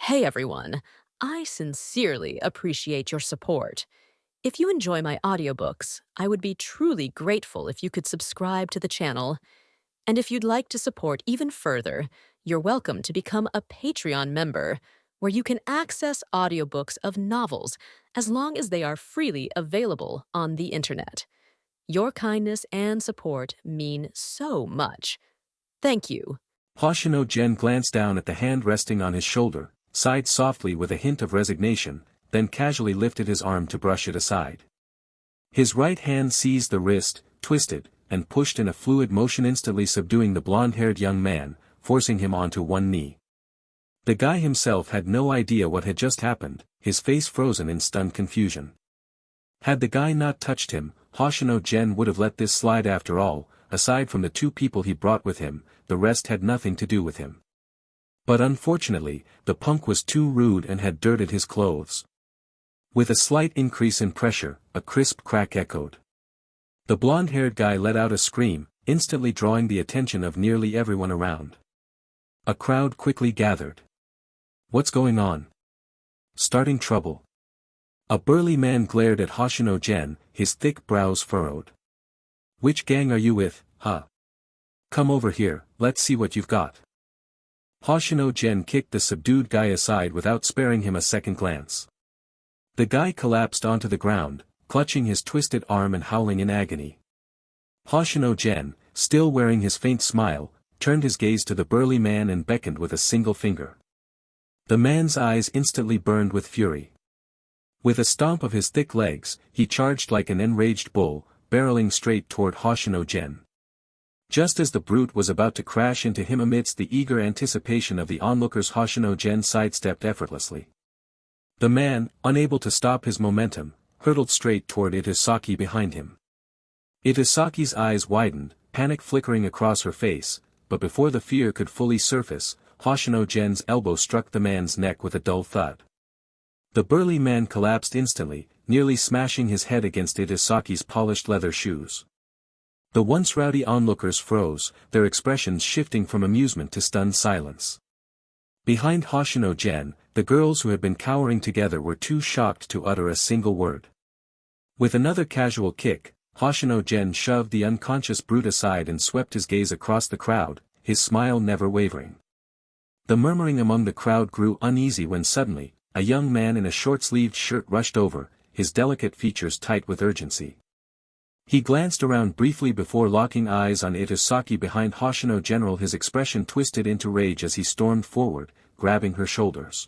Hey everyone, I sincerely appreciate your support. If you enjoy my audiobooks, I would be truly grateful if you could subscribe to the channel. And if you'd like to support even further, you're welcome to become a Patreon member, where you can access audiobooks of novels as long as they are freely available on the internet. Your kindness and support mean so much. Thank you. Hoshino Gen glanced down at the hand resting on his shoulder, sighed softly with a hint of resignation, then casually lifted his arm to brush it aside. His right hand seized the wrist, twisted, and pushed in a fluid motion, instantly subduing the blond-haired young man, forcing him onto one knee. The guy himself had no idea what had just happened, his face frozen in stunned confusion. Had the guy not touched him, Hoshino Gen would have let this slide after all. Aside from the two people he brought with him, the rest had nothing to do with him. But unfortunately, the punk was too rude and had dirted his clothes. With a slight increase in pressure, a crisp crack echoed. The blond-haired guy let out a scream, instantly drawing the attention of nearly everyone around. A crowd quickly gathered. "What's going on? Starting trouble?" A burly man glared at Hoshino Gen, his thick brows furrowed. "Which gang are you with, huh? Come over here, let's see what you've got." Hoshino Gen kicked the subdued guy aside without sparing him a second glance. The guy collapsed onto the ground, clutching his twisted arm and howling in agony. Hoshino Gen, still wearing his faint smile, turned his gaze to the burly man and beckoned with a single finger. The man's eyes instantly burned with fury. With a stomp of his thick legs, he charged like an enraged bull, barreling straight toward Hoshino Gen. Just as the brute was about to crash into him amidst the eager anticipation of the onlookers, Hoshino Gen sidestepped effortlessly. The man, unable to stop his momentum, hurtled straight toward Itasaki behind him. Itasaki's eyes widened, panic flickering across her face, but before the fear could fully surface, Hoshino Gen's elbow struck the man's neck with a dull thud. The burly man collapsed instantly, nearly smashing his head against Itasaki's polished leather shoes. The once rowdy onlookers froze, their expressions shifting from amusement to stunned silence. Behind Hoshino Gen, the girls who had been cowering together were too shocked to utter a single word. With another casual kick, Hoshino Gen shoved the unconscious brute aside and swept his gaze across the crowd, his smile never wavering. The murmuring among the crowd grew uneasy when suddenly, a young man in a short-sleeved shirt rushed over, his delicate features tight with urgency. He glanced around briefly before locking eyes on Itasaki behind Hoshino Gen. His expression twisted into rage as he stormed forward, grabbing her shoulders.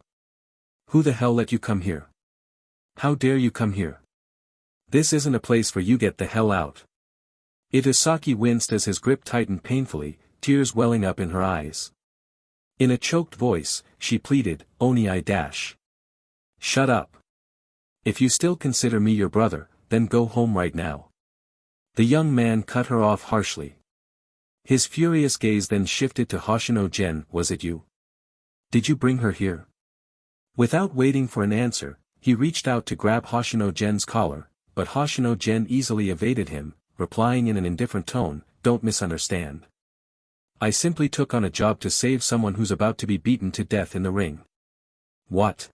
"Who the hell let you come here? How dare you come here? This isn't a place for you, get the hell out." Itasaki winced as his grip tightened painfully, tears welling up in her eyes. In a choked voice, she pleaded, "Oni-I-dash. Shut up. If you still consider me your brother, then go home right now." The young man cut her off harshly. His furious gaze then shifted to Hoshino Gen. "Was it you? Did you bring her here?" Without waiting for an answer, he reached out to grab Hoshino Gen's collar, but Hoshino Gen easily evaded him, replying in an indifferent tone, "Don't misunderstand. I simply took on a job to save someone who's about to be beaten to death in the ring." "What?"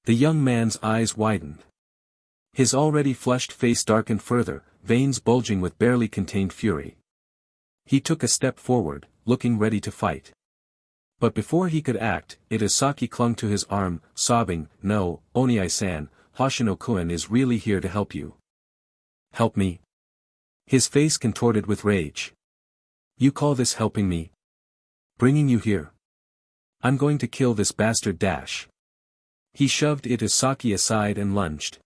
The young man's eyes widened. His already flushed face darkened further, veins bulging with barely contained fury. He took a step forward, looking ready to fight. But before he could act, Itasaki clung to his arm, sobbing, "No, Oni-I-san, Hoshino-kun is really here to help you." "Help me?" His face contorted with rage. "You call this helping me? Bringing you here? I'm going to kill this bastard dash." He shoved Itasaki aside and lunged.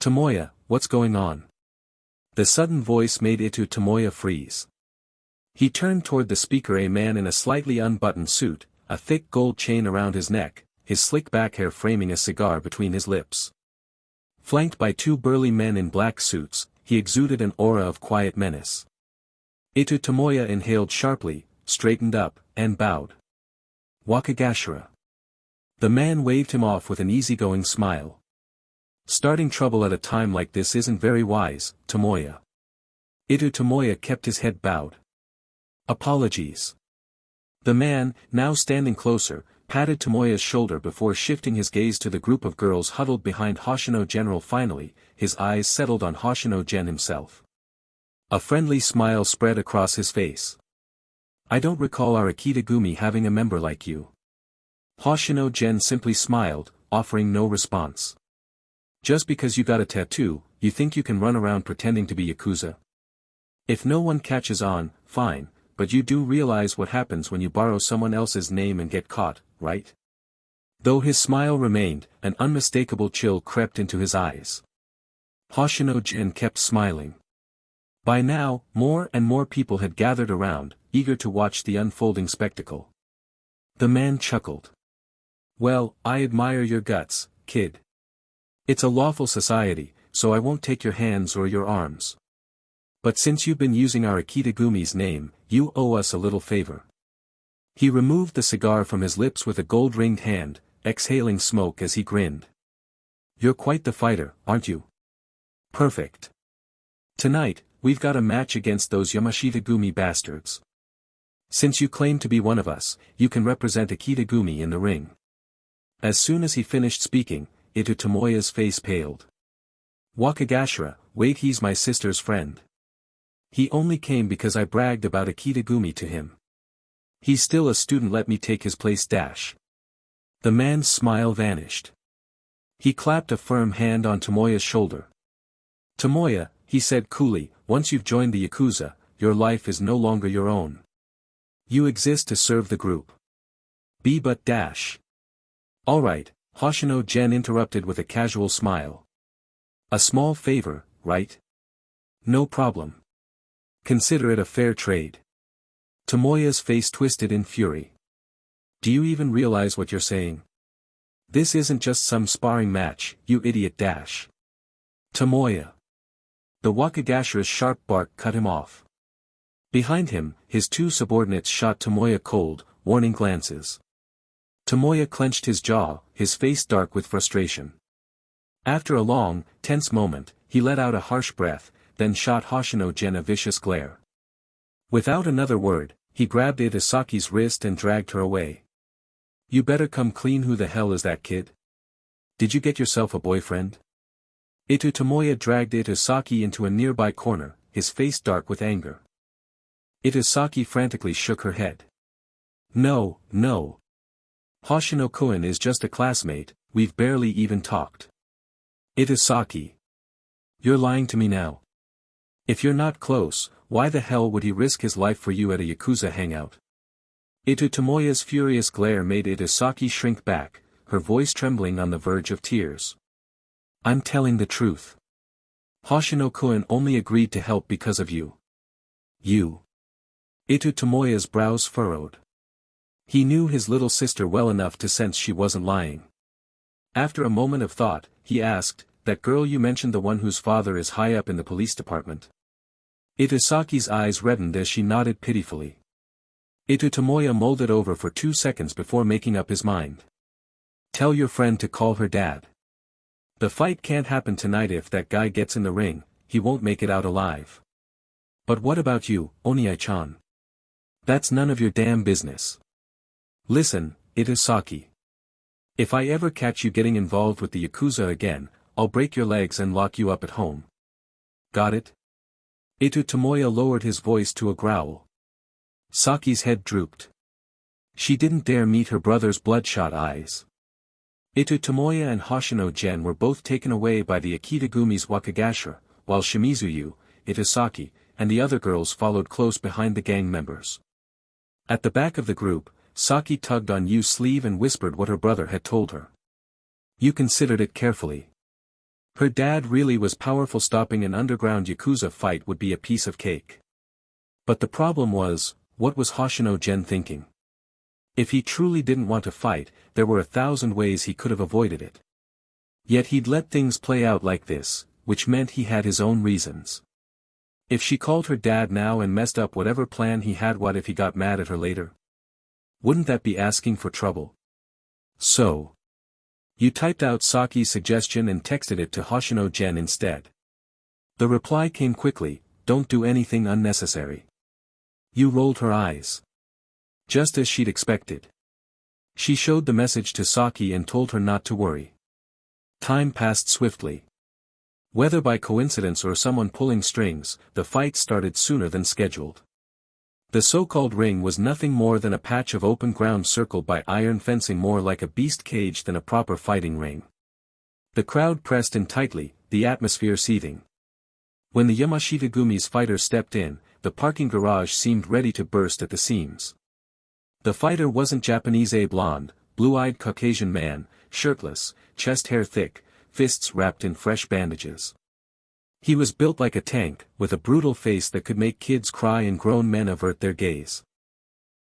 "Tomoya, what's going on?" The sudden voice made Tomoya freeze. He turned toward the speaker, a man in a slightly unbuttoned suit, a thick gold chain around his neck, his slick back hair framing a cigar between his lips. Flanked by two burly men in black suits, he exuded an aura of quiet menace. Tomoya inhaled sharply, straightened up, and bowed. "Wakagashira." The man waved him off with an easygoing smile. "Starting trouble at a time like this isn't very wise, Tomoya." Tomoya kept his head bowed. "Apologies." The man, now standing closer, patted Tomoya's shoulder before shifting his gaze to the group of girls huddled behind Hoshino General. Finally, his eyes settled on Hoshino Gen himself. A friendly smile spread across his face. I don't recall our Akitagumi having a member like you. Hoshino Gen simply smiled, offering no response. Just because you got a tattoo, you think you can run around pretending to be Yakuza? If no one catches on, fine, but you do realize what happens when you borrow someone else's name and get caught, right? Though his smile remained, an unmistakable chill crept into his eyes. Hoshino Gen kept smiling. By now, more and more people had gathered around, eager to watch the unfolding spectacle. The man chuckled. Well, I admire your guts, kid. It's a lawful society, so I won't take your hands or your arms. But since you've been using our Akitagumi's name, you owe us a little favor. He removed the cigar from his lips with a gold-ringed hand, exhaling smoke as he grinned. You're quite the fighter, aren't you? Perfect. Tonight, we've got a match against those Yamashita-gumi bastards. Since you claim to be one of us, you can represent Akitagumi in the ring. As soon as he finished speaking, Ito Tomoya's face paled. Wakagashira, wait, he's my sister's friend. He only came because I bragged about Akitagumi to him. He's still a student, let me take his place. The man's smile vanished. He clapped a firm hand on Tomoya's shoulder. Tomoya, he said coolly, once you've joined the Yakuza, your life is no longer your own. You exist to serve the group. Alright, Hoshino Gen interrupted with a casual smile. A small favor, right? No problem. Consider it a fair trade. Tomoya's face twisted in fury. Do you even realize what you're saying? This isn't just some sparring match, you idiot. Tomoya. The Wakagashira's sharp bark cut him off. Behind him, his two subordinates shot Tomoya cold, warning glances. Tomoya clenched his jaw, his face dark with frustration. After a long, tense moment, he let out a harsh breath, then shot Hoshino Gen a vicious glare. Without another word, he grabbed Itasaki's wrist and dragged her away. You better come clean. Who the hell is that kid? Did you get yourself a boyfriend? Ito Tomoya dragged Itasaki into a nearby corner, his face dark with anger. Itasaki frantically shook her head. No. Hoshino-kun is just a classmate, we've barely even talked. Itasaki. You're lying to me now. If you're not close, why the hell would he risk his life for you at a Yakuza hangout? Ito Tomoya's furious glare made Itasaki shrink back, her voice trembling on the verge of tears. I'm telling the truth. Hoshino-kun only agreed to help because of you. You. Ito Tomoya's brows furrowed. He knew his little sister well enough to sense she wasn't lying. After a moment of thought, he asked, that girl you mentioned, the one whose father is high up in the police department? Itasaki's eyes reddened as she nodded pitifully. Ito Tomoya mulled it over for 2 seconds before making up his mind. Tell your friend to call her dad. The fight can't happen tonight. If that guy gets in the ring, he won't make it out alive. But what about you, Oniai-chan? That's none of your damn business. Listen, Itasaki. If I ever catch you getting involved with the Yakuza again, I'll break your legs and lock you up at home. Got it? Ito Tomoya lowered his voice to a growl. Saki's head drooped. She didn't dare meet her brother's bloodshot eyes. Ito Tomoya and Hoshino Gen were both taken away by the Akitagumi's Wakagashira, while Shimizuyu, Itasaki, and the other girls followed close behind the gang members. At the back of the group, Saki tugged on Yu's sleeve and whispered what her brother had told her. You considered it carefully. Her dad really was powerful. Stopping an underground Yakuza fight would be a piece of cake. But the problem was, what was Hoshino Gen thinking? If he truly didn't want to fight, there were 1,000 ways he could have avoided it. Yet he'd let things play out like this, which meant he had his own reasons. If she called her dad now and messed up whatever plan he had, what if he got mad at her later? Wouldn't that be asking for trouble? So. You typed out Saki's suggestion and texted it to Hoshino Gen instead. The reply came quickly, don't do anything unnecessary. Yu rolled her eyes. Just as she'd expected. She showed the message to Saki and told her not to worry. Time passed swiftly. Whether by coincidence or someone pulling strings, the fight started sooner than scheduled. The so-called ring was nothing more than a patch of open ground circled by iron fencing, more like a beast cage than a proper fighting ring. The crowd pressed in tightly, the atmosphere seething. When the Yamashita-gumi's fighter stepped in, the parking garage seemed ready to burst at the seams. The fighter wasn't Japanese, a blonde, blue-eyed Caucasian man, shirtless, chest hair thick, fists wrapped in fresh bandages. He was built like a tank, with a brutal face that could make kids cry and grown men avert their gaze.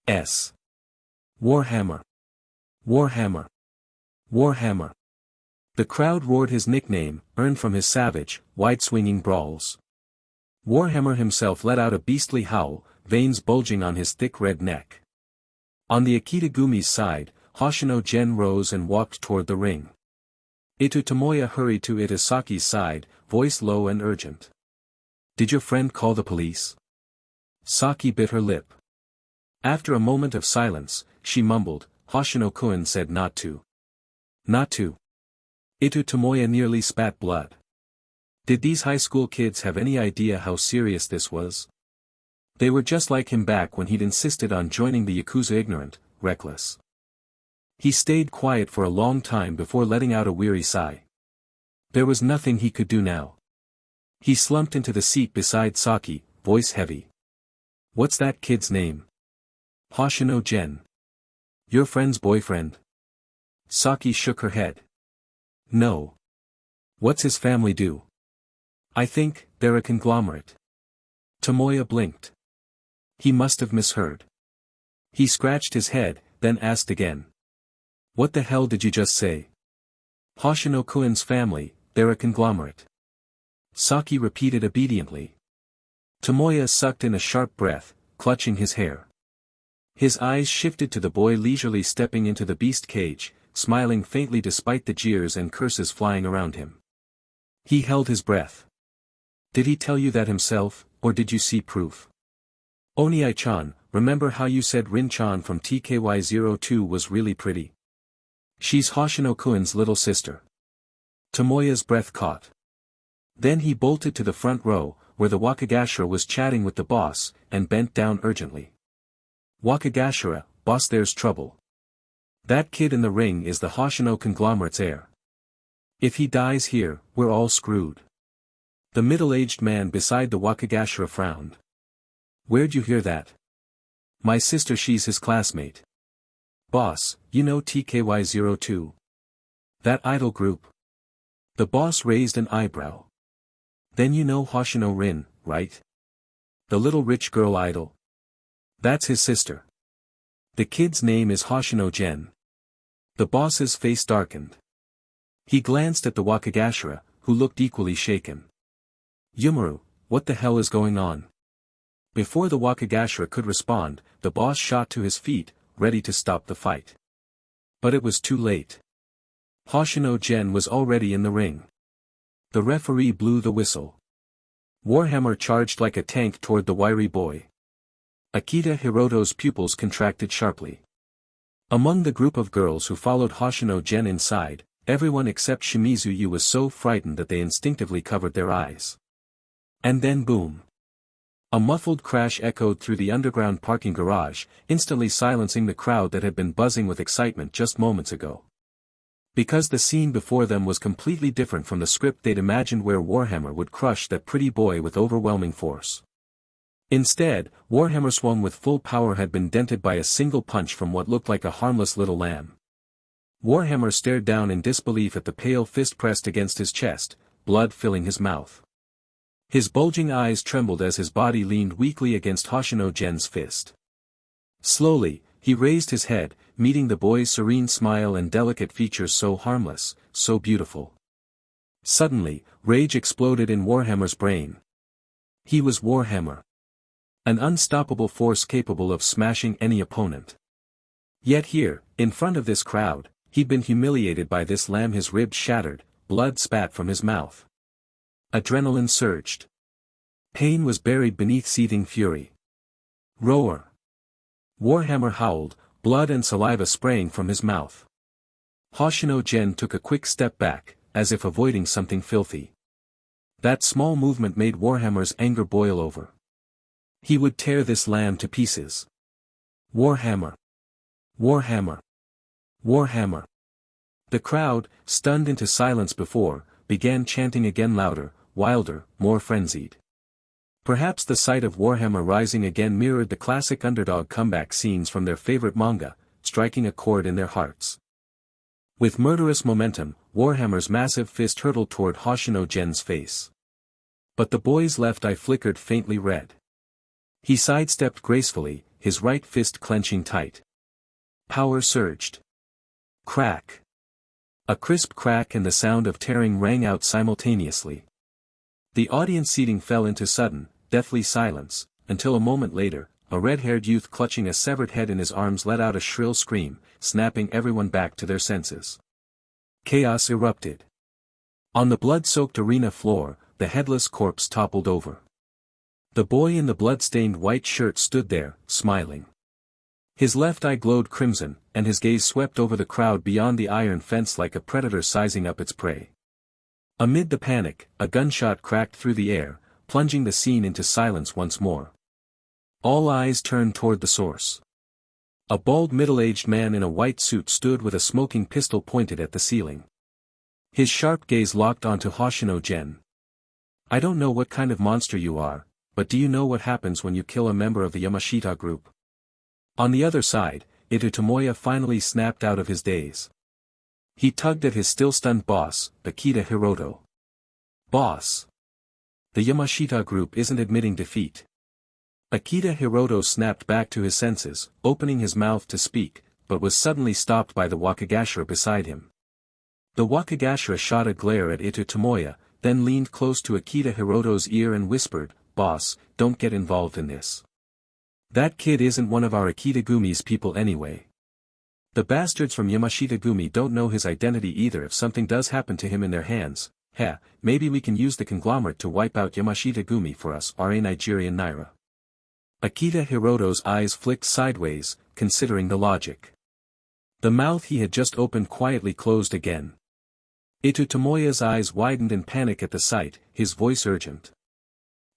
Warhammer. Warhammer. Warhammer. The crowd roared his nickname, earned from his savage, wide-swinging brawls. Warhammer himself let out a beastly howl, veins bulging on his thick red neck. On the Akita-gumi's side, Hoshino Gen rose and walked toward the ring. Ito Tomoya hurried to Itasaki's side, voice low and urgent. "Did your friend call the police?" Saki bit her lip. After a moment of silence, she mumbled, "Hoshino-kun said not to." "Not to?" Ito Tomoya nearly spat blood. Did these high school kids have any idea how serious this was? They were just like him back when he'd insisted on joining the Yakuza, ignorant, reckless. He stayed quiet for a long time before letting out a weary sigh. There was nothing he could do now. He slumped into the seat beside Saki, voice heavy. "What's that kid's name?" "Hoshino Gen." "Your friend's boyfriend?" Saki shook her head. "No. What's his family do?" "I think they're a conglomerate." Tomoya blinked. He must have misheard. He scratched his head, then asked again. "What the hell did you just say?" "Hoshino-kun's family, they're a conglomerate." Saki repeated obediently. Tomoya sucked in a sharp breath, clutching his hair. His eyes shifted to the boy leisurely stepping into the beast cage, smiling faintly despite the jeers and curses flying around him. He held his breath. "Did he tell you that himself, or did you see proof?" "Oniai-chan, remember how you said Rin-chan from TKY02 was really pretty? She's Hoshino-kun's little sister." Tomoya's breath caught. Then he bolted to the front row, where the Wakagashira was chatting with the boss, and bent down urgently. "Wakagashira, boss, there's trouble. That kid in the ring is the Hoshino conglomerate's heir. If he dies here, we're all screwed." The middle-aged man beside the Wakagashira frowned. "Where'd you hear that?" "My sister, she's his classmate." "Boss, you know TKY02? That idol group?" The boss raised an eyebrow. "Then you know Hoshino Rin, right? The little rich girl idol? That's his sister. The kid's name is Hoshino Gen." The boss's face darkened. He glanced at the Wakagashira, who looked equally shaken. "Yumaru, what the hell is going on?" Before the Wakagashira could respond, the boss shot to his feet, ready to stop the fight. But it was too late. Hoshino Gen was already in the ring. The referee blew the whistle. Warhammer charged like a tank toward the wiry boy. Akita Hiroto's pupils contracted sharply. Among the group of girls who followed Hoshino Gen inside, everyone except Shimizu Yu was so frightened that they instinctively covered their eyes. And then boom. A muffled crash echoed through the underground parking garage, instantly silencing the crowd that had been buzzing with excitement just moments ago. Because the scene before them was completely different from the script they'd imagined, where Warhammer would crush that pretty boy with overwhelming force. Instead, Warhammer swung with full power had been dented by a single punch from what looked like a harmless little lamb. Warhammer stared down in disbelief at the pale fist pressed against his chest, blood filling his mouth. His bulging eyes trembled as his body leaned weakly against Hoshino Gen's fist. Slowly, he raised his head, meeting the boy's serene smile and delicate features, so harmless, so beautiful. Suddenly, rage exploded in Warhammer's brain. He was Warhammer. An unstoppable force capable of smashing any opponent. Yet here, in front of this crowd, he'd been humiliated by this lamb, his ribs shattered, blood spat from his mouth. Adrenaline surged. Pain was buried beneath seething fury. Roar! Warhammer howled, blood and saliva spraying from his mouth. Hoshino Gen took a quick step back, as if avoiding something filthy. That small movement made Warhammer's anger boil over. He would tear this lamb to pieces. Warhammer! Warhammer! Warhammer! The crowd, stunned into silence before, began chanting again louder, wilder, more frenzied. Perhaps the sight of Warhammer rising again mirrored the classic underdog comeback scenes from their favorite manga, striking a chord in their hearts. With murderous momentum, Warhammer's massive fist hurtled toward Hoshino Gen's face. But the boy's left eye flickered faintly red. He sidestepped gracefully, his right fist clenching tight. Power surged. Crack. A crisp crack and the sound of tearing rang out simultaneously. The audience seating fell into sudden, deathly silence, until a moment later, a red-haired youth clutching a severed head in his arms let out a shrill scream, snapping everyone back to their senses. Chaos erupted. On the blood-soaked arena floor, the headless corpse toppled over. The boy in the blood-stained white shirt stood there, smiling. His left eye glowed crimson, and his gaze swept over the crowd beyond the iron fence like a predator sizing up its prey. Amid the panic, a gunshot cracked through the air, plunging the scene into silence once more. All eyes turned toward the source. A bald middle-aged man in a white suit stood with a smoking pistol pointed at the ceiling. His sharp gaze locked onto Hoshino Gen. "I don't know what kind of monster you are, but do you know what happens when you kill a member of the Yamashita group?" On the other side, Ito Tomoya finally snapped out of his daze. He tugged at his still-stunned boss, Akita Hiroto. "Boss! The Yamashita group isn't admitting defeat." Akita Hiroto snapped back to his senses, opening his mouth to speak, but was suddenly stopped by the Wakagashira beside him. The Wakagashira shot a glare at Ito Tomoya, then leaned close to Akita Hiroto's ear and whispered, "Boss, don't get involved in this. That kid isn't one of our Akita-gumi's people anyway. The bastards from Yamashita-gumi don't know his identity either. If something does happen to him in their hands, maybe we can use the conglomerate to wipe out Yamashita-gumi for us, our Nigerian Naira." Akita Hiroto's eyes flicked sideways, considering the logic. The mouth he had just opened quietly closed again. Ito Tomoya's eyes widened in panic at the sight, his voice urgent.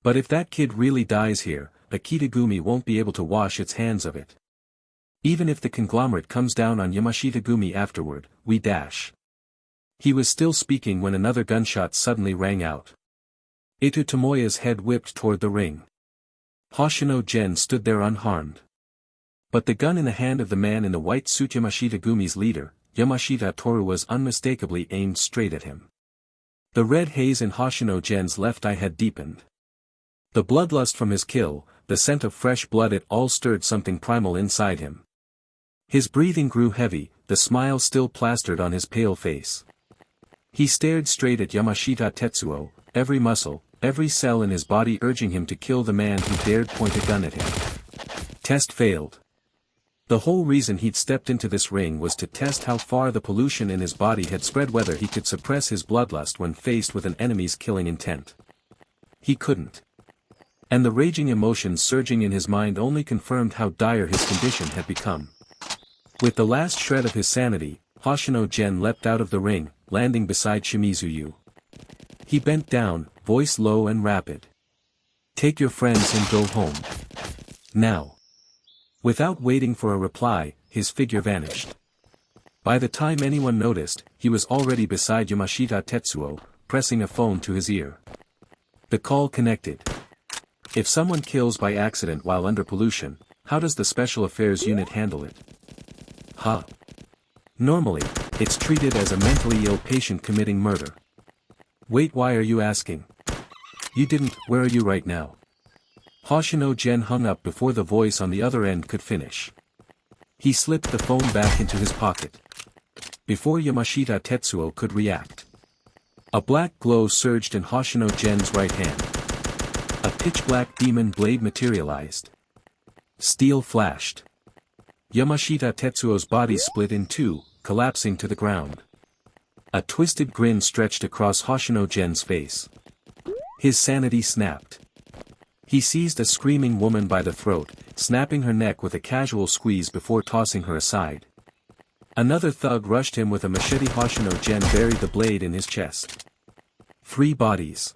"But if that kid really dies here, Akita-gumi won't be able to wash its hands of it. Even if the conglomerate comes down on Yamashita-gumi afterward, we dash." He was still speaking when another gunshot suddenly rang out. Ito Tomoya's head whipped toward the ring. Hoshino Gen stood there unharmed. But the gun in the hand of the man in the white suit, Yamashita-gumi's leader, Yamashita Toru, was unmistakably aimed straight at him. The red haze in Hoshino Gen's left eye had deepened. The bloodlust from his kill, the scent of fresh blood, it all stirred something primal inside him. His breathing grew heavy, the smile still plastered on his pale face. He stared straight at Yamashita Tetsuo, every muscle, every cell in his body urging him to kill the man who dared point a gun at him. Test failed. The whole reason he'd stepped into this ring was to test how far the pollution in his body had spread, whether he could suppress his bloodlust when faced with an enemy's killing intent. He couldn't. And the raging emotions surging in his mind only confirmed how dire his condition had become. With the last shred of his sanity, Hoshino Gen leapt out of the ring, landing beside Shimizu Yu. He bent down, voice low and rapid. "Take your friends and go home. Now." Without waiting for a reply, his figure vanished. By the time anyone noticed, he was already beside Yamashita Tetsuo, pressing a phone to his ear. The call connected. If someone kills by accident while under pollution, how does the Special Affairs Unit handle it? Normally, it's treated as a mentally ill patient committing murder. Wait, why are you asking? You didn't. Where are you right now? Hoshino Gen hung up before the voice on the other end could finish. He slipped the phone back into his pocket. Before Yamashita Tetsuo could react, a black glow surged in Hoshino Gen's right hand. A pitch-black demon blade materialized. Steel flashed. Yamashita Tetsuo's body split in two, collapsing to the ground. A twisted grin stretched across Hoshino Gen's face. His sanity snapped. He seized a screaming woman by the throat, snapping her neck with a casual squeeze before tossing her aside. Another thug rushed him with a machete. Hoshino Gen buried the blade in his chest. 3 bodies.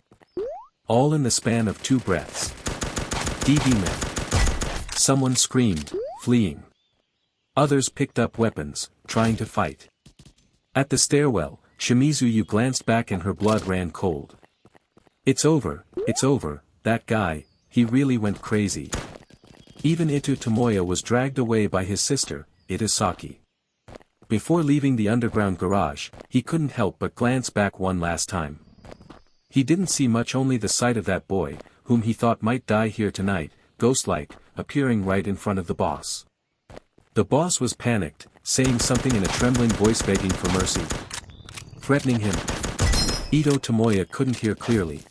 All in the span of 2 breaths. DD men. Someone screamed, fleeing. Others picked up weapons, trying to fight. At the stairwell, Shimizu glanced back and her blood ran cold. It's over, that guy, he really went crazy. Even Ito Tomoya was dragged away by his sister, Itasaki. Before leaving the underground garage, he couldn't help but glance back one last time. He didn't see much, only the sight of that boy, whom he thought might die here tonight, ghost-like, appearing right in front of the boss. The boss was panicked, saying something in a trembling voice, begging for mercy. Threatening him. Ito Tomoya couldn't hear clearly.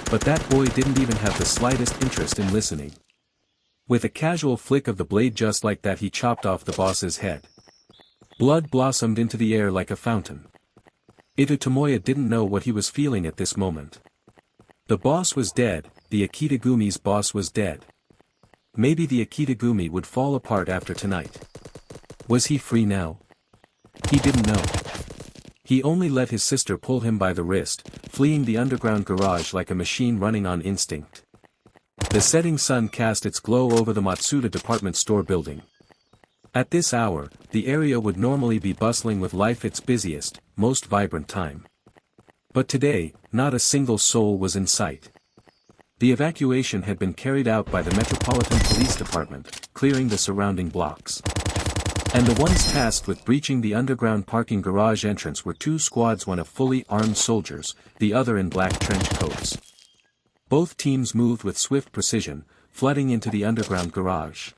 But that boy didn't even have the slightest interest in listening. With a casual flick of the blade just like that, he chopped off the boss's head. Blood blossomed into the air like a fountain. Ito Tomoya didn't know what he was feeling at this moment. The boss was dead, the Akitagumi's boss was dead. Maybe the Akitagumi would fall apart after tonight. Was he free now? He didn't know. He only let his sister pull him by the wrist, fleeing the underground garage like a machine running on instinct. The setting sun cast its glow over the Matsuda department store building. At this hour, the area would normally be bustling with life, its busiest, most vibrant time. But today, not a single soul was in sight. The evacuation had been carried out by the Metropolitan Police Department, clearing the surrounding blocks. And the ones tasked with breaching the underground parking garage entrance were 2 squads, one of fully armed soldiers, the other in black trench coats. Both teams moved with swift precision, flooding into the underground garage.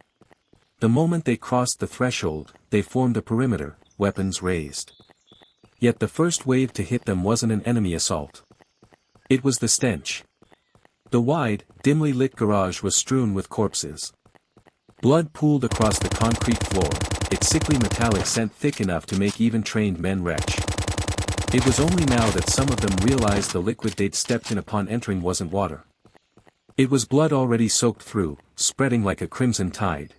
The moment they crossed the threshold, they formed a perimeter, weapons raised. Yet the first wave to hit them wasn't an enemy assault. It was the stench. The wide, dimly lit garage was strewn with corpses. Blood pooled across the concrete floor, its sickly metallic scent thick enough to make even trained men retch. It was only now that some of them realized the liquid they'd stepped in upon entering wasn't water. It was blood already soaked through, spreading like a crimson tide.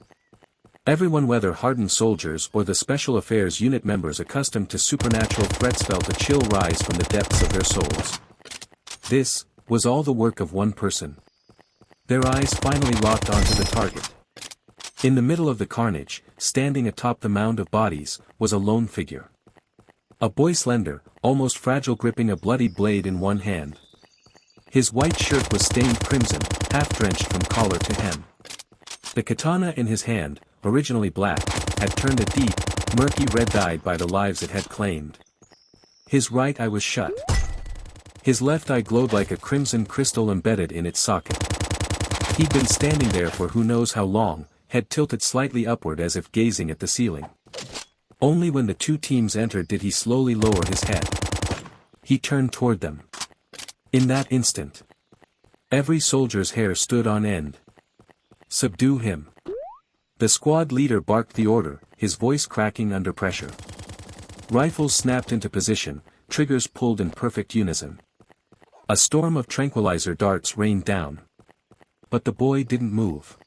Everyone, whether hardened soldiers or the Special Affairs Unit members accustomed to supernatural threats, felt a chill rise from the depths of their souls. This was all the work of one person. Their eyes finally locked onto the target. In the middle of the carnage, standing atop the mound of bodies, was a lone figure. A boy, slender, almost fragile, gripping a bloody blade in one hand. His white shirt was stained crimson, half-drenched from collar to hem. The katana in his hand, originally black, had turned a deep, murky red, dyed by the lives it had claimed. His right eye was shut. His left eye glowed like a crimson crystal embedded in its socket. He'd been standing there for who knows how long, head tilted slightly upward as if gazing at the ceiling. Only when the 2 teams entered did he slowly lower his head. He turned toward them. In that instant, every soldier's hair stood on end. Subdue him. The squad leader barked the order, his voice cracking under pressure. Rifles snapped into position, triggers pulled in perfect unison. A storm of tranquilizer darts rained down. But the boy didn't move.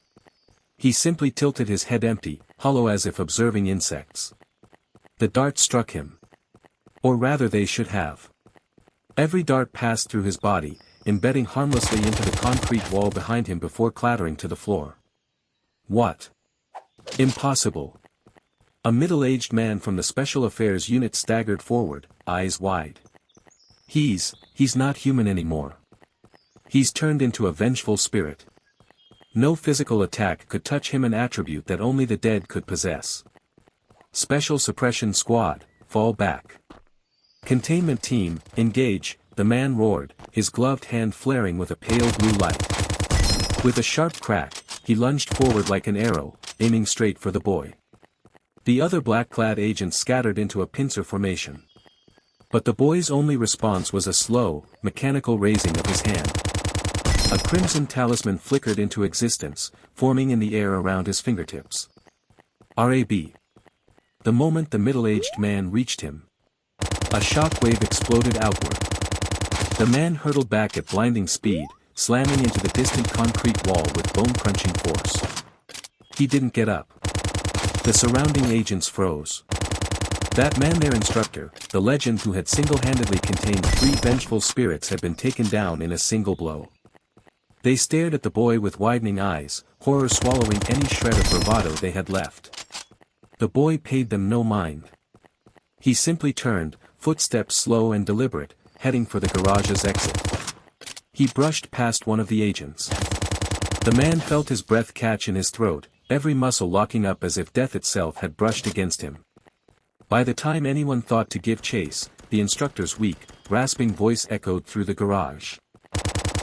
He simply tilted his head, empty, hollow, as if observing insects. The darts struck him. Or rather, they should have. Every dart passed through his body, embedding harmlessly into the concrete wall behind him before clattering to the floor. What? Impossible. A middle-aged man from the Special Affairs Unit staggered forward, eyes wide. He's not human anymore. He's turned into a vengeful spirit. No physical attack could touch him, an attribute that only the dead could possess. Special Suppression Squad, fall back. Containment team, engage, the man roared, his gloved hand flaring with a pale blue light. With a sharp crack, he lunged forward like an arrow, aiming straight for the boy. The other black-clad agents scattered into a pincer formation. But the boy's only response was a slow, mechanical raising of his hand. A crimson talisman flickered into existence, forming in the air around his fingertips. R.A.B. The moment the middle-aged man reached him, a shockwave exploded outward. The man hurtled back at blinding speed, slamming into the distant concrete wall with bone-crunching force. He didn't get up. The surrounding agents froze. That man, their instructor, the legend who had single-handedly contained 3 vengeful spirits, had been taken down in a single blow. They stared at the boy with widening eyes, horror swallowing any shred of bravado they had left. The boy paid them no mind. He simply turned, footsteps slow and deliberate, heading for the garage's exit. He brushed past one of the agents. The man felt his breath catch in his throat, every muscle locking up as if death itself had brushed against him. By the time anyone thought to give chase, the instructor's weak, rasping voice echoed through the garage.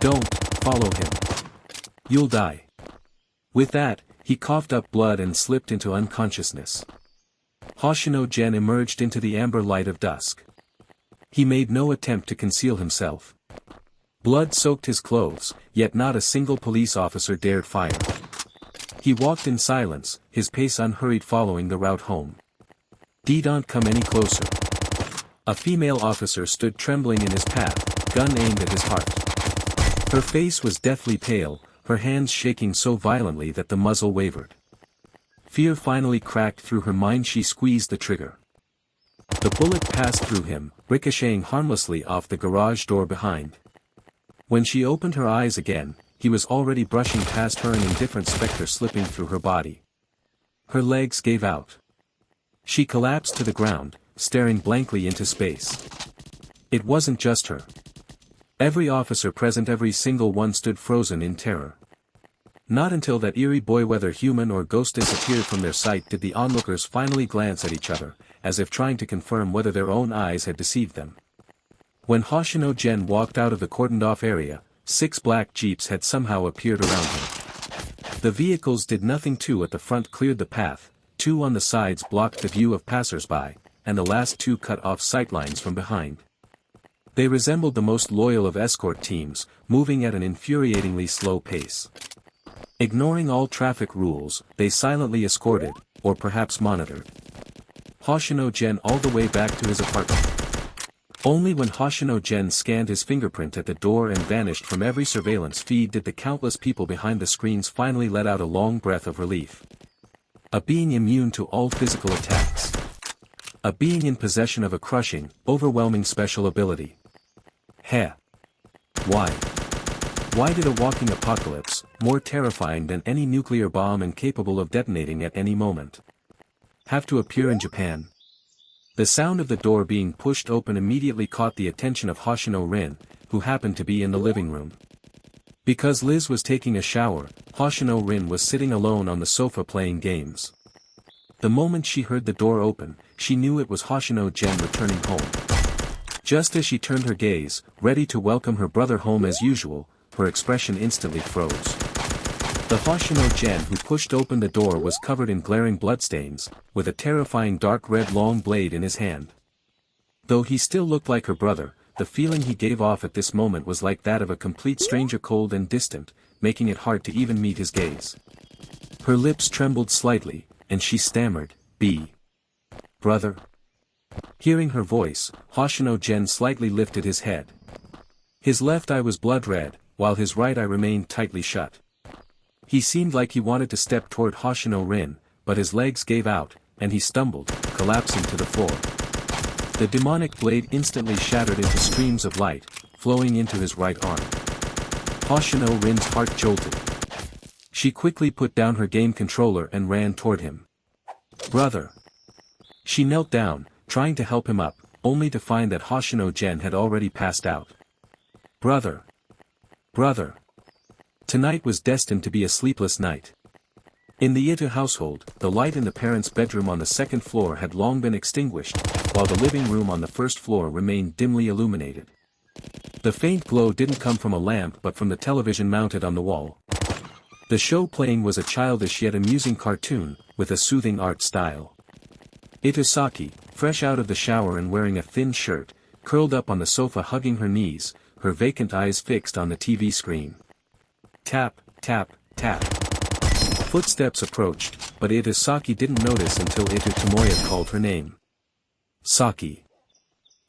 "Don't follow him. You'll die." With that, he coughed up blood and slipped into unconsciousness. Hoshino Gen emerged into the amber light of dusk. He made no attempt to conceal himself. Blood soaked his clothes, yet not a single police officer dared fire. He walked in silence, his pace unhurried, following the route home. "Don't come any closer." A female officer stood trembling in his path, gun aimed at his heart. Her face was deathly pale, her hands shaking so violently that the muzzle wavered. Fear finally cracked through her mind. She squeezed the trigger. The bullet passed through him, ricocheting harmlessly off the garage door behind. When she opened her eyes again, he was already brushing past her, an indifferent specter slipping through her body. Her legs gave out. She collapsed to the ground, staring blankly into space. It wasn't just her. Every officer present, every single one, stood frozen in terror. Not until that eerie boy, whether human or ghost, disappeared from their sight did the onlookers finally glance at each other, as if trying to confirm whether their own eyes had deceived them. When Hoshino Gen walked out of the cordoned-off area, 6 black jeeps had somehow appeared around him. The vehicles did nothing. 2 at the front cleared the path, 2 on the sides blocked the view of passers-by, and the last 2 cut off sightlines from behind. They resembled the most loyal of escort teams, moving at an infuriatingly slow pace. Ignoring all traffic rules, they silently escorted, or perhaps monitored, Hoshino Gen all the way back to his apartment. Only when Hoshino Gen scanned his fingerprint at the door and vanished from every surveillance feed did the countless people behind the screens finally let out a long breath of relief. A being immune to all physical attacks. A being in possession of a crushing, overwhelming special ability. Heh. Why? Why did a walking apocalypse, more terrifying than any nuclear bomb and capable of detonating at any moment, have to appear in Japan? The sound of the door being pushed open immediately caught the attention of Hoshino Rin, who happened to be in the living room. Because Liz was taking a shower, Hoshino Rin was sitting alone on the sofa playing games. The moment she heard the door open, she knew it was Hoshino Gen returning home. Just as she turned her gaze, ready to welcome her brother home as usual, her expression instantly froze. The Hoshino Gen who pushed open the door was covered in glaring bloodstains, with a terrifying dark red long blade in his hand. Though he still looked like her brother, the feeling he gave off at this moment was like that of a complete stranger, cold and distant, making it hard to even meet his gaze. Her lips trembled slightly, and she stammered, "Brother?" Hearing her voice, Hoshino Gen slightly lifted his head. His left eye was blood red, while his right eye remained tightly shut. He seemed like he wanted to step toward Hoshino Rin, but his legs gave out, and he stumbled, collapsing to the floor. The demonic blade instantly shattered into streams of light, flowing into his right arm. Hoshino Rin's heart jolted. She quickly put down her game controller and ran toward him. "Brother!" She knelt down, trying to help him up, only to find that Hoshino Gen had already passed out. "Brother! Brother!" Tonight was destined to be a sleepless night. In the Ito household, the light in the parents' bedroom on the second floor had long been extinguished, while the living room on the first floor remained dimly illuminated. The faint glow didn't come from a lamp but from the television mounted on the wall. The show playing was a childish yet amusing cartoon, with a soothing art style. Itosaki, fresh out of the shower and wearing a thin shirt, curled up on the sofa hugging her knees, her vacant eyes fixed on the TV screen. Tap, tap, tap. Footsteps approached, but Itosaki didn't notice until Ito Tomoya called her name. "Saki."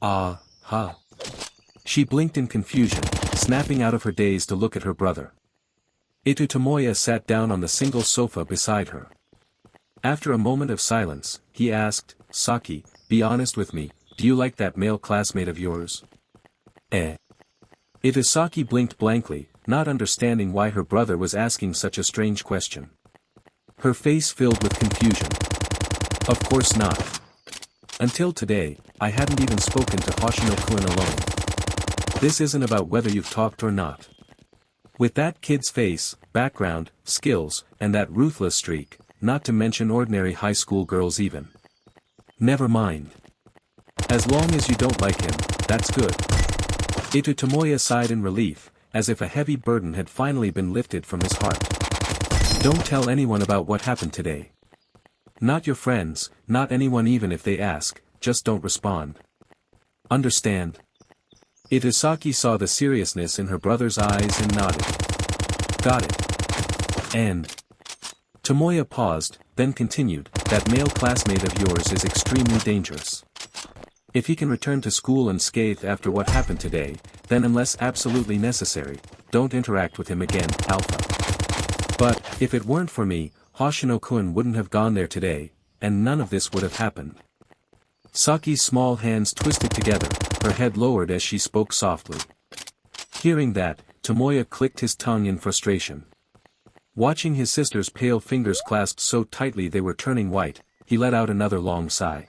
"Ah, ha." She blinked in confusion, snapping out of her daze to look at her brother. Tomoya sat down on the single sofa beside her. After a moment of silence, he asked, "Saki, be honest with me, do you like that male classmate of yours?" Eh? Saki blinked blankly, not understanding why her brother was asking such a strange question. Her face filled with confusion. Of course not. Until today, I hadn't even spoken to Hoshino-kun alone. This isn't about whether you've talked or not. With that kid's face, background, skills, and that ruthless streak, not to mention ordinary high school girls even. Never mind. As long as you don't like him, that's good. Tomoya sighed in relief, as if a heavy burden had finally been lifted from his heart. Don't tell anyone about what happened today. Not your friends, not anyone even if they ask, just don't respond. Understand? Saki saw the seriousness in her brother's eyes and nodded. Got it. And Tomoya paused, then continued, that male classmate of yours is extremely dangerous. If he can return to school unscathed after what happened today, then unless absolutely necessary, don't interact with him again, Alpha. But, if it weren't for me, Hoshino-kun wouldn't have gone there today, and none of this would have happened. Saki's small hands twisted together, her head lowered as she spoke softly. Hearing that, Tomoya clicked his tongue in frustration. Watching his sister's pale fingers clasped so tightly they were turning white, he let out another long sigh.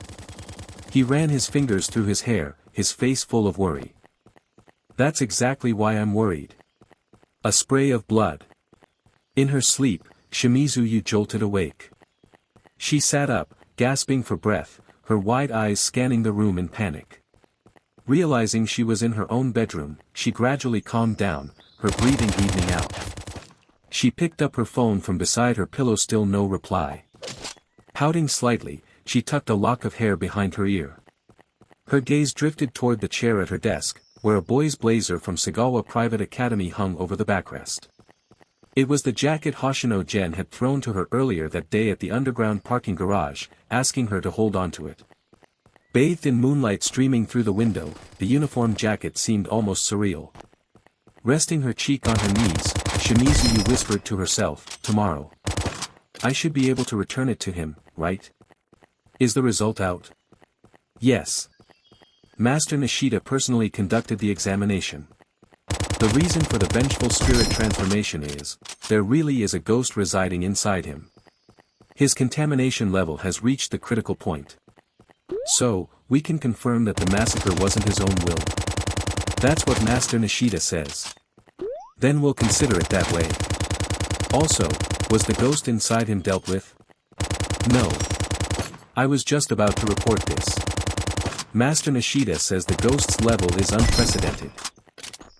He ran his fingers through his hair, his face full of worry. That's exactly why I'm worried. A spray of blood. In her sleep, Shimizu jolted awake. She sat up, gasping for breath, her wide eyes scanning the room in panic. Realizing she was in her own bedroom, she gradually calmed down, her breathing evening out. She picked up her phone from beside her pillow, still no reply. Pouting slightly, she tucked a lock of hair behind her ear. Her gaze drifted toward the chair at her desk, where a boy's blazer from Sagawa Private Academy hung over the backrest. It was the jacket Hoshino Gen had thrown to her earlier that day at the underground parking garage, asking her to hold onto it. Bathed in moonlight streaming through the window, the uniform jacket seemed almost surreal. Resting her cheek on her knees, Shimizu whispered to herself, "Tomorrow. I should be able to return it to him, right? Is the result out?" Yes. Master Nishida personally conducted the examination. The reason for the vengeful spirit transformation is, there really is a ghost residing inside him. His contamination level has reached the critical point. So, we can confirm that the massacre wasn't his own will. That's what Master Nishida says. Then we'll consider it that way. Also, was the ghost inside him dealt with? No. I was just about to report this. Master Nishida says the ghost's level is unprecedented.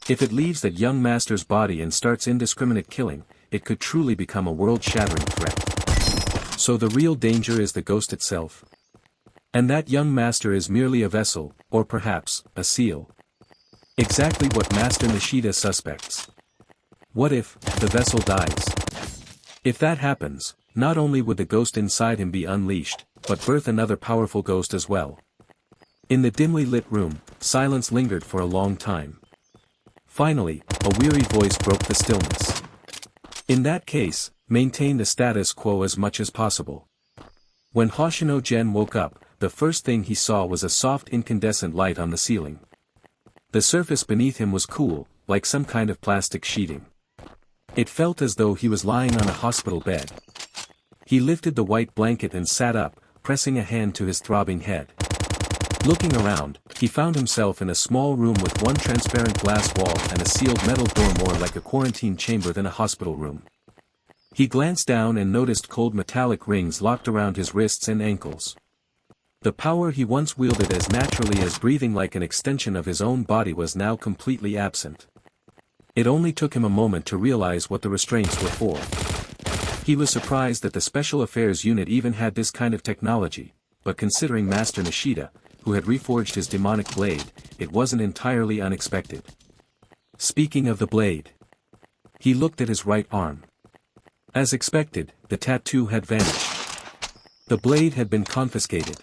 If it leaves that young master's body and starts indiscriminate killing, it could truly become a world-shattering threat. So the real danger is the ghost itself. And that young master is merely a vessel, or perhaps, a seal. Exactly what Master Nishida suspects. What if, the vessel dies? If that happens, not only would the ghost inside him be unleashed, but birth another powerful ghost as well. In the dimly lit room, silence lingered for a long time. Finally, a weary voice broke the stillness. In that case, maintain the status quo as much as possible. When Hoshino Gen woke up, the first thing he saw was a soft incandescent light on the ceiling. The surface beneath him was cool, like some kind of plastic sheeting. It felt as though he was lying on a hospital bed. He lifted the white blanket and sat up, pressing a hand to his throbbing head. Looking around, he found himself in a small room with one transparent glass wall and a sealed metal door, more like a quarantine chamber than a hospital room. He glanced down and noticed cold metallic rings locked around his wrists and ankles. The power he once wielded as naturally as breathing like an extension of his own body was now completely absent. It only took him a moment to realize what the restraints were for. He was surprised that the Special Affairs Unit even had this kind of technology, but considering Master Nishida, who had reforged his demonic blade, it wasn't entirely unexpected. Speaking of the blade, he looked at his right arm. As expected, the tattoo had vanished. The blade had been confiscated.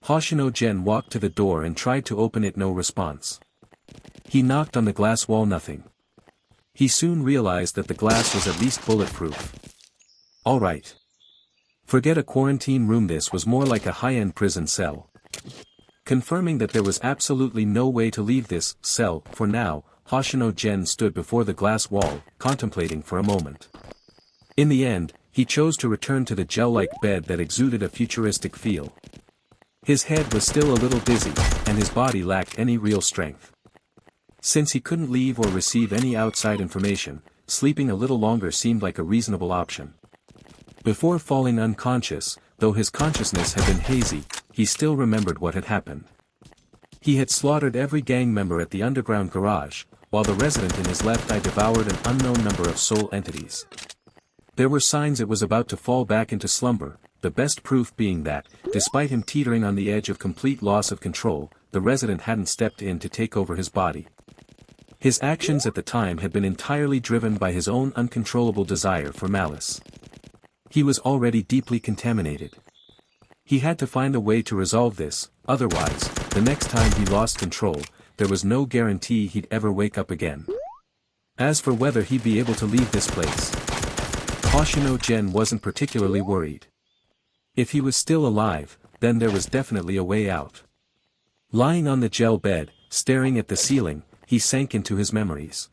Hoshino Gen walked to the door and tried to open it, no response. He knocked on the glass wall, nothing. He soon realized that the glass was at least bulletproof. All right. Forget a quarantine room, this was more like a high-end prison cell. Confirming that there was absolutely no way to leave this cell for now, Hoshino Gen stood before the glass wall, contemplating for a moment. In the end, he chose to return to the gel-like bed that exuded a futuristic feel. His head was still a little dizzy, and his body lacked any real strength. Since he couldn't leave or receive any outside information, sleeping a little longer seemed like a reasonable option. Before falling unconscious, though his consciousness had been hazy, he still remembered what had happened. He had slaughtered every gang member at the underground garage, while the resident in his left eye devoured an unknown number of soul entities. There were signs it was about to fall back into slumber, the best proof being that, despite him teetering on the edge of complete loss of control, the resident hadn't stepped in to take over his body. His actions at the time had been entirely driven by his own uncontrollable desire for malice. He was already deeply contaminated. He had to find a way to resolve this, otherwise, the next time he lost control, there was no guarantee he'd ever wake up again. As for whether he'd be able to leave this place, Hoshino Gen wasn't particularly worried. If he was still alive, then there was definitely a way out. Lying on the gel bed, staring at the ceiling, he sank into his memories.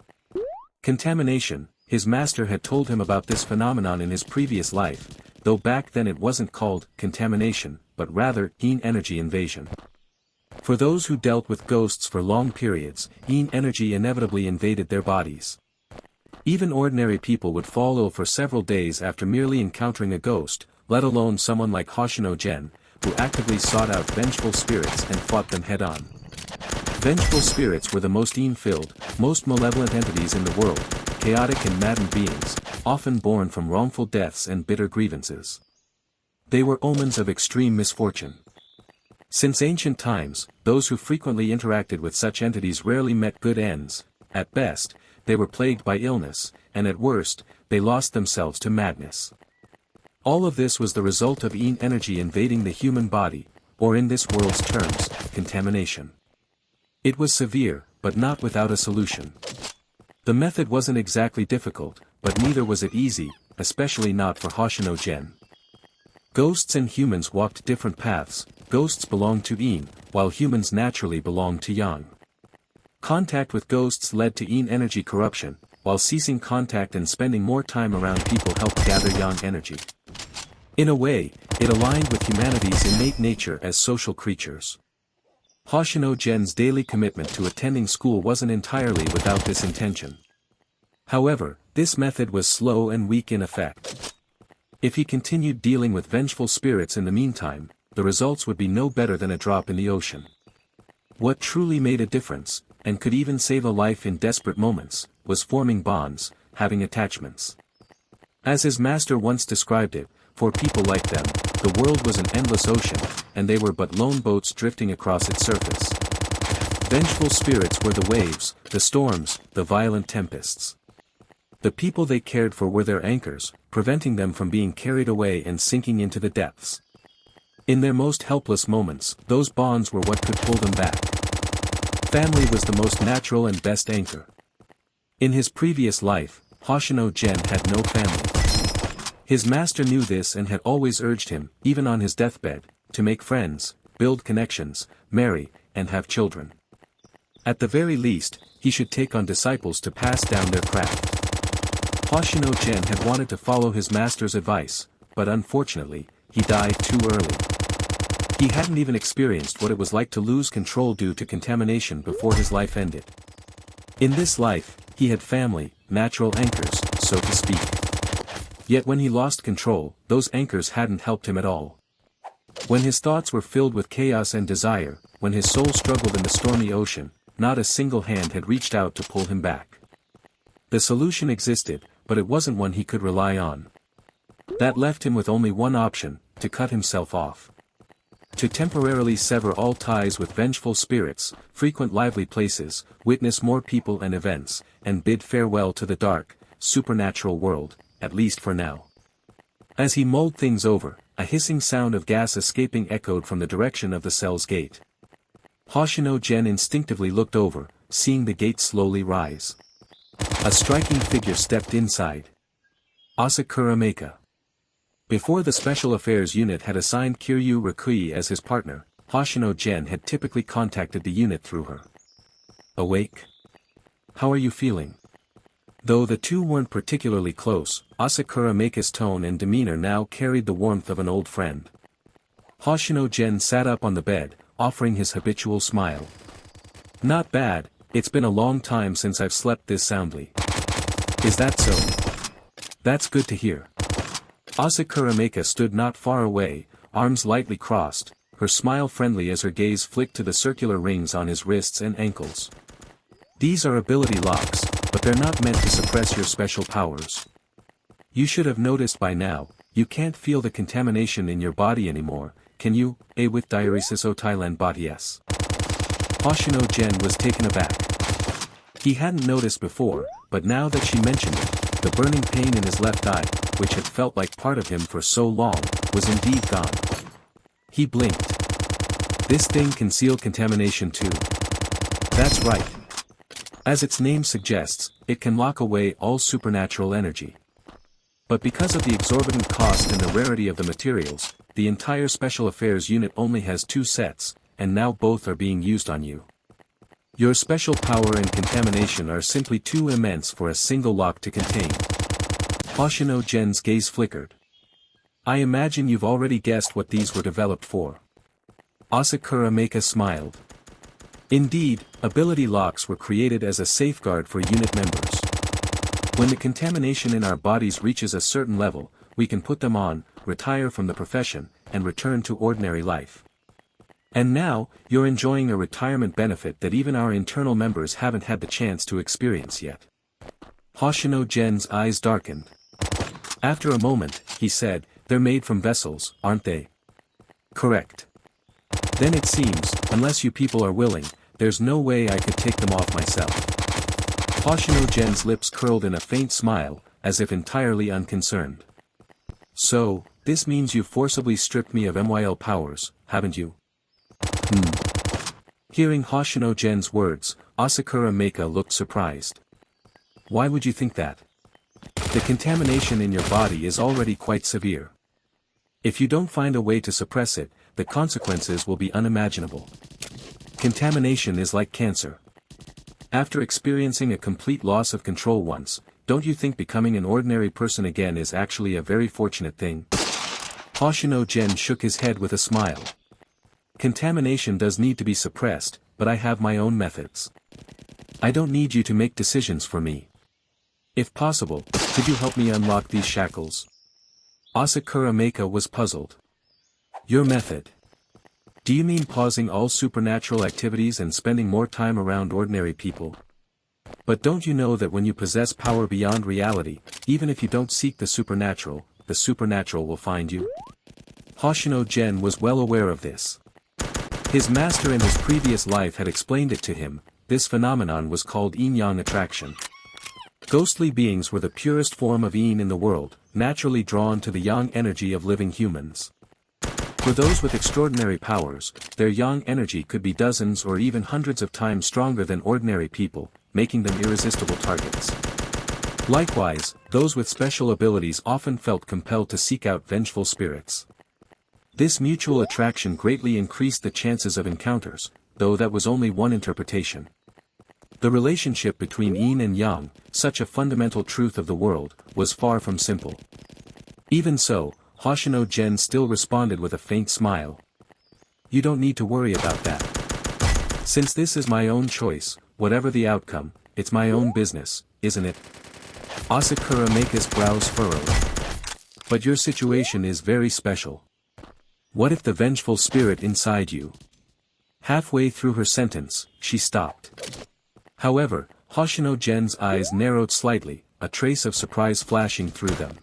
Contamination, his master had told him about this phenomenon in his previous life, though back then it wasn't called contamination, but rather energy invasion. For those who dealt with ghosts for long periods, energy inevitably invaded their bodies. Even ordinary people would fall ill for several days after merely encountering a ghost, let alone someone like Hoshino Gen, who actively sought out vengeful spirits and fought them head-on. Vengeful spirits were the most filled, most malevolent entities in the world, chaotic and maddened beings, often born from wrongful deaths and bitter grievances. They were omens of extreme misfortune. Since ancient times, those who frequently interacted with such entities rarely met good ends. At best, they were plagued by illness, and at worst, they lost themselves to madness. All of this was the result of energy invading the human body, or in this world's terms, contamination. It was severe, but not without a solution. The method wasn't exactly difficult, but neither was it easy, especially not for Hoshino Gen. Ghosts and humans walked different paths. Ghosts belonged to yin, while humans naturally belonged to yang. Contact with ghosts led to energy corruption, while ceasing contact and spending more time around people helped gather yang energy. In a way, it aligned with humanity's innate nature as social creatures. Hoshino Gen's daily commitment to attending school wasn't entirely without this intention. However, this method was slow and weak in effect. If he continued dealing with vengeful spirits in the meantime, the results would be no better than a drop in the ocean. What truly made a difference, and could even save a life in desperate moments, was forming bonds, having attachments. As his master once described it, for people like them, the world was an endless ocean, and they were but lone boats drifting across its surface. Vengeful spirits were the waves, the storms, the violent tempests. The people they cared for were their anchors, preventing them from being carried away and sinking into the depths. In their most helpless moments, those bonds were what could pull them back. Family was the most natural and best anchor. In his previous life, Hoshino Gen had no family. His master knew this and had always urged him, even on his deathbed, to make friends, build connections, marry, and have children. At the very least, he should take on disciples to pass down their craft. Hoshino Gen had wanted to follow his master's advice, but unfortunately, he died too early. He hadn't even experienced what it was like to lose control due to contamination before his life ended. In this life, he had family, natural anchors, so to speak. Yet when he lost control, those anchors hadn't helped him at all. When his thoughts were filled with chaos and desire, when his soul struggled in the stormy ocean, not a single hand had reached out to pull him back. The solution existed, but it wasn't one he could rely on. That left him with only one option, to cut himself off. To temporarily sever all ties with vengeful spirits, frequent lively places, witness more people and events, and bid farewell to the dark, supernatural world, at least for now. As he mulled things over, a hissing sound of gas escaping echoed from the direction of the cell's gate. Hoshino Gen instinctively looked over, seeing the gate slowly rise. A striking figure stepped inside. Asakura Meika. Before the Special Affairs Unit had assigned Kiryu Rikui as his partner, Hoshino Gen had typically contacted the unit through her. Awake? How are you feeling? Though the two weren't particularly close, Asakura Meika's tone and demeanor now carried the warmth of an old friend. Hoshino Gen sat up on the bed, offering his habitual smile. Not bad, it's been a long time since I've slept this soundly. Is that so? That's good to hear. Asakura Meika stood not far away, arms lightly crossed, her smile friendly as her gaze flicked to the circular rings on his wrists and ankles. These are ability locks, but they're not meant to suppress your special powers. You should have noticed by now, you can't feel the contamination in your body anymore, can you, with diuresis o Thailand bodies? Hoshino Gen was taken aback. He hadn't noticed before, but now that she mentioned it, the burning pain in his left eye, which had felt like part of him for so long, was indeed gone. He blinked. This thing can seal contamination too. That's right. As its name suggests, it can lock away all supernatural energy. But because of the exorbitant cost and the rarity of the materials, the entire Special Affairs Unit only has 2 sets, and now both are being used on you. Your special power and contamination are simply too immense for a single lock to contain. Hoshino Gen's gaze flickered. I imagine you've already guessed what these were developed for. Asakura Meika smiled. Indeed, ability locks were created as a safeguard for unit members. When the contamination in our bodies reaches a certain level, we can put them on, retire from the profession, and return to ordinary life. And now, you're enjoying a retirement benefit that even our internal members haven't had the chance to experience yet. Hoshino Gen's eyes darkened. After a moment, he said, they're made from vessels, aren't they? Correct. Then it seems, unless you people are willing, there's no way I could take them off myself. Hoshino Gen's lips curled in a faint smile, as if entirely unconcerned. So, this means you forcibly stripped me of MYL powers, haven't you? Hearing Hoshino Gen's words, Asakura Meika looked surprised. Why would you think that? The contamination in your body is already quite severe. If you don't find a way to suppress it, the consequences will be unimaginable. Contamination is like cancer. After experiencing a complete loss of control once, don't you think becoming an ordinary person again is actually a very fortunate thing? Hoshino Gen shook his head with a smile. Contamination does need to be suppressed, but I have my own methods. I don't need you to make decisions for me. If possible, could you help me unlock these shackles? Asakura Meika was puzzled. Your method. Do you mean pausing all supernatural activities and spending more time around ordinary people? But don't you know that when you possess power beyond reality, even if you don't seek the supernatural will find you? Hoshino Gen was well aware of this. His master in his previous life had explained it to him. This phenomenon was called yin-yang attraction. Ghostly beings were the purest form of yin in the world, naturally drawn to the yang energy of living humans. For those with extraordinary powers, their yang energy could be dozens or even hundreds of times stronger than ordinary people, making them irresistible targets. Likewise, those with special abilities often felt compelled to seek out vengeful spirits. This mutual attraction greatly increased the chances of encounters, though that was only one interpretation. The relationship between yin and yang, such a fundamental truth of the world, was far from simple. Even so, Hoshino Gen still responded with a faint smile. You don't need to worry about that. Since this is my own choice, whatever the outcome, it's my own business, isn't it? Asakura Meika's brows furrowed. But your situation is very special. What if the vengeful spirit inside you? Halfway through her sentence, she stopped. However, Hoshino Gen's eyes narrowed slightly, a trace of surprise flashing through them.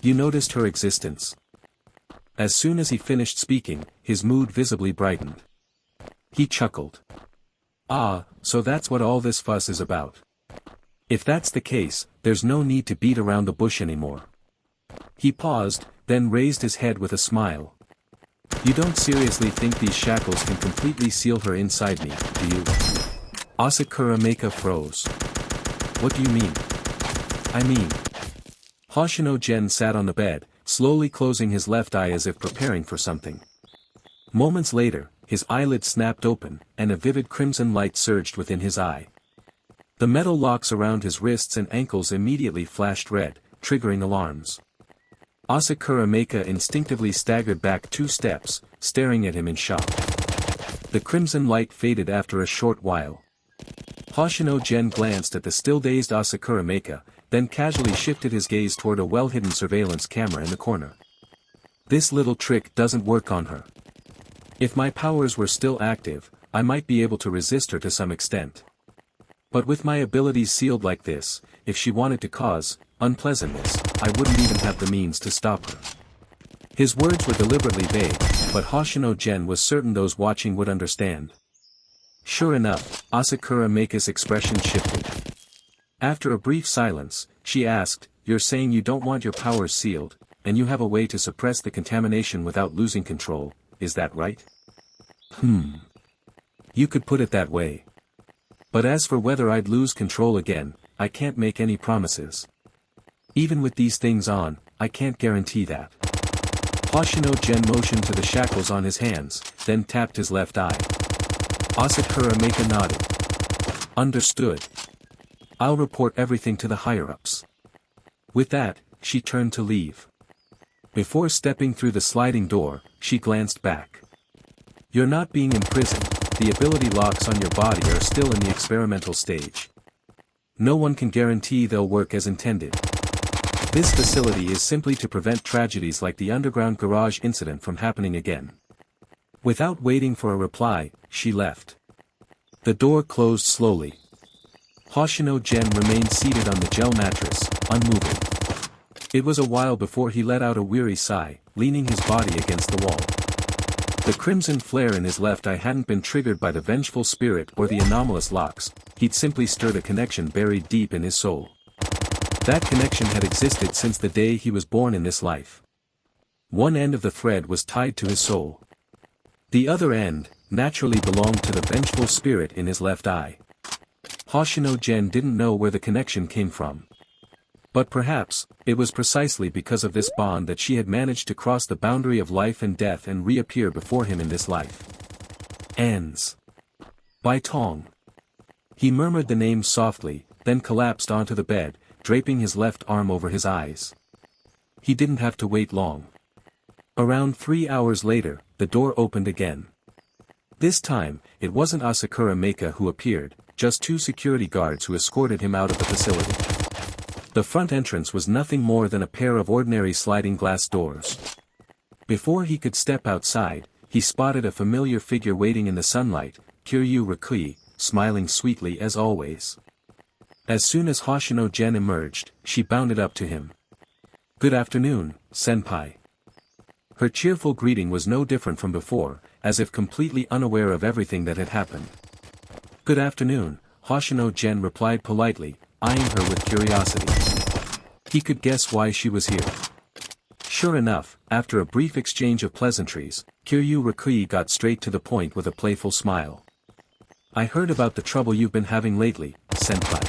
You noticed her existence. As soon as he finished speaking, his mood visibly brightened. He chuckled. Ah, so that's what all this fuss is about. If that's the case, there's no need to beat around the bush anymore. He paused, then raised his head with a smile. You don't seriously think these shackles can completely seal her inside me, do you? Asakura Meika froze. What do you mean? I mean. Hoshino Gen sat on the bed, slowly closing his left eye as if preparing for something. Moments later, his eyelid snapped open, and a vivid crimson light surged within his eye. The metal locks around his wrists and ankles immediately flashed red, triggering alarms. Asakura Meika instinctively staggered back 2 steps, staring at him in shock. The crimson light faded after a short while. Hoshino Gen glanced at the still-dazed Asakura Meika, then casually shifted his gaze toward a well-hidden surveillance camera in the corner. This little trick doesn't work on her. If my powers were still active, I might be able to resist her to some extent. But with my abilities sealed like this, if she wanted to cause unpleasantness, I wouldn't even have the means to stop her. His words were deliberately vague, but Hoshino Gen was certain those watching would understand. Sure enough, Asakura Meika's expression shifted. After a brief silence, she asked, "You're saying you don't want your powers sealed, and you have a way to suppress the contamination without losing control, is that right?" You could put it that way. But as for whether I'd lose control again, I can't make any promises. Even with these things on, I can't guarantee that. Hoshino Gen motioned to the shackles on his hands, then tapped his left eye. Asakura Meika nodded. Understood. I'll report everything to the higher-ups. With that, she turned to leave. Before stepping through the sliding door, she glanced back. You're not being imprisoned, the ability locks on your body are still in the experimental stage. No one can guarantee they'll work as intended. This facility is simply to prevent tragedies like the underground garage incident from happening again. Without waiting for a reply, she left. The door closed slowly. Hoshino Gen remained seated on the gel mattress, unmoving. It was a while before he let out a weary sigh, leaning his body against the wall. The crimson flare in his left eye hadn't been triggered by the vengeful spirit or the anomalous locks, he'd simply stirred a connection buried deep in his soul. That connection had existed since the day he was born in this life. One end of the thread was tied to his soul. The other end, naturally belonged to the vengeful spirit in his left eye. Hoshino Gen didn't know where the connection came from. But perhaps, it was precisely because of this bond that she had managed to cross the boundary of life and death and reappear before him in this life. Ends. By Tong. He murmured the name softly, then collapsed onto the bed, draping his left arm over his eyes. He didn't have to wait long. Around 3 hours later, the door opened again. This time, it wasn't Asakura Meika who appeared, just 2 security guards who escorted him out of the facility. The front entrance was nothing more than a pair of ordinary sliding glass doors. Before he could step outside, he spotted a familiar figure waiting in the sunlight, Kiryu Rakui, smiling sweetly as always. As soon as Hoshino Gen emerged, she bounded up to him. "Good afternoon, senpai." Her cheerful greeting was no different from before, as if completely unaware of everything that had happened. "Good afternoon," Hoshino Gen replied politely, eyeing her with curiosity. He could guess why she was here. Sure enough, after a brief exchange of pleasantries, Kiryu Rakui got straight to the point with a playful smile. "I heard about the trouble you've been having lately, senpai."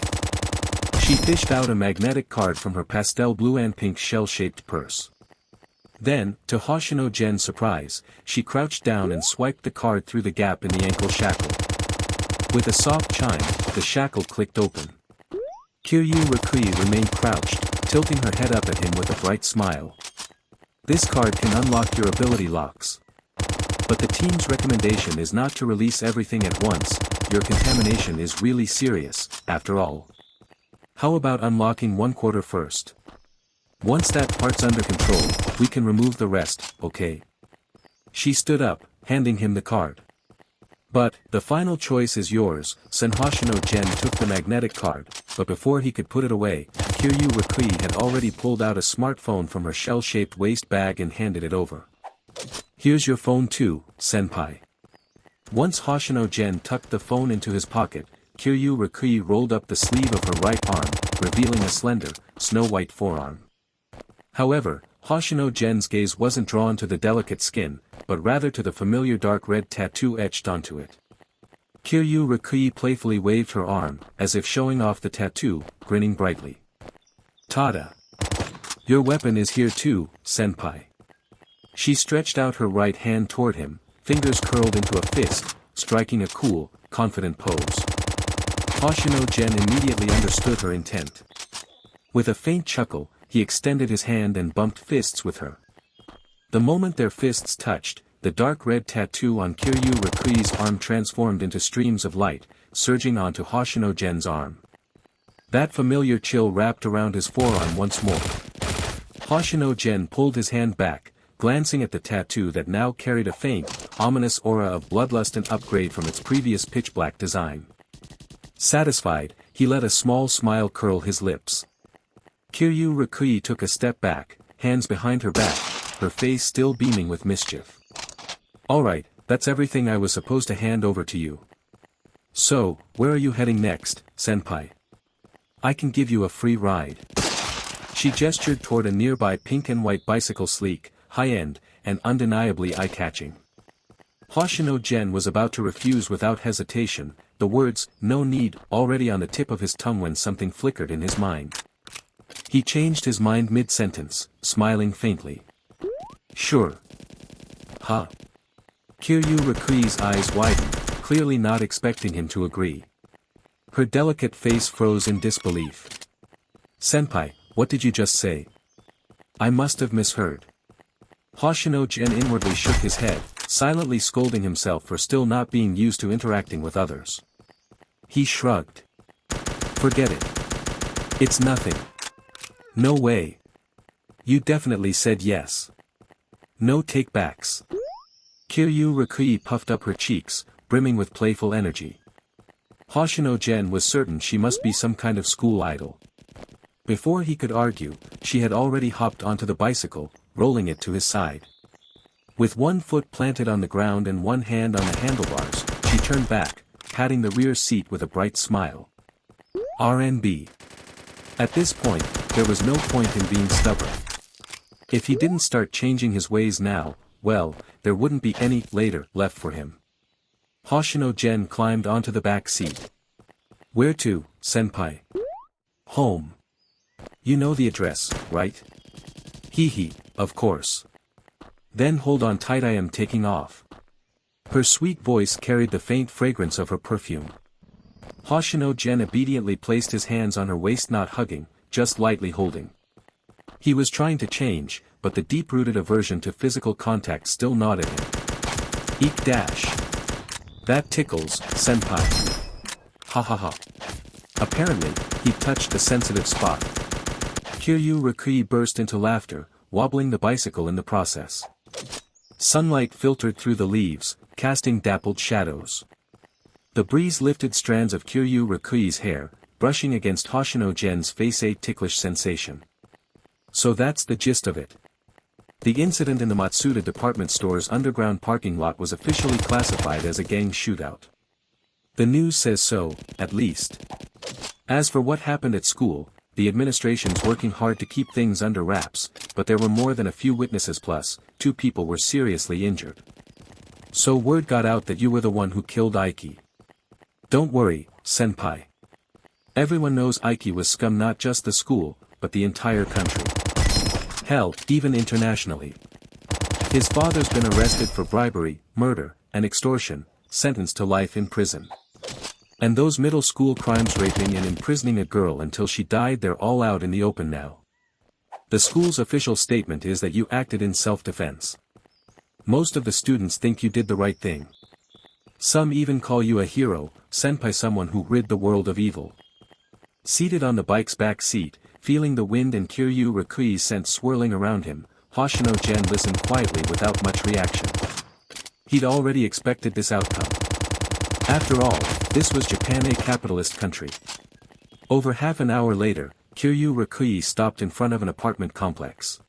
She fished out a magnetic card from her pastel blue and pink shell-shaped purse. Then, to Hoshino Gen's surprise, she crouched down and swiped the card through the gap in the ankle shackle. With a soft chime, the shackle clicked open. Kiryu Rakui remained crouched, tilting her head up at him with a bright smile. "This card can unlock your ability locks. But the team's recommendation is not to release everything at once, your contamination is really serious, after all. How about unlocking 1/4 first? Once that part's under control, we can remove the rest, okay?" She stood up, handing him the card. "But, the final choice is yours," Hoshino Gen took the magnetic card, but before he could put it away, Kiryu Rakui had already pulled out a smartphone from her shell-shaped waist bag and handed it over. "Here's your phone too, senpai." Once Hoshino Gen tucked the phone into his pocket, Kiryu Rakui rolled up the sleeve of her right arm, revealing a slender, snow-white forearm. However, Hoshino Gen's gaze wasn't drawn to the delicate skin, but rather to the familiar dark red tattoo etched onto it. Kiryu Rikui playfully waved her arm, as if showing off the tattoo, grinning brightly. Tada! Your weapon is here too, senpai. She stretched out her right hand toward him, fingers curled into a fist, striking a cool, confident pose. Hoshino Gen immediately understood her intent. With a faint chuckle, he extended his hand and bumped fists with her. The moment their fists touched, the dark red tattoo on Kiryu Rikui's arm transformed into streams of light, surging onto Hoshino Gen's arm. That familiar chill wrapped around his forearm once more. Hoshino Gen pulled his hand back, glancing at the tattoo that now carried a faint, ominous aura of bloodlust and upgrade from its previous pitch-black design. Satisfied, he let a small smile curl his lips. Kiryu Rikui took a step back, hands behind her back, her face still beaming with mischief. Alright, that's everything I was supposed to hand over to you. So, where are you heading next, senpai? I can give you a free ride. She gestured toward a nearby pink and white bicycle, sleek, high-end, and undeniably eye-catching. Hoshino Gen was about to refuse without hesitation, the words, "no need," already on the tip of his tongue when something flickered in his mind. He changed his mind mid-sentence, smiling faintly. Sure. Huh. Kiryu Rikui's eyes widened, clearly not expecting him to agree. Her delicate face froze in disbelief. Senpai, what did you just say? I must have misheard. Hoshino Gen inwardly shook his head, silently scolding himself for still not being used to interacting with others. He shrugged. Forget it. It's nothing. No way. You definitely said yes. No take-backs. Kiryu Rikui puffed up her cheeks, brimming with playful energy. Hoshino Gen was certain she must be some kind of school idol. Before he could argue, she had already hopped onto the bicycle, rolling it to his side. With one foot planted on the ground and one hand on the handlebars, she turned back, patting the rear seat with a bright smile. RNB. At this point, there was no point in being stubborn. If he didn't start changing his ways now, well, there wouldn't be any later left for him. Hoshino Gen climbed onto the back seat. Where to, senpai? Home. You know the address, right? Hee hee, of course. Then hold on tight, I am taking off. Her sweet voice carried the faint fragrance of her perfume. Hoshino Gen obediently placed his hands on her waist, not hugging, just lightly holding. He was trying to change, but the deep-rooted aversion to physical contact still gnawed at him. Eek dash. That tickles, senpai. Ha ha ha. Apparently, he touched a sensitive spot. Kiryu Rikui burst into laughter, wobbling the bicycle in the process. Sunlight filtered through the leaves, casting dappled shadows. The breeze lifted strands of Kiryu Rikui's hair, brushing against Hoshino Gen's face, a ticklish sensation. So that's the gist of it. The incident in the Matsuda department store's underground parking lot was officially classified as a gang shootout. The news says so, at least. As for what happened at school, the administration's working hard to keep things under wraps, but there were more than a few witnesses, plus 2 people were seriously injured. So word got out that you were the one who killed Aiki. Don't worry, senpai. Everyone knows Aiki was scum, not just the school, but the entire country. Hell, even internationally. His father's been arrested for bribery, murder, and extortion, sentenced to life in prison. And those middle school crimes, raping and imprisoning a girl until she died, they're all out in the open now. The school's official statement is that you acted in self-defense. Most of the students think you did the right thing. Some even call you a hero, senpai, someone who rid the world of evil. Seated on the bike's back seat, feeling the wind and Kiryu Rikui's scent swirling around him, Hoshino Gen listened quietly without much reaction. He'd already expected this outcome. After all, this was Japan, a capitalist country. Over half an hour later, Kiryu Rikui stopped in front of an apartment complex.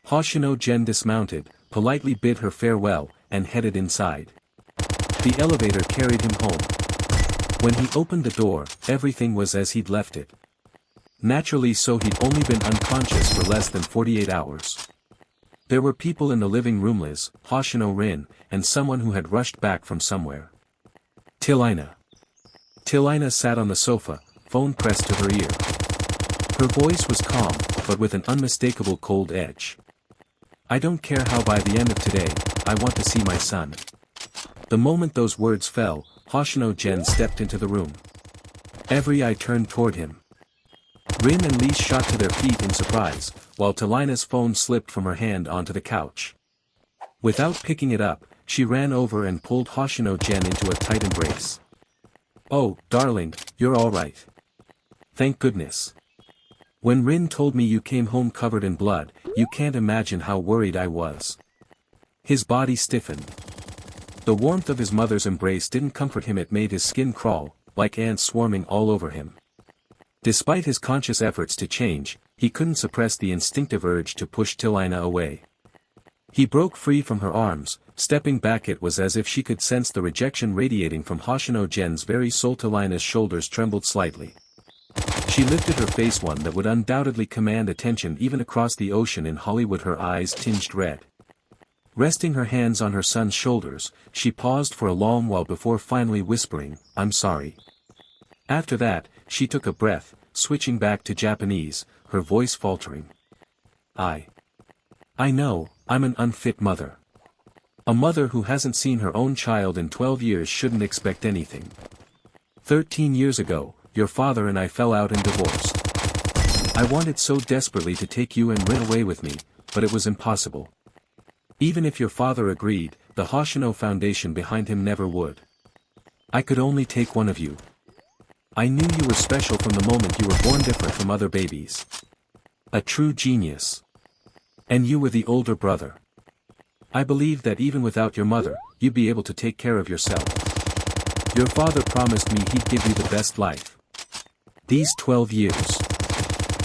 Hoshino Gen dismounted, politely bid her farewell, and headed inside. The elevator carried him home. When he opened the door, everything was as he'd left it. Naturally so, he'd only been unconscious for less than 48 hours. There were people in the living room, Liz, Hoshino Rin, and someone who had rushed back from somewhere. Tilina. Tilina sat on the sofa, phone pressed to her ear. Her voice was calm, but with an unmistakable cold edge. I don't care how by the end of today, I want to see my son. The moment those words fell, Hoshino Gen stepped into the room. Every eye turned toward him. Rin and Lee shot to their feet in surprise, while Tilina's phone slipped from her hand onto the couch. Without picking it up, she ran over and pulled Hoshino Gen into a tight embrace. Oh, darling, you're all right. Thank goodness. When Rin told me you came home covered in blood, you can't imagine how worried I was. His body stiffened. The warmth of his mother's embrace didn't comfort him, it made his skin crawl, like ants swarming all over him. Despite his conscious efforts to change, he couldn't suppress the instinctive urge to push Tilina away. He broke free from her arms, stepping back. It was as if she could sense the rejection radiating from Hoshino Gen's very soul. Tilina's shoulders trembled slightly. She lifted her face, one that would undoubtedly command attention even across the ocean in Hollywood, her eyes tinged red. Resting her hands on her son's shoulders, she paused for a long while before finally whispering, "I'm sorry." After that, she took a breath, switching back to Japanese, her voice faltering. I know, I'm an unfit mother. A mother who hasn't seen her own child in 12 years shouldn't expect anything. 13 years ago, your father and I fell out and divorced. I wanted so desperately to take you and Rin away with me, but it was impossible. Even if your father agreed, the Hoshino Foundation behind him never would. I could only take one of you. I knew you were special from the moment you were born, different from other babies. A true genius. And you were the older brother. I believed that even without your mother, you'd be able to take care of yourself. Your father promised me he'd give you the best life. These 12 years.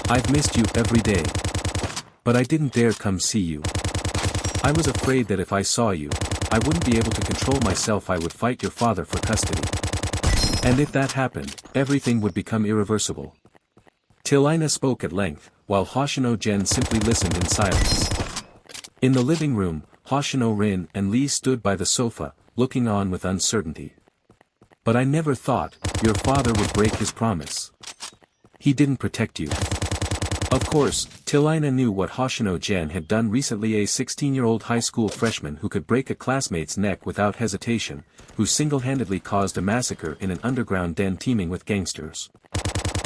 I've missed you every day. But I didn't dare come see you. I was afraid that if I saw you, I wouldn't be able to control myself. I would fight your father for custody. And if that happened, everything would become irreversible. Tilina spoke at length, while Hoshino Gen simply listened in silence. In the living room, Hoshino, Rin and Lee stood by the sofa, looking on with uncertainty. But I never thought your father would break his promise. He didn't protect you. Of course, Tilina knew what Hoshino Gen had done recently, a 16-year-old high school freshman who could break a classmate's neck without hesitation, who single-handedly caused a massacre in an underground den teeming with gangsters.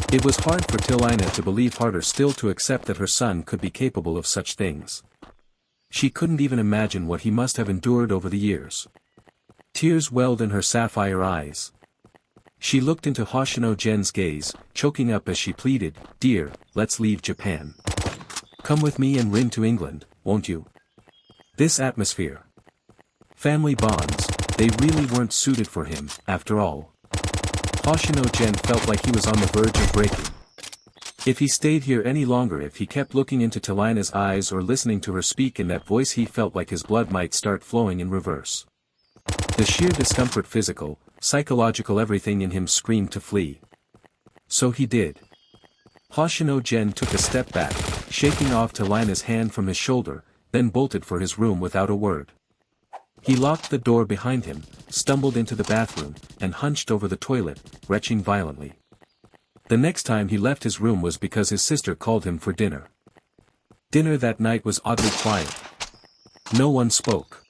It was hard for Tilina to believe, harder still to accept that her son could be capable of such things. She couldn't even imagine what he must have endured over the years. Tears welled in her sapphire eyes. She looked into Hoshino Gen's gaze, choking up as she pleaded, "Dear, let's leave Japan. Come with me and Rin to England, won't you? This atmosphere. Family bonds, they really weren't suited for him, after all." Hoshino Gen felt like he was on the verge of breaking. If he stayed here any longer, if he kept looking into Tilina's eyes or listening to her speak in that voice, he felt like his blood might start flowing in reverse. The sheer discomfort, physical, psychological, everything in him screamed to flee. So he did. Hoshino Gen took a step back, shaking off Tilina's hand from his shoulder, then bolted for his room without a word. He locked the door behind him, stumbled into the bathroom, and hunched over the toilet, retching violently. The next time he left his room was because his sister called him for dinner. Dinner that night was oddly quiet. No one spoke.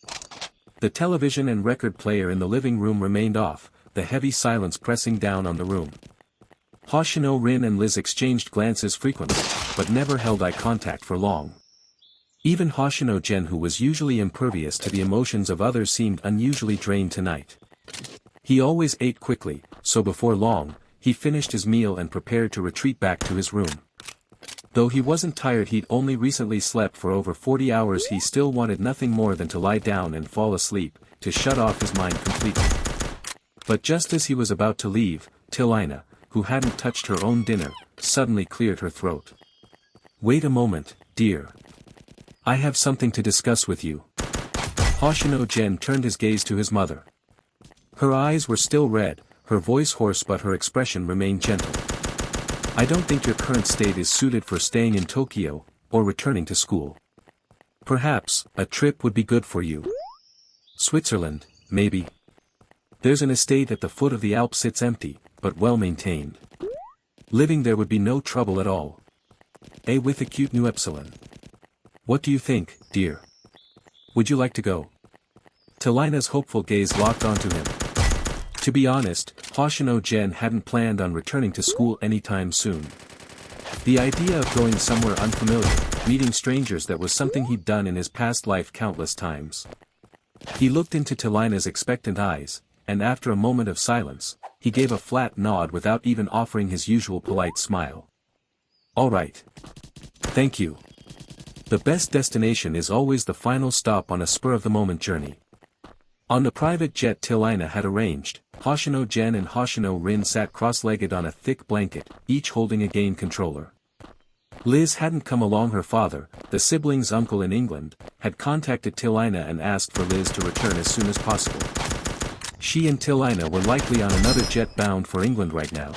The television and record player in the living room remained off, the heavy silence pressing down on the room. Hoshino, Rin and Liz exchanged glances frequently, but never held eye contact for long. Even Hoshino Gen, who was usually impervious to the emotions of others, seemed unusually drained tonight. He always ate quickly, so before long, he finished his meal and prepared to retreat back to his room. Though he wasn't tired, he'd only recently slept for over 40 hours, he still wanted nothing more than to lie down and fall asleep, to shut off his mind completely. But just as he was about to leave, Tilina, who hadn't touched her own dinner, suddenly cleared her throat. "Wait a moment, dear. I have something to discuss with you." Hoshino Gen turned his gaze to his mother. Her eyes were still red, her voice hoarse, but her expression remained gentle. "I don't think your current state is suited for staying in Tokyo, or returning to school. Perhaps, a trip would be good for you. Switzerland, maybe." There's an estate at the foot of the Alps. It's empty, but well maintained. Living there would be no trouble at all. A with a cute new epsilon. What do you think, dear? Would you like to go? Telina's hopeful gaze locked onto him. To be honest, Hoshino Gen hadn't planned on returning to school anytime soon. The idea of going somewhere unfamiliar, meeting strangers, that was something he'd done in his past life countless times. He looked into Telina's expectant eyes, and after a moment of silence, he gave a flat nod without even offering his usual polite smile. All right. Thank you. The best destination is always the final stop on a spur-of-the-moment journey. On the private jet Telina had arranged, Hoshino Gen and Hoshino Rin sat cross-legged on a thick blanket, each holding a game controller. Liz hadn't come along. Her father, the siblings' uncle in England, had contacted Telina and asked for Liz to return as soon as possible. She and Telina were likely on another jet bound for England right now.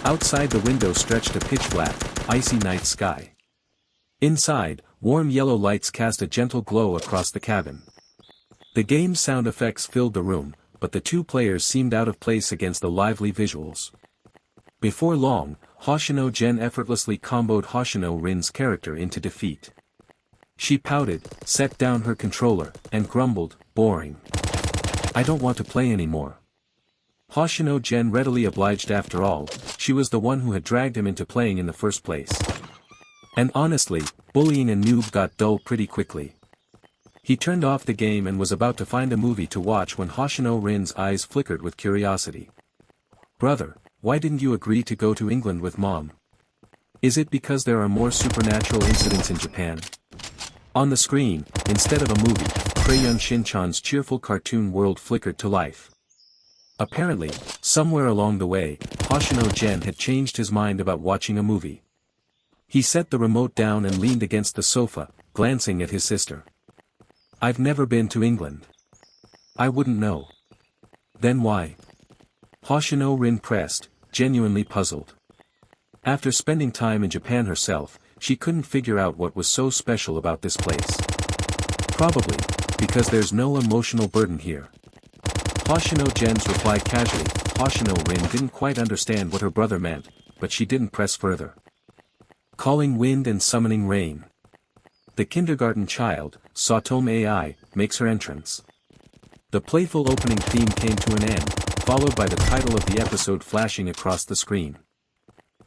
Outside the window stretched a pitch-black, icy night sky. Inside, warm yellow lights cast a gentle glow across the cabin. The game's sound effects filled the room, but the two players seemed out of place against the lively visuals. Before long, Hoshino Gen effortlessly comboed Hoshino Rin's character into defeat. She pouted, set down her controller, and grumbled, "Boring. I don't want to play anymore." Hoshino Gen readily obliged. After all, she was the one who had dragged him into playing in the first place. And honestly, bullying a noob got dull pretty quickly. He turned off the game and was about to find a movie to watch when Hoshino Rin's eyes flickered with curiosity. "Brother, why didn't you agree to go to England with Mom? Is it because there are more supernatural incidents in Japan?" On the screen, instead of a movie, Crayon Shin-chan's cheerful cartoon world flickered to life. Apparently, somewhere along the way, Hoshino Gen had changed his mind about watching a movie. He set the remote down and leaned against the sofa, glancing at his sister. "I've never been to England. I wouldn't know." "Then why?" Hoshino Rin pressed, genuinely puzzled. After spending time in Japan herself, she couldn't figure out what was so special about this place. "Probably, because there's no emotional burden here." Hoshino Gen's reply casually. Hoshino Rin didn't quite understand what her brother meant, but she didn't press further. Calling wind and summoning rain. The kindergarten child, Satome AI, makes her entrance. The playful opening theme came to an end, followed by the title of the episode flashing across the screen.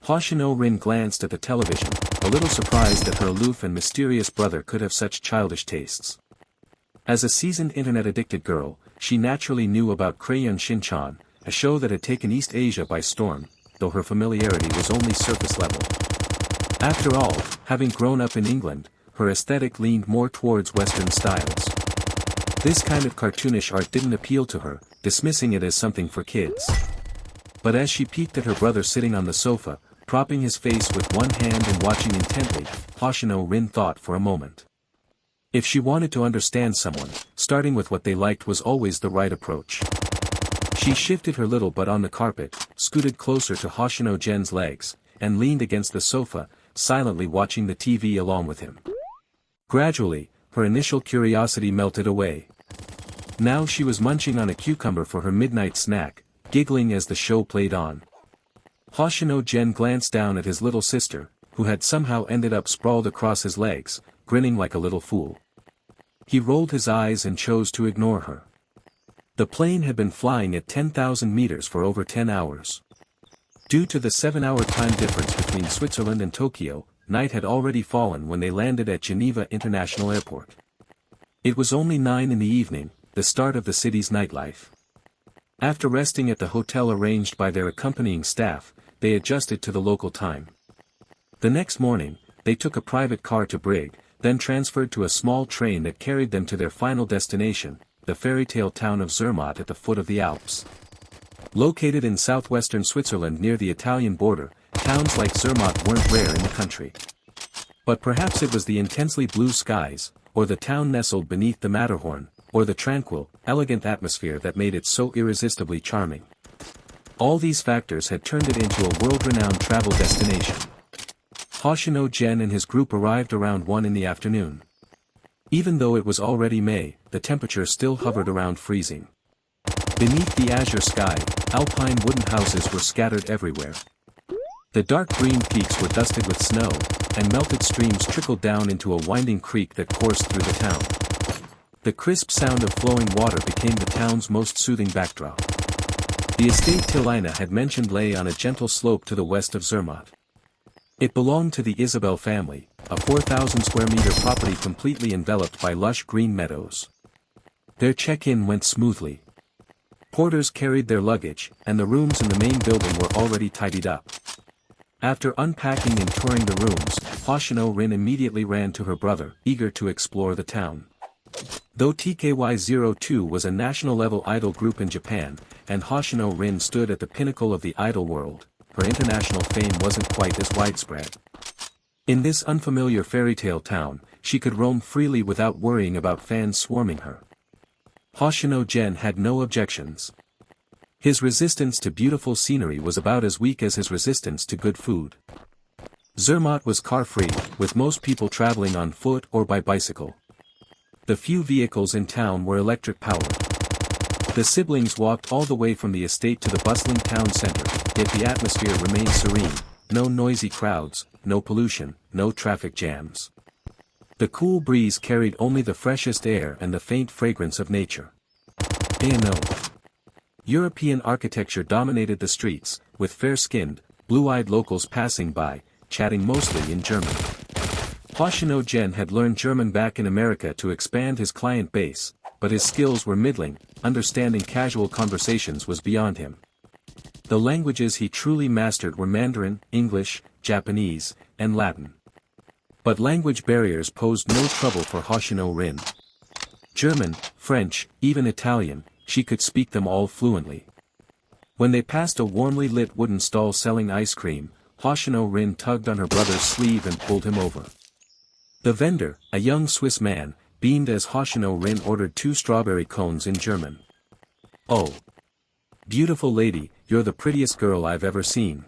Hoshino Rin glanced at the television, a little surprised that her aloof and mysterious brother could have such childish tastes. As a seasoned internet-addicted girl, she naturally knew about Crayon Shin-chan, a show that had taken East Asia by storm, though her familiarity was only surface level. After all, having grown up in England, her aesthetic leaned more towards Western styles. This kind of cartoonish art didn't appeal to her, dismissing it as something for kids. But as she peeked at her brother sitting on the sofa, propping his face with one hand and watching intently, Hoshino Rin thought for a moment. If she wanted to understand someone, starting with what they liked was always the right approach. She shifted her little butt on the carpet, scooted closer to Hoshino Gen's legs, and leaned against the sofa, silently watching the TV along with him. Gradually, her initial curiosity melted away. Now she was munching on a cucumber for her midnight snack, giggling as the show played on. Hoshino Gen glanced down at his little sister, who had somehow ended up sprawled across his legs, grinning like a little fool. He rolled his eyes and chose to ignore her. The plane had been flying at 10,000 meters for over 10 hours. Due to the 7-hour time difference between Switzerland and Tokyo, night had already fallen when they landed at Geneva International Airport. It was only 9 in the evening, the start of the city's nightlife. After resting at the hotel arranged by their accompanying staff, they adjusted to the local time. The next morning, they took a private car to Brig, then transferred to a small train that carried them to their final destination, the fairy tale town of Zermatt at the foot of the Alps. Located in southwestern Switzerland near the Italian border, towns like Zermatt weren't rare in the country. But perhaps it was the intensely blue skies, or the town nestled beneath the Matterhorn, or the tranquil, elegant atmosphere that made it so irresistibly charming. All these factors had turned it into a world-renowned travel destination. Hoshino Gen and his group arrived around 1 in the afternoon. Even though it was already May, the temperature still hovered around freezing. Beneath the azure sky, alpine wooden houses were scattered everywhere. The dark green peaks were dusted with snow, and melted streams trickled down into a winding creek that coursed through the town. The crisp sound of flowing water became the town's most soothing backdrop. The estate Tilina had mentioned lay on a gentle slope to the west of Zermatt. It belonged to the Isabel family, a 4,000 square meter property completely enveloped by lush green meadows. Their check-in went smoothly. Porters carried their luggage, and the rooms in the main building were already tidied up. After unpacking and touring the rooms, Hoshino Rin immediately ran to her brother, eager to explore the town. Though TKY02 was a national-level idol group in Japan, and Hoshino Rin stood at the pinnacle of the idol world, her international fame wasn't quite as widespread. In this unfamiliar fairy-tale town, she could roam freely without worrying about fans swarming her. Hoshino Gen had no objections. His resistance to beautiful scenery was about as weak as his resistance to good food. Zermatt was car-free, with most people traveling on foot or by bicycle. The few vehicles in town were electric-powered. The siblings walked all the way from the estate to the bustling town center, yet the atmosphere remained serene, no noisy crowds, no pollution, no traffic jams. The cool breeze carried only the freshest air and the faint fragrance of nature. debts.No. European architecture dominated the streets, with fair-skinned, blue-eyed locals passing by, chatting mostly in German. Hoshino Gen had learned German back in America to expand his client base, but his skills were middling, understanding casual conversations was beyond him. The languages he truly mastered were Mandarin, English, Japanese, and Latin. But language barriers posed no trouble for Hoshino Rin. German, French, even Italian, she could speak them all fluently. When they passed a warmly lit wooden stall selling ice cream, Hoshino Rin tugged on her brother's sleeve and pulled him over. The vendor, a young Swiss man, beamed as Hoshino Rin ordered 2 strawberry cones in German. "Oh. Beautiful lady, you're the prettiest girl I've ever seen."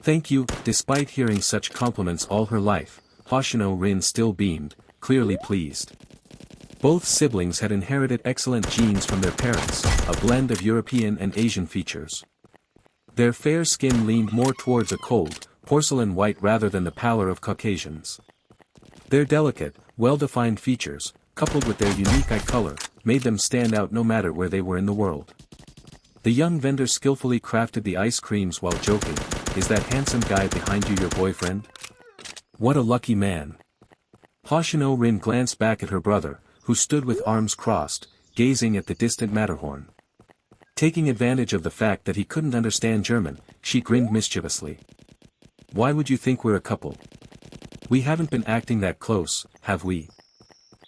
"Thank you." Despite hearing such compliments all her life, Hoshino Rin still beamed, clearly pleased. Both siblings had inherited excellent genes from their parents, a blend of European and Asian features. Their fair skin leaned more towards a cold, porcelain white rather than the pallor of Caucasians. Their delicate, well-defined features, coupled with their unique eye color, made them stand out no matter where they were in the world. The young vendor skillfully crafted the ice creams while joking, "Is that handsome guy behind you your boyfriend? What a lucky man." Hoshino Rin glanced back at her brother, who stood with arms crossed, gazing at the distant Matterhorn. Taking advantage of the fact that he couldn't understand German, she grinned mischievously. "Why would you think we're a couple? We haven't been acting that close, have we?"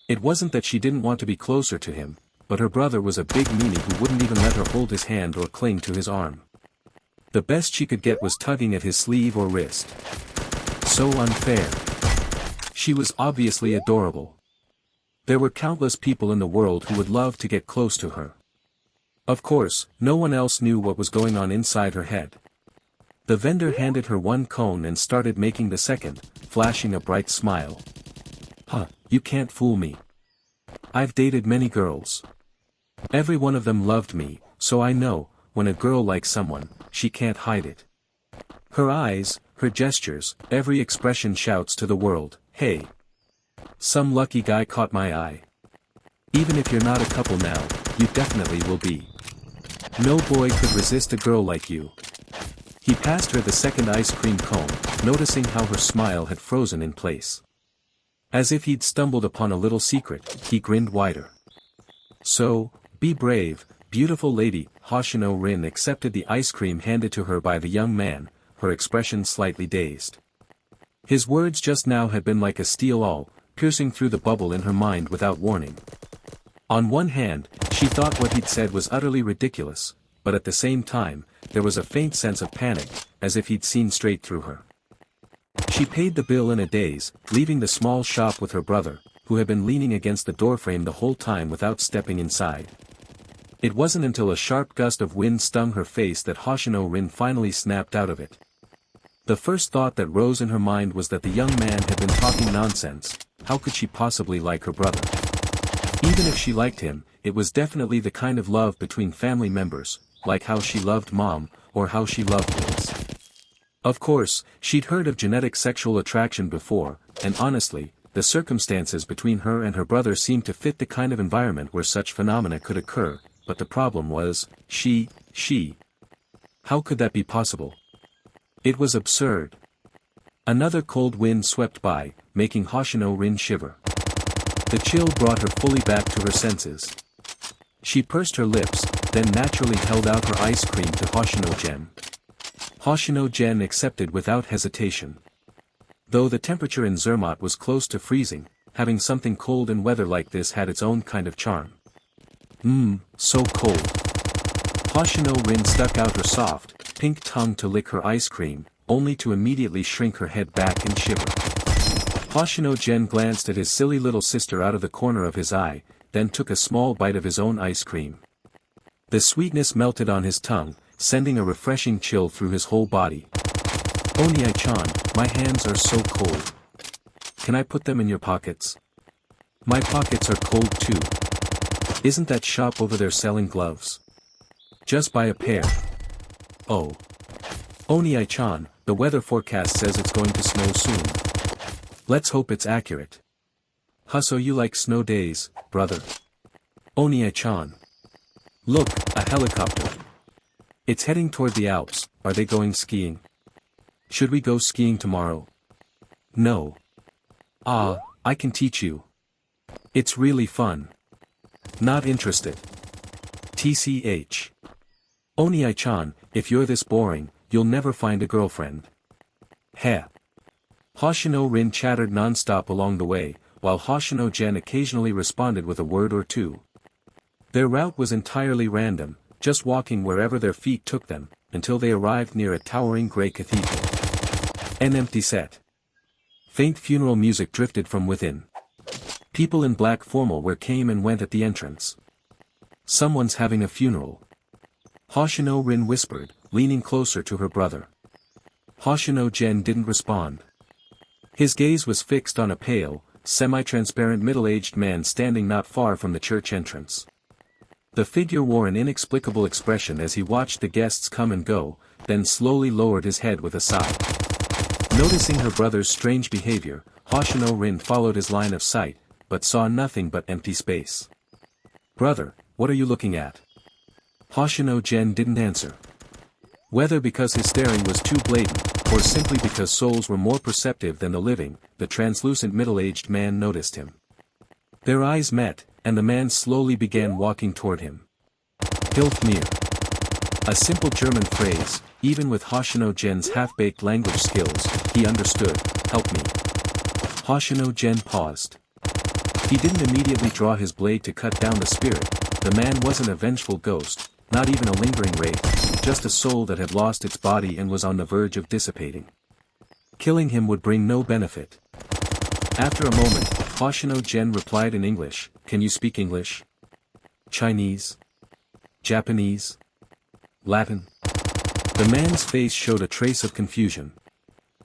It wasn't that she didn't want to be closer to him, but her brother was a big meanie who wouldn't even let her hold his hand or cling to his arm. The best she could get was tugging at his sleeve or wrist. So unfair. She was obviously adorable. There were countless people in the world who would love to get close to her. Of course, no one else knew what was going on inside her head. The vendor handed her 1 cone and started making the second, flashing a bright smile. "Huh, you can't fool me. I've dated many girls. Every one of them loved me, so I know, when a girl likes someone, she can't hide it." Her eyes, her gestures, every expression shouts to the world, "Hey! Some lucky guy caught my eye. Even if you're not a couple now, you definitely will be. No boy could resist a girl like you." He passed her the second ice cream cone, noticing how her smile had frozen in place. As if he'd stumbled upon a little secret, he grinned wider. "So, be brave, beautiful lady." Hoshino Rin accepted the ice cream handed to her by the young man, her expression slightly dazed. His words just now had been like a steel awl, piercing through the bubble in her mind without warning. On one hand, she thought what he'd said was utterly ridiculous, but at the same time, there was a faint sense of panic, as if he'd seen straight through her. She paid the bill in a daze, leaving the small shop with her brother, who had been leaning against the doorframe the whole time without stepping inside. It wasn't until a sharp gust of wind stung her face that Hoshino Rin finally snapped out of it. The first thought that rose in her mind was that the young man had been talking nonsense. How could she possibly like her brother? Even if she liked him, it was definitely the kind of love between family members, like how she loved Mom, or how she loved Liz. Of course, she'd heard of genetic sexual attraction before, and honestly, the circumstances between her and her brother seemed to fit the kind of environment where such phenomena could occur, but the problem was, she. How could that be possible? It was absurd. Another cold wind swept by, making Hoshino Rin shiver. The chill brought her fully back to her senses. She pursed her lips, then naturally held out her ice cream to Hoshino Gen. Hoshino Gen accepted without hesitation. Though the temperature in Zermatt was close to freezing, having something cold in weather like this had its own kind of charm. So cold. Hoshino Rin stuck out her soft, pink tongue to lick her ice cream, only to immediately shrink her head back and shiver. Hoshino Gen glanced at his silly little sister out of the corner of his eye, then took a small bite of his own ice cream. The sweetness melted on his tongue, sending a refreshing chill through his whole body. Onie-chan, my hands are so cold. Can I put them in your pockets? My pockets are cold too. Isn't that shop over there selling gloves? Just buy a pair. Oh. Onie-chan, the weather forecast says it's going to snow soon. Let's hope it's accurate. So you like snow days, brother? Onie-chan. Look, a helicopter. It's heading toward the Alps. Are they going skiing? Should we go skiing tomorrow? No. I can teach you. It's really fun. Not interested. TCH. Onie-chan, if you're this boring, you'll never find a girlfriend. Heh. Hoshino Rin chattered non-stop along the way, while Hoshino Gen occasionally responded with a word or two. Their route was entirely random, just walking wherever their feet took them, until they arrived near a towering grey cathedral. An empty set. Faint funeral music drifted from within. People in black formal wear came and went at the entrance. Someone's having a funeral. Hoshino Rin whispered, leaning closer to her brother. Hoshino Gen didn't respond. His gaze was fixed on a pale, semi-transparent middle-aged man standing not far from the church entrance. The figure wore an inexplicable expression as he watched the guests come and go, then slowly lowered his head with a sigh. Noticing her brother's strange behavior, Hoshino Rin followed his line of sight, but saw nothing but empty space. Brother, what are you looking at? Hoshino Gen didn't answer. Whether because his staring was too blatant, or simply because souls were more perceptive than the living, the translucent middle-aged man noticed him. Their eyes met, and the man slowly began walking toward him. Hilf mir. A simple German phrase, even with Hoshino Gen's half-baked language skills, he understood, help me. Hoshino Gen paused. He didn't immediately draw his blade to cut down the spirit. The man wasn't a vengeful ghost, not even a lingering wraith, just a soul that had lost its body and was on the verge of dissipating. Killing him would bring no benefit. After a moment, Hoshino Gen replied in English, can you speak English? Chinese? Japanese? Latin? The man's face showed a trace of confusion.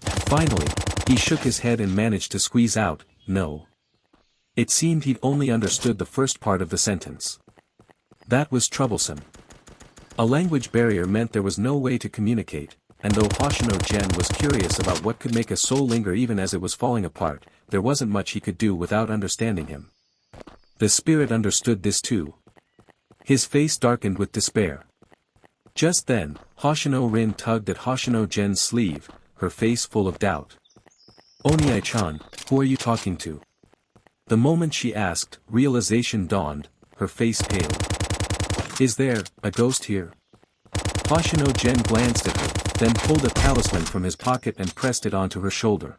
Finally, he shook his head and managed to squeeze out, no. It seemed he'd only understood the first part of the sentence. That was troublesome. A language barrier meant there was no way to communicate, and though Hoshino Gen was curious about what could make a soul linger even as it was falling apart, there wasn't much he could do without understanding him. The spirit understood this too. His face darkened with despair. Just then, Hoshino Rin tugged at Hoshino Gen's sleeve, her face full of doubt. Onie-chan, who are you talking to? The moment she asked, realization dawned, her face paled. Is there a ghost here? Hoshino Gen glanced at her, then pulled a talisman from his pocket and pressed it onto her shoulder.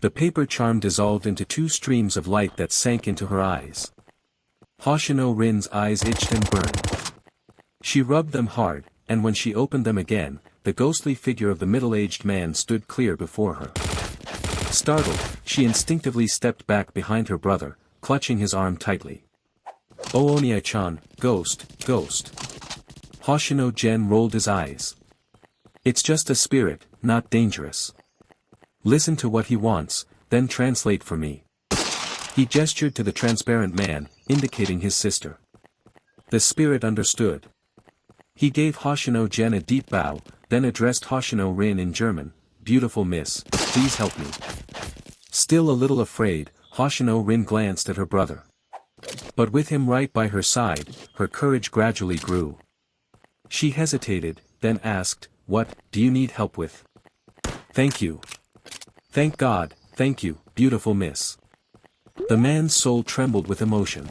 The paper charm dissolved into two streams of light that sank into her eyes. Hoshino Rin's eyes itched and burned. She rubbed them hard, and when she opened them again, the ghostly figure of the middle-aged man stood clear before her. Startled, she instinctively stepped back behind her brother, clutching his arm tightly. Oh Onie-chan, ghost. Hoshino Gen rolled his eyes. It's just a spirit, not dangerous. Listen to what he wants, then translate for me. He gestured to the transparent man, indicating his sister. The spirit understood. He gave Hoshino Gen a deep bow, then addressed Hoshino Rin in German, "Beautiful miss, please help me." Still a little afraid, Hoshino Rin glanced at her brother. But with him right by her side, her courage gradually grew. She hesitated, then asked, "What do you need help with?" "Thank you. Thank God, thank you, beautiful miss." The man's soul trembled with emotion.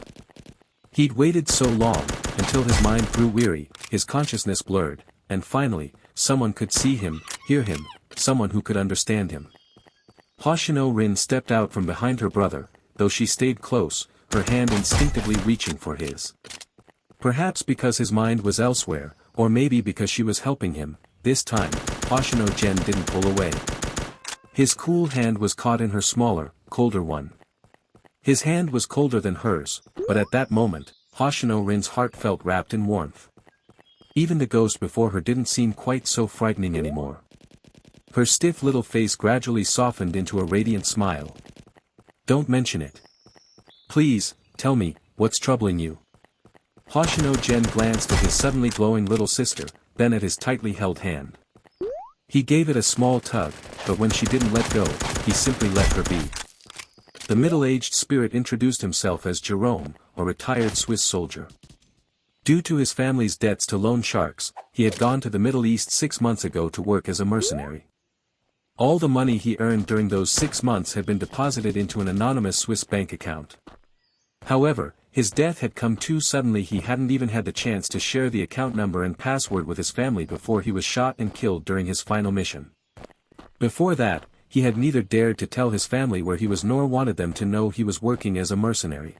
He'd waited so long, until his mind grew weary, his consciousness blurred, and finally, someone could see him, hear him, someone who could understand him. Hoshino Rin stepped out from behind her brother, though she stayed close, her hand instinctively reaching for his. Perhaps because his mind was elsewhere, or maybe because she was helping him, this time, Hoshino Gen didn't pull away. His cool hand was caught in her smaller, colder one. His hand was colder than hers, but at that moment, Hoshino Rin's heart felt wrapped in warmth. Even the ghost before her didn't seem quite so frightening anymore. Her stiff little face gradually softened into a radiant smile. "Don't mention it. Please, tell me, what's troubling you?" Hoshino Gen glanced at his suddenly glowing little sister, then at his tightly held hand. He gave it a small tug, but when she didn't let go, he simply let her be. The middle-aged spirit introduced himself as Jerome, a retired Swiss soldier. Due to his family's debts to loan sharks, he had gone to the Middle East 6 months ago to work as a mercenary. All the money he earned during those 6 months had been deposited into an anonymous Swiss bank account. However, his death had come too suddenly. He hadn't even had the chance to share the account number and password with his family before he was shot and killed during his final mission. Before that, he had neither dared to tell his family where he was nor wanted them to know he was working as a mercenary.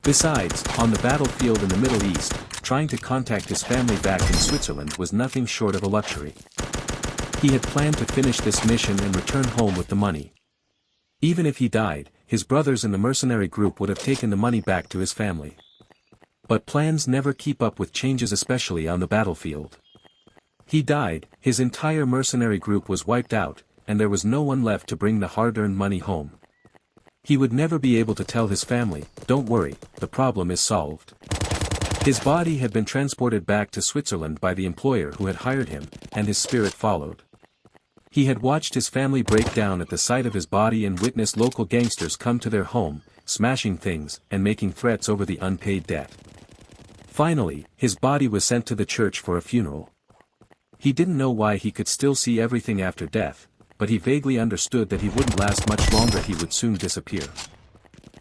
Besides, on the battlefield in the Middle East, trying to contact his family back in Switzerland was nothing short of a luxury. He had planned to finish this mission and return home with the money. Even if he died, his brothers in the mercenary group would have taken the money back to his family. But plans never keep up with changes, especially on the battlefield. He died, his entire mercenary group was wiped out, and there was no one left to bring the hard-earned money home. He would never be able to tell his family, "Don't worry, the problem is solved." His body had been transported back to Switzerland by the employer who had hired him, and his spirit followed. He had watched his family break down at the sight of his body and witnessed local gangsters come to their home, smashing things and making threats over the unpaid debt. Finally, his body was sent to the church for a funeral. He didn't know why he could still see everything after death, but he vaguely understood that he wouldn't last much longer. He would soon disappear.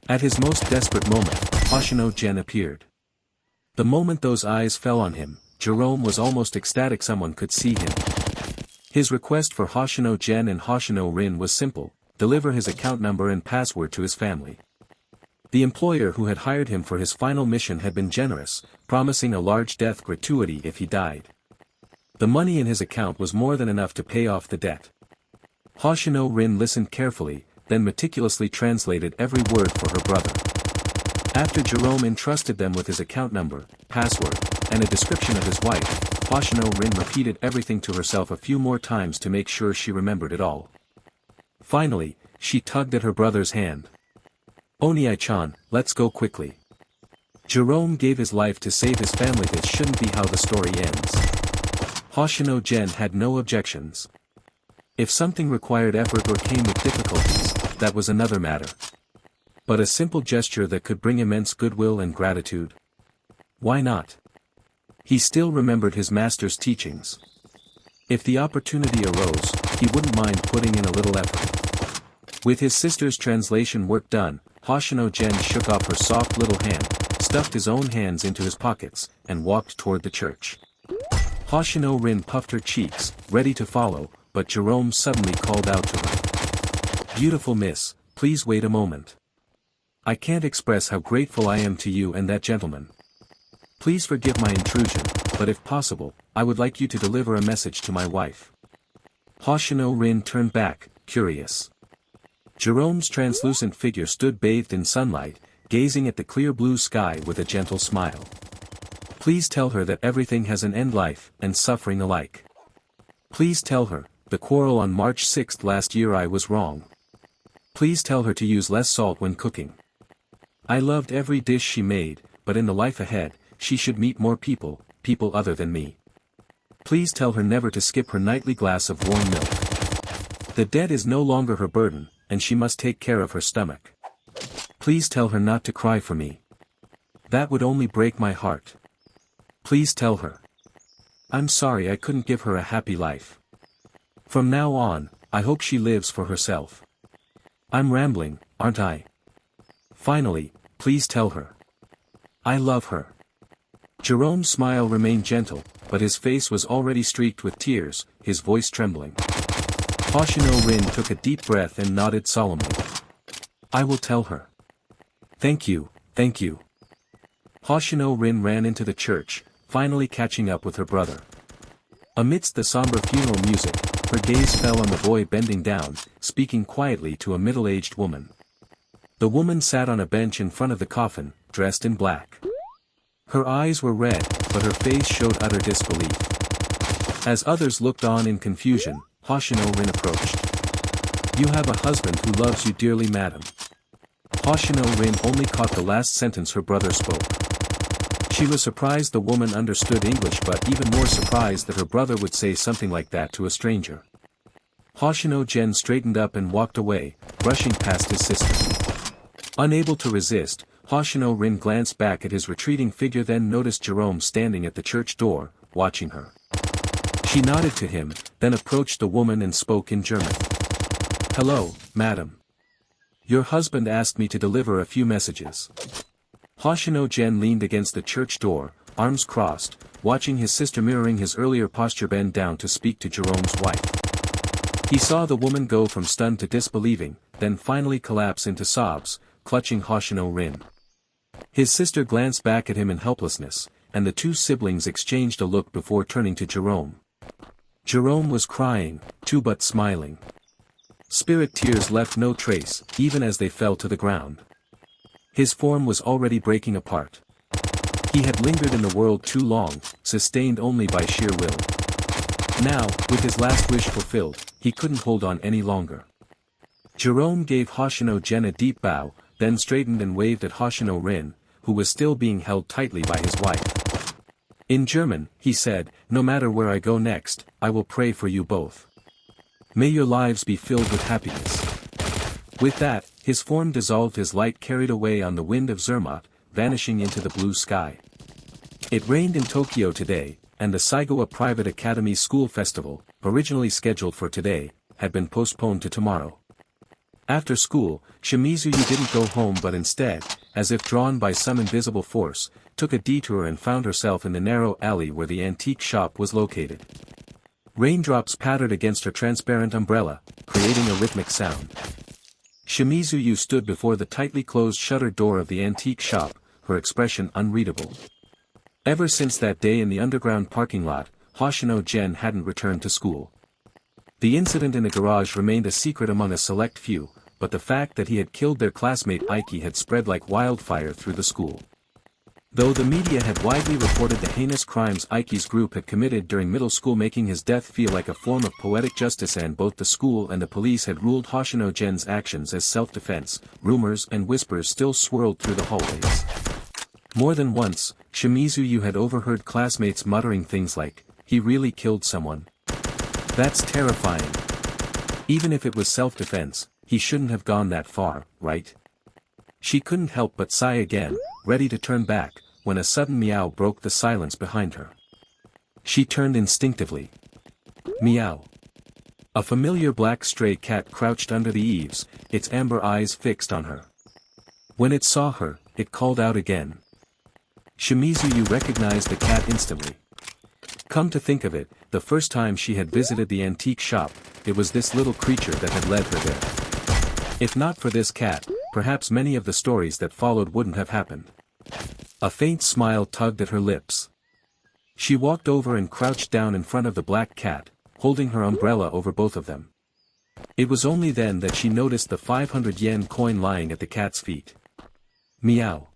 At his most desperate moment, Hoshino Gen appeared. The moment those eyes fell on him, Jerome was almost ecstatic. Someone could see him. His request for Hoshino Gen and Hoshino Rin was simple: deliver his account number and password to his family. The employer who had hired him for his final mission had been generous, promising a large death gratuity if he died. The money in his account was more than enough to pay off the debt. Hoshino Rin listened carefully, then meticulously translated every word for her brother. After Jerome entrusted them with his account number, password, and a description of his wife, Hoshino Rin repeated everything to herself a few more times to make sure she remembered it all. Finally, she tugged at her brother's hand. "Oniai-chan, let's go quickly." Jerome gave his life to save his family. This shouldn't be how the story ends. Hoshino Gen had no objections. If something required effort or came with difficulties, that was another matter. But a simple gesture that could bring immense goodwill and gratitude? Why not? He still remembered his master's teachings. If the opportunity arose, he wouldn't mind putting in a little effort. With his sister's translation work done, Hoshino Gen shook off her soft little hand, stuffed his own hands into his pockets, and walked toward the church. Hoshino Rin puffed her cheeks, ready to follow, but Jerome suddenly called out to her. "Beautiful miss, please wait a moment. I can't express how grateful I am to you and that gentleman. Please forgive my intrusion, but if possible, I would like you to deliver a message to my wife." Hoshino Rin turned back, curious. Jerome's translucent figure stood bathed in sunlight, gazing at the clear blue sky with a gentle smile. "Please tell her that everything has an end, life and suffering alike. Please tell her, the quarrel on March 6th last year, I was wrong. Please tell her to use less salt when cooking. I loved every dish she made, but in the life ahead, she should meet more people, people other than me. Please tell her never to skip her nightly glass of warm milk. The debt is no longer her burden, and she must take care of her stomach. Please tell her not to cry for me. That would only break my heart. Please tell her. I'm sorry I couldn't give her a happy life. From now on, I hope she lives for herself. I'm rambling, aren't I? Finally, please tell her. I love her. Jerome's smile remained gentle, but his face was already streaked with tears, his voice trembling. Hoshino Rin took a deep breath and nodded solemnly. I will tell her. Thank you, thank you. Hoshino Rin ran into the church, finally catching up with her brother. Amidst the somber funeral music, her gaze fell on the boy bending down, speaking quietly to a middle-aged woman. The woman sat on a bench in front of the coffin, dressed in black. Her eyes were red, but her face showed utter disbelief. As others looked on in confusion, Hoshino Rin approached. You have a husband who loves you dearly, madam. Hoshino Rin only caught the last sentence her brother spoke. She was surprised the woman understood English, but even more surprised that her brother would say something like that to a stranger. Hoshino Gen straightened up and walked away, brushing past his sister. Unable to resist, Hoshino Rin glanced back at his retreating figure, then noticed Jerome standing at the church door, watching her. She nodded to him, then approached the woman and spoke in German. Hello, madam. Your husband asked me to deliver a few messages. Hoshino Gen leaned against the church door, arms crossed, watching his sister mirroring his earlier posture bend down to speak to Jerome's wife. He saw the woman go from stunned to disbelieving, then finally collapse into sobs, clutching Hoshino Rin. His sister glanced back at him in helplessness, and the two siblings exchanged a look before turning to Jerome. Jerome was crying, too, but smiling. Spirit tears left no trace, even as they fell to the ground. His form was already breaking apart. He had lingered in the world too long, sustained only by sheer will. Now, with his last wish fulfilled, he couldn't hold on any longer. Jerome gave Hoshino Gen a deep bow, then straightened and waved at Hoshino Rin, who was still being held tightly by his wife. In German, he said, no matter where I go next, I will pray for you both. May your lives be filled with happiness. With that, his form dissolved, his light carried away on the wind of Zermatt, vanishing into the blue sky. It rained in Tokyo today, and the Saigoa Private Academy School Festival, originally scheduled for today, had been postponed to tomorrow. After school, Shimizu didn't go home, but instead, as if drawn by some invisible force, took a detour and found herself in the narrow alley where the antique shop was located. Raindrops pattered against her transparent umbrella, creating a rhythmic sound. Shimizu stood before the tightly closed shuttered door of the antique shop, her expression unreadable. Ever since that day in the underground parking lot, Hoshino Gen hadn't returned to school. The incident in the garage remained a secret among a select few, but the fact that he had killed their classmate Aiki had spread like wildfire through the school. Though the media had widely reported the heinous crimes Aiki's group had committed during middle school, making his death feel like a form of poetic justice, and both the school and the police had ruled Hoshino Gen's actions as self-defense, rumors and whispers still swirled through the hallways. More than once, Shimizu had overheard classmates muttering things like, "He really killed someone. That's terrifying. Even if it was self-defense, he shouldn't have gone that far, right?" She couldn't help but sigh again, ready to turn back, when a sudden meow broke the silence behind her. She turned instinctively. Meow. A familiar black stray cat crouched under the eaves, its amber eyes fixed on her. When it saw her, it called out again. Shimizu recognized the cat instantly. Come to think of it, the first time she had visited the antique shop, it was this little creature that had led her there. If not for this cat, perhaps many of the stories that followed wouldn't have happened. A faint smile tugged at her lips. She walked over and crouched down in front of the black cat, holding her umbrella over both of them. It was only then that she noticed the 500 yen coin lying at the cat's feet. Meow.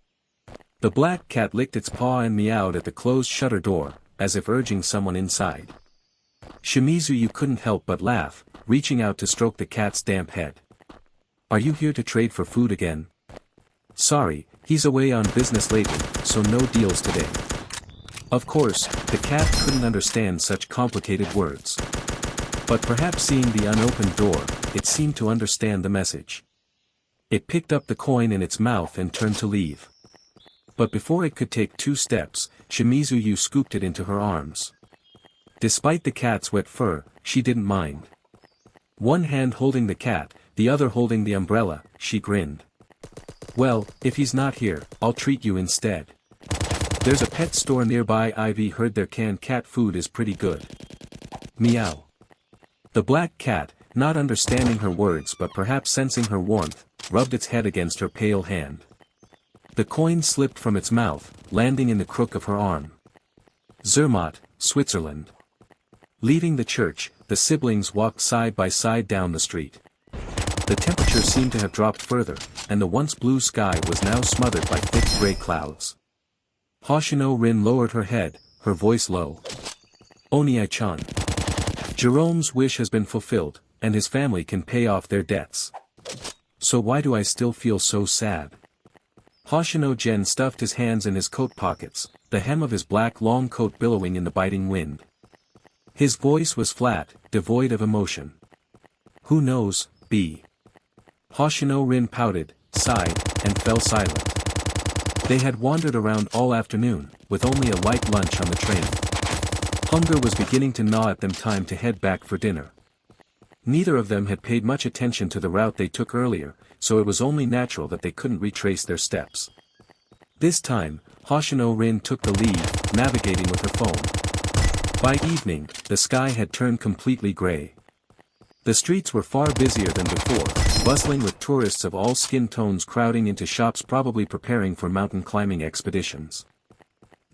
The black cat licked its paw and meowed at the closed shutter door, as if urging someone inside. Shimizu couldn't help but laugh, reaching out to stroke the cat's damp head. Are you here to trade for food again? Sorry, he's away on business lately, so no deals today. Of course, the cat couldn't understand such complicated words. But perhaps seeing the unopened door, it seemed to understand the message. It picked up the coin in its mouth and turned to leave. But before it could take 2 steps, Shimizu scooped it into her arms. Despite the cat's wet fur, she didn't mind. One hand holding the cat, the other holding the umbrella, she grinned. Well, if he's not here, I'll treat you instead. There's a pet store nearby. I've heard their canned cat food is pretty good. Meow. The black cat, not understanding her words but perhaps sensing her warmth, rubbed its head against her pale hand. The coin slipped from its mouth, landing in the crook of her arm. Zermatt, Switzerland. Leaving the church, the siblings walked side by side down the street. The temperature seemed to have dropped further, and the once blue sky was now smothered by thick gray clouds. Hoshino Rin lowered her head, her voice low. Onii-chan. Jerome's wish has been fulfilled, and his family can pay off their debts. So why do I still feel so sad? Hoshino Gen stuffed his hands in his coat pockets, the hem of his black long coat billowing in the biting wind. His voice was flat, devoid of emotion. Who knows, B. Hoshino Rin pouted, sighed, and fell silent. They had wandered around all afternoon, with only a light lunch on the train. Hunger was beginning to gnaw at them. Time to head back for dinner. Neither of them had paid much attention to the route they took earlier, so it was only natural that they couldn't retrace their steps. This time, Hoshino Rin took the lead, navigating with her phone. By evening, the sky had turned completely gray. The streets were far busier than before, bustling with tourists of all skin tones crowding into shops, probably preparing for mountain climbing expeditions.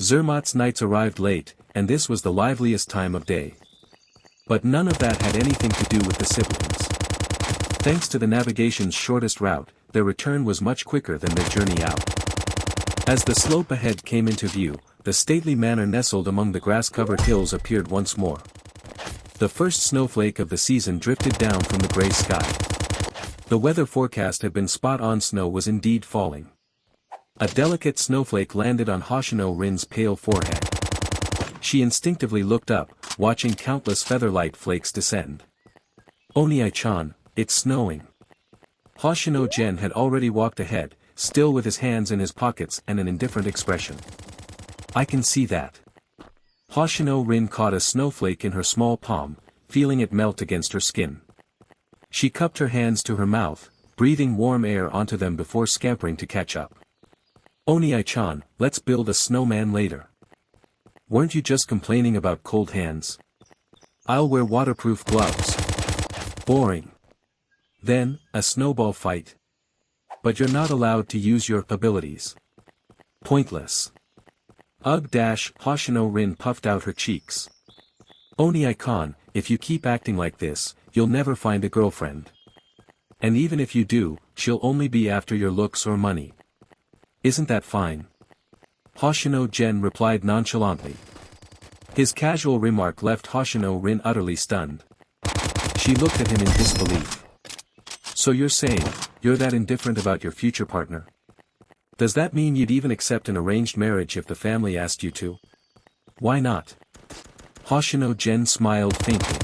Zermatt's nights arrived late, and this was the liveliest time of day. But none of that had anything to do with the siblings. Thanks to the navigation's shortest route, their return was much quicker than their journey out. As the slope ahead came into view, the stately manor nestled among the grass-covered hills appeared once more. The first snowflake of the season drifted down from the gray sky. The weather forecast had been spot on. Snow was indeed falling. A delicate snowflake landed on Hoshino Rin's pale forehead. She instinctively looked up, watching countless feather-light flakes descend. Onii-chan, it's snowing. Hoshino Gen had already walked ahead, still with his hands in his pockets and an indifferent expression. I can see that. Hoshino Rin caught a snowflake in her small palm, feeling it melt against her skin. She cupped her hands to her mouth, breathing warm air onto them before scampering to catch up. Onii-chan, let's build a snowman later. Weren't you just complaining about cold hands? I'll wear waterproof gloves. Boring. Then, a snowball fight. But you're not allowed to use your abilities. Pointless. Ugh. Hoshino Rin puffed out her cheeks. Onii-chan, if you keep acting like this, you'll never find a girlfriend. And even if you do, she'll only be after your looks or money. Isn't that fine? Hoshino Gen replied nonchalantly. His casual remark left Hoshino Rin utterly stunned. She looked at him in disbelief. So you're saying, you're that indifferent about your future partner? Does that mean you'd even accept an arranged marriage if the family asked you to? Why not? Hoshino Gen smiled faintly.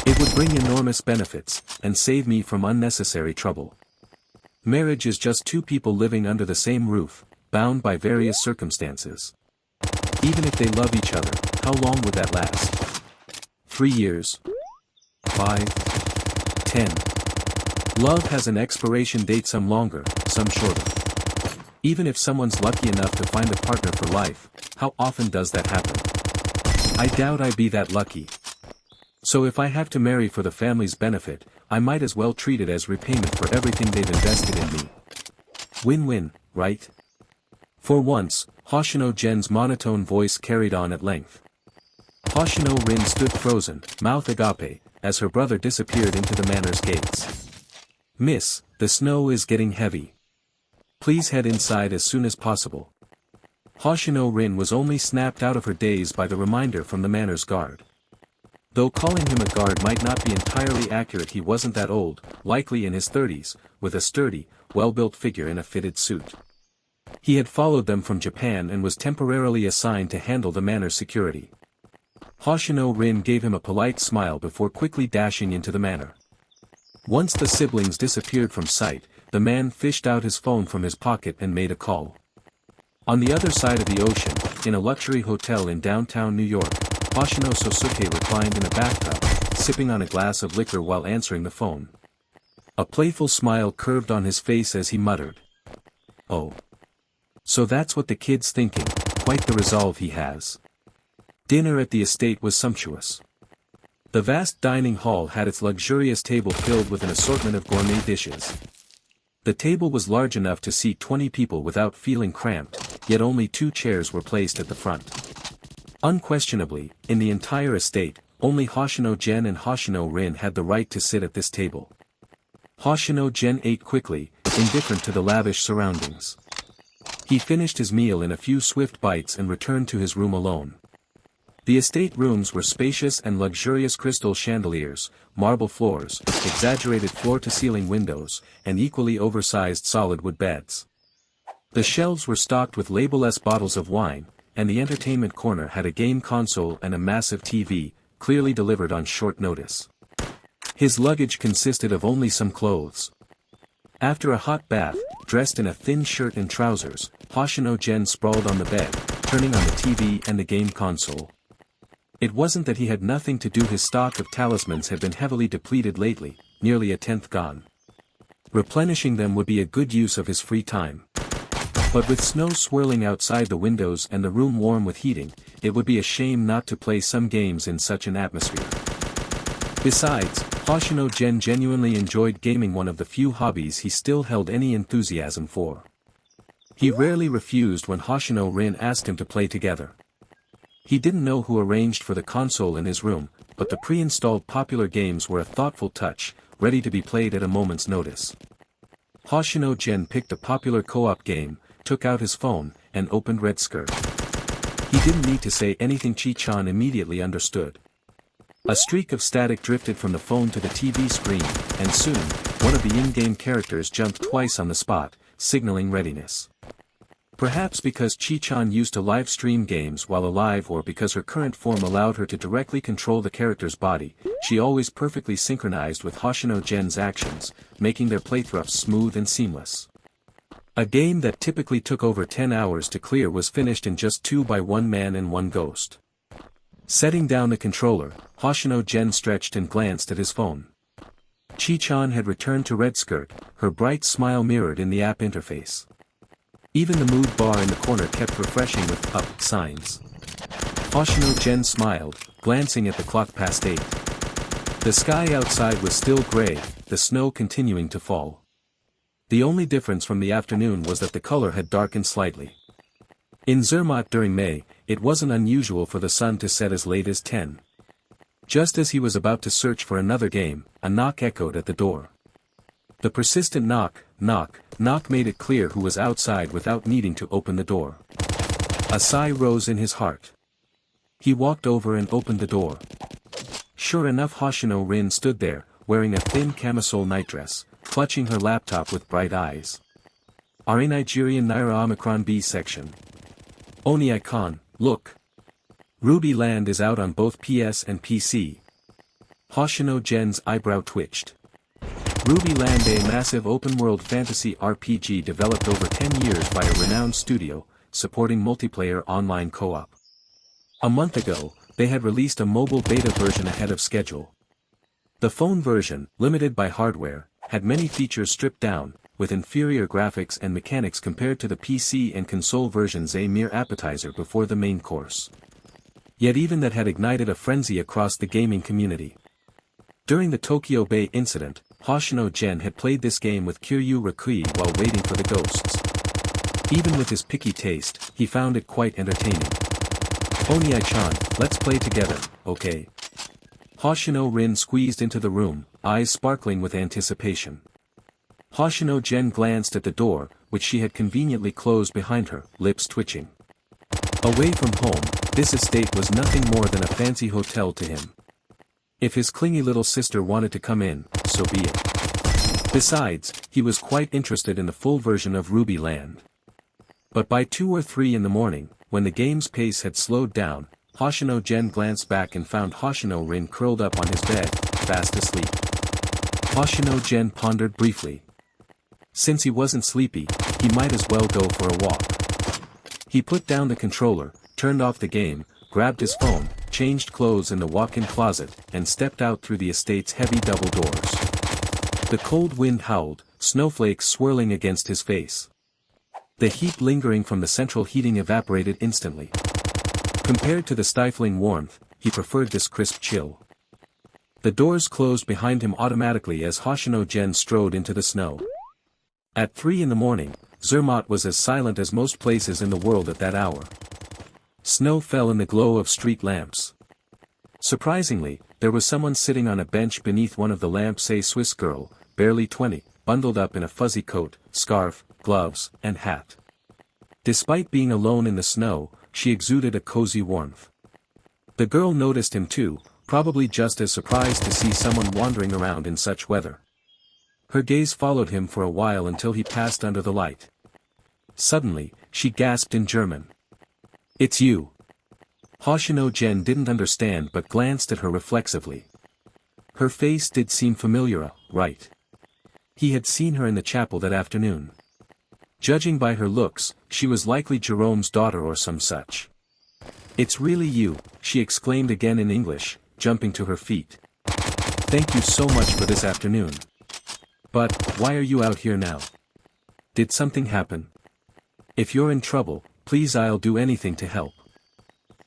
It would bring enormous benefits, and save me from unnecessary trouble. Marriage is just 2 people living under the same roof, bound by various circumstances. Even if they love each other, how long would that last? 3 years? 5? 10? Love has an expiration date, some longer, some shorter. Even if someone's lucky enough to find a partner for life, how often does that happen? I doubt I'd be that lucky. So if I have to marry for the family's benefit, I might as well treat it as repayment for everything they've invested in me. Win-win, right? For once, Hoshino Gen's monotone voice carried on at length. Hoshino Rin stood frozen, mouth agape, as her brother disappeared into the manor's gates. Miss, the snow is getting heavy. Please head inside as soon as possible. Hoshino Rin was only snapped out of her daze by the reminder from the manor's guard. Though calling him a guard might not be entirely accurate, he wasn't that old, likely in his 30s, with a sturdy, well-built figure in a fitted suit. He had followed them from Japan and was temporarily assigned to handle the manor's security. Hoshino Rin gave him a polite smile before quickly dashing into the manor. Once the siblings disappeared from sight, the man fished out his phone from his pocket and made a call. On the other side of the ocean, in a luxury hotel in downtown New York, Hoshino Sosuke reclined in a bathtub, sipping on a glass of liquor while answering the phone. A playful smile curved on his face as he muttered. "Oh. So that's what the kid's thinking, quite the resolve he has." Dinner at the estate was sumptuous. The vast dining hall had its luxurious table filled with an assortment of gourmet dishes. The table was large enough to seat 20 people without feeling cramped, yet only 2 chairs were placed at the front. Unquestionably, in the entire estate, only Hoshino Gen and Hoshino Rin had the right to sit at this table. Hoshino Gen ate quickly, indifferent to the lavish surroundings. He finished his meal in a few swift bites and returned to his room alone. The estate rooms were spacious and luxurious crystal chandeliers, marble floors, exaggerated floor-to-ceiling windows, and equally oversized solid wood beds. The shelves were stocked with label-less bottles of wine, and the entertainment corner had a game console and a massive TV, clearly delivered on short notice. His luggage consisted of only some clothes. After a hot bath, dressed in a thin shirt and trousers, Hoshino Gen sprawled on the bed, turning on the TV and the game console. It wasn't that he had nothing to do. His stock of talismans had been heavily depleted lately, nearly a tenth gone. Replenishing them would be a good use of his free time. But with snow swirling outside the windows and the room warm with heating, it would be a shame not to play some games in such an atmosphere. Besides, Hoshino Gen genuinely enjoyed gaming, one of the few hobbies he still held any enthusiasm for. He rarely refused when Hoshino Rin asked him to play together. He didn't know who arranged for the console in his room, but the pre-installed popular games were a thoughtful touch, ready to be played at a moment's notice. Hoshino Gen picked a popular co-op game, took out his phone, and opened Red Skirt. He didn't need to say anything. Chi-chan immediately understood. A streak of static drifted from the phone to the TV screen, and soon, one of the in-game characters jumped twice on the spot, signaling readiness. Perhaps because Chi-chan used to live stream games while alive, or because her current form allowed her to directly control the character's body, she always perfectly synchronized with Hoshino Gen's actions, making their playthroughs smooth and seamless. A game that typically took over 10 hours to clear was finished in just 2 by 1 man and 1 ghost. Setting down the controller, Hoshino Gen stretched and glanced at his phone. Chi-chan had returned to Red Skirt, her bright smile mirrored in the app interface. Even the mood bar in the corner kept refreshing with up signs. Hoshino Gen smiled, glancing at the clock past 8. The sky outside was still gray, the snow continuing to fall. The only difference from the afternoon was that the color had darkened slightly. In Zermatt during May, it wasn't unusual for the sun to set as late as 10. Just as he was about to search for another game, a knock echoed at the door. The persistent knock, knock, knock made it clear who was outside without needing to open the door. A sigh rose in his heart. He walked over and opened the door. Sure enough, Hoshino Rin stood there, wearing a thin camisole nightdress, clutching her laptop with bright eyes. Are a Nigerian Naira Omicron B section. Oni icon, look. Ruby Land is out on both PS and PC. Hoshino Gen's eyebrow twitched. Ruby Land, a massive open-world fantasy RPG developed over 10 years by a renowned studio, supporting multiplayer online co-op. A month ago, they had released a mobile beta version ahead of schedule. The phone version, limited by hardware, had many features stripped down, with inferior graphics and mechanics compared to the PC and console versions, a mere appetizer before the main course. Yet even that had ignited a frenzy across the gaming community. During the Tokyo Bay incident, Hoshino Gen had played this game with Kiryu Rakui while waiting for the ghosts. Even with his picky taste, he found it quite entertaining. Oni-chan, let's play together, okay? Hoshino Rin squeezed into the room, eyes sparkling with anticipation. Hoshino Gen glanced at the door, which she had conveniently closed behind her, lips twitching. Away from home, this estate was nothing more than a fancy hotel to him. If his clingy little sister wanted to come in, so be it. Besides, he was quite interested in the full version of Ruby Land. But by 2 or 3 in the morning, when the game's pace had slowed down, Hoshino Gen glanced back and found Hoshino Rin curled up on his bed, fast asleep. Hoshino Gen pondered briefly. Since he wasn't sleepy, he might as well go for a walk. He put down the controller, turned off the game, grabbed his phone, changed clothes in the walk-in closet, and stepped out through the estate's heavy double doors. The cold wind howled, snowflakes swirling against his face. The heat lingering from the central heating evaporated instantly. Compared to the stifling warmth, he preferred this crisp chill. The doors closed behind him automatically as Hoshino Gen strode into the snow. At 3 in the morning, Zermatt was as silent as most places in the world at that hour. Snow fell in the glow of street lamps. Surprisingly, there was someone sitting on a bench beneath one of the lamps, a Swiss girl, barely 20, bundled up in a fuzzy coat, scarf, gloves, and hat. Despite being alone in the snow, she exuded a cozy warmth. The girl noticed him too, probably just as surprised to see someone wandering around in such weather. Her gaze followed him for a while until he passed under the light. Suddenly, she gasped in German. "It's you." Hoshino Gen didn't understand but glanced at her reflexively. Her face did seem familiar, right? He had seen her in the chapel that afternoon. Judging by her looks, she was likely Jerome's daughter or some such. "It's really you," she exclaimed again in English, jumping to her feet. "Thank you so much for this afternoon. But, why are you out here now? Did something happen? If you're in trouble, please, I'll do anything to help."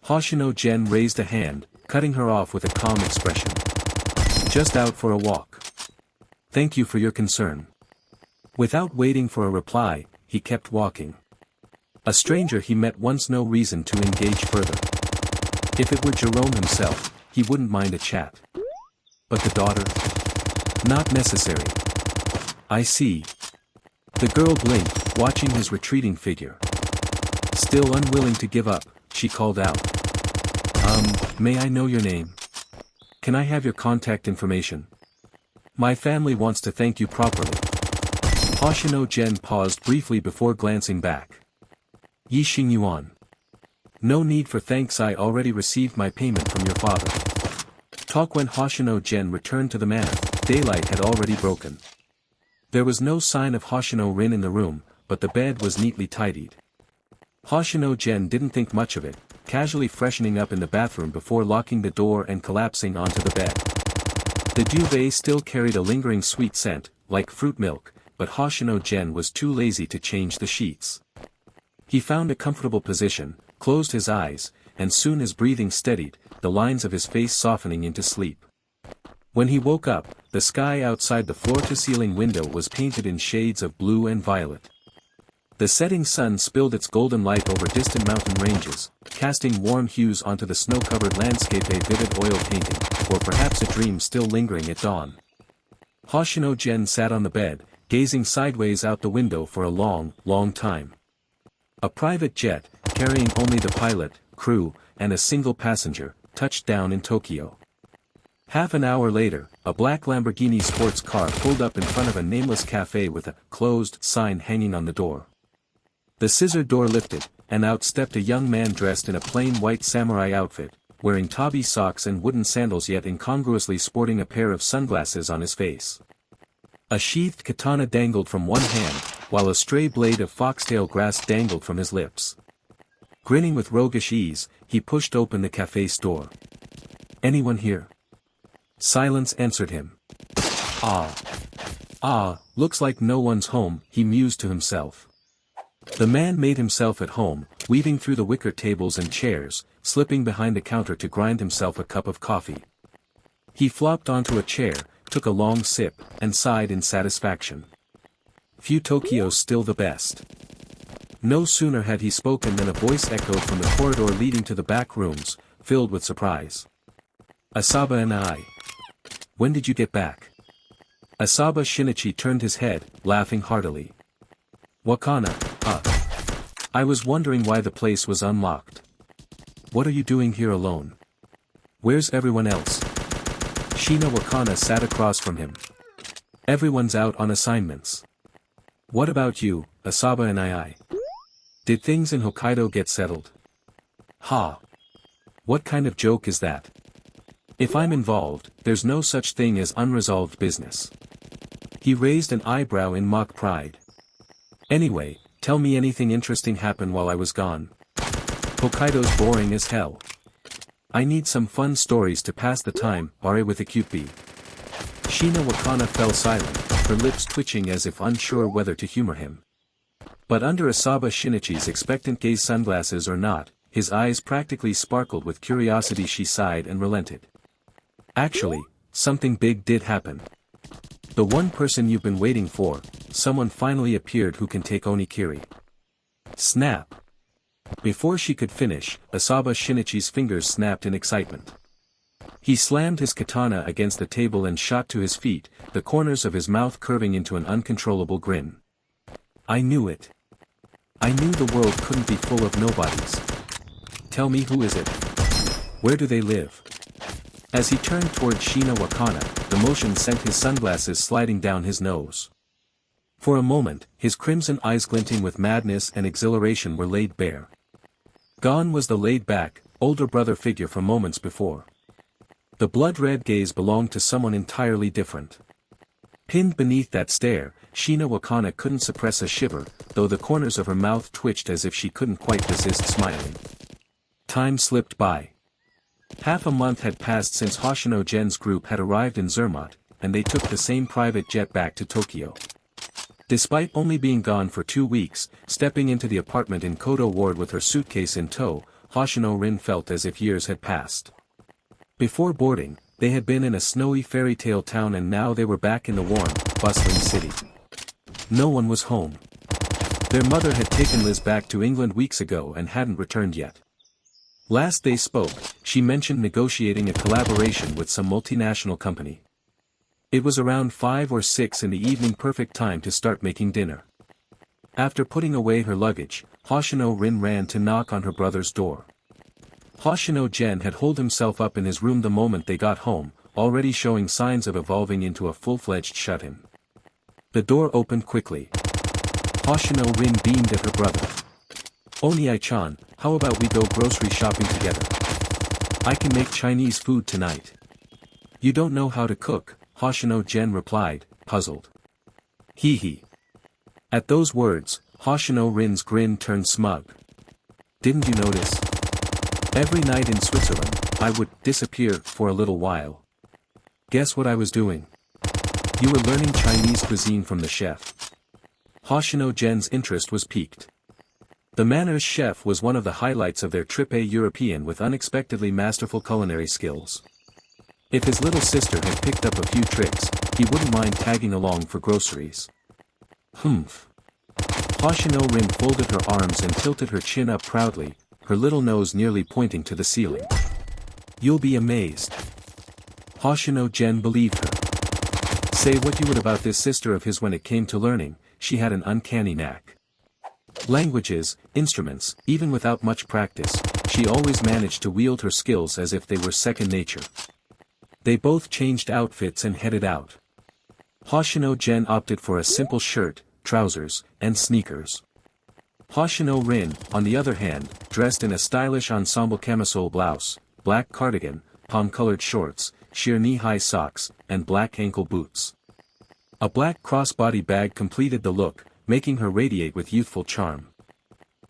Hoshino Gen raised a hand, cutting her off with a calm expression. "Just out for a walk. Thank you for your concern." Without waiting for a reply, he kept walking. A stranger he met once, no reason to engage further. If it were Jerome himself, he wouldn't mind a chat. But the daughter? Not necessary. "I see." The girl blinked, watching his retreating figure. Still unwilling to give up, she called out. May I know your name? Can I have your contact information? My family wants to thank you properly." Hoshino Gen paused briefly before glancing back. "Yixing Yuan. No need for thanks, I already received my payment from your father." Talk. When Hoshino Gen returned to the manor, daylight had already broken. There was no sign of Hoshino Rin in the room, but the bed was neatly tidied. Hoshino Gen didn't think much of it, casually freshening up in the bathroom before locking the door and collapsing onto the bed. The duvet still carried a lingering sweet scent, like fruit milk, but Hoshino Gen was too lazy to change the sheets. He found a comfortable position, closed his eyes, and soon his breathing steadied, the lines of his face softening into sleep. When he woke up, the sky outside the floor-to-ceiling window was painted in shades of blue and violet. The setting sun spilled its golden light over distant mountain ranges, casting warm hues onto the snow-covered landscape, a vivid oil painting, or perhaps a dream still lingering at dawn. Hoshino Gen sat on the bed, gazing sideways out the window for a long, long time. A private jet, carrying only the pilot, crew, and a single passenger, touched down in Tokyo. Half an hour later, a black Lamborghini sports car pulled up in front of a nameless cafe with a "closed" sign hanging on the door. The scissor door lifted, and out stepped a young man dressed in a plain white samurai outfit, wearing tabi socks and wooden sandals, yet incongruously sporting a pair of sunglasses on his face. A sheathed katana dangled from one hand, while a stray blade of foxtail grass dangled from his lips. Grinning with roguish ease, he pushed open the cafe's door. "Anyone here?" Silence answered him. Looks like no one's home," he mused to himself. The man made himself at home, weaving through the wicker tables and chairs, slipping behind the counter to grind himself a cup of coffee. He flopped onto a chair, took a long sip, and sighed in satisfaction. Few Tokyo's still the best. No sooner had he spoken than a voice echoed from the corridor leading to the back rooms, filled with surprise. "Asaba and I. When did you get back?" Asaba Shinichi turned his head, laughing heartily. "Wakana, I was wondering why the place was unlocked. What are you doing here alone? Where's everyone else?" Shina Wakana sat across from him. "Everyone's out on assignments. What about you, Asaba and I?" Did things in Hokkaido get settled? Ha! What kind of joke is that? If I'm involved, there's no such thing as unresolved business. He raised an eyebrow in mock pride. Anyway, tell me anything interesting happened while I was gone. Hokkaido's boring as hell. I need some fun stories to pass the time, bare with a cute bee. Shina Wakana fell silent, her lips twitching as if unsure whether to humor him. But under Asaba Shinichi's expectant gaze, sunglasses or not, his eyes practically sparkled with curiosity. She sighed and relented. Actually, something big did happen. The one person you've been waiting for, someone finally appeared who can take onigiri. Snap. Before she could finish, Asaba Shinichi's fingers snapped in excitement. He slammed his katana against the table and shot to his feet, the corners of his mouth curving into an uncontrollable grin. I knew it. I knew the world couldn't be full of nobodies. Tell me, who is it? Where do they live? As he turned toward Shina Wakana, the motion sent his sunglasses sliding down his nose. For a moment, his crimson eyes glinting with madness and exhilaration were laid bare. Gone was the laid-back, older brother figure from moments before. The blood-red gaze belonged to someone entirely different. Pinned beneath that stare, Shina Wakana couldn't suppress a shiver, though the corners of her mouth twitched as if she couldn't quite resist smiling. Time slipped by. Half a month had passed since Hoshino Gen's group had arrived in Zermatt, and they took the same private jet back to Tokyo. Despite only being gone for 2 weeks, stepping into the apartment in Kodo Ward with her suitcase in tow, Hoshino Rin felt as if years had passed. Before boarding, they had been in a snowy fairy tale town, and now they were back in the warm, bustling city. No one was home. Their mother had taken Liz back to England weeks ago and hadn't returned yet. Last they spoke, she mentioned negotiating a collaboration with some multinational company. It was around 5 or 6 in the evening, perfect time to start making dinner. After putting away her luggage, Hoshino Rin ran to knock on her brother's door. Hoshino Gen had holed himself up in his room the moment they got home, already showing signs of evolving into a full-fledged shut-in. The door opened quickly. Hoshino Rin beamed at her brother. Oni-chan, how about we go grocery shopping together? I can make Chinese food tonight. You don't know how to cook, Hoshino Gen replied, puzzled. Hee hee. At those words, Hoshino Rin's grin turned smug. Didn't you notice? Every night in Switzerland, I would disappear for a little while. Guess what I was doing? You were learning Chinese cuisine from the chef. Hoshino Gen's interest was piqued. The Manners chef was one of the highlights of their trip, a European with unexpectedly masterful culinary skills. If his little sister had picked up a few tricks, he wouldn't mind tagging along for groceries. Humph. Hoshino Rin folded her arms and tilted her chin up proudly, her little nose nearly pointing to the ceiling. You'll be amazed. Hoshino Gen believed her. Say what you would about this sister of his, when it came to learning, she had an uncanny knack. Languages, instruments, even without much practice, she always managed to wield her skills as if they were second nature. They both changed outfits and headed out. Hoshino Gen opted for a simple shirt, trousers, and sneakers. Hoshino Rin, on the other hand, dressed in a stylish ensemble camisole blouse, black cardigan, palm-colored shorts, sheer knee-high socks, and black ankle boots. A black crossbody bag completed the look, making her radiate with youthful charm.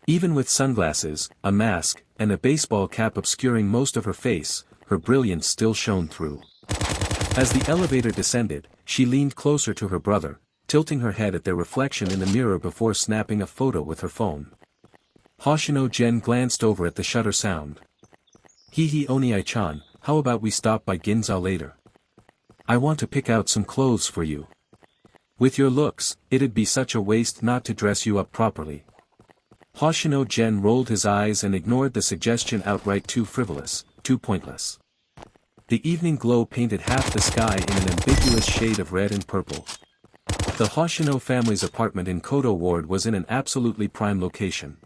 Even with sunglasses, a mask, and a baseball cap obscuring most of her face, her brilliance still shone through. As the elevator descended, she leaned closer to her brother, tilting her head at their reflection in the mirror before snapping a photo with her phone. Hoshino Gen glanced over at the shutter sound. Hee hee, Oni-chan, how about we stop by Ginza later? I want to pick out some clothes for you. With your looks, it'd be such a waste not to dress you up properly. Hoshino Gen rolled his eyes and ignored the suggestion outright, too frivolous, too pointless. The evening glow painted half the sky in an ambiguous shade of red and purple. The Hoshino family's apartment in Kodo Ward was in an absolutely prime location.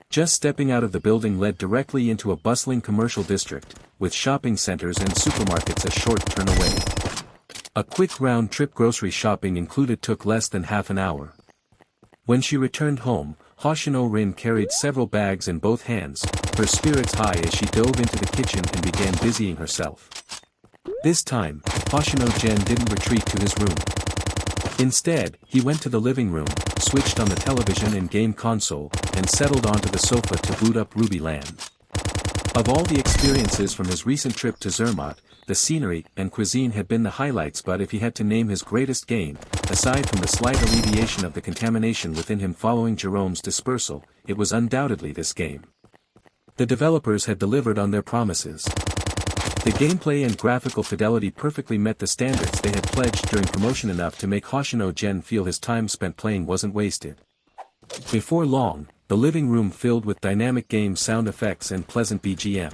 Just stepping out of the building led directly into a bustling commercial district, with shopping centers and supermarkets a short turn away. A quick round-trip grocery shopping included took less than half an hour. When she returned home, Hoshino Rin carried several bags in both hands, her spirits high as she dove into the kitchen and began busying herself. This time, Hoshino Gen didn't retreat to his room. Instead, he went to the living room, switched on the television and game console, and settled onto the sofa to boot up Ruby Land. Of all the experiences from his recent trip to Zermatt, the scenery and cuisine had been the highlights, but if he had to name his greatest gain, aside from the slight alleviation of the contamination within him following Jerome's dispersal, it was undoubtedly this game. The developers had delivered on their promises. The gameplay and graphical fidelity perfectly met the standards they had pledged during promotion, enough to make Hoshino Gen feel his time spent playing wasn't wasted. Before long, the living room filled with dynamic game sound effects and pleasant BGM.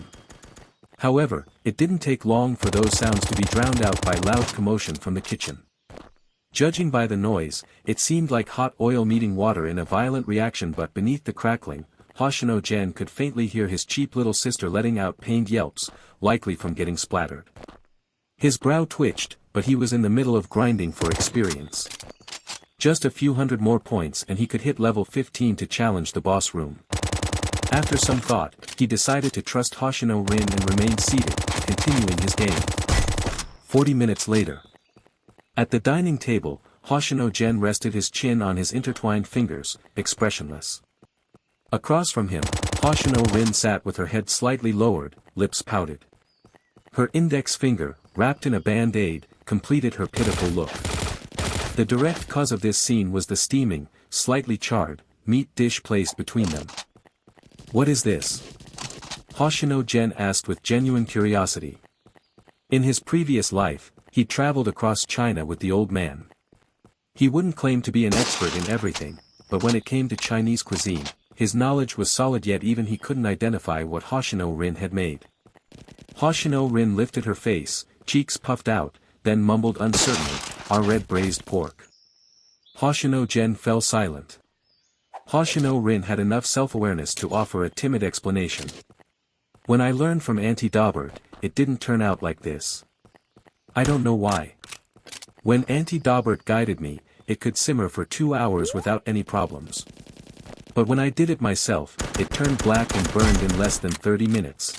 However, it didn't take long for those sounds to be drowned out by loud commotion from the kitchen. Judging by the noise, it seemed like hot oil meeting water in a violent reaction, but beneath the crackling, Hoshino Gen could faintly hear his cheap little sister letting out pained yelps, likely from getting splattered. His brow twitched, but he was in the middle of grinding for experience. Just a few hundred more points and he could hit level 15 to challenge the boss room. After some thought, he decided to trust Hoshino Rin and remained seated, continuing his game. 40 minutes later. At the dining table, Hoshino Gen rested his chin on his intertwined fingers, expressionless. Across from him, Hoshino Rin sat with her head slightly lowered, lips pouted. Her index finger, wrapped in a band-aid, completed her pitiful look. The direct cause of this scene was the steaming, slightly charred, meat dish placed between them. "What is this?" Hoshino Gen asked with genuine curiosity. In his previous life, he traveled across China with the old man. He wouldn't claim to be an expert in everything, but when it came to Chinese cuisine, his knowledge was solid, yet even he couldn't identify what Hoshino Rin had made. Hoshino Rin lifted her face, cheeks puffed out, then mumbled uncertainly, "Our red braised pork." Hoshino Gen fell silent. Hoshino Rin had enough self-awareness to offer a timid explanation. "When I learned from Auntie Daubert, it didn't turn out like this. I don't know why. When Auntie Daubert guided me, it could simmer for 2 hours without any problems. But when I did it myself, it turned black and burned in less than 30 minutes.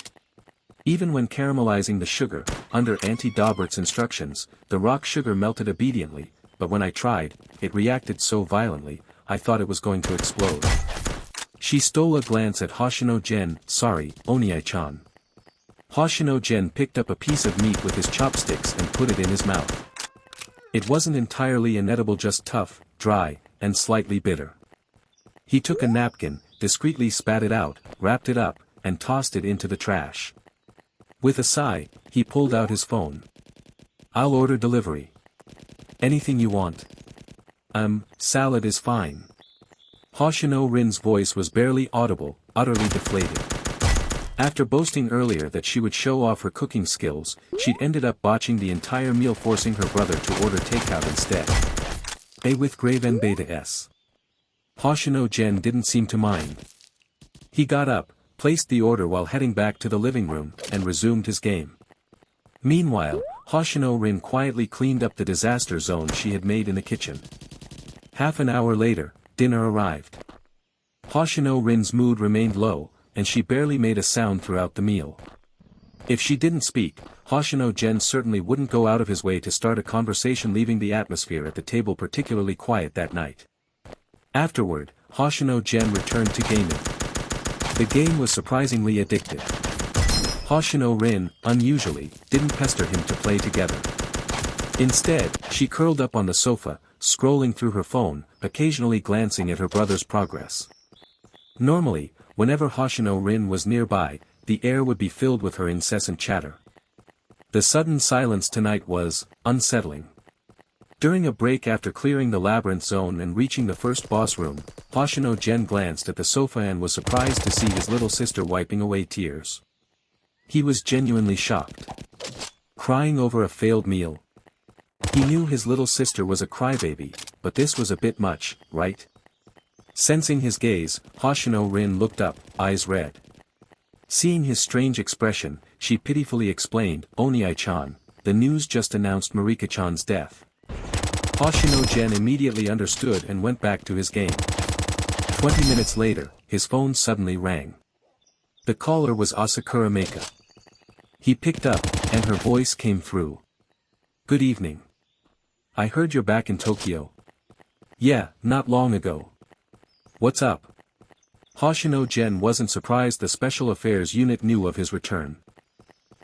Even when caramelizing the sugar, under Auntie Daubert's instructions, the rock sugar melted obediently, but when I tried, it reacted so violently, I thought it was going to explode." She stole a glance at Hoshino Gen. "Sorry, Oniai-chan." Hoshino Gen picked up a piece of meat with his chopsticks and put it in his mouth. It wasn't entirely inedible, just tough, dry, and slightly bitter. He took a napkin, discreetly spat it out, wrapped it up, and tossed it into the trash. With a sigh, he pulled out his phone. "I'll order delivery. Anything you want." Salad is fine." Hoshino Rin's voice was barely audible, utterly deflated. After boasting earlier that she would show off her cooking skills, she'd ended up botching the entire meal, forcing her brother to order takeout instead. A with Graven Beta S. Hoshino Gen didn't seem to mind. He got up, placed the order while heading back to the living room, and resumed his game. Meanwhile, Hoshino Rin quietly cleaned up the disaster zone she had made in the kitchen. Half an hour later, dinner arrived. Hoshino Rin's mood remained low, and she barely made a sound throughout the meal. If she didn't speak, Hoshino Gen certainly wouldn't go out of his way to start a conversation, leaving the atmosphere at the table particularly quiet that night. Afterward, Hoshino Gen returned to gaming. The game was surprisingly addictive. Hoshino Rin, unusually, didn't pester him to play together. Instead, she curled up on the sofa, scrolling through her phone, occasionally glancing at her brother's progress. Normally, whenever Hoshino Rin was nearby, the air would be filled with her incessant chatter. The sudden silence tonight was unsettling. During a break after clearing the labyrinth zone and reaching the first boss room, Hoshino Gen glanced at the sofa and was surprised to see his little sister wiping away tears. He was genuinely shocked. Crying over a failed meal. He knew his little sister was a crybaby, but this was a bit much, right? Sensing his gaze, Hoshino Rin looked up, eyes red. Seeing his strange expression, she pitifully explained, "Oniai-chan, the news just announced Marika-chan's death." Hoshino Gen immediately understood and went back to his game. 20 minutes later, his phone suddenly rang. The caller was Asakura Meika. He picked up, and her voice came through. "Good evening. I heard you're back in Tokyo." "Yeah, not long ago." "What's up?" Hoshino Gen wasn't surprised the Special Affairs Unit knew of his return.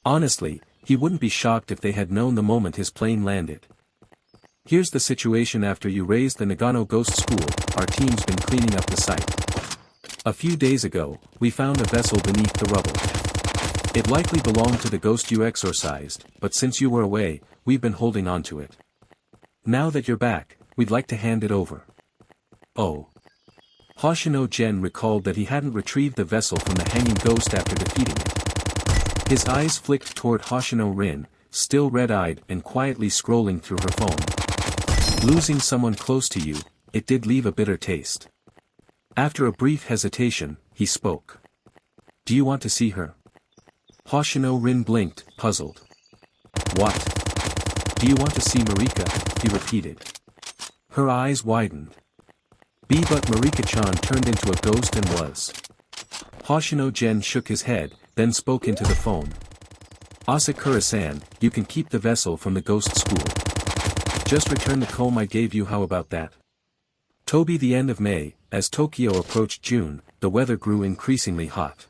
Honestly, he wouldn't be shocked if they had known the moment his plane landed. "Here's the situation after you raised the Nagano Ghost School, our team's been cleaning up the site. A few days ago, we found a vessel beneath the rubble. It likely belonged to the ghost you exorcised, but since you were away, we've been holding on to it. Now that you're back, we'd like to hand it over." "Oh." Hoshino Gen recalled that he hadn't retrieved the vessel from the hanging ghost after defeating it. His eyes flicked toward Hoshino Rin, still red-eyed and quietly scrolling through her phone. Losing someone close to you, it did leave a bitter taste. After a brief hesitation, he spoke. "Do you want to see her?" Hoshino Rin blinked, puzzled. "What? Do you want to see Marika?" he repeated. Her eyes widened. But Marika-chan turned into a ghost and was. Hoshino Gen shook his head, then spoke into the phone. "Asakura-san, you can keep the vessel from the ghost school. Just return the comb I gave you, how about that?" Toby. The end of May, as Tokyo approached June, the weather grew increasingly hot.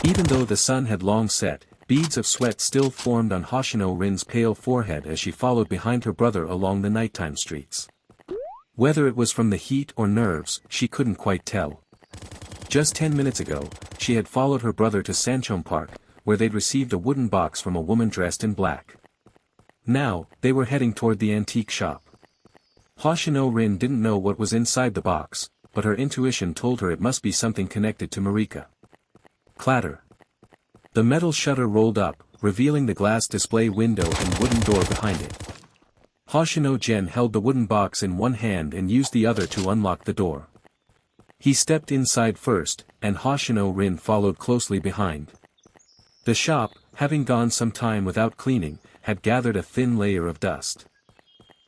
Even though the sun had long set, beads of sweat still formed on Hoshino Rin's pale forehead as she followed behind her brother along the nighttime streets. Whether it was from the heat or nerves, she couldn't quite tell. Just 10 minutes ago, she had followed her brother to Sanchon Park, where they'd received a wooden box from a woman dressed in black. Now, they were heading toward the antique shop. Hoshino Rin didn't know what was inside the box, but her intuition told her it must be something connected to Marika. Clatter. The metal shutter rolled up, revealing the glass display window and wooden door behind it. Hoshino Gen held the wooden box in one hand and used the other to unlock the door. He stepped inside first, and Hoshino Rin followed closely behind. The shop, having gone some time without cleaning, had gathered a thin layer of dust.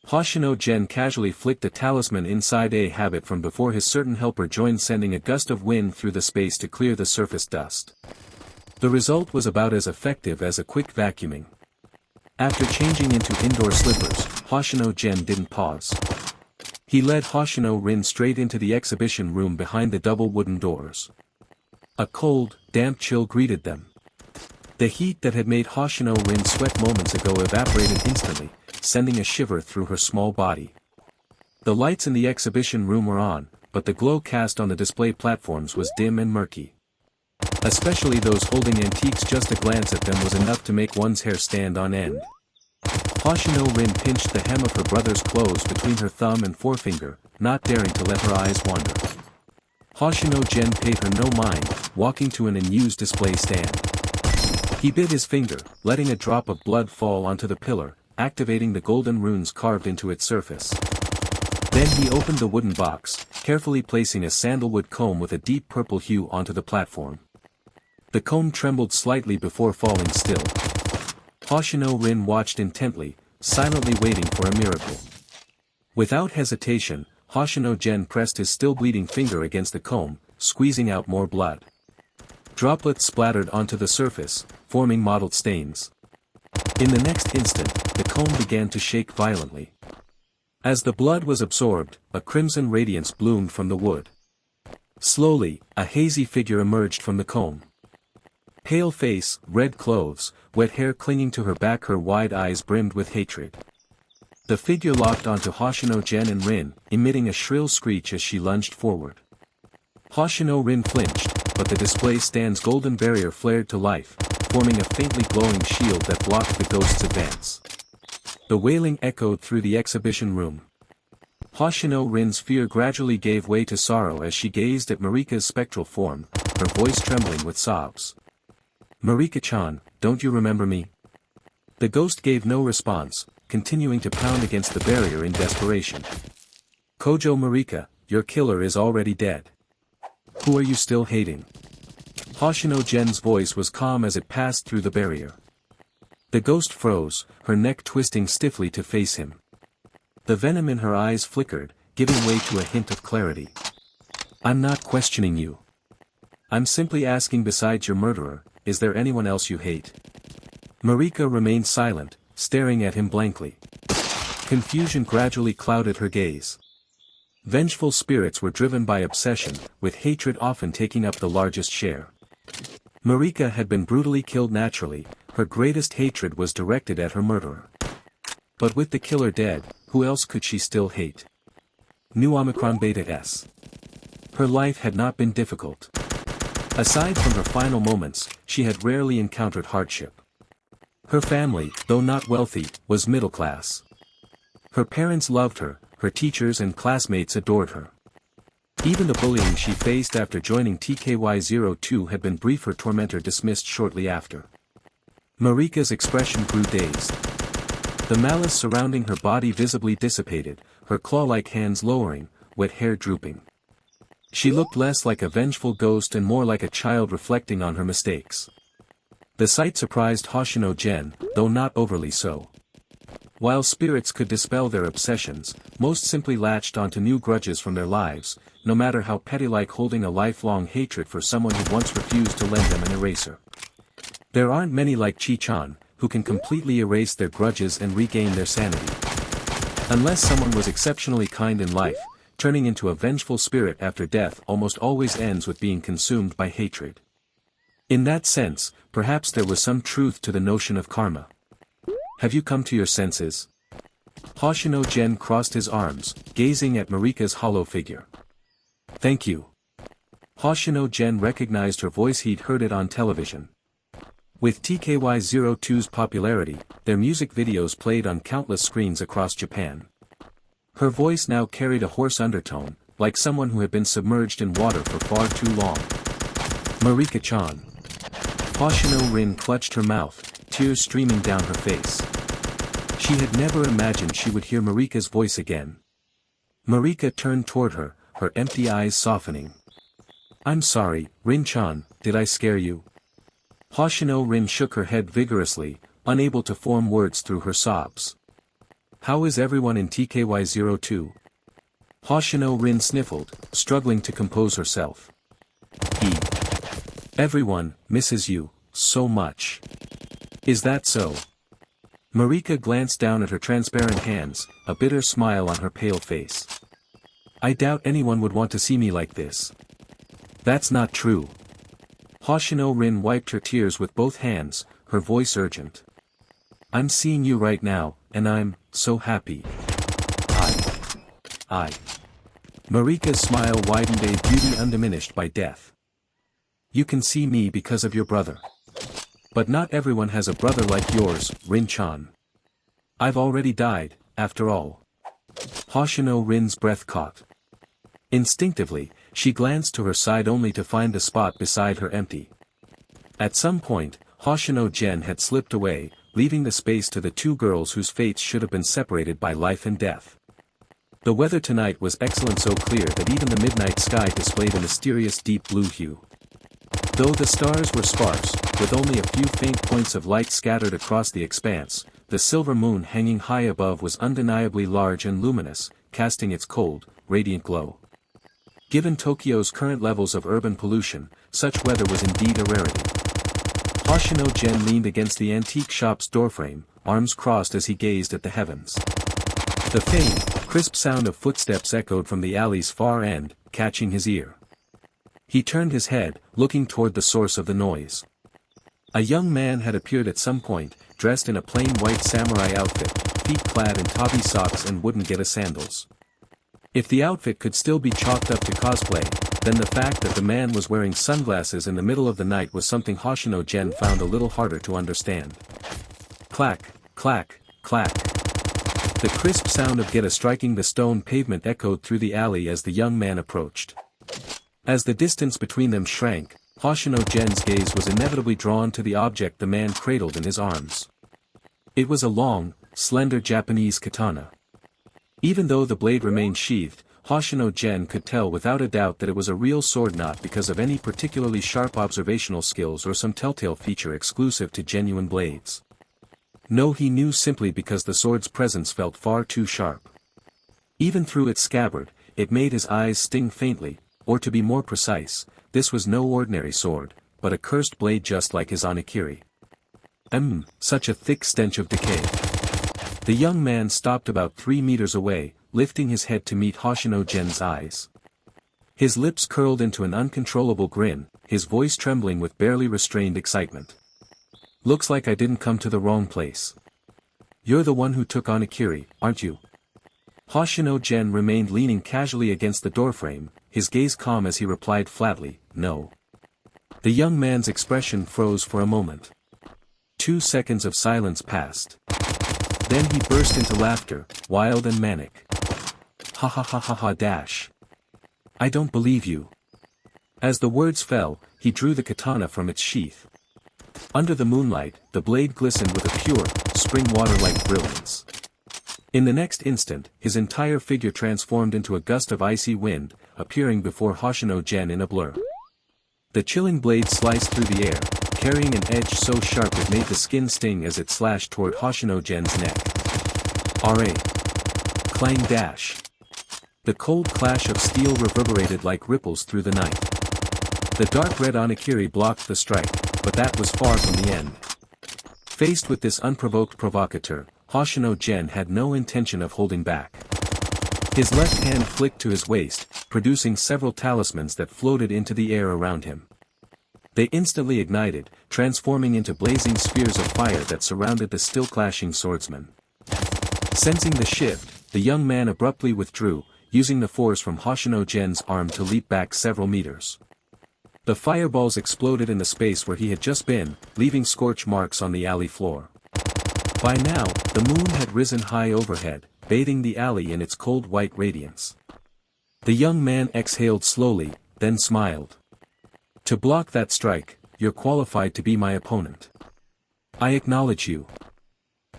Hoshino Gen casually flicked a talisman inside a habit from before his certain helper joined, sending a gust of wind through the space to clear the surface dust. The result was about as effective as a quick vacuuming. After changing into indoor slippers, Hoshino Gen didn't pause. He led Hoshino Rin straight into the exhibition room behind the double wooden doors. A cold, damp chill greeted them. The heat that had made Hoshino Rin sweat moments ago evaporated instantly, sending a shiver through her small body. The lights in the exhibition room were on, but the glow cast on the display platforms was dim and murky. Especially those holding antiques, just a glance at them was enough to make one's hair stand on end. Hoshino Rin pinched the hem of her brother's clothes between her thumb and forefinger, not daring to let her eyes wander. Hoshino Gen paid her no mind, walking to an unused display stand. He bit his finger, letting a drop of blood fall onto the pillar, activating the golden runes carved into its surface. Then he opened the wooden box, carefully placing a sandalwood comb with a deep purple hue onto the platform. The comb trembled slightly before falling still. Hoshino Rin watched intently, silently waiting for a miracle. Without hesitation, Hoshino Gen pressed his still bleeding finger against the comb, squeezing out more blood. Droplets splattered onto the surface, forming mottled stains. In the next instant, the comb began to shake violently. As the blood was absorbed, a crimson radiance bloomed from the wood. Slowly, a hazy figure emerged from the comb. Pale face, red clothes, wet hair clinging to her back, her wide eyes brimmed with hatred. The figure locked onto Hoshino Gen and Rin, emitting a shrill screech as she lunged forward. Hoshino Rin flinched, but the display stand's golden barrier flared to life, forming a faintly glowing shield that blocked the ghost's advance. The wailing echoed through the exhibition room. Hoshino Rin's fear gradually gave way to sorrow as she gazed at Marika's spectral form, her voice trembling with sobs. "Marika-chan, don't you remember me?" The ghost gave no response, continuing to pound against the barrier in desperation. "Kojo Marika, your killer is already dead. Who are you still hating?" Hoshino Gen's voice was calm as it passed through the barrier. The ghost froze, her neck twisting stiffly to face him. The venom in her eyes flickered, giving way to a hint of clarity. I'm not questioning you. I'm simply asking, besides your murderer, is there anyone else you hate? Marika remained silent, staring at him blankly. Confusion gradually clouded her gaze. Vengeful spirits were driven by obsession, with hatred often taking up the largest share. Marika had been brutally killed naturally, her greatest hatred was directed at her murderer. But with the killer dead, who else could she still hate? New Omicron Beta S. Her life had not been difficult. Aside from her final moments, she had rarely encountered hardship. Her family, though not wealthy, was middle class. Her parents loved her, her teachers and classmates adored her. Even the bullying she faced after joining TKY02 had been brief. Her tormentor dismissed shortly after. Marika's expression grew dazed. The malice surrounding her body visibly dissipated, her claw-like hands lowering, wet hair drooping. She looked less like a vengeful ghost and more like a child reflecting on her mistakes. The sight surprised Hoshino Gen, though not overly so. While spirits could dispel their obsessions, most simply latched onto new grudges from their lives, no matter how petty, like holding a lifelong hatred for someone who once refused to lend them an eraser. There aren't many like Chi-chan, who can completely erase their grudges and regain their sanity. Unless someone was exceptionally kind in life, turning into a vengeful spirit after death almost always ends with being consumed by hatred. In that sense, perhaps there was some truth to the notion of karma. Have you come to your senses? Hoshino Gen crossed his arms, gazing at Marika's hollow figure. Thank you. Hoshino Gen recognized her voice. He'd heard it on television. With TKY02's popularity, their music videos played on countless screens across Japan. Her voice now carried a hoarse undertone, like someone who had been submerged in water for far too long. Marika-chan. Hoshino Rin clutched her mouth, tears streaming down her face. She had never imagined she would hear Marika's voice again. Marika turned toward her, her empty eyes softening. I'm sorry, Rin-chan, did I scare you? Hoshino Rin shook her head vigorously, unable to form words through her sobs. How is everyone in TKY02? Hoshino Rin sniffled, struggling to compose herself. Everyone misses you so much. Is that so? Marika glanced down at her transparent hands, a bitter smile on her pale face. I doubt anyone would want to see me like this. That's not true. Hoshino Rin wiped her tears with both hands, her voice urgent. I'm seeing you right now, and I'm so happy. I. Marika's smile widened, a beauty undiminished by death. You can see me because of your brother. But not everyone has a brother like yours, Rin-chan. I've already died, after all. Hoshino Rin's breath caught. Instinctively, she glanced to her side only to find the spot beside her empty. At some point, Hoshino Gen had slipped away, leaving the space to the two girls whose fates should have been separated by life and death. The weather tonight was excellent, so clear that even the midnight sky displayed a mysterious deep blue hue. Though the stars were sparse, with only a few faint points of light scattered across the expanse, the silver moon hanging high above was undeniably large and luminous, casting its cold, radiant glow. Given Tokyo's current levels of urban pollution, such weather was indeed a rarity. Hoshino Gen leaned against the antique shop's doorframe, arms crossed as he gazed at the heavens. The faint, crisp sound of footsteps echoed from the alley's far end, catching his ear. He turned his head, looking toward the source of the noise. A young man had appeared at some point, dressed in a plain white samurai outfit, feet clad in tabi socks and wooden geta sandals. If the outfit could still be chalked up to cosplay, then the fact that the man was wearing sunglasses in the middle of the night was something Hoshino Gen found a little harder to understand. Clack, clack, clack. The crisp sound of geta striking the stone pavement echoed through the alley as the young man approached. As the distance between them shrank, Hoshino Gen's gaze was inevitably drawn to the object the man cradled in his arms. It was a long, slender Japanese katana. Even though the blade remained sheathed, Hoshino Gen could tell without a doubt that it was a real sword, not because of any particularly sharp observational skills or some telltale feature exclusive to genuine blades. No, he knew simply because the sword's presence felt far too sharp. Even through its scabbard, it made his eyes sting faintly, or to be more precise, this was no ordinary sword, but a cursed blade just like his Onikiri. Such a thick stench of decay. The young man stopped about 3 meters away, lifting his head to meet Hoshino Gen's eyes. His lips curled into an uncontrollable grin, his voice trembling with barely restrained excitement. Looks like I didn't come to the wrong place. You're the one who took Onikiri, aren't you? Hoshino Gen remained leaning casually against the doorframe, his gaze calm as he replied flatly, no. The young man's expression froze for a moment. 2 seconds of silence passed. Then he burst into laughter, wild and manic. Ha ha ha ha ha dash. I don't believe you. As the words fell, he drew the katana from its sheath. Under the moonlight, the blade glistened with a pure, spring water-like brilliance. In the next instant, his entire figure transformed into a gust of icy wind, appearing before Hoshino Gen in a blur. The chilling blade sliced through the air, carrying an edge so sharp it made the skin sting as it slashed toward Hoshino Gen's neck. R.A. Clang dash. The cold clash of steel reverberated like ripples through the night. The dark red Onikiri blocked the strike, but that was far from the end. Faced with this unprovoked provocateur, Hoshino Gen had no intention of holding back. His left hand flicked to his waist, producing several talismans that floated into the air around him. They instantly ignited, transforming into blazing spheres of fire that surrounded the still clashing swordsman. Sensing the shift, the young man abruptly withdrew, using the force from Hoshino Gen's arm to leap back several meters. The fireballs exploded in the space where he had just been, leaving scorch marks on the alley floor. By now, the moon had risen high overhead, bathing the alley in its cold white radiance. The young man exhaled slowly, then smiled. To block that strike, you're qualified to be my opponent. I acknowledge you.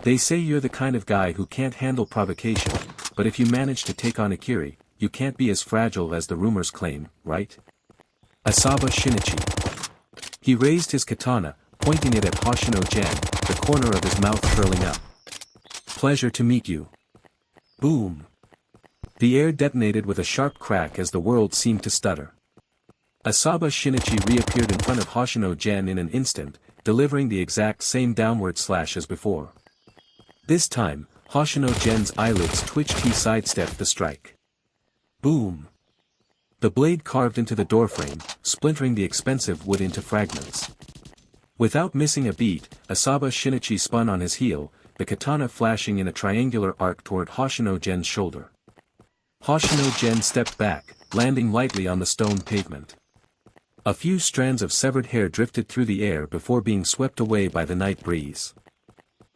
They say you're the kind of guy who can't handle provocation, but if you manage to take on Akiri, you can't be as fragile as the rumors claim, right? Asaba Shinichi. He raised his katana, pointing it at Hoshino Gen, the corner of his mouth curling up. Pleasure to meet you. Boom. The air detonated with a sharp crack as the world seemed to stutter. Asaba Shinichi reappeared in front of Hoshino Gen in an instant, delivering the exact same downward slash as before. This time, Hoshino Gen's eyelids twitched. He sidestepped the strike. Boom. The blade carved into the doorframe, splintering the expensive wood into fragments. Without missing a beat, Asaba Shinichi spun on his heel, the katana flashing in a triangular arc toward Hoshino Gen's shoulder. Hoshino Gen stepped back, landing lightly on the stone pavement. A few strands of severed hair drifted through the air before being swept away by the night breeze.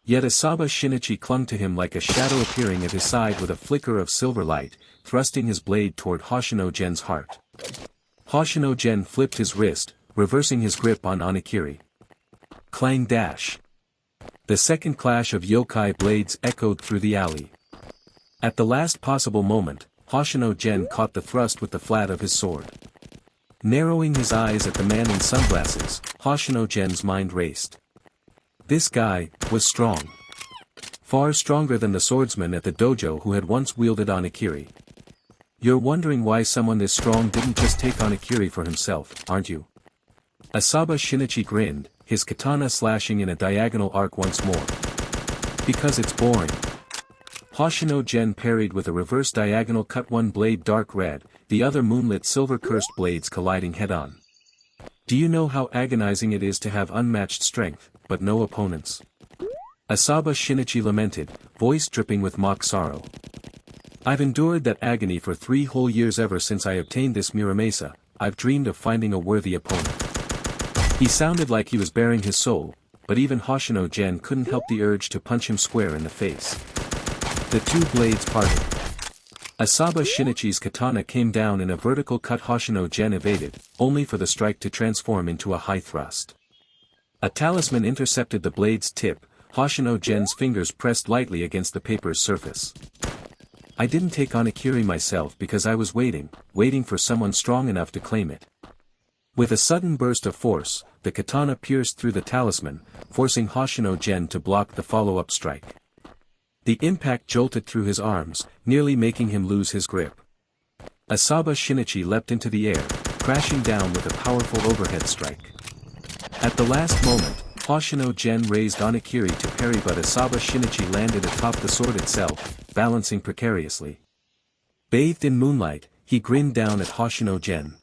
Yet Asaba Shinichi clung to him like a shadow, appearing at his side with a flicker of silver light, thrusting his blade toward Hoshino Gen's heart. Hoshino Gen flipped his wrist, reversing his grip on Onikiri. Clang dash. The second clash of yokai blades echoed through the alley. At the last possible moment, Hoshino Gen caught the thrust with the flat of his sword. Narrowing his eyes at the man in sunglasses, Hoshino Gen's mind raced. This guy was strong. Far stronger than the swordsman at the dojo who had once wielded Onikiri. You're wondering why someone this strong didn't just take Onikiri for himself, aren't you? Asaba Shinichi grinned, his katana slashing in a diagonal arc once more. Because it's boring. Hoshino Gen parried with a reverse diagonal cut, one blade dark red, the other moonlit silver, cursed blades colliding head-on. Do you know how agonizing it is to have unmatched strength, but no opponents? Asaba Shinichi lamented, voice dripping with mock sorrow. I've endured that agony for 3 whole years. Ever since I obtained this Muramesa, I've dreamed of finding a worthy opponent. He sounded like he was bearing his soul, but even Hoshino Gen couldn't help the urge to punch him square in the face. The two blades parted. Asaba Shinichi's katana came down in a vertical cut. Hoshino Gen evaded, only for the strike to transform into a high thrust. A talisman intercepted the blade's tip. Hoshino Gen's fingers pressed lightly against the paper's surface. I didn't take Onikiri myself because I was waiting for someone strong enough to claim it. With a sudden burst of force, the katana pierced through the talisman, forcing Hoshino Gen to block the follow-up strike. The impact jolted through his arms, nearly making him lose his grip. Asaba Shinichi leapt into the air, crashing down with a powerful overhead strike. At the last moment, Hoshino Gen raised Onigiri to parry, but Asaba Shinichi landed atop the sword itself, balancing precariously. Bathed in moonlight, he grinned down at Hoshino Gen.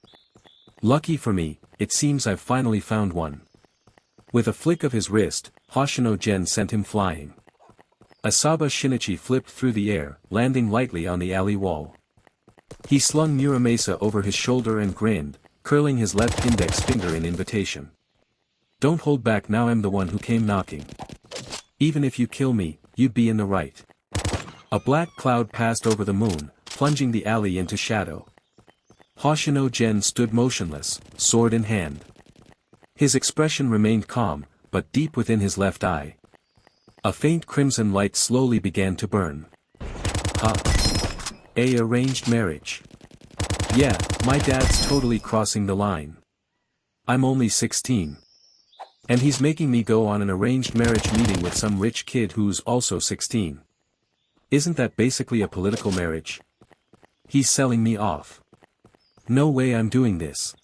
Lucky for me, it seems I've finally found one. With a flick of his wrist, Hoshino Gen sent him flying. Asaba Shinichi flipped through the air, landing lightly on the alley wall. He slung Muramasa over his shoulder and grinned, curling his left index finger in invitation. Don't hold back, now I'm the one who came knocking. Even if you kill me, you'd be in the right. A black cloud passed over the moon, plunging the alley into shadow. Hoshino Gen stood motionless, sword in hand. His expression remained calm, but deep within his left eye, a faint crimson light slowly began to burn. A arranged marriage. Yeah, my dad's totally crossing the line. I'm only 16. And he's making me go on an arranged marriage meeting with some rich kid who's also 16. Isn't that basically a political marriage? He's selling me off. No way I'm doing this.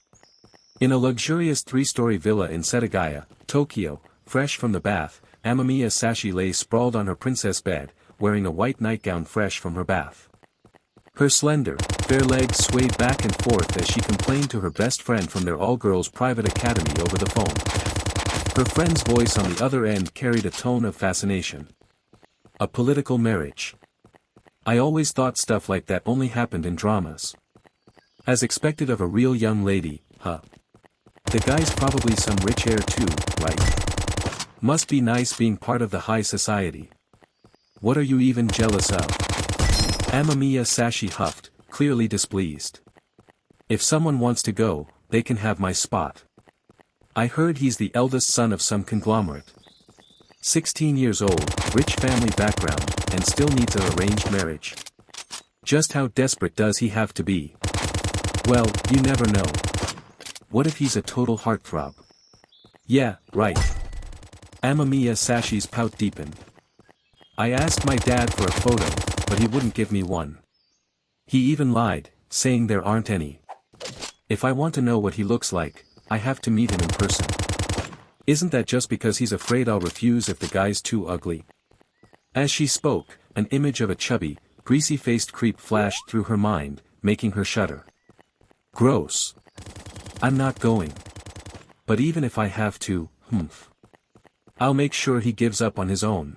In a luxurious 3-story villa in Setagaya, Tokyo, fresh from the bath, Amamiya Sashi lay sprawled on her princess bed, wearing a white nightgown fresh from her bath. Her slender, fair legs swayed back and forth as she complained to her best friend from their all-girls private academy over the phone. Her friend's voice on the other end carried a tone of fascination. A political marriage. I always thought stuff like that only happened in dramas. As expected of a real young lady, huh? The guy's probably some rich heir too, right? Must be nice being part of the high society. What are you even jealous of? Amamiya Sashi huffed, clearly displeased. If someone wants to go, they can have my spot. I heard he's the eldest son of some conglomerate. 16 years old, rich family background, and still needs an arranged marriage. Just how desperate does he have to be? Well, you never know. What if he's a total heartthrob? Yeah, right. Amamiya Sashi's pout deepened. I asked my dad for a photo, but he wouldn't give me one. He even lied, saying there aren't any. If I want to know what he looks like, I have to meet him in person. Isn't that just because he's afraid I'll refuse if the guy's too ugly? As she spoke, an image of a chubby, greasy-faced creep flashed through her mind, making her shudder. Gross. I'm not going. But even if I have to, I'll make sure he gives up on his own.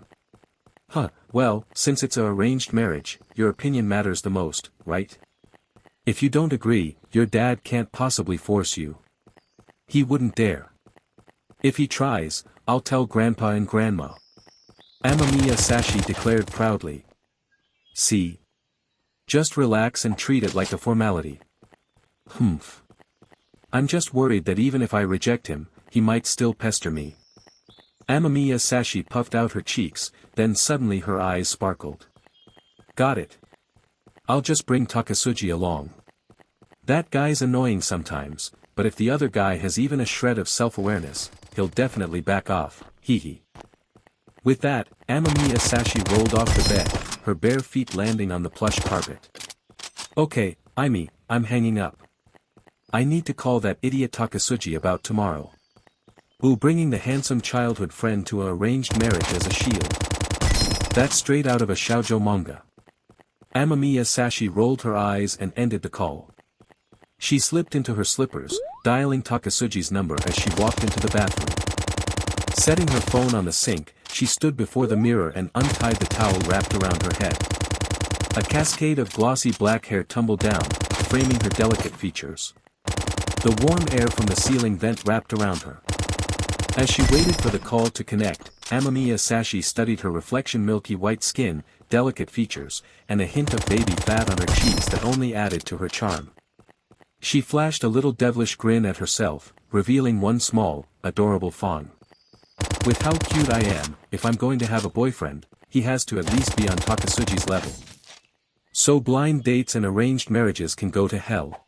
Well, since it's a arranged marriage, your opinion matters the most, right? If you don't agree, your dad can't possibly force you. He wouldn't dare. If he tries, I'll tell Grandpa and Grandma. Amamiya Sashi declared proudly. See? Just relax and treat it like a formality. I'm just worried that even if I reject him, he might still pester me. Amamiya Sashi puffed out her cheeks, then suddenly her eyes sparkled. Got it. I'll just bring Takasuji along. That guy's annoying sometimes, but if the other guy has even a shred of self-awareness, he'll definitely back off, hee. With that, Amamiya Sashi rolled off the bed, her bare feet landing on the plush carpet. Okay, I'm hanging up. I need to call that idiot Takasuji about tomorrow. Bringing the handsome childhood friend to a arranged marriage as a shield. That's straight out of a shoujo manga. Amamiya Sashi rolled her eyes and ended the call. She slipped into her slippers, dialing Takasuji's number as she walked into the bathroom. Setting her phone on the sink, she stood before the mirror and untied the towel wrapped around her head. A cascade of glossy black hair tumbled down, framing her delicate features. The warm air from the ceiling vent wrapped around her. As she waited for the call to connect, Amamiya Sashi studied her reflection, milky white skin, delicate features, and a hint of baby fat on her cheeks that only added to her charm. She flashed a little devilish grin at herself, revealing one small, adorable fawn. With how cute I am, if I'm going to have a boyfriend, he has to at least be on Takasuji's level. So blind dates and arranged marriages can go to hell.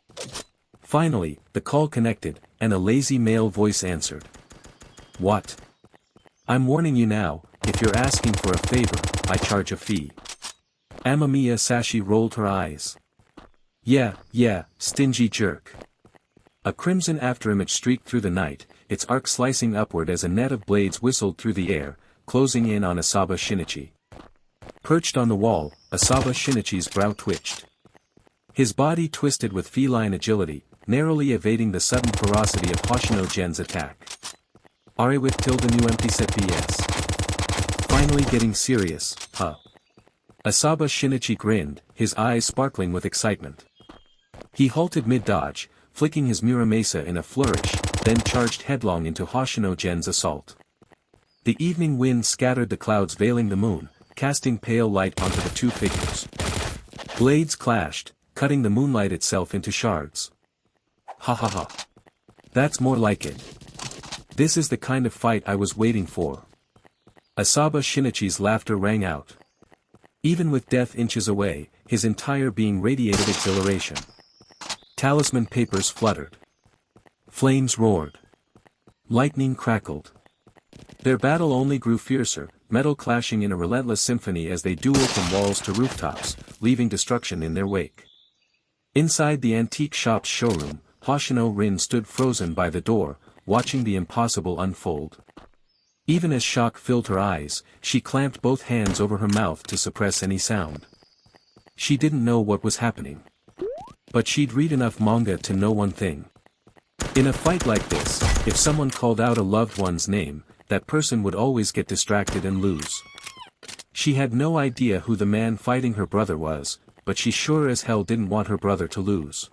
Finally, the call connected, and a lazy male voice answered. What? I'm warning you now, if you're asking for a favor, I charge a fee. Amamiya Sashi rolled her eyes. Yeah, stingy jerk. A crimson afterimage streaked through the night, its arc slicing upward as a net of blades whistled through the air, closing in on Asaba Shinichi. Perched on the wall, Asaba Shinichi's brow twitched. His body twisted with feline agility, narrowly evading the sudden ferocity of Hoshino Gen's attack. Are with tilde new empty set BS. Finally getting serious, huh? Asaba Shinichi grinned, his eyes sparkling with excitement. He halted mid-dodge, flicking his Muramasa in a flourish, then charged headlong into Hoshino Gen's assault. The evening wind scattered the clouds veiling the moon, casting pale light onto the two figures. Blades clashed, cutting the moonlight itself into shards. Ha ha ha. That's more like it. This is the kind of fight I was waiting for. Asaba Shinichi's laughter rang out. Even with death inches away, his entire being radiated exhilaration. Talisman papers fluttered. Flames roared. Lightning crackled. Their battle only grew fiercer, metal clashing in a relentless symphony as they dueled from walls to rooftops, leaving destruction in their wake. Inside the antique shop's showroom, Hoshino Rin stood frozen by the door, watching the impossible unfold. Even as shock filled her eyes, she clamped both hands over her mouth to suppress any sound. She didn't know what was happening. But she'd read enough manga to know one thing. In a fight like this, if someone called out a loved one's name, that person would always get distracted and lose. She had no idea who the man fighting her brother was, but she sure as hell didn't want her brother to lose.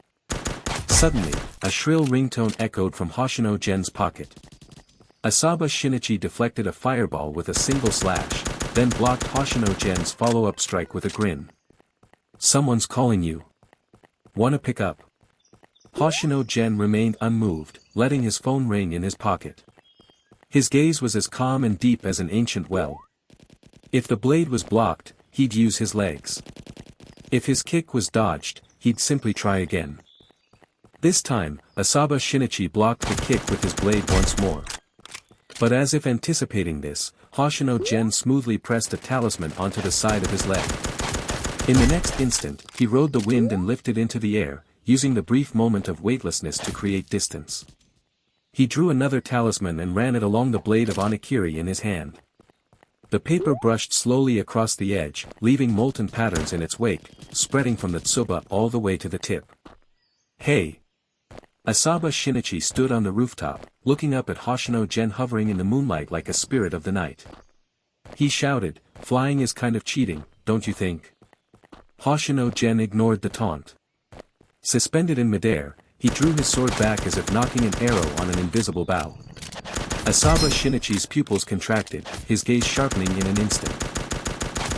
Suddenly, a shrill ringtone echoed from Hoshino Gen's pocket. Asaba Shinichi deflected a fireball with a single slash, then blocked Hoshino Gen's follow-up strike with a grin. Someone's calling you. Wanna pick up? Hoshino Gen remained unmoved, letting his phone ring in his pocket. His gaze was as calm and deep as an ancient well. If the blade was blocked, he'd use his legs. If his kick was dodged, he'd simply try again. This time, Asaba Shinichi blocked the kick with his blade once more. But as if anticipating this, Hoshino Gen smoothly pressed a talisman onto the side of his leg. In the next instant, he rode the wind and lifted into the air, using the brief moment of weightlessness to create distance. He drew another talisman and ran it along the blade of Onigiri in his hand. The paper brushed slowly across the edge, leaving molten patterns in its wake, spreading from the tsuba all the way to the tip. Hey! Asaba Shinichi stood on the rooftop, looking up at Hoshino Gen hovering in the moonlight like a spirit of the night. He shouted, flying is kind of cheating, don't you think? Hoshino Gen ignored the taunt. Suspended in midair, he drew his sword back as if knocking an arrow on an invisible bow. Asaba Shinichi's pupils contracted, his gaze sharpening in an instant.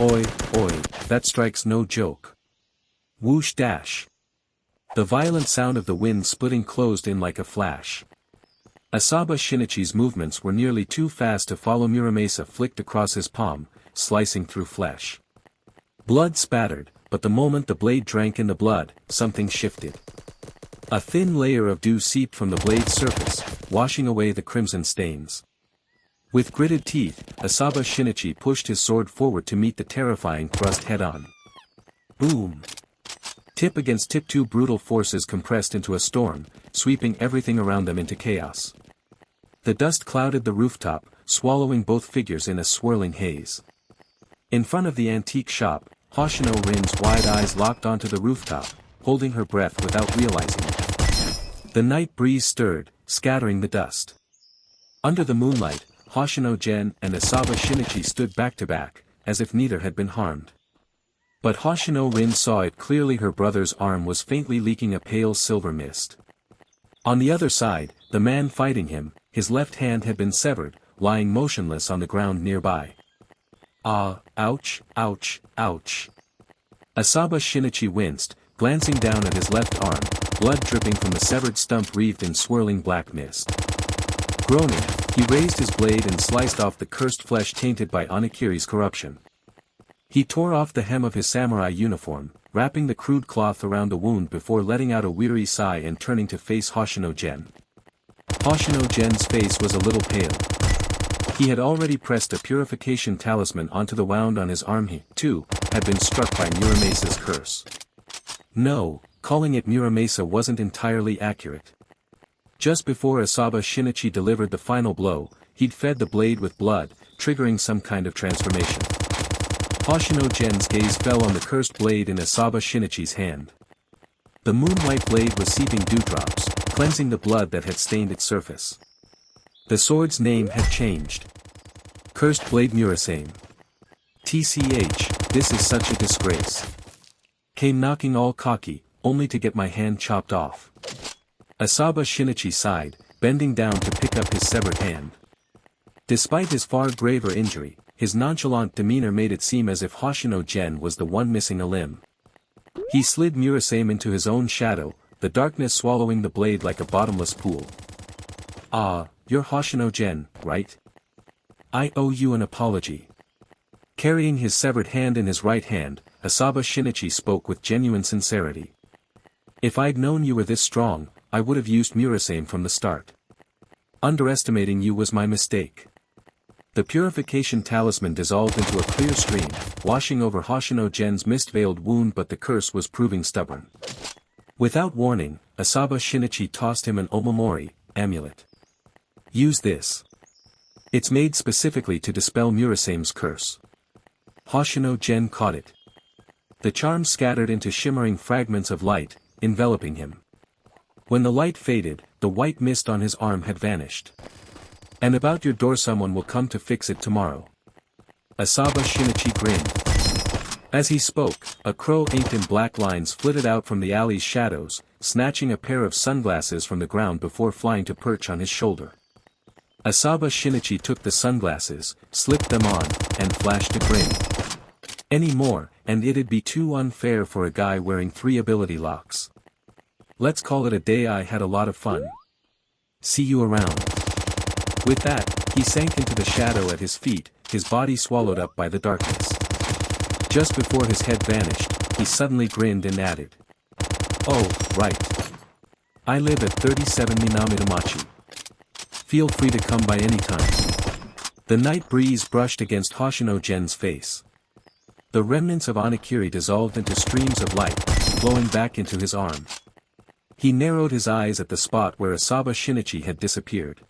Oi, that strike's no joke. Whoosh dash. The violent sound of the wind splitting closed in like a flash. Asaba Shinichi's movements were nearly too fast to follow. Muramasa flicked across his palm, slicing through flesh. Blood spattered, but the moment the blade drank in the blood, something shifted. A thin layer of dew seeped from the blade's surface, washing away the crimson stains. With gritted teeth, Asaba Shinichi pushed his sword forward to meet the terrifying thrust head-on. Boom! Tip against tip, two brutal forces compressed into a storm, sweeping everything around them into chaos. The dust clouded the rooftop, swallowing both figures in a swirling haze. In front of the antique shop, Hoshino Rin's wide eyes locked onto the rooftop, holding her breath without realizing it. The night breeze stirred, scattering the dust. Under the moonlight, Hoshino Gen and Asaba Shinichi stood back to back, as if neither had been harmed. But Hoshino Rin saw it clearly. Her brother's arm was faintly leaking a pale silver mist. On the other side, the man fighting him, his left hand had been severed, lying motionless on the ground nearby. Ah, ouch, ouch, ouch. Asaba Shinichi winced, glancing down at his left arm, blood dripping from the severed stump wreathed in swirling black mist. Groaning, he raised his blade and sliced off the cursed flesh tainted by Onigiri's corruption. He tore off the hem of his samurai uniform, wrapping the crude cloth around the wound before letting out a weary sigh and turning to face Hoshino Gen. Hoshino Gen's face was a little pale. He had already pressed a purification talisman onto the wound on his arm. He, too, had been struck by Muramasa's curse. No, calling it Muramasa wasn't entirely accurate. Just before Asaba Shinichi delivered the final blow, he'd fed the blade with blood, triggering some kind of transformation. Hoshino Gen's gaze fell on the cursed blade in Asaba Shinichi's hand. The moon-white blade was seeping dewdrops, cleansing the blood that had stained its surface. The sword's name had changed. Cursed Blade Murasame. TCH, this is such a disgrace. Came knocking all cocky, only to get my hand chopped off. Asaba Shinichi sighed, bending down to pick up his severed hand. Despite his far graver injury, his nonchalant demeanor made it seem as if Hoshino Gen was the one missing a limb. He slid Murasame into his own shadow, the darkness swallowing the blade like a bottomless pool. Ah, you're Hoshino Gen, right? I owe you an apology. Carrying his severed hand in his right hand, Asaba Shinichi spoke with genuine sincerity. If I'd known you were this strong, I would have used Murasame from the start. Underestimating you was my mistake. The purification talisman dissolved into a clear stream, washing over Hoshino Gen's mist-veiled wound, but the curse was proving stubborn. Without warning, Asaba Shinichi tossed him an omamori amulet. Use this. It's made specifically to dispel Murasame's curse. Hoshino Gen caught it. The charm scattered into shimmering fragments of light, enveloping him. When the light faded, the white mist on his arm had vanished. And about your door someone will come to fix it tomorrow. Asaba Shinichi grinned. As he spoke, a crow inked in black lines flitted out from the alley's shadows, snatching a pair of sunglasses from the ground before flying to perch on his shoulder. Asaba Shinichi took the sunglasses, slipped them on, and flashed a grin. Any more, and it'd be too unfair for a guy wearing 3 ability locks. Let's call it a day. I had a lot of fun. See you around. With that, he sank into the shadow at his feet, his body swallowed up by the darkness. Just before his head vanished, he suddenly grinned and added. Oh, right. I live at 37 Minamidamachi. Feel free to come by any time. The night breeze brushed against Hoshino Gen's face. The remnants of Onigiri dissolved into streams of light, flowing back into his arm. He narrowed his eyes at the spot where Asaba Shinichi had disappeared.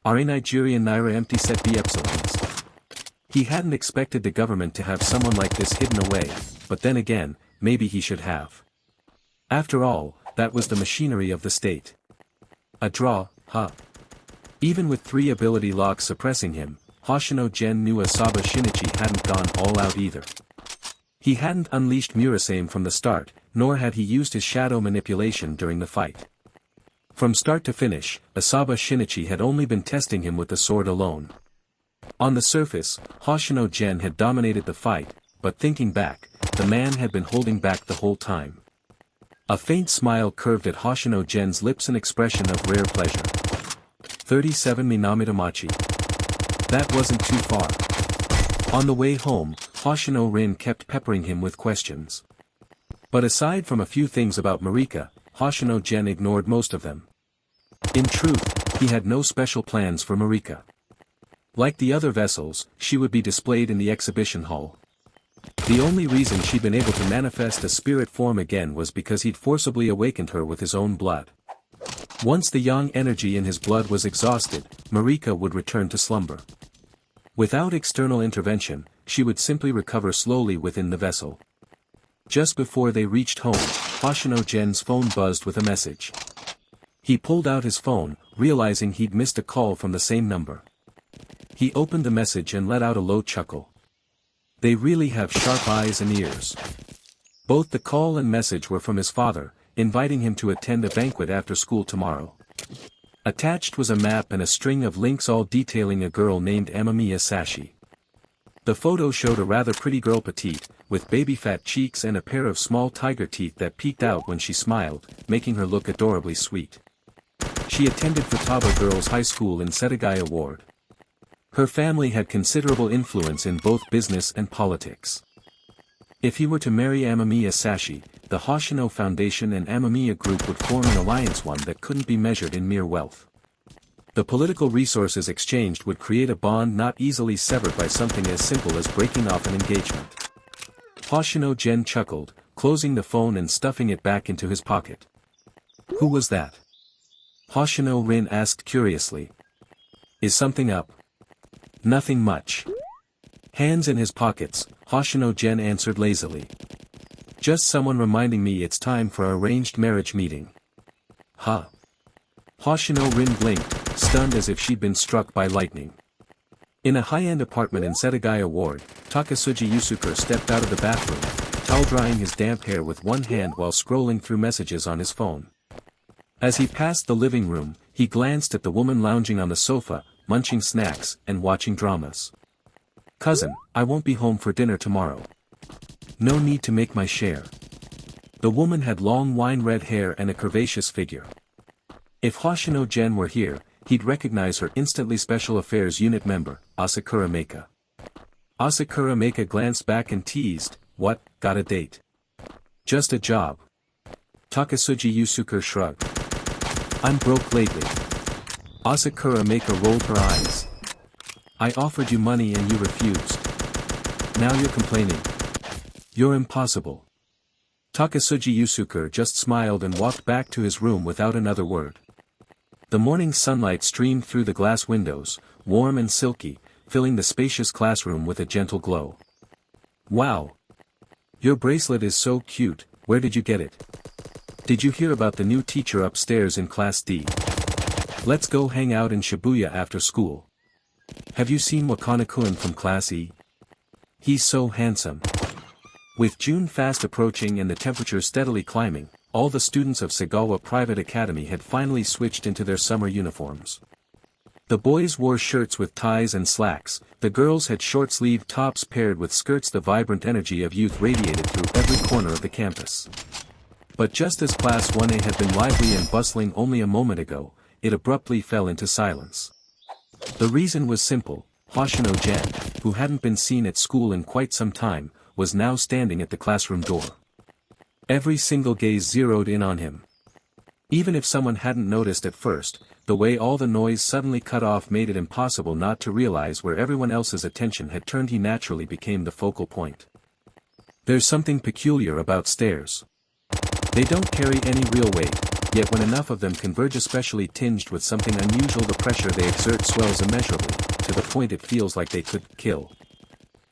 Are Nigerian Naira empty set the epsilons? He hadn't expected the government to have someone like this hidden away, but then again, maybe he should have. After all, that was the machinery of the state. A draw, huh? Even with 3 ability locks suppressing him, Hoshino Gen knew Asaba Shinichi hadn't gone all out either. He hadn't unleashed Murasame from the start, nor had he used his shadow manipulation during the fight. From start to finish, Asaba Shinichi had only been testing him with the sword alone. On the surface, Hoshino Gen had dominated the fight, but thinking back, the man had been holding back the whole time. A faint smile curved at Hoshino Gen's lips, an expression of rare pleasure. 37 Minamidamachi. That wasn't too far. On the way home, Hoshino Rin kept peppering him with questions. But aside from a few things about Marika, Hoshino Gen ignored most of them. In truth, he had no special plans for Marika. Like the other vessels, she would be displayed in the exhibition hall. The only reason she'd been able to manifest a spirit form again was because he'd forcibly awakened her with his own blood. Once the yang energy in his blood was exhausted, Marika would return to slumber. Without external intervention, she would simply recover slowly within the vessel. Just before they reached home, Hoshino Gen's phone buzzed with a message. He pulled out his phone, realizing he'd missed a call from the same number. He opened the message and let out a low chuckle. They really have sharp eyes and ears. Both the call and message were from his father, inviting him to attend a banquet after school tomorrow. Attached was a map and a string of links, all detailing a girl named Amamiya Sashi. The photo showed a rather pretty girl, petite, with baby-fat cheeks and a pair of small tiger teeth that peeked out when she smiled, making her look adorably sweet. She attended Futaba Girls High School in Sedagai Ward. Her family had considerable influence in both business and politics. If he were to marry Amamiya Sashi, the Hoshino Foundation and Amamiya Group would form an alliance, one that couldn't be measured in mere wealth. The political resources exchanged would create a bond not easily severed by something as simple as breaking off an engagement. Hoshino Gen chuckled, closing the phone and stuffing it back into his pocket. Who was that? Hoshino Rin asked curiously. Is something up? Nothing much. Hands in his pockets, Hoshino Gen answered lazily. Just someone reminding me it's time for our arranged marriage meeting. Huh? Hoshino Rin blinked, stunned as if she'd been struck by lightning. In a high-end apartment in Setagaya Ward, Takasuji Yusuke stepped out of the bathroom, towel-drying his damp hair with one hand while scrolling through messages on his phone. As he passed the living room, he glanced at the woman lounging on the sofa, munching snacks and watching dramas. Cousin, I won't be home for dinner tomorrow. No need to make my share. The woman had long wine-red hair and a curvaceous figure. If Hoshino Gen were here, he'd recognize her instantly. Special Affairs Unit member, Asakura Meika. Asakura Meika glanced back and teased, what, got a date? Just a job. Takasuji Yusuke shrugged. I'm broke lately. Asakura Meika rolled her eyes. I offered you money and you refused. Now you're complaining. You're impossible. Takasuji Yusuke just smiled and walked back to his room without another word. The morning sunlight streamed through the glass windows, warm and silky, filling the spacious classroom with a gentle glow. Wow! Your bracelet is so cute, where did you get it? Did you hear about the new teacher upstairs in Class D? Let's go hang out in Shibuya after school. Have you seen Wakana-kun from Class E? He's so handsome. With June fast approaching and the temperature steadily climbing, all the students of Sagawa Private Academy had finally switched into their summer uniforms. The boys wore shirts with ties and slacks, the girls had short-sleeved tops paired with skirts. The vibrant energy of youth radiated through every corner of the campus. But just as Class 1A had been lively and bustling only a moment ago, it abruptly fell into silence. The reason was simple: Hoshino Gen, who hadn't been seen at school in quite some time, was now standing at the classroom door. Every single gaze zeroed in on him. Even if someone hadn't noticed at first, the way all the noise suddenly cut off made it impossible not to realize where everyone else's attention had turned. He naturally became the focal point. There's something peculiar about stairs. They don't carry any real weight, yet when enough of them converge, especially tinged with something unusual, the pressure they exert swells immeasurably, to the point it feels like they could kill.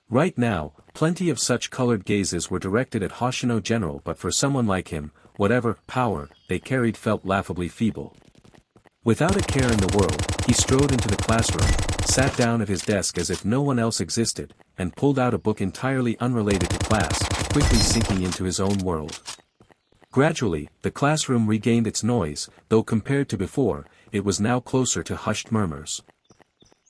Right now, plenty of such colored gazes were directed at Hoshino General, but for someone like him, whatever power they carried felt laughably feeble. Without a care in the world, he strode into the classroom, sat down at his desk as if no one else existed, and pulled out a book entirely unrelated to class, quickly sinking into his own world. Gradually, the classroom regained its noise, though compared to before, it was now closer to hushed murmurs.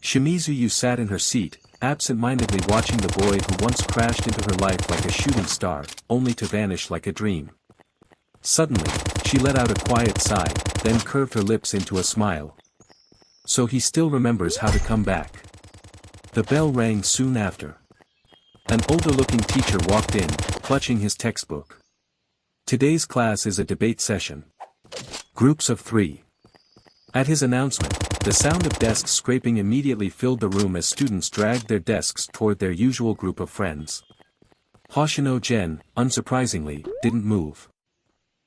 Shimizu sat in her seat, absent-mindedly watching the boy who once crashed into her life like a shooting star, only to vanish like a dream. Suddenly, she let out a quiet sigh, then curved her lips into a smile. So he still remembers how to come back. The bell rang soon after. An older-looking teacher walked in, clutching his textbook. Today's class is a debate session. Groups of 3. At his announcement, the sound of desks scraping immediately filled the room as students dragged their desks toward their usual group of friends. Hoshino Gen, unsurprisingly, didn't move.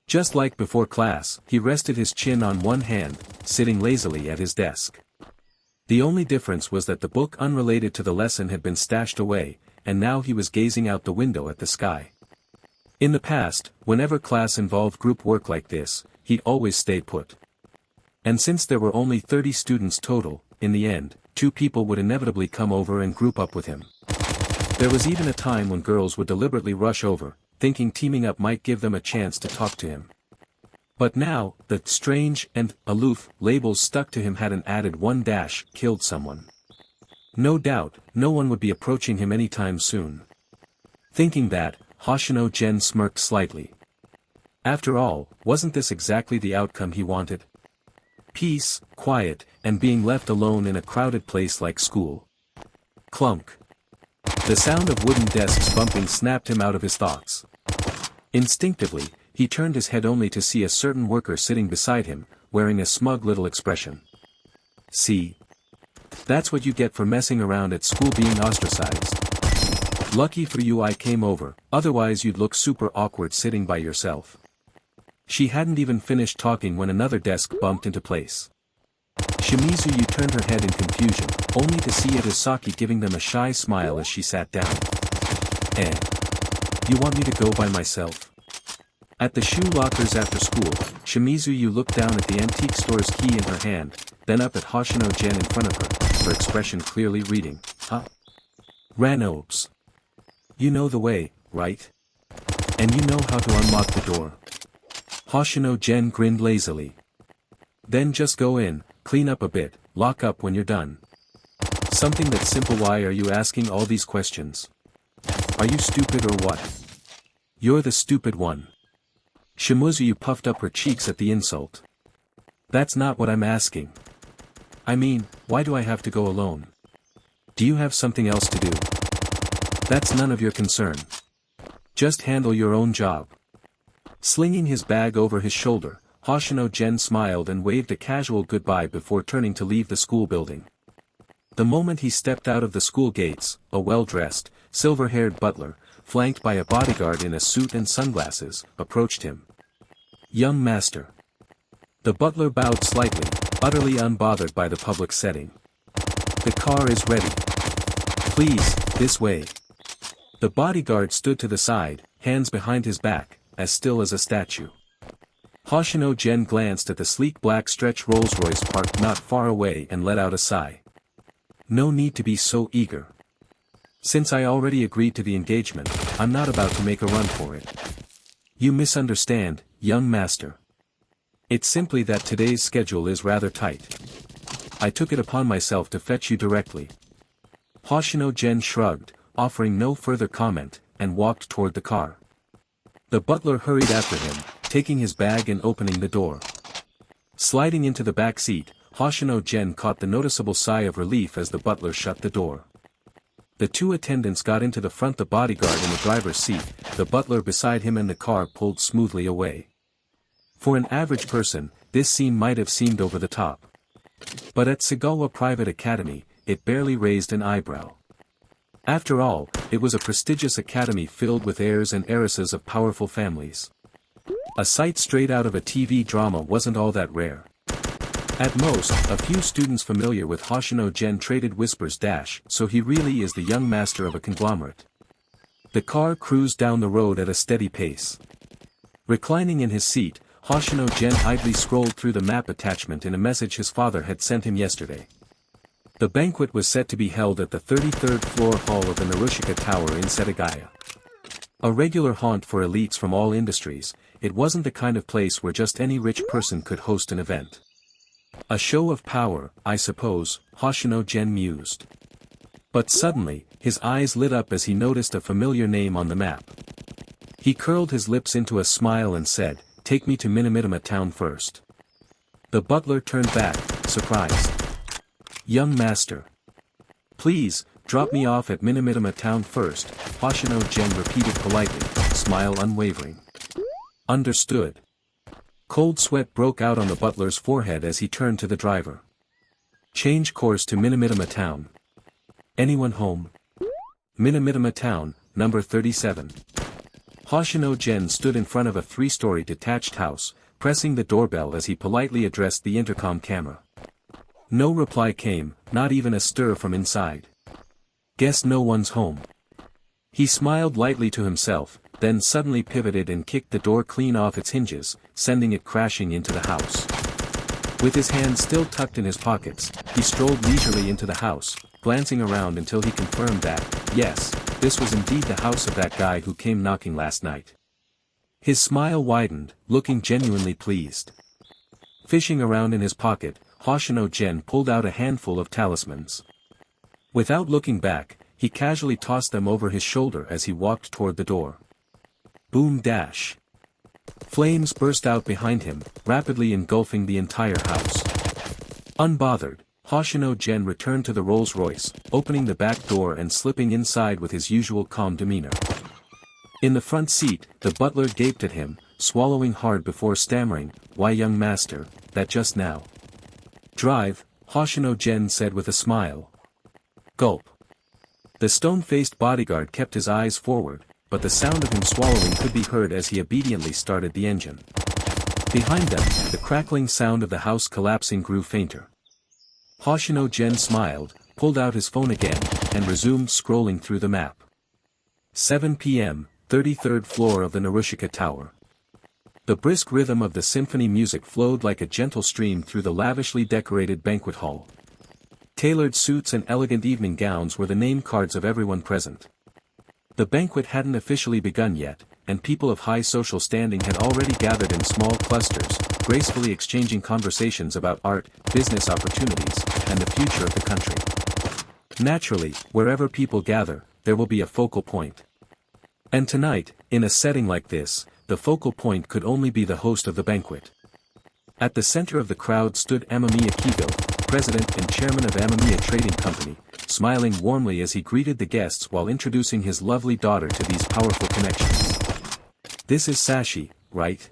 Just like before class, he rested his chin on one hand, sitting lazily at his desk. The only difference was that the book unrelated to the lesson had been stashed away, and now he was gazing out the window at the sky. In the past, whenever class involved group work like this, he'd always stay put. And since there were only 30 students total, in the end, 2 people would inevitably come over and group up with him. There was even a time when girls would deliberately rush over, thinking teaming up might give them a chance to talk to him. But now, the strange and aloof labels stuck to him had an added one dash: killed someone. No doubt, no one would be approaching him anytime soon. Thinking that, Hoshino Gen smirked slightly. After all, wasn't this exactly the outcome he wanted? Peace, quiet, and being left alone in a crowded place like school. Clunk. The sound of wooden desks bumping snapped him out of his thoughts. Instinctively, he turned his head only to see a certain worker sitting beside him, wearing a smug little expression. See? That's what you get for messing around at school, being ostracized. Lucky for you I came over, otherwise you'd look super awkward sitting by yourself. She hadn't even finished talking when another desk bumped into place. Shimizu turned her head in confusion, only to see Saki giving them a shy smile as she sat down. Eh? You want me to go by myself? At the shoe lockers after school, Shimizu looked down at the antique store's key in her hand, then up at Hoshino Gen in front of her expression clearly reading, huh? Ranobes. You know the way, right? And you know how to unlock the door. Hoshino Gen grinned lazily. Then just go in, clean up a bit, lock up when you're done. Something that's simple. Why are you asking all these questions? Are you stupid or what? You're the stupid one. Shimizu puffed up her cheeks at the insult. That's not what I'm asking. I mean, why do I have to go alone? Do you have something else to do? That's none of your concern. Just handle your own job. Slinging his bag over his shoulder, Hoshino Gen smiled and waved a casual goodbye before turning to leave the school building. The moment he stepped out of the school gates, a well-dressed, silver-haired butler, flanked by a bodyguard in a suit and sunglasses, approached him. Young master. The butler bowed slightly, utterly unbothered by the public setting. The car is ready. Please, this way. The bodyguard stood to the side, hands behind his back, as still as a statue. Hoshino Gen glanced at the sleek black stretch Rolls-Royce parked not far away and let out a sigh. No need to be so eager. Since I already agreed to the engagement, I'm not about to make a run for it. You misunderstand, young master. It's simply that today's schedule is rather tight. I took it upon myself to fetch you directly. Hoshino Gen shrugged, offering no further comment, and walked toward the car. The butler hurried after him, taking his bag and opening the door. Sliding into the back seat, Hoshino Gen caught the noticeable sigh of relief as the butler shut the door. The two attendants got into the front, the bodyguard in the driver's seat, the butler beside him, and the car pulled smoothly away. For an average person, this scene might have seemed over the top. But at Sagawa Private Academy, it barely raised an eyebrow. After all, it was a prestigious academy filled with heirs and heiresses of powerful families. A sight straight out of a TV drama wasn't all that rare. At most, a few students familiar with Hoshino Gen traded whispers. So he really is the young master of a conglomerate. The car cruised down the road at a steady pace. Reclining in his seat, Hoshino Gen idly scrolled through the map attachment in a message his father had sent him yesterday. The banquet was set to be held at the 33rd floor hall of the Narushika Tower in Setagaya. A regular haunt for elites from all industries, it wasn't the kind of place where just any rich person could host an event. A show of power, I suppose, Hoshino Gen mused. But suddenly, his eyes lit up as he noticed a familiar name on the map. He curled his lips into a smile and said, "Take me to Minamidama town first." The butler turned back, surprised. "Young master. Please, drop me off at Minamidama town first," Hoshino Gen repeated politely, smile unwavering. Understood. Cold sweat broke out on the butler's forehead as he turned to the driver. Change course to Minamidama town. Anyone home? Minamidama town, number 37. Hoshino Gen stood in front of a 3-story detached house, pressing the doorbell as he politely addressed the intercom camera. No reply came, not even a stir from inside. Guess no one's home. He smiled lightly to himself, then suddenly pivoted and kicked the door clean off its hinges, sending it crashing into the house. With his hands still tucked in his pockets, he strolled leisurely into the house, glancing around until he confirmed that, yes, this was indeed the house of that guy who came knocking last night. His smile widened, looking genuinely pleased. Fishing around in his pocket, Hoshino Gen pulled out a handful of talismans. Without looking back, he casually tossed them over his shoulder as he walked toward the door. Boom dash. Flames burst out behind him, rapidly engulfing the entire house. Unbothered, Hoshino Gen returned to the Rolls-Royce, opening the back door and slipping inside with his usual calm demeanor. In the front seat, the butler gaped at him, swallowing hard before stammering, "Why, young master, that just now." "Drive," Hoshino Gen said with a smile. Gulp. The stone-faced bodyguard kept his eyes forward, but the sound of him swallowing could be heard as he obediently started the engine. Behind them, the crackling sound of the house collapsing grew fainter. Hoshino Gen smiled, pulled out his phone again, and resumed scrolling through the map. 7 p.m., 33rd floor of the Narushika Tower. The brisk rhythm of the symphony music flowed like a gentle stream through the lavishly decorated banquet hall. Tailored suits and elegant evening gowns were the name cards of everyone present. The banquet hadn't officially begun yet, and people of high social standing had already gathered in small clusters, gracefully exchanging conversations about art, business opportunities, and the future of the country. Naturally, wherever people gather, there will be a focal point. And tonight, in a setting like this, the focal point could only be the host of the banquet. At the center of the crowd stood Amamiya Kigo, president and chairman of Amamiya Trading Company, smiling warmly as he greeted the guests while introducing his lovely daughter to these powerful connections. This is Sashi, right?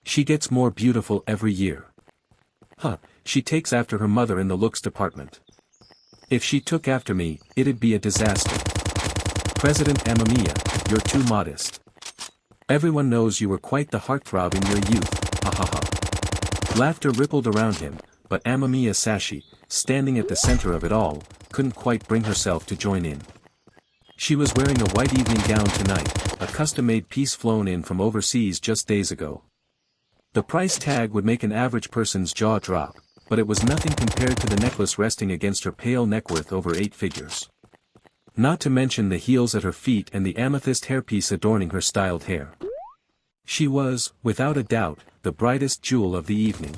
She gets more beautiful every year. Huh, she takes after her mother in the looks department. If she took after me, it'd be a disaster. President Amamiya, you're too modest. Everyone knows you were quite the heartthrob in your youth, ha ha ha. Laughter rippled around him, but Amamiya Sashi, standing at the center of it all, couldn't quite bring herself to join in. She was wearing a white evening gown tonight, a custom-made piece flown in from overseas just days ago. The price tag would make an average person's jaw drop, but it was nothing compared to the necklace resting against her pale neck worth over 8 figures. Not to mention the heels at her feet and the amethyst hairpiece adorning her styled hair. She was, without a doubt, the brightest jewel of the evening.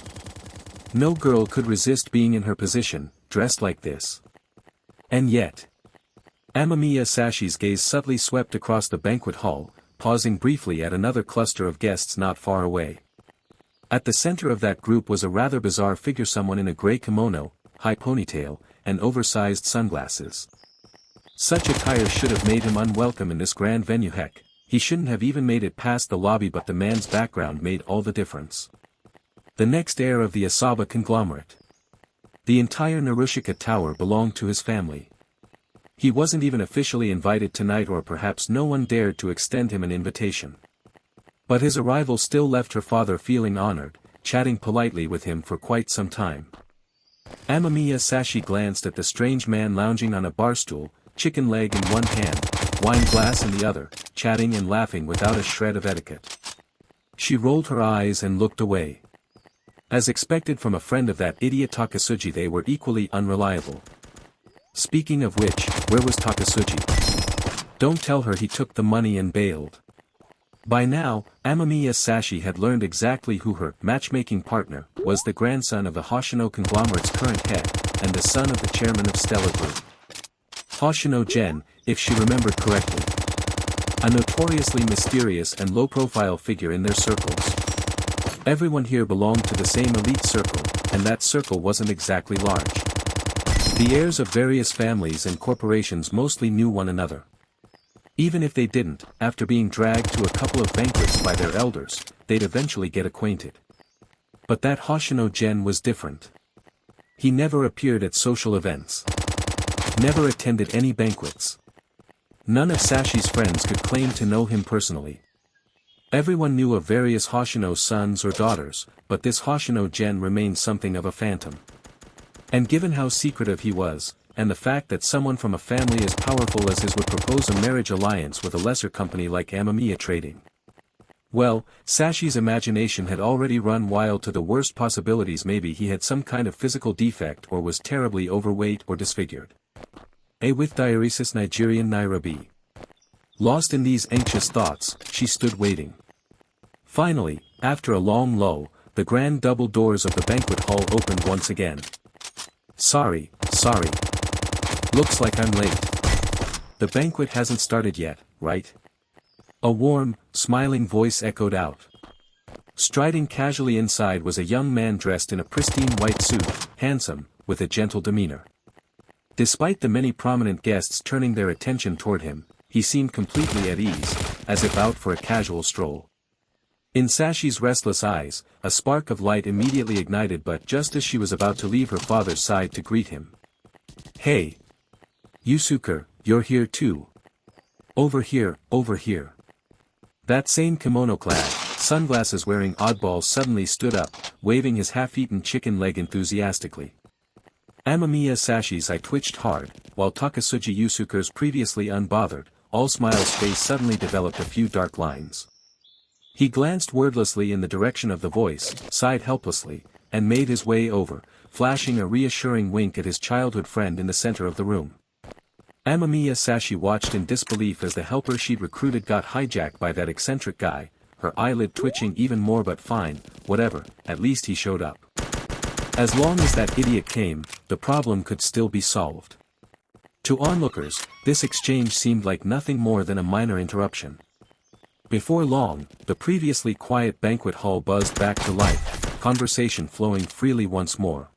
No girl could resist being in her position, dressed like this. And yet, Amamiya Sashi's gaze subtly swept across the banquet hall, pausing briefly at another cluster of guests not far away. At the center of that group was a rather bizarre figure, someone in a gray kimono, high ponytail, and oversized sunglasses. Such attire should have made him unwelcome in this grand venue. Heck, he shouldn't have even made it past the lobby, but the man's background made all the difference. The next heir of the Asaba conglomerate. The entire Narushika Tower belonged to his family. He wasn't even officially invited tonight, or perhaps no one dared to extend him an invitation. But his arrival still left her father feeling honored, chatting politely with him for quite some time. Amamiya Sashi glanced at the strange man lounging on a bar stool, chicken leg in one hand, wine glass in the other, chatting and laughing without a shred of etiquette. She rolled her eyes and looked away. As expected from a friend of that idiot Takasugi, they were equally unreliable. Speaking of which, where was Takasugi? Don't tell her he took the money and bailed. By now, Amamiya Sashi had learned exactly who her matchmaking partner was, the grandson of the Hoshino conglomerate's current head, and the son of the chairman of Stella Group. Hoshino Gen, if she remembered correctly. A notoriously mysterious and low-profile figure in their circles. Everyone here belonged to the same elite circle, and that circle wasn't exactly large. The heirs of various families and corporations mostly knew one another. Even if they didn't, after being dragged to a couple of banquets by their elders, they'd eventually get acquainted. But that Hoshino Gen was different. He never appeared at social events. Never attended any banquets. None of Sashi's friends could claim to know him personally. Everyone knew of various Hoshino sons or daughters, but this Hoshino Gen remained something of a phantom. And given how secretive he was, and the fact that someone from a family as powerful as his would propose a marriage alliance with a lesser company like Amamiya Trading. Well, Sashi's imagination had already run wild to the worst possibilities. Maybe he had some kind of physical defect or was terribly overweight or disfigured. With diuresis Nigerian Nairobi. Lost in these anxious thoughts, she stood waiting. Finally, after a long lull, the grand double doors of the banquet hall opened once again. Sorry. Looks like I'm late. The banquet hasn't started yet, right? A warm, smiling voice echoed out. Striding casually inside was a young man dressed in a pristine white suit, handsome, with a gentle demeanor. Despite the many prominent guests turning their attention toward him, he seemed completely at ease, as if out for a casual stroll. In Sashi's restless eyes, a spark of light immediately ignited, but just as she was about to leave her father's side to greet him. Hey! Yusuke, you're here too. Over here, over here. That same kimono-clad, sunglasses-wearing oddball suddenly stood up, waving his half-eaten chicken leg enthusiastically. Amamiya Sashi's eye twitched hard, while Takasuji Yusuke's previously unbothered, all-smiles face suddenly developed a few dark lines. He glanced wordlessly in the direction of the voice, sighed helplessly, and made his way over, flashing a reassuring wink at his childhood friend in the center of the room. Amamiya Sashi watched in disbelief as the helper she'd recruited got hijacked by that eccentric guy, her eyelid twitching even more, but fine, whatever, at least he showed up. As long as that idiot came, the problem could still be solved. To onlookers, this exchange seemed like nothing more than a minor interruption. Before long, the previously quiet banquet hall buzzed back to life, conversation flowing freely once more.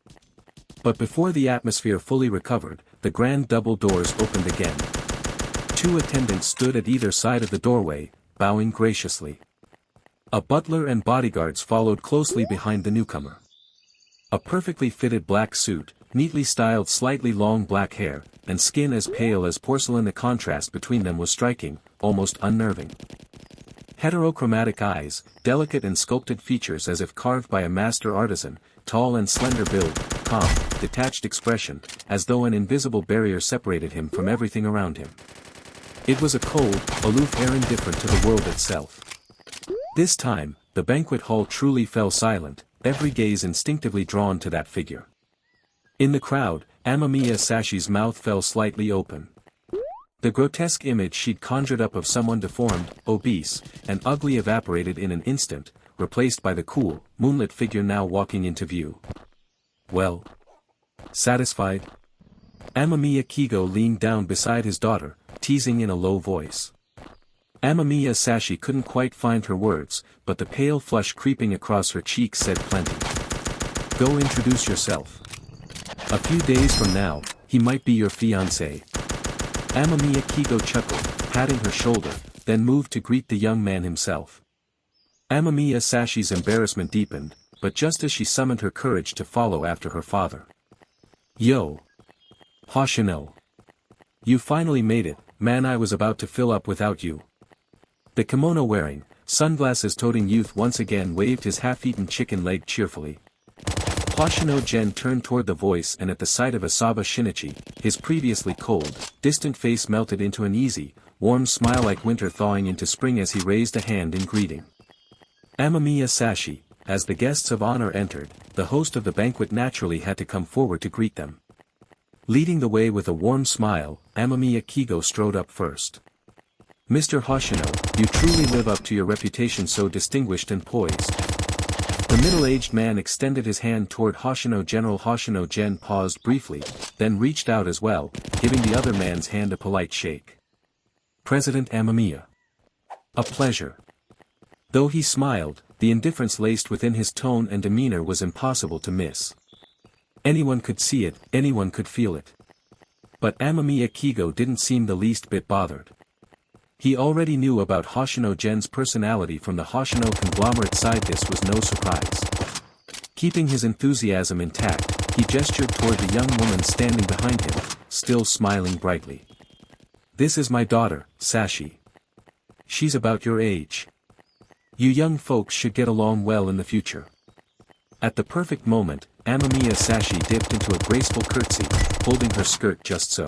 But before the atmosphere fully recovered, the grand double doors opened again. 2 attendants stood at either side of the doorway, bowing graciously. A butler and bodyguards followed closely behind the newcomer. A perfectly fitted black suit, neatly styled slightly long black hair, and skin as pale as porcelain. The contrast between them was striking, almost unnerving. Heterochromatic eyes, delicate and sculpted features as if carved by a master artisan, tall and slender build, calm, detached expression, as though an invisible barrier separated him from everything around him. It was a cold, aloof air indifferent to the world itself. This time, the banquet hall truly fell silent, every gaze instinctively drawn to that figure. In the crowd, Amamiya Sashi's mouth fell slightly open. The grotesque image she'd conjured up of someone deformed, obese, and ugly evaporated in an instant, replaced by the cool, moonlit figure now walking into view. Well? Satisfied? Amamiya Kigo leaned down beside his daughter, teasing in a low voice. Amamiya Sashi couldn't quite find her words, but the pale flush creeping across her cheeks said plenty. Go introduce yourself. A few days from now, he might be your fiancé. Amamiya Kigo chuckled, patting her shoulder, then moved to greet the young man himself. Amamiya Sashi's embarrassment deepened, but just as she summoned her courage to follow after her father. Yo! Hoshino! You finally made it, man. I was about to fill up without you. The kimono-wearing, sunglasses-toting youth once again waved his half-eaten chicken leg cheerfully. Hoshino Gen turned toward the voice, and at the sight of Asaba Shinichi, his previously cold, distant face melted into an easy, warm smile like winter thawing into spring as he raised a hand in greeting. Amamiya Sashi, as the guests of honor entered, the host of the banquet naturally had to come forward to greet them. Leading the way with a warm smile, Amamiya Kigo strode up first. Mr. Hoshino, you truly live up to your reputation, so distinguished and poised. The middle-aged man extended his hand toward Hoshino. General Hoshino Gen paused briefly, then reached out as well, giving the other man's hand a polite shake. President Amamiya. A pleasure. Though he smiled, the indifference laced within his tone and demeanor was impossible to miss. Anyone could see it, anyone could feel it. But Amamiya Kigo didn't seem the least bit bothered. He already knew about Hoshino Gen's personality from the Hoshino conglomerate side. This was no surprise. Keeping his enthusiasm intact, he gestured toward the young woman standing behind him, still smiling brightly. This is my daughter, Sashi. She's about your age. You young folks should get along well in the future. At the perfect moment, Amamiya Sashi dipped into a graceful curtsy, holding her skirt just so.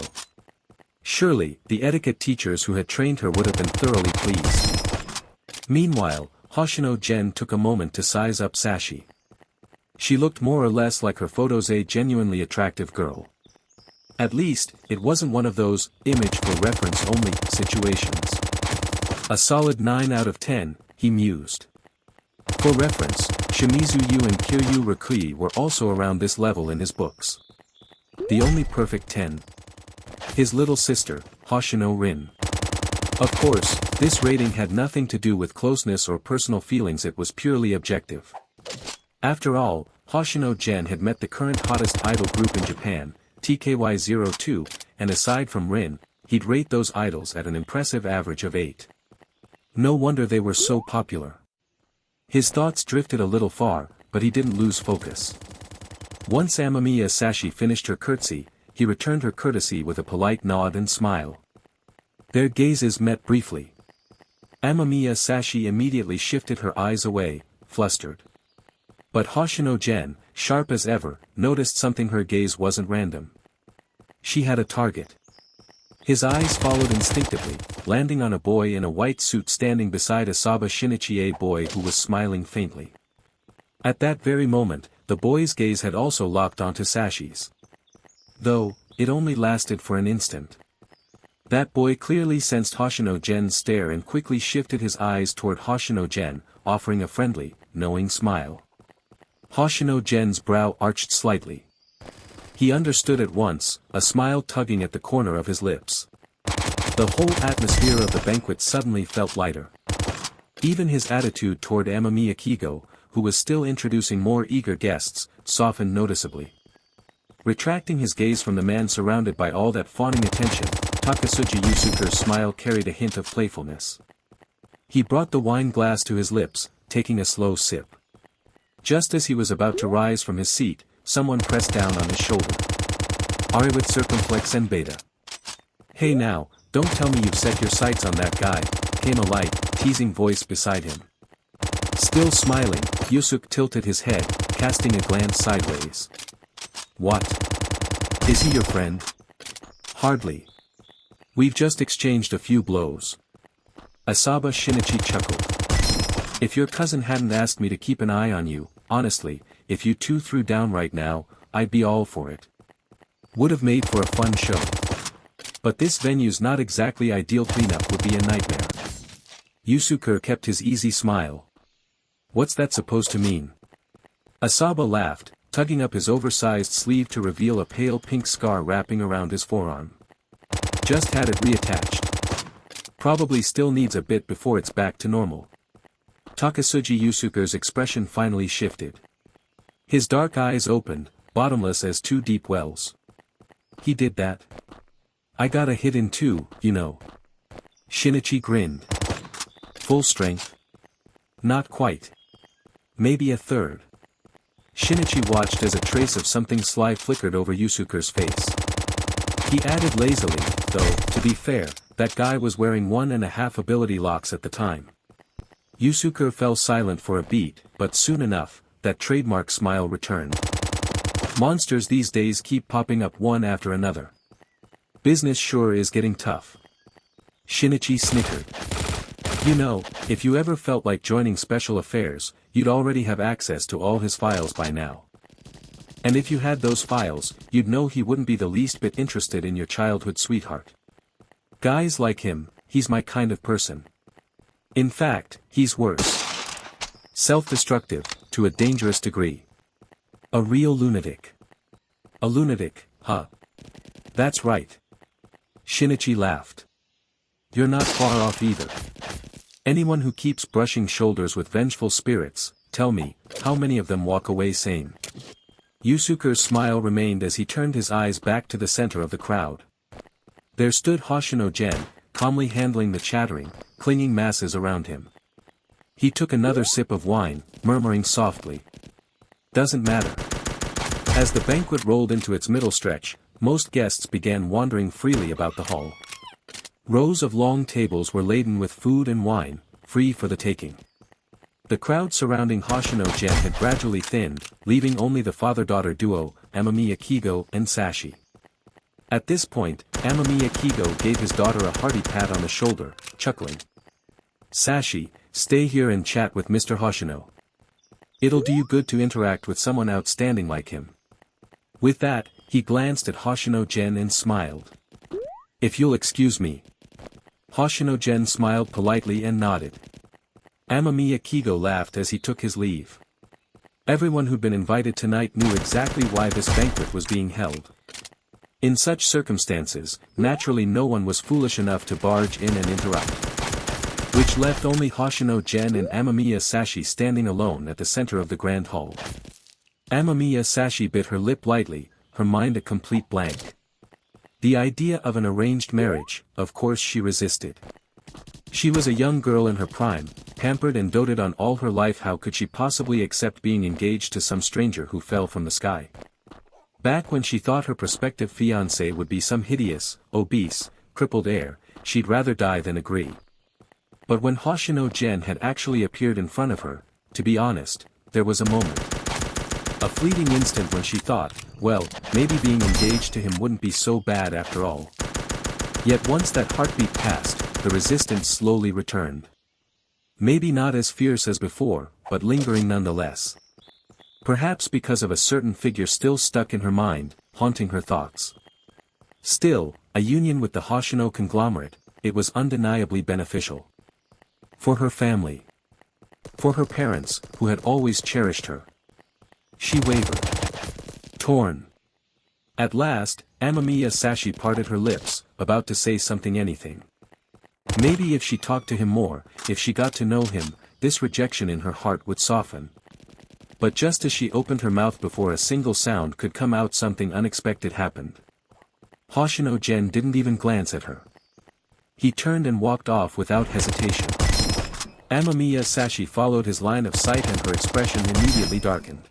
Surely, the etiquette teachers who had trained her would have been thoroughly pleased. Meanwhile, Hoshino Gen took a moment to size up Sashi. She looked more or less like her photos, a genuinely attractive girl. At least, it wasn't one of those image for reference only situations. A solid 9 out of 10, he mused. For reference, Shimizu Yu and Kiryu Rakui were also around this level in his books. The only perfect 10. His little sister, Hoshino Rin. Of course, this rating had nothing to do with closeness or personal feelings, it was purely objective. After all, Hoshino Gen had met the current hottest idol group in Japan, TKY02, and aside from Rin, he'd rate those idols at an impressive average of 8. No wonder they were so popular. His thoughts drifted a little far, but he didn't lose focus. Once Amamiya Sashi finished her curtsy, he returned her courtesy with a polite nod and smile. Their gazes met briefly. Amamiya Sashi immediately shifted her eyes away, flustered. But Hoshino Gen, sharp as ever, noticed something. Her gaze wasn't random. She had a target. His eyes followed instinctively, landing on a boy in a white suit standing beside Asaba Shinichi, a boy who was smiling faintly. At that very moment, the boy's gaze had also locked onto Sashi's. Though, it only lasted for an instant. That boy clearly sensed Hoshino Gen's stare and quickly shifted his eyes toward Hoshino Gen, offering a friendly, knowing smile. Hoshino Gen's brow arched slightly. He understood at once, a smile tugging at the corner of his lips. The whole atmosphere of the banquet suddenly felt lighter. Even his attitude toward Amamiya Kigo, who was still introducing more eager guests, softened noticeably. Retracting his gaze from the man surrounded by all that fawning attention, Takasuji Yusuke's smile carried a hint of playfulness. He brought the wine glass to his lips, taking a slow sip. Just as he was about to rise from his seat, someone pressed down on his shoulder. Ari with circumflex and beta. "Hey now, don't tell me you've set your sights on that guy," came a light, teasing voice beside him. Still smiling, Yusuke tilted his head, casting a glance sideways. "What? Is he your friend?" "Hardly. We've just exchanged a few blows." Asaba Shinichi chuckled. "If your cousin hadn't asked me to keep an eye on you, honestly, if you two threw down right now, I'd be all for it. Would have made for a fun show. But this venue's not exactly ideal. Cleanup would be a nightmare." Yusuke kept his easy smile. "What's that supposed to mean?" Asaba laughed, tugging up his oversized sleeve to reveal a pale pink scar wrapping around his forearm. "Just had it reattached. Probably still needs a bit before it's back to normal." Takasuji Yusuke's expression finally shifted. His dark eyes opened, bottomless as two deep wells. "He did that? I got a hit in two, you know." Shinichi grinned. "Full strength?" "Not quite. Maybe a third." Shinichi watched as a trace of something sly flickered over Yusuke's face. He added lazily, though, to be fair, that guy was wearing 1.5 ability locks at the time. Yusuke fell silent for a beat, but soon enough, that trademark smile returned. "Monsters these days keep popping up one after another. Business sure is getting tough." Shinichi snickered. "You know, if you ever felt like joining special affairs, you'd already have access to all his files by now. And if you had those files, you'd know he wouldn't be the least bit interested in your childhood sweetheart. Guys like him, he's my kind of person. In fact, he's worse. Self-destructive, to a dangerous degree. A real lunatic." "A lunatic, huh?" "That's right." Shinichi laughed. "You're not far off either. Anyone who keeps brushing shoulders with vengeful spirits, tell me, how many of them walk away sane?" Yusuke's smile remained as he turned his eyes back to the center of the crowd. There stood Hoshino Gen, calmly handling the chattering, clinging masses around him. He took another sip of wine, murmuring softly. "Doesn't matter." As the banquet rolled into its middle stretch, most guests began wandering freely about the hall. Rows of long tables were laden with food and wine, free for the taking. The crowd surrounding Hoshino Gen had gradually thinned, leaving only the father-daughter duo, Amamiya Kigo and Sashi. At this point, Amamiya Kigo gave his daughter a hearty pat on the shoulder, chuckling. "Sashi, stay here and chat with Mr. Hoshino. It'll do you good to interact with someone outstanding like him." With that, he glanced at Hoshino Gen and smiled. "If you'll excuse me." Hoshino Gen smiled politely and nodded. Amamiya Kigo laughed as he took his leave. Everyone who'd been invited tonight knew exactly why this banquet was being held. In such circumstances, naturally no one was foolish enough to barge in and interrupt. Which left only Hoshino Gen and Amamiya Sashi standing alone at the center of the grand hall. Amamiya Sashi bit her lip lightly, her mind a complete blank. The idea of an arranged marriage, of course she resisted. She was a young girl in her prime, pampered and doted on all her life. How could she possibly accept being engaged to some stranger who fell from the sky? Back when she thought her prospective fiancé would be some hideous, obese, crippled heir, she'd rather die than agree. But when Hoshino Gen had actually appeared in front of her, to be honest, there was a moment. A fleeting instant when she thought, well, maybe being engaged to him wouldn't be so bad after all. Yet once that heartbeat passed, the resistance slowly returned. Maybe not as fierce as before, but lingering nonetheless. Perhaps because of a certain figure still stuck in her mind, haunting her thoughts. Still, a union with the Hoshino conglomerate, it was undeniably beneficial. For her family. For her parents, who had always cherished her. She wavered. Torn. At last, Amamiya Sashi parted her lips, about to say anything. Maybe if she talked to him more, if she got to know him, this rejection in her heart would soften. But just as she opened her mouth before a single sound could come out, something unexpected happened. Hoshino Gen didn't even glance at her. He turned and walked off without hesitation. Amamiya Sashi followed his line of sight and her expression immediately darkened.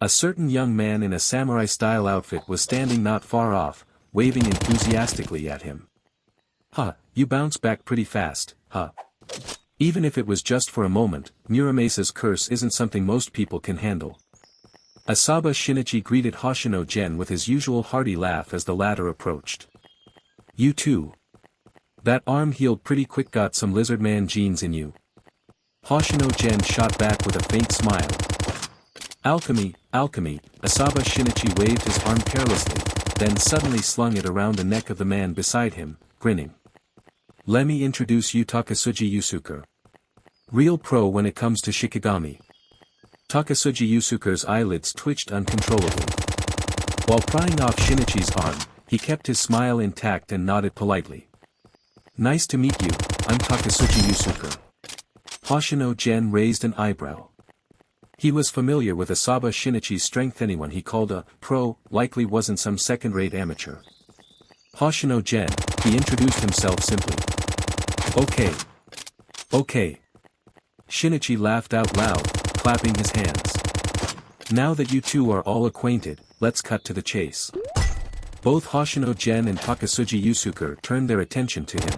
A certain young man in a samurai-style outfit was standing not far off, waving enthusiastically at him. "Huh, you bounce back pretty fast, huh?" Even if it was just for a moment, Muramesa's curse isn't something most people can handle. Asaba Shinichi greeted Hoshino Gen with his usual hearty laugh as the latter approached. "You too. That arm healed pretty quick, got some lizardman genes in you." Hoshino Gen shot back with a faint smile. "Alchemy, alchemy," Asaba Shinichi waved his arm carelessly, then suddenly slung it around the neck of the man beside him, grinning. "Let me introduce you, Takasuji Yusuke. Real pro when it comes to Shikigami." Takasuji Yusuke's eyelids twitched uncontrollably. While prying off Shinichi's arm, he kept his smile intact and nodded politely. "Nice to meet you, I'm Takasuji Yusuke." Hoshino Gen raised an eyebrow. He was familiar with Asaba Shinichi's strength. Anyone he called a pro likely wasn't some second-rate amateur. "Hoshino Gen," he introduced himself simply. "Okay. Okay." Shinichi laughed out loud, clapping his hands. "Now that you two are all acquainted, let's cut to the chase." Both Hoshino Gen and Takasuji Yusuke turned their attention to him.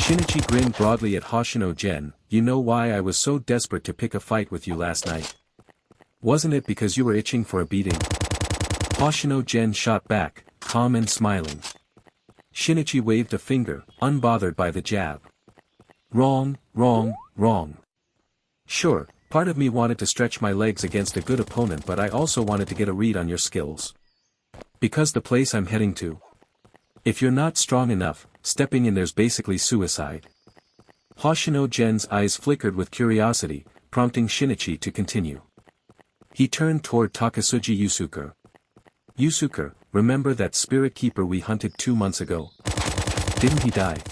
Shinichi grinned broadly at Hoshino Gen. "You know why I was so desperate to pick a fight with you last night? Wasn't it because you were itching for a beating?" Hoshino Gen shot back, calm and smiling. Shinichi waved a finger, unbothered by the jab. "Wrong, wrong, wrong. Sure, part of me wanted to stretch my legs against a good opponent, but I also wanted to get a read on your skills. Because the place I'm heading to. If you're not strong enough, stepping in there's basically suicide." Hoshino Gen's eyes flickered with curiosity, prompting Shinichi to continue. He turned toward Takasuji Yusuke. "Yusuke, remember that spirit keeper we hunted 2 months ago? Didn't he die?"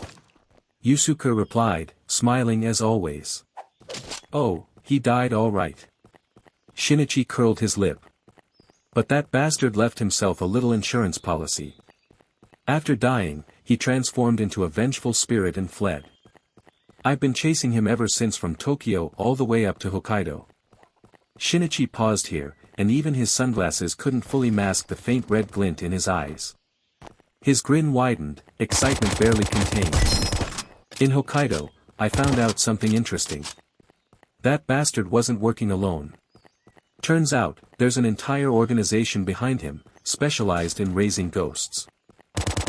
Yusuke replied, smiling as always. "Oh, he died all right." Shinichi curled his lip. "But that bastard left himself a little insurance policy. After dying, he transformed into a vengeful spirit and fled. I've been chasing him ever since, from Tokyo all the way up to Hokkaido." Shinichi paused here, and even his sunglasses couldn't fully mask the faint red glint in his eyes. His grin widened, excitement barely contained. "In Hokkaido, I found out something interesting. That bastard wasn't working alone. Turns out, there's an entire organization behind him, specialized in raising ghosts.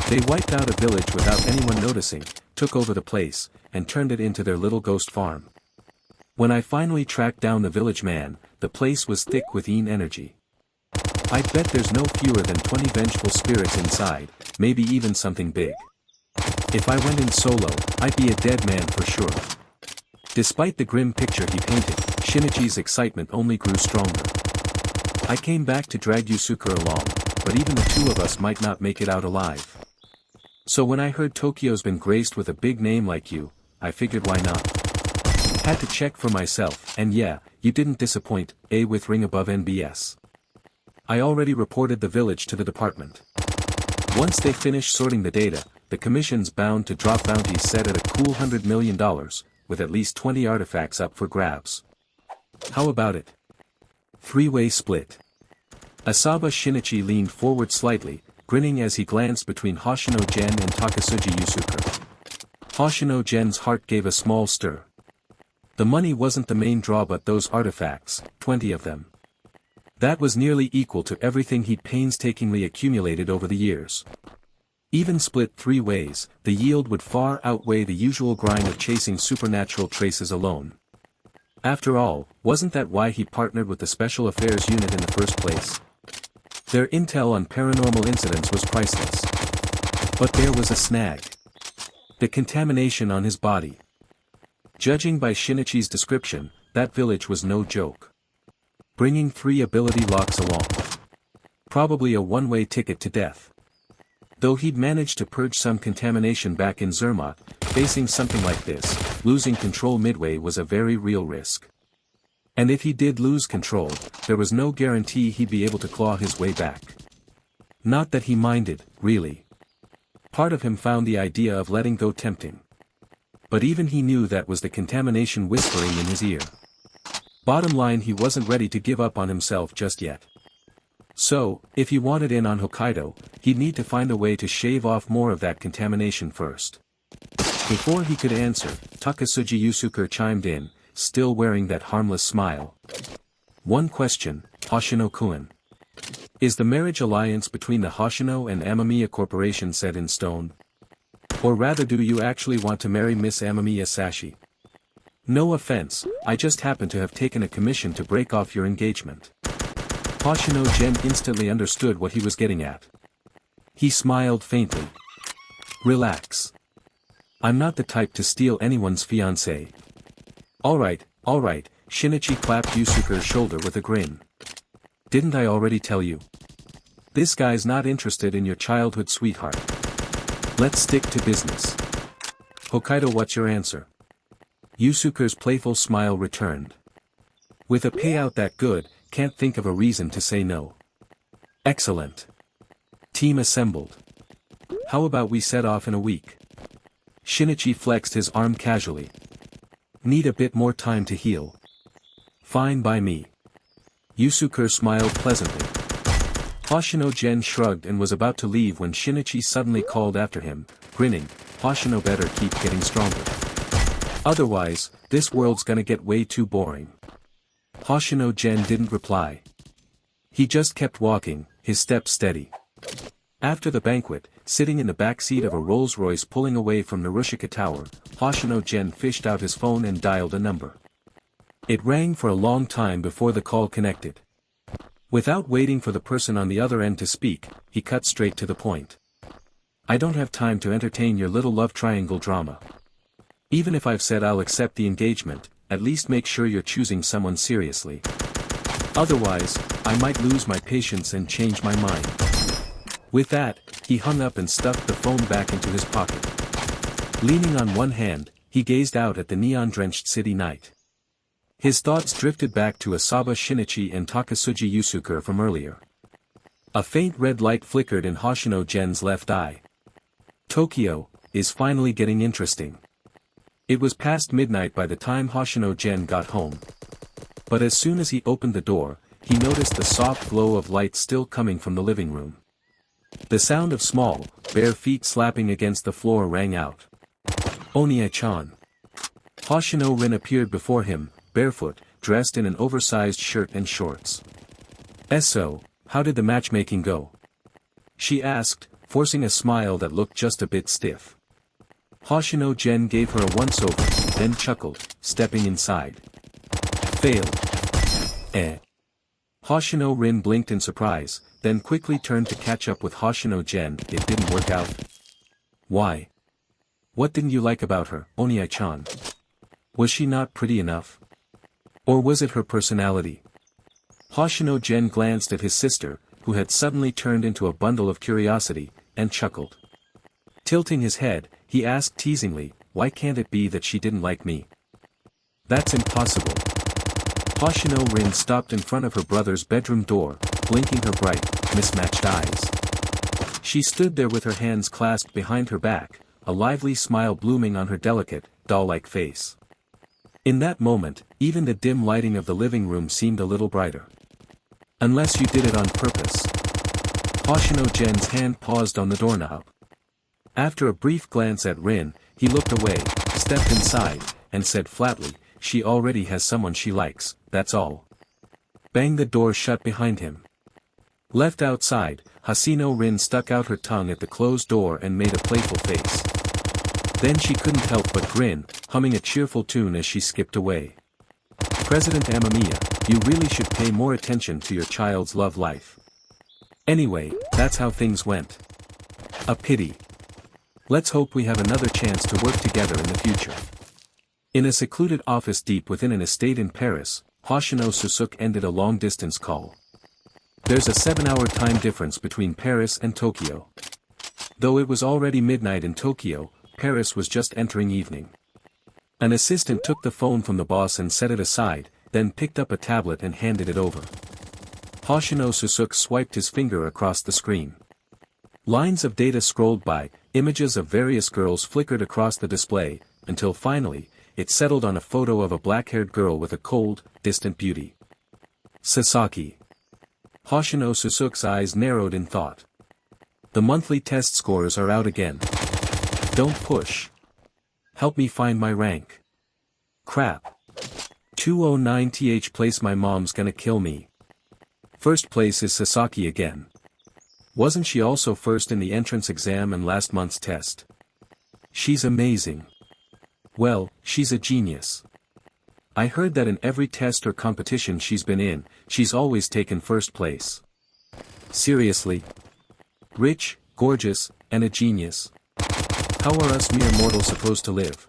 They wiped out a village without anyone noticing, took over the place, and turned it into their little ghost farm. When I finally tracked down the village man, the place was thick with Een energy. I'd bet there's no fewer than 20 vengeful spirits inside, maybe even something big. If I went in solo, I'd be a dead man for sure." Despite the grim picture he painted, Shinichi's excitement only grew stronger. "I came back to drag Yusuke along, but even the two of us might not make it out alive. So when I heard Tokyo's been graced with a big name like you, I figured why not. Had to check for myself, and yeah, you didn't disappoint, with ring above NBS. I already reported the village to the department. Once they finish sorting the data, the commission's bound to drop bounties set at a cool $100 million, with at least 20 artifacts up for grabs. How about it? Three-way split." Asaba Shinichi leaned forward slightly, grinning as he glanced between Hoshino Gen and Takasuji Yusuke. Hoshino Gen's heart gave a small stir. The money wasn't the main draw but those artifacts, 20 of them. That was nearly equal to everything he'd painstakingly accumulated over the years. Even split 3 ways, the yield would far outweigh the usual grind of chasing supernatural traces alone. After all, wasn't that why he partnered with the Special Affairs Unit in the first place? Their intel on paranormal incidents was priceless. But there was a snag. The contamination on his body. Judging by Shinichi's description, that village was no joke. Bringing 3 ability locks along. Probably a one-way ticket to death. Though he'd managed to purge some contamination back in Zermatt, facing something like this, losing control midway was a very real risk. And if he did lose control, there was no guarantee he'd be able to claw his way back. Not that he minded, really. Part of him found the idea of letting go tempting. But even he knew that was the contamination whispering in his ear. Bottom line, he wasn't ready to give up on himself just yet. So, if he wanted in on Hokkaido, he'd need to find a way to shave off more of that contamination first. Before he could answer, Takasuji Yusuke chimed in, still wearing that harmless smile. One question, Hoshino-kun. Is the marriage alliance between the Hoshino and Amamiya Corporation set in stone? Or rather, do you actually want to marry Miss Amamiya Sashi? No offense, I just happen to have taken a commission to break off your engagement. Hoshino Gen instantly understood what he was getting at. He smiled faintly. Relax. I'm not the type to steal anyone's fiancé. Alright, Shinichi clapped Yusuke's shoulder with a grin. Didn't I already tell you? This guy's not interested in your childhood sweetheart. Let's stick to business. Hokkaido, what's your answer? Yusuke's playful smile returned. With a payout that good, can't think of a reason to say no. Excellent. Team assembled. How about we set off in a week? Shinichi flexed his arm casually. Need a bit more time to heal. Fine by me. Yusuke smiled pleasantly. Hoshino Gen shrugged and was about to leave when Shinichi suddenly called after him, grinning, Hoshino better keep getting stronger. Otherwise, this world's gonna get way too boring. Hoshino Gen didn't reply. He just kept walking, his steps steady. After the banquet, sitting in the back seat of a Rolls-Royce pulling away from Narushika Tower, Hoshino Gen fished out his phone and dialed a number. It rang for a long time before the call connected. Without waiting for the person on the other end to speak, he cut straight to the point. I don't have time to entertain your little love triangle drama. Even if I've said I'll accept the engagement, at least make sure you're choosing someone seriously. Otherwise, I might lose my patience and change my mind. With that, he hung up and stuffed the phone back into his pocket. Leaning on one hand, he gazed out at the neon-drenched city night. His thoughts drifted back to Asaba Shinichi and Takasuji Yusuke from earlier. A faint red light flickered in Hoshino Gen's left eye. Tokyo is finally getting interesting. It was past midnight by the time Hoshino Gen got home. But as soon as he opened the door, he noticed the soft glow of light still coming from the living room. The sound of small, bare feet slapping against the floor rang out. Onie-chan. Hoshino Rin appeared before him, barefoot, dressed in an oversized shirt and shorts. So, how did the matchmaking go? She asked, forcing a smile that looked just a bit stiff. Hoshino Gen gave her a once-over, then chuckled, stepping inside. Failed. Hoshino Rin blinked in surprise, then quickly turned to catch up with Hoshino Gen. It didn't work out. Why? What didn't you like about her, Onie-chan? Was she not pretty enough? Or was it her personality? Hoshino Gen glanced at his sister, who had suddenly turned into a bundle of curiosity, and chuckled. Tilting his head, he asked teasingly, why can't it be that she didn't like me? That's impossible. Hoshino Rin stopped in front of her brother's bedroom door, blinking her bright, mismatched eyes. She stood there with her hands clasped behind her back, a lively smile blooming on her delicate, doll-like face. In that moment, even the dim lighting of the living room seemed a little brighter. Unless you did it on purpose. Hoshino Gen's hand paused on the doorknob. After a brief glance at Rin, he looked away, stepped inside, and said flatly, "She already has someone she likes, that's all." Banged the door shut behind him. Left outside, Hoshino Rin stuck out her tongue at the closed door and made a playful face. Then she couldn't help but grin, humming a cheerful tune as she skipped away. President Amamiya, you really should pay more attention to your child's love life. Anyway, that's how things went. A pity. Let's hope we have another chance to work together in the future. In a secluded office deep within an estate in Paris, Hoshino Suzuki ended a long-distance call. There's a 7-hour time difference between Paris and Tokyo. Though it was already midnight in Tokyo, Paris was just entering evening. An assistant took the phone from the boss and set it aside, then picked up a tablet and handed it over. Hoshino Suzuki swiped his finger across the screen. Lines of data scrolled by, images of various girls flickered across the display, until finally, it settled on a photo of a black-haired girl with a cold, distant beauty. Sasaki. Hoshino Suzuki's eyes narrowed in thought. The monthly test scores are out again. Don't push. Help me find my rank. Crap. 209th place, my mom's gonna kill me. First place is Sasaki again. Wasn't she also first in the entrance exam and last month's test? She's amazing. Well, she's a genius. I heard that in every test or competition she's been in, she's always taken first place. Seriously? Rich, gorgeous, and a genius. How are us mere mortals supposed to live?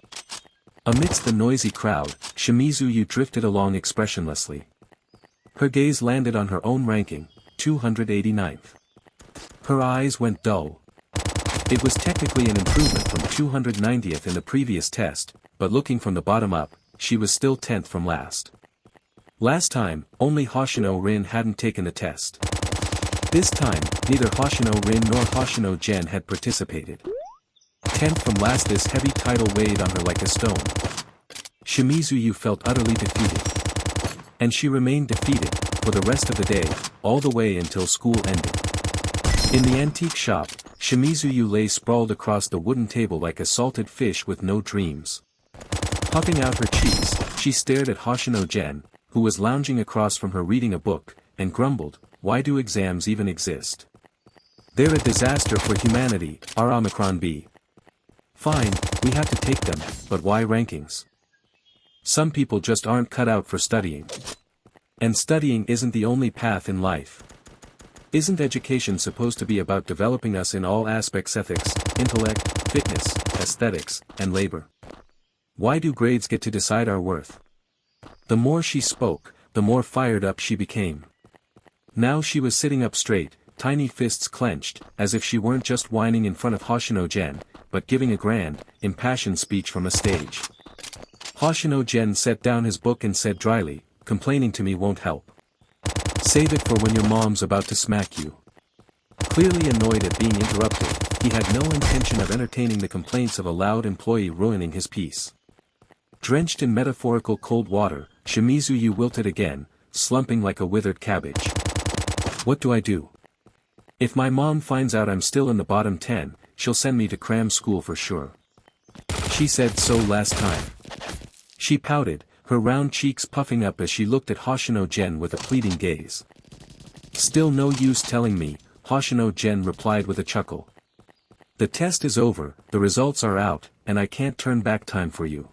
Amidst the noisy crowd, Shimizu drifted along expressionlessly. Her gaze landed on her own ranking, 289th. Her eyes went dull. It was technically an improvement from 290th in the previous test, but looking from the bottom up, she was still 10th from last. Last time, only Hoshino Rin hadn't taken the test. This time, neither Hoshino Rin nor Hoshino Gen had participated. 10th from last, this heavy title weighed on her like a stone. Shimizu felt utterly defeated. And she remained defeated, for the rest of the day, all the way until school ended. In the antique shop, Shimizu lay sprawled across the wooden table like a salted fish with no dreams. Puffing out her cheeks, she stared at Hoshino Gen, who was lounging across from her reading a book, and grumbled, "Why do exams even exist? They're a disaster for humanity, our Omicron B. Fine, we have to take them, but why rankings? Some people just aren't cut out for studying. And studying isn't the only path in life. Isn't education supposed to be about developing us in all aspects: ethics, intellect, fitness, aesthetics, and labor? Why do grades get to decide our worth?" The more she spoke, the more fired up she became. Now she was sitting up straight, tiny fists clenched, as if she weren't just whining in front of Hoshino Gen, but giving a grand, impassioned speech from a stage. Hoshino Gen set down his book and said dryly, "Complaining to me won't help. Save it for when your mom's about to smack you." Clearly annoyed at being interrupted, he had no intention of entertaining the complaints of a loud employee ruining his peace. Drenched in metaphorical cold water, Shimizu wilted again, slumping like a withered cabbage. What do I do? If my mom finds out I'm still in the bottom 10, she'll send me to cram school for sure. She said so last time. She pouted, her round cheeks puffing up as she looked at Hoshino Gen with a pleading gaze. "Still no use telling me," Hoshino Gen replied with a chuckle. "The test is over, the results are out, and I can't turn back time for you."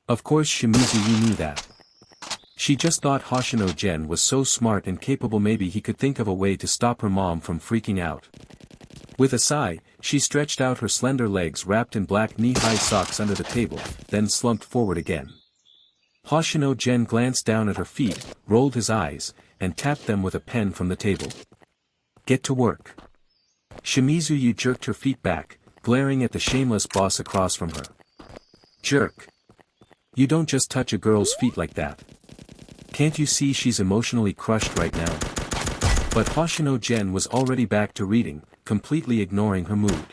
Of course Shimizu knew that. She just thought Hoshino Gen was so smart and capable, maybe he could think of a way to stop her mom from freaking out. With a sigh, she stretched out her slender legs wrapped in black knee-high socks under the table, then slumped forward again. Hoshino Gen glanced down at her feet, rolled his eyes, and tapped them with a pen from the table. "Get to work." Shimizu jerked her feet back, glaring at the shameless boss across from her. "Jerk. You don't just touch a girl's feet like that. Can't you see she's emotionally crushed right now?" But Hoshino Gen was already back to reading, completely ignoring her mood.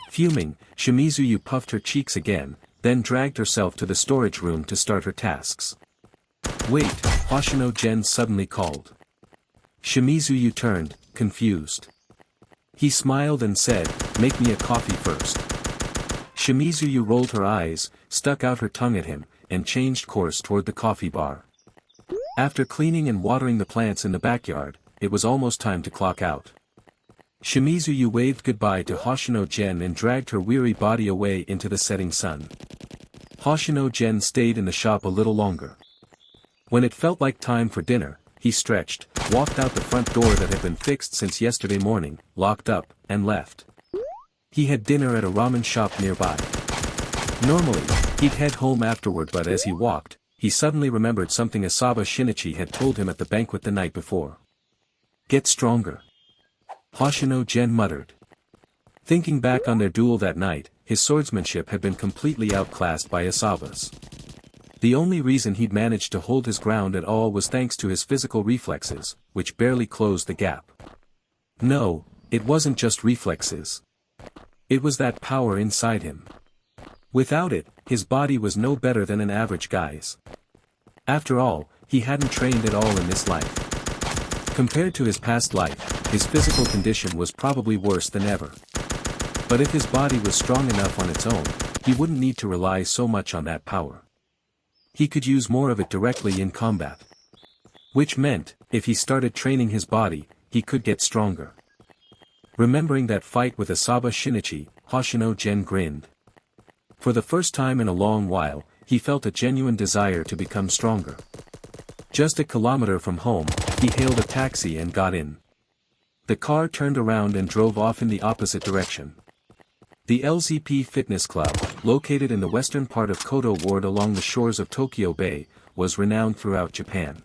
Fuming, Shimizu puffed her cheeks again, then dragged herself to the storage room to start her tasks. "Wait," Hoshino Gen suddenly called. Shimizu turned, confused. He smiled and said, "Make me a coffee first." Shimizuyu rolled her eyes, stuck out her tongue at him, and changed course toward the coffee bar. After cleaning and watering the plants in the backyard, it was almost time to clock out. Shimizuyu waved goodbye to Hoshino Gen and dragged her weary body away into the setting sun. Hoshino Gen stayed in the shop a little longer. When it felt like time for dinner, he stretched, walked out the front door that had been fixed since yesterday morning, locked up, and left. He had dinner at a ramen shop nearby. Normally, he'd head home afterward, but as he walked, he suddenly remembered something Asaba Shinichi had told him at the banquet the night before. "Get stronger," Hoshino Gen muttered. Thinking back on their duel that night, his swordsmanship had been completely outclassed by Asaba's. The only reason he'd managed to hold his ground at all was thanks to his physical reflexes, which barely closed the gap. No, it wasn't just reflexes. It was that power inside him. Without it, his body was no better than an average guy's. After all, he hadn't trained at all in this life. Compared to his past life, his physical condition was probably worse than ever. But if his body was strong enough on its own, he wouldn't need to rely so much on that power. He could use more of it directly in combat. Which meant, if he started training his body, he could get stronger. Remembering that fight with Asaba Shinichi, Hoshino Gen grinned. For the first time in a long while, he felt a genuine desire to become stronger. Just a kilometer from home, he hailed a taxi and got in. The car turned around and drove off in the opposite direction. The LZP Fitness Club, located in the western part of Koto Ward along the shores of Tokyo Bay, was renowned throughout Japan.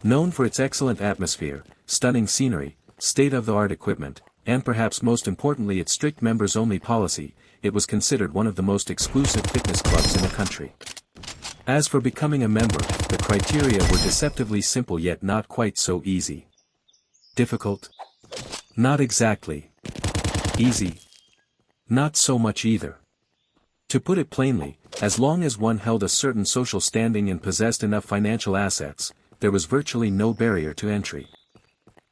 Known for its excellent atmosphere, stunning scenery, state-of-the-art equipment, and perhaps most importantly its strict members-only policy, it was considered one of the most exclusive fitness clubs in the country. As for becoming a member, the criteria were deceptively simple yet not quite so easy. Difficult? Not exactly. Easy? Not so much either. To put it plainly, as long as one held a certain social standing and possessed enough financial assets, there was virtually no barrier to entry.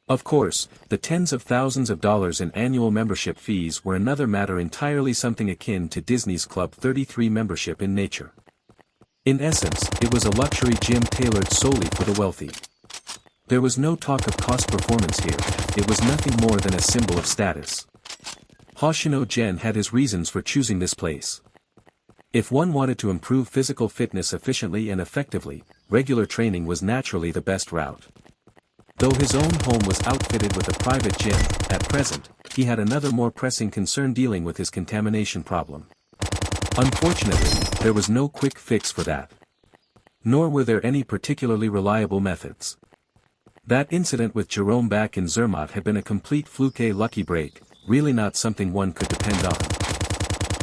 Of course, the tens of thousands of dollars in annual membership fees were another matter entirely, something akin to Disney's Club 33 membership in nature. In essence, it was a luxury gym tailored solely for the wealthy. There was no talk of cost performance here, it was nothing more than a symbol of status. Hoshino Gen had his reasons for choosing this place. If one wanted to improve physical fitness efficiently and effectively, regular training was naturally the best route. Though his own home was outfitted with a private gym, at present, he had another more pressing concern dealing with his contamination problem. Unfortunately, there was no quick fix for that. Nor were there any particularly reliable methods. That incident with Jerome back in Zermatt had been a complete fluke, a lucky break, really not something one could depend on.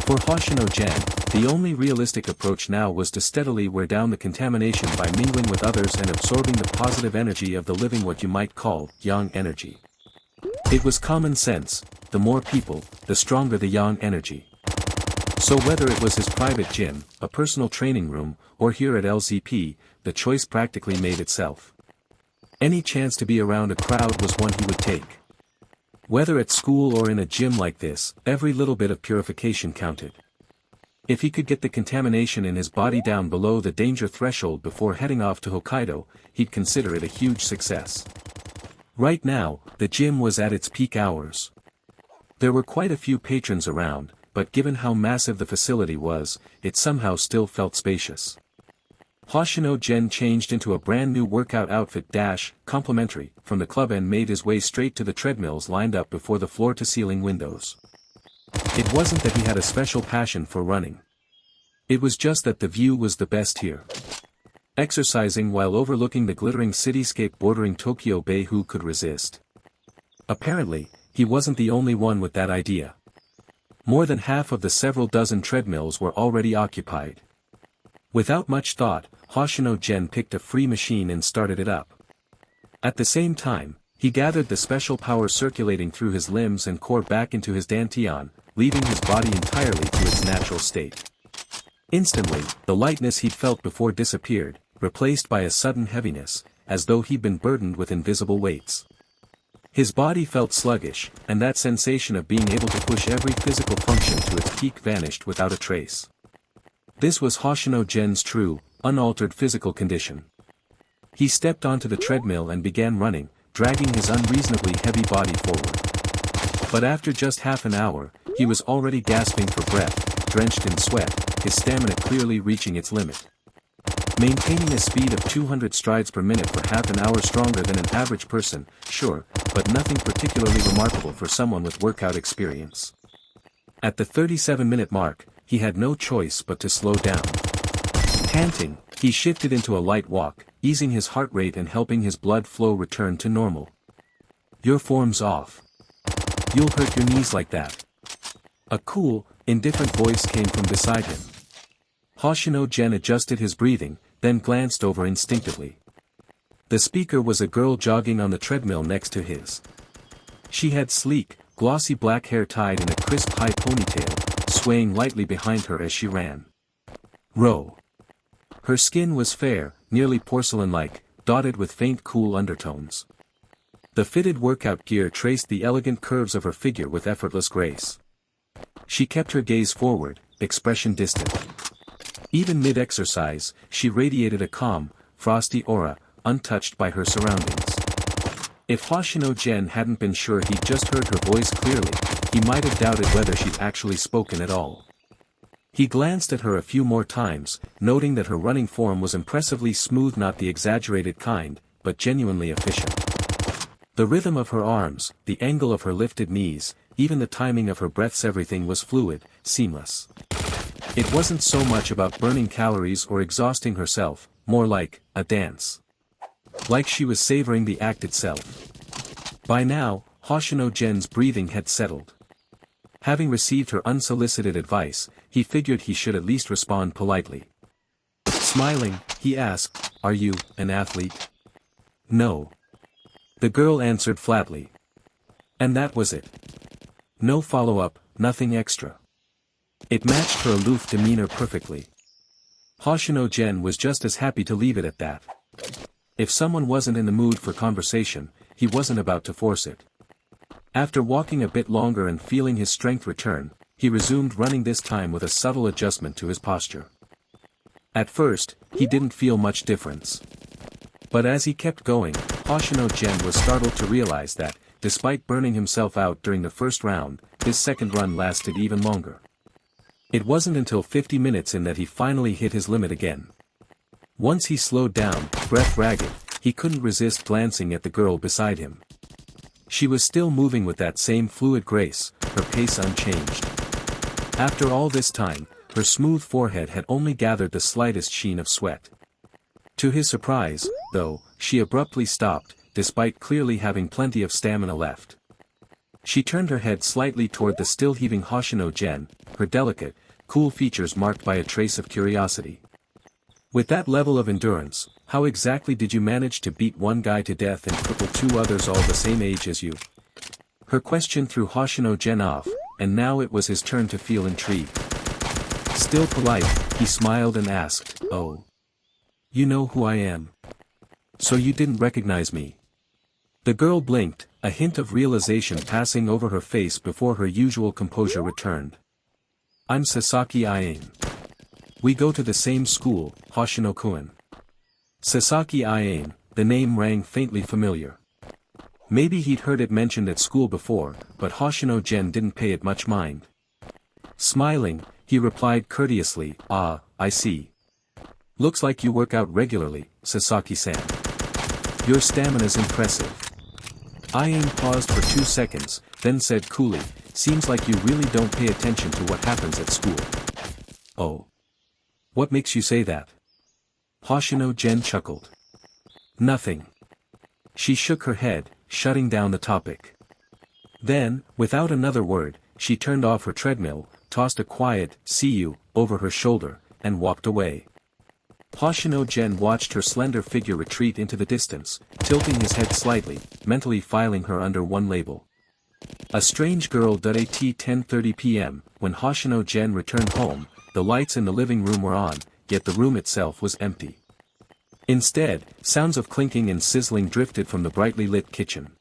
For Hoshino Gen, the only realistic approach now was to steadily wear down the contamination by mingling with others and absorbing the positive energy of the living, what you might call yang energy. It was common sense, the more people, the stronger the yang energy. So whether it was his private gym, a personal training room, or here at LZP, the choice practically made itself. Any chance to be around a crowd was one he would take. Whether at school or in a gym like this, every little bit of purification counted. If he could get the contamination in his body down below the danger threshold before heading off to Hokkaido, he'd consider it a huge success. Right now, the gym was at its peak hours. There were quite a few patrons around, but given how massive the facility was, it somehow still felt spacious. Hoshino Gen changed into a brand new workout outfit complimentary from the club and made his way straight to the treadmills lined up before the floor-to-ceiling windows. It wasn't that he had a special passion for running. It was just that the view was the best here. Exercising while overlooking the glittering cityscape bordering Tokyo Bay, who could resist? Apparently, he wasn't the only one with that idea. More than half of the several dozen treadmills were already occupied. Without much thought, Hoshino Gen picked a free machine and started it up. At the same time, he gathered the special power circulating through his limbs and core back into his dantian, leaving his body entirely to its natural state. Instantly, the lightness he'd felt before disappeared, replaced by a sudden heaviness, as though he'd been burdened with invisible weights. His body felt sluggish, and that sensation of being able to push every physical function to its peak vanished without a trace. This was Hoshino Gen's true, unaltered physical condition. He stepped onto the treadmill and began running, dragging his unreasonably heavy body forward. But after just half an hour, he was already gasping for breath, drenched in sweat, his stamina clearly reaching its limit. Maintaining a speed of 200 strides per minute for half an hour stronger than an average person, sure, but nothing particularly remarkable for someone with workout experience. At the 37-minute mark, he had no choice but to slow down. Panting, he shifted into a light walk, easing his heart rate and helping his blood flow return to normal. "Your form's off. You'll hurt your knees like that." A cool, indifferent voice came from beside him. Hoshino Gen adjusted his breathing, then glanced over instinctively. The speaker was a girl jogging on the treadmill next to his. She had sleek, glossy black hair tied in a crisp high ponytail, swaying lightly behind her as she ran. Row. Her skin was fair, nearly porcelain-like, dotted with faint cool undertones. The fitted workout gear traced the elegant curves of her figure with effortless grace. She kept her gaze forward, expression distant. Even mid-exercise, she radiated a calm, frosty aura, untouched by her surroundings. If Hoshino Gen hadn't been sure he'd just heard her voice clearly, he might have doubted whether she'd actually spoken at all. He glanced at her a few more times, noting that her running form was impressively smooth, not the exaggerated kind, but genuinely efficient. The rhythm of her arms, the angle of her lifted knees, even the timing of her breaths, everything was fluid, seamless. It wasn't so much about burning calories or exhausting herself, more like a dance. Like she was savoring the act itself. By now, Hoshino Gen's breathing had settled. Having received her unsolicited advice, he figured he should at least respond politely. Smiling, he asked, "Are you an athlete?" "No." The girl answered flatly. And that was it. No follow-up, nothing extra. It matched her aloof demeanor perfectly. Hoshino Gen was just as happy to leave it at that. If someone wasn't in the mood for conversation, he wasn't about to force it. After walking a bit longer and feeling his strength return, he resumed running, this time with a subtle adjustment to his posture. At first, he didn't feel much difference. But as he kept going, Hoshino Gen was startled to realize that, despite burning himself out during the first round, his second run lasted even longer. It wasn't until 50 minutes in that he finally hit his limit again. Once he slowed down, breath ragged, he couldn't resist glancing at the girl beside him. She was still moving with that same fluid grace, her pace unchanged. After all this time, her smooth forehead had only gathered the slightest sheen of sweat. To his surprise, though, she abruptly stopped, despite clearly having plenty of stamina left. She turned her head slightly toward the still heaving Hoshino Gen, her delicate, cool features marked by a trace of curiosity. "With that level of endurance, how exactly did you manage to beat one guy to death and cripple two others all the same age as you?" Her question threw Hoshino Gen off, and now it was his turn to feel intrigued. Still polite, he smiled and asked, "Oh. You know who I am? So you didn't recognize me?" The girl blinked, a hint of realization passing over her face before her usual composure returned. "I'm Sasaki Ain. We go to the same school, Hoshino-kun." Sasaki Ain, the name rang faintly familiar. Maybe he'd heard it mentioned at school before, but Hoshino Gen didn't pay it much mind. Smiling, he replied courteously, "Ah, I see. Looks like you work out regularly, Sasaki-san. Your stamina's impressive." Ain paused for 2 seconds, then said coolly, "Seems like you really don't pay attention to what happens at school." "Oh. What makes you say that?" Hoshino Gen chuckled. "Nothing." She shook her head, shutting down the topic. Then, without another word, she turned off her treadmill, tossed a quiet, "See you," over her shoulder, and walked away. Hoshino Gen watched her slender figure retreat into the distance, tilting his head slightly, mentally filing her under one label. A strange girl. At 10:30 p.m., when Hoshino Gen returned home, the lights in the living room were on, yet the room itself was empty. Instead, sounds of clinking and sizzling drifted from the brightly lit kitchen.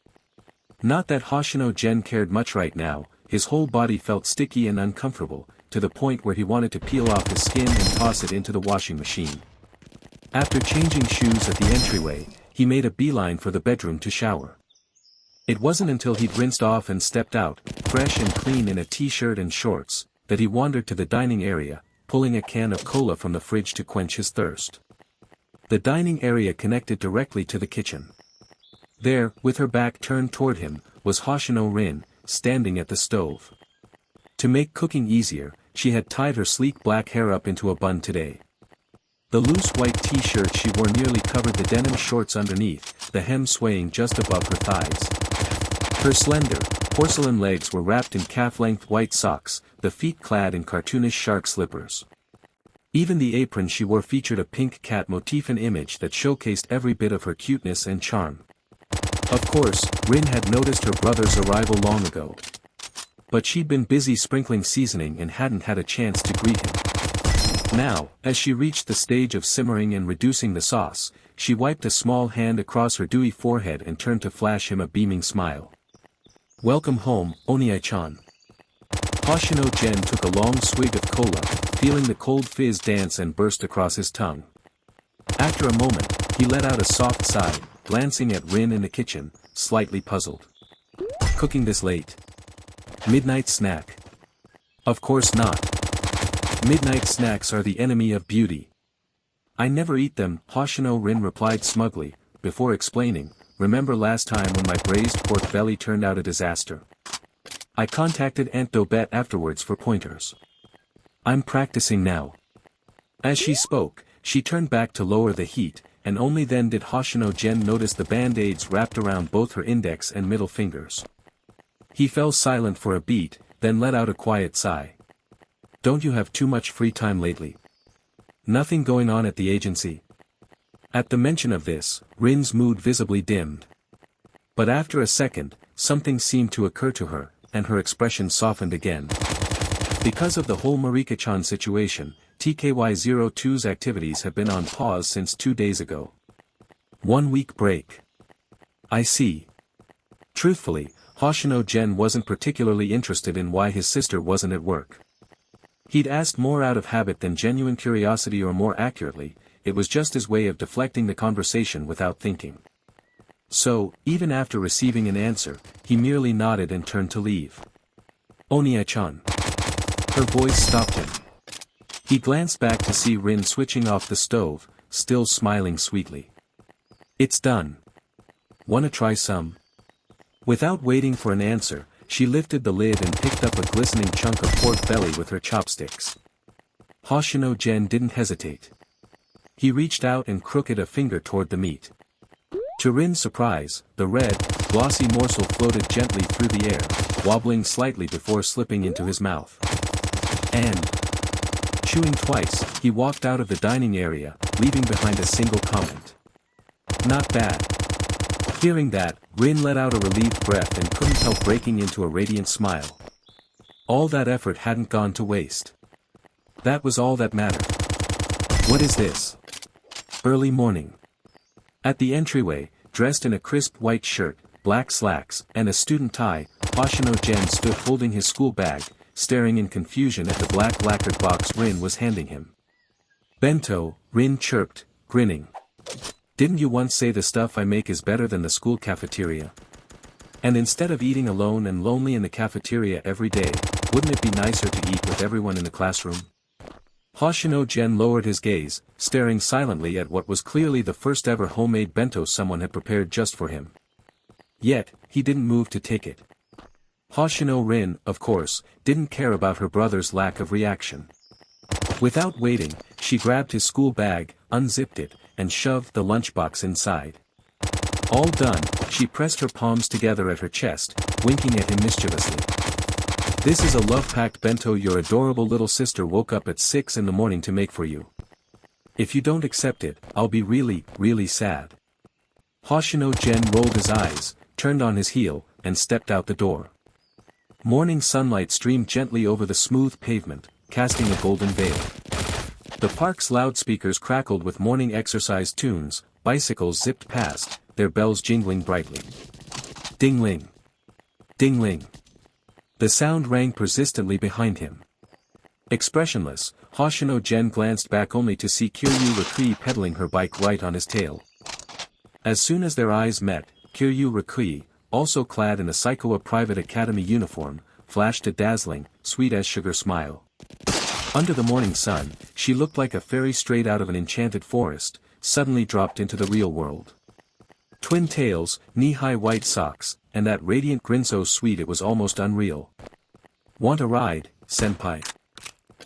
Not that Hoshino Gen cared much right now, his whole body felt sticky and uncomfortable, to the point where he wanted to peel off his skin and toss it into the washing machine. After changing shoes at the entryway, he made a beeline for the bedroom to shower. It wasn't until he'd rinsed off and stepped out, fresh and clean in a t-shirt and shorts, that he wandered to the dining area, pulling a can of cola from the fridge to quench his thirst. The dining area connected directly to the kitchen. There, with her back turned toward him, was Hoshino Rin, standing at the stove. To make cooking easier, she had tied her sleek black hair up into a bun today. The loose white t-shirt she wore nearly covered the denim shorts underneath, the hem swaying just above her thighs. Her slender, porcelain legs were wrapped in calf-length white socks, the feet clad in cartoonish shark slippers. Even the apron she wore featured a pink cat motif, an image that showcased every bit of her cuteness and charm. Of course, Rin had noticed her brother's arrival long ago. But she'd been busy sprinkling seasoning and hadn't had a chance to greet him. Now, as she reached the stage of simmering and reducing the sauce, she wiped a small hand across her dewy forehead and turned to flash him a beaming smile. "Welcome home, Oniai-chan." Hoshino Gen took a long swig of cola, feeling the cold fizz dance and burst across his tongue. After a moment, he let out a soft sigh, glancing at Rin in the kitchen, slightly puzzled. "Cooking this late? Midnight snack?" "Of course not. Midnight snacks are the enemy of beauty. I never eat them," Hoshino Rin replied smugly, before explaining, "Remember last time when my braised pork belly turned out a disaster? I contacted Aunt Dobette afterwards for pointers. I'm practicing now." As she spoke, she turned back to lower the heat, and only then did Hoshino Gen notice the band-aids wrapped around both her index and middle fingers. He fell silent for a beat, then let out a quiet sigh. "Don't you have too much free time lately? Nothing going on at the agency?" At the mention of this, Rin's mood visibly dimmed. But after a second, something seemed to occur to her, and her expression softened again. Because of the whole Marika-chan situation, TKY02's activities have been on pause since 2 days ago. 1 week break. I see. Truthfully, Hoshino Gen wasn't particularly interested in why his sister wasn't at work. He'd asked more out of habit than genuine curiosity, or more accurately, it was just his way of deflecting the conversation without thinking. So, even after receiving an answer, he merely nodded and turned to leave. "Oniai-chan." Her voice stopped him. He glanced back to see Rin switching off the stove, still smiling sweetly. "It's done. Wanna try some?" Without waiting for an answer, she lifted the lid and picked up a glistening chunk of pork belly with her chopsticks. Hoshino Gen didn't hesitate. He reached out and crooked a finger toward the meat. To Rin's surprise, the red, glossy morsel floated gently through the air, wobbling slightly before slipping into his mouth. And, chewing twice, he walked out of the dining area, leaving behind a single comment. "Not bad." Hearing that, Rin let out a relieved breath and couldn't help breaking into a radiant smile. All that effort hadn't gone to waste. That was all that mattered. "What is this?" Early morning. At the entryway, dressed in a crisp white shirt, black slacks, and a student tie, Hoshino Gen stood holding his school bag, staring in confusion at the black lacquered box Rin was handing him. "Bento," Rin chirped, grinning. "Didn't you once say the stuff I make is better than the school cafeteria? And instead of eating alone and lonely in the cafeteria every day, wouldn't it be nicer to eat with everyone in the classroom?" Hoshino Gen lowered his gaze, staring silently at what was clearly the first ever homemade bento someone had prepared just for him. Yet, he didn't move to take it. Hoshino Rin, of course, didn't care about her brother's lack of reaction. Without waiting, she grabbed his school bag, unzipped it, and shoved the lunchbox inside. All done, she pressed her palms together at her chest, winking at him mischievously. "This is a love-packed bento your adorable little sister woke up at 6 in the morning to make for you. If you don't accept it, I'll be really, really sad." Hoshino Gen rolled his eyes, turned on his heel, and stepped out the door. Morning sunlight streamed gently over the smooth pavement, casting a golden veil. The park's loudspeakers crackled with morning exercise tunes, bicycles zipped past, their bells jingling brightly. Ding-ling. Ding-ling. The sound rang persistently behind him. Expressionless, Hoshino Gen glanced back only to see Kiryu Rikui pedaling her bike right on his tail. As soon as their eyes met, Kiryu Rikui, also clad in a Psychoa Private Academy uniform, flashed a dazzling, sweet-as-sugar smile. Under the morning sun, she looked like a fairy straight out of an enchanted forest, suddenly dropped into the real world. Twin tails, knee-high white socks, and that radiant grin so sweet it was almost unreal. Want a ride, senpai?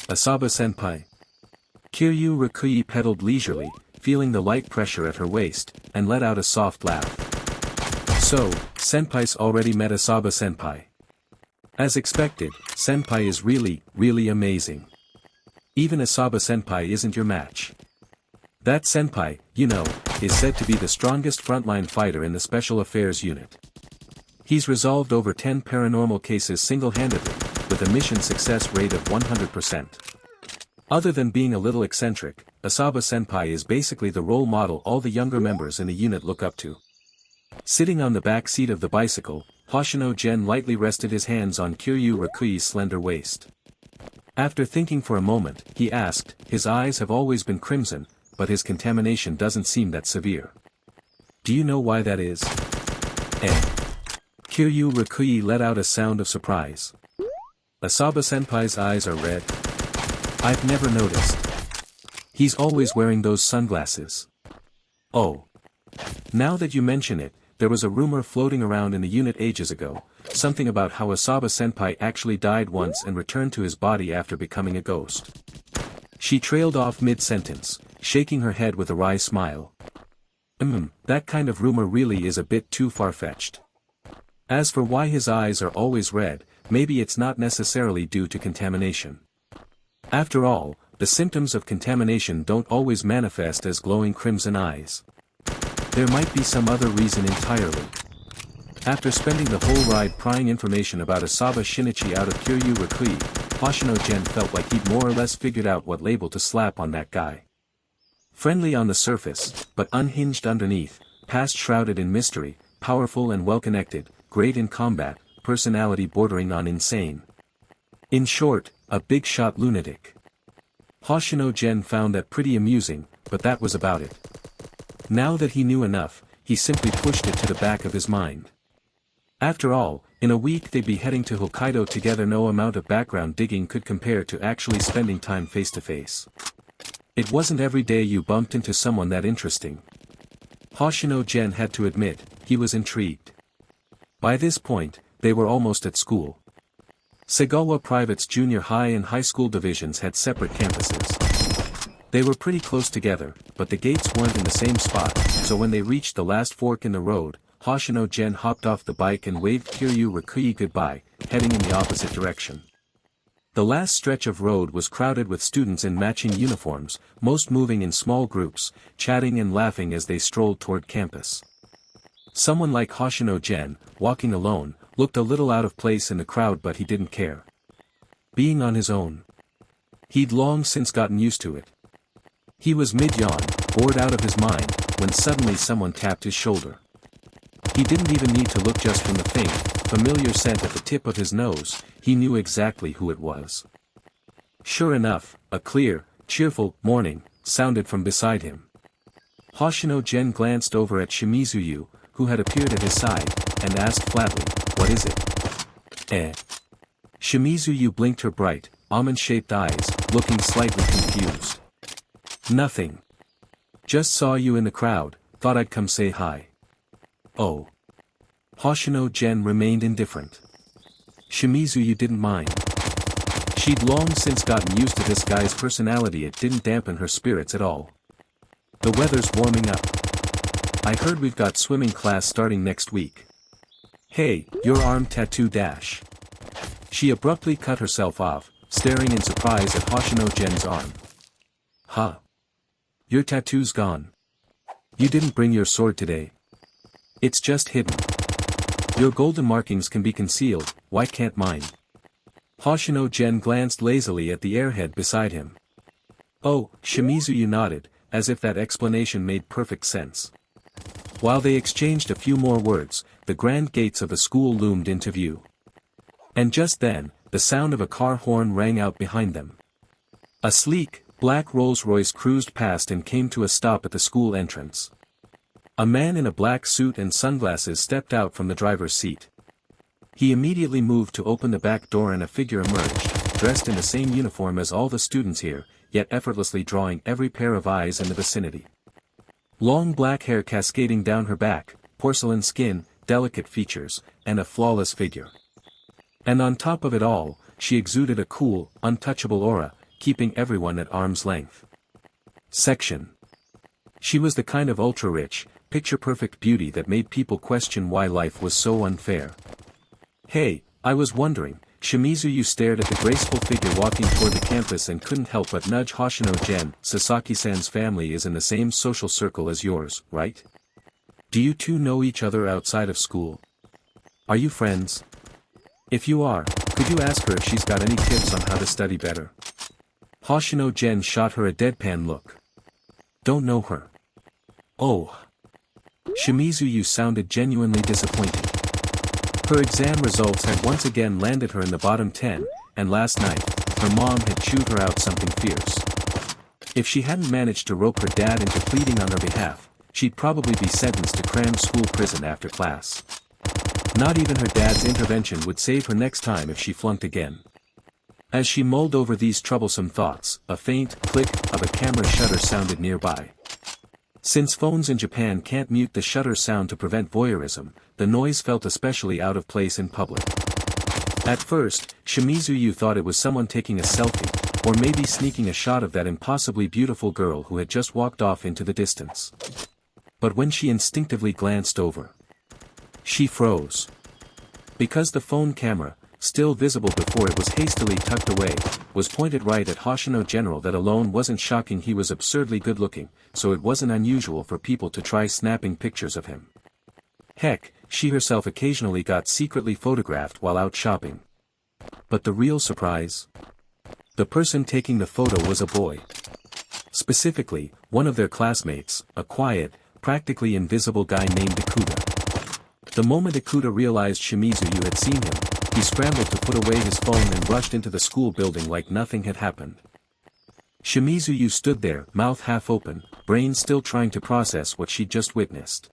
Asaba-senpai. Kiryu Rikui pedaled leisurely, feeling the light pressure at her waist, and let out a soft laugh. So, senpai's already met Asaba-senpai. As expected, senpai is really, really amazing. Even Asaba-senpai isn't your match. That senpai, you know, is said to be the strongest frontline fighter in the Special Affairs Unit. He's resolved over 10 paranormal cases single-handedly, with a mission success rate of 100%. Other than being a little eccentric, Asaba-senpai is basically the role model all the younger members in the unit look up to. Sitting on the back seat of the bicycle, Hoshino Gen lightly rested his hands on Kiryu Rikui's slender waist. After thinking for a moment, he asked, his eyes have always been crimson, but his contamination doesn't seem that severe. Do you know why that is? Kiryu Rikui let out a sound of surprise. Asaba-senpai's eyes are red. I've never noticed. He's always wearing those sunglasses. Oh. Now that you mention it, there was a rumor floating around in the unit ages ago, something about how Asaba-senpai actually died once and returned to his body after becoming a ghost. She trailed off mid-sentence, shaking her head with a wry smile. That kind of rumor really is a bit too far-fetched. As for why his eyes are always red, maybe it's not necessarily due to contamination. After all, the symptoms of contamination don't always manifest as glowing crimson eyes. There might be some other reason entirely. After spending the whole ride prying information about Asaba Shinichi out of Kiryu Rikui, Hoshino Gen felt like he'd more or less figured out what label to slap on that guy. Friendly on the surface, but unhinged underneath, past shrouded in mystery, powerful and well-connected, great in combat, personality bordering on insane. In short, a big-shot lunatic. Hoshino Gen found that pretty amusing, but that was about it. Now that he knew enough, he simply pushed it to the back of his mind. After all, in a week they'd be heading to Hokkaido together. No amount of background digging could compare to actually spending time face-to-face. It wasn't every day you bumped into someone that interesting. Hoshino Gen had to admit, he was intrigued. By this point, they were almost at school. Sagawa Private's junior high and high school divisions had separate campuses. They were pretty close together, but the gates weren't in the same spot, so when they reached the last fork in the road, Hoshino Gen hopped off the bike and waved Kiryu Rikui goodbye, heading in the opposite direction. The last stretch of road was crowded with students in matching uniforms, most moving in small groups, chatting and laughing as they strolled toward campus. Someone like Hoshino Gen, walking alone, looked a little out of place in the crowd, but he didn't care. Being on his own. He'd long since gotten used to it. He was mid-yawn, bored out of his mind, when suddenly someone tapped his shoulder. He didn't even need to look. Just from the faint, familiar scent at the tip of his nose, he knew exactly who it was. Sure enough, a clear, cheerful morning sounded from beside him. Hoshino Gen glanced over at Shimizuyu, who had appeared at his side, and asked flatly, "What is it?" Shimizuyu blinked her bright, almond-shaped eyes, looking slightly confused. "Nothing. Just saw you in the crowd, thought I'd come say hi." "Oh." Hoshino Gen remained indifferent. Shimizuyu didn't mind. She'd long since gotten used to this guy's personality. It didn't dampen her spirits at all. "The weather's warming up. I heard we've got swimming class starting next week. Hey, your arm tattoo dash." She abruptly cut herself off, staring in surprise at Hoshino Gen's arm. "Huh? Your tattoo's gone. You didn't bring your sword today." "It's just hidden. Your golden markings can be concealed, why can't mine?" Hoshino Gen glanced lazily at the airhead beside him. "Oh," Shimizuyu nodded, as if that explanation made perfect sense. While they exchanged a few more words, the grand gates of the school loomed into view. And just then, the sound of a car horn rang out behind them. A sleek, black Rolls-Royce cruised past and came to a stop at the school entrance. A man in a black suit and sunglasses stepped out from the driver's seat. He immediately moved to open the back door and a figure emerged, dressed in the same uniform as all the students here, yet effortlessly drawing every pair of eyes in the vicinity. Long black hair cascading down her back, porcelain skin, delicate features, and a flawless figure. And on top of it all, she exuded a cool, untouchable aura, keeping everyone at arm's length. Section. She was the kind of ultra-rich, picture-perfect beauty that made people question why life was so unfair. Hey, I was wondering, Shimizu stared at the graceful figure walking toward the campus and couldn't help but nudge Hoshino Gen. Sasaki-san's family is in the same social circle as yours, right? Do you two know each other outside of school? Are you friends? If you are, could you ask her if she's got any tips on how to study better? Hoshino Gen shot her a deadpan look. Don't know her. Oh. Shimizu sounded genuinely disappointed. Her exam results had once again landed her in the bottom 10, and last night, her mom had chewed her out something fierce. If she hadn't managed to rope her dad into pleading on her behalf, she'd probably be sentenced to cram school prison after class. Not even her dad's intervention would save her next time if she flunked again. As she mulled over these troublesome thoughts, a faint click of a camera shutter sounded nearby. Since phones in Japan can't mute the shutter sound to prevent voyeurism, the noise felt especially out of place in public. At first, Shimizu thought it was someone taking a selfie, or maybe sneaking a shot of that impossibly beautiful girl who had just walked off into the distance. But when she instinctively glanced over, she froze. Because the phone camera, still visible before it was hastily tucked away, was pointed right at Hoshino General. That alone wasn't shocking. He was absurdly good-looking, so it wasn't unusual for people to try snapping pictures of him. Heck, she herself occasionally got secretly photographed while out shopping. But the real surprise? The person taking the photo was a boy. Specifically, one of their classmates, a quiet, practically invisible guy named Ikuta. The moment Ikuta realized Shimizu had seen him, he scrambled to put away his phone and rushed into the school building like nothing had happened. Shimizu stood there, mouth half open, brain still trying to process what she'd just witnessed.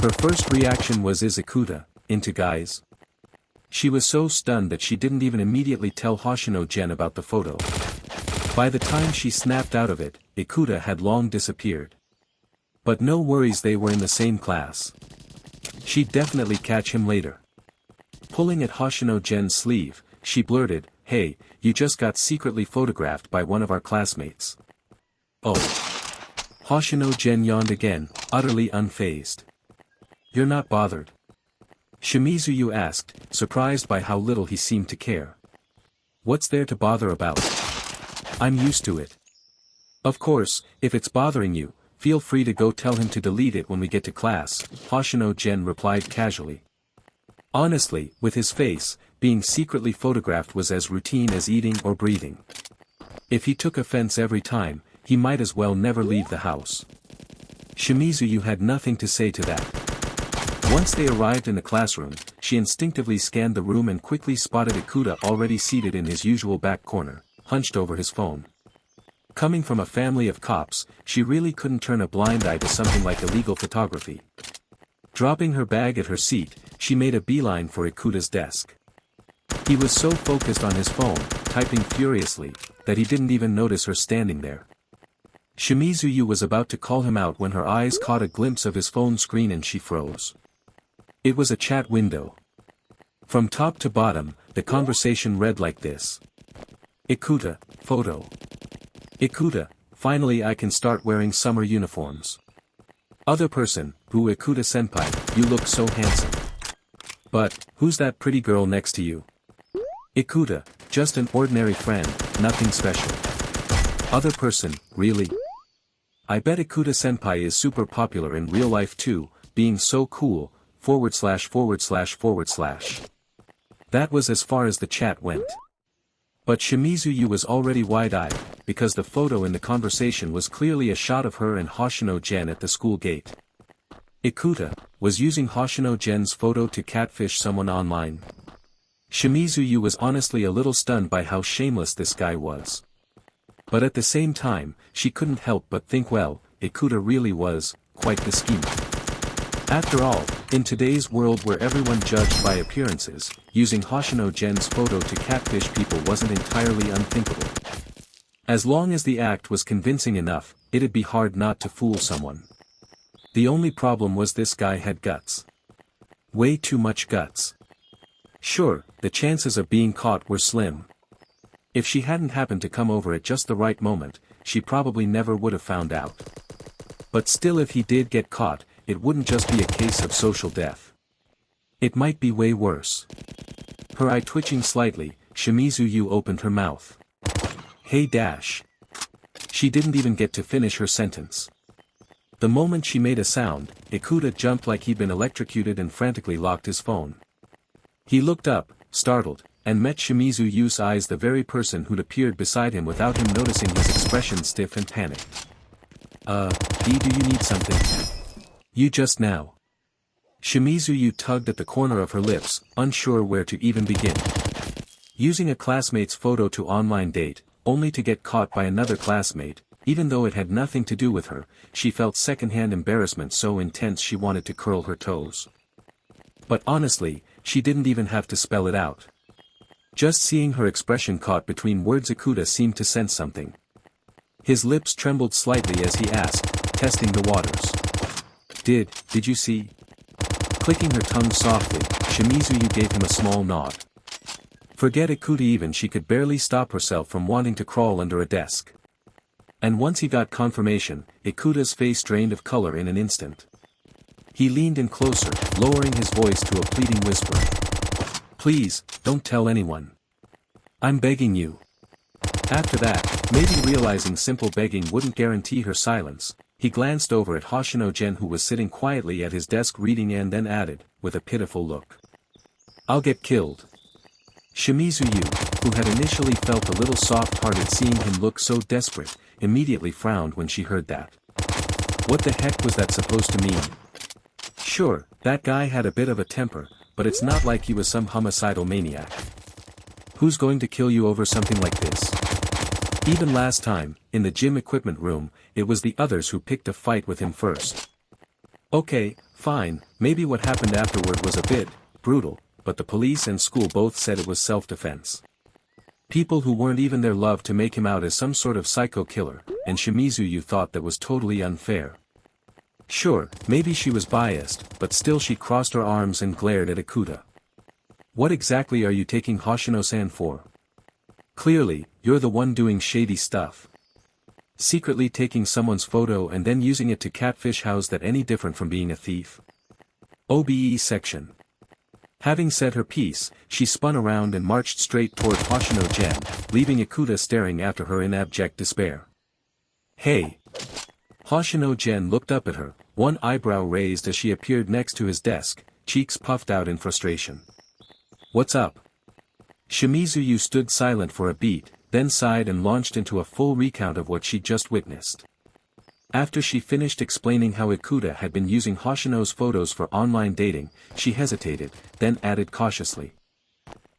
Her first reaction was, is Ikuta into guys? She was so stunned that she didn't even immediately tell Hoshino Gen about the photo. By the time she snapped out of it, Ikuta had long disappeared. But no worries, they were in the same class. She'd definitely catch him later. Pulling at Hoshino Gen's sleeve, she blurted, "Hey, you just got secretly photographed by one of our classmates." Oh. Hoshino Gen yawned again, utterly unfazed. "You're not bothered?" Shimizu asked, surprised by how little he seemed to care. "What's there to bother about? I'm used to it." "Of course, if it's bothering you, feel free to go tell him to delete it when we get to class," Hoshino Gen replied casually. Honestly, with his face, being secretly photographed was as routine as eating or breathing. If he took offense every time, he might as well never leave the house. Shimizu had nothing to say to that. Once they arrived in the classroom, she instinctively scanned the room and quickly spotted Ikuta already seated in his usual back corner, hunched over his phone. Coming from a family of cops, she really couldn't turn a blind eye to something like illegal photography. Dropping her bag at her seat, she made a beeline for Ikuta's desk. He was so focused on his phone, typing furiously, that he didn't even notice her standing there. Shimizu was about to call him out when her eyes caught a glimpse of his phone screen and she froze. It was a chat window. From top to bottom, the conversation read like this. Ikuta, photo. Ikuta, finally I can start wearing summer uniforms. Other person, Boo Ikuta-senpai, you look so handsome. But, who's that pretty girl next to you? Ikuta, just an ordinary friend, nothing special. Other person, really? I bet Ikuta-senpai is super popular in real life too, being so cool, .. That was as far as the chat went. But Shimizu was already wide-eyed, because the photo in the conversation was clearly a shot of her and Hoshino Gen at the school gate. Ikuta was using Hoshino Gen's photo to catfish someone online. Shimizu was honestly a little stunned by how shameless this guy was. But at the same time, she couldn't help but think, well, Ikuta really was quite the schemer. After all, in today's world where everyone judged by appearances, using Hoshino Gen's photo to catfish people wasn't entirely unthinkable. As long as the act was convincing enough, it'd be hard not to fool someone. The only problem was this guy had guts. Way too much guts. Sure, the chances of being caught were slim. If she hadn't happened to come over at just the right moment, she probably never would have found out. But still, if he did get caught, it wouldn't just be a case of social death. It might be way worse. Her eye twitching slightly, Shimizu opened her mouth. Hey dash. She didn't even get to finish her sentence. The moment she made a sound, Ikuta jumped like he'd been electrocuted and frantically locked his phone. He looked up, startled, and met Shimizu's eyes, the very person who'd appeared beside him without him noticing, his expression stiff and panicked. D, do you need something? You just now. Shimizu tugged at the corner of her lips, unsure where to even begin. Using a classmate's photo to online date, only to get caught by another classmate, even though it had nothing to do with her, she felt secondhand embarrassment so intense she wanted to curl her toes. But honestly, she didn't even have to spell it out. Just seeing her expression caught between words, Ikuta seemed to sense something. His lips trembled slightly as he asked, testing the waters. Did you see? Clicking her tongue softly, Shimizu gave him a small nod. Forget Ikuta, even she could barely stop herself from wanting to crawl under a desk. And once he got confirmation, Ikuta's face drained of color in an instant. He leaned in closer, lowering his voice to a pleading whisper. Please, don't tell anyone. I'm begging you. After that, maybe realizing simple begging wouldn't guarantee her silence, he glanced over at Hoshino Gen, who was sitting quietly at his desk reading, and then added, with a pitiful look. I'll get killed. Shimizu, who had initially felt a little soft-hearted seeing him look so desperate, immediately frowned when she heard that. What the heck was that supposed to mean? Sure, that guy had a bit of a temper, but it's not like he was some homicidal maniac. Who's going to kill you over something like this? Even last time, in the gym equipment room, it was the others who picked a fight with him first. Okay, fine, maybe what happened afterward was a bit brutal, but the police and school both said it was self-defense. People who weren't even there loved to make him out as some sort of psycho killer, and Shimizu thought that was totally unfair. Sure, maybe she was biased, but still she crossed her arms and glared at Ikuta. What exactly are you taking Hoshino-san for? Clearly, you're the one doing shady stuff. Secretly taking someone's photo and then using it to catfish. How's that any different from being a thief? OBE section. Having said her piece, she spun around and marched straight toward Hoshino Gen, leaving Ikuta staring after her in abject despair. Hey! Hoshino Gen looked up at her, one eyebrow raised as she appeared next to his desk, cheeks puffed out in frustration. What's up? Shimizu stood silent for a beat, then sighed and launched into a full recount of what she'd just witnessed. After she finished explaining how Ikuta had been using Hoshino's photos for online dating, she hesitated, then added cautiously.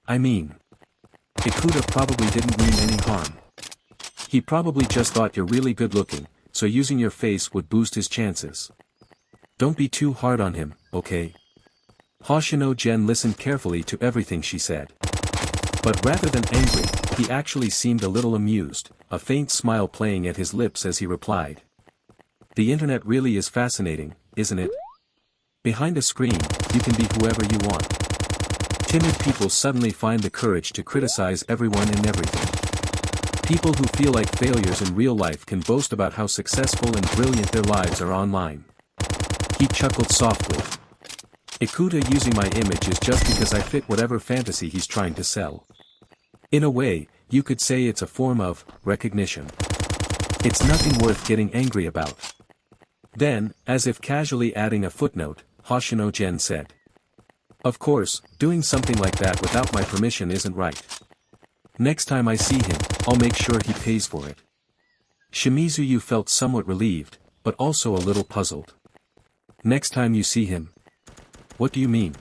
I mean, Ikuta probably didn't mean any harm. He probably just thought you're really good looking, so using your face would boost his chances. Don't be too hard on him, okay? Hoshino Gen listened carefully to everything she said. But rather than angry, he actually seemed a little amused, a faint smile playing at his lips as he replied. The internet really is fascinating, isn't it? Behind a screen, you can be whoever you want. Timid people suddenly find the courage to criticize everyone and everything. People who feel like failures in real life can boast about how successful and brilliant their lives are online. He chuckled softly. Ikuta using my image is just because I fit whatever fantasy he's trying to sell. In a way, you could say it's a form of recognition. It's nothing worth getting angry about. Then, as if casually adding a footnote, Hoshino Gen said. Of course, doing something like that without my permission isn't right. Next time I see him, I'll make sure he pays for it. Shimizu felt somewhat relieved, but also a little puzzled. Next time you see him. What do you mean?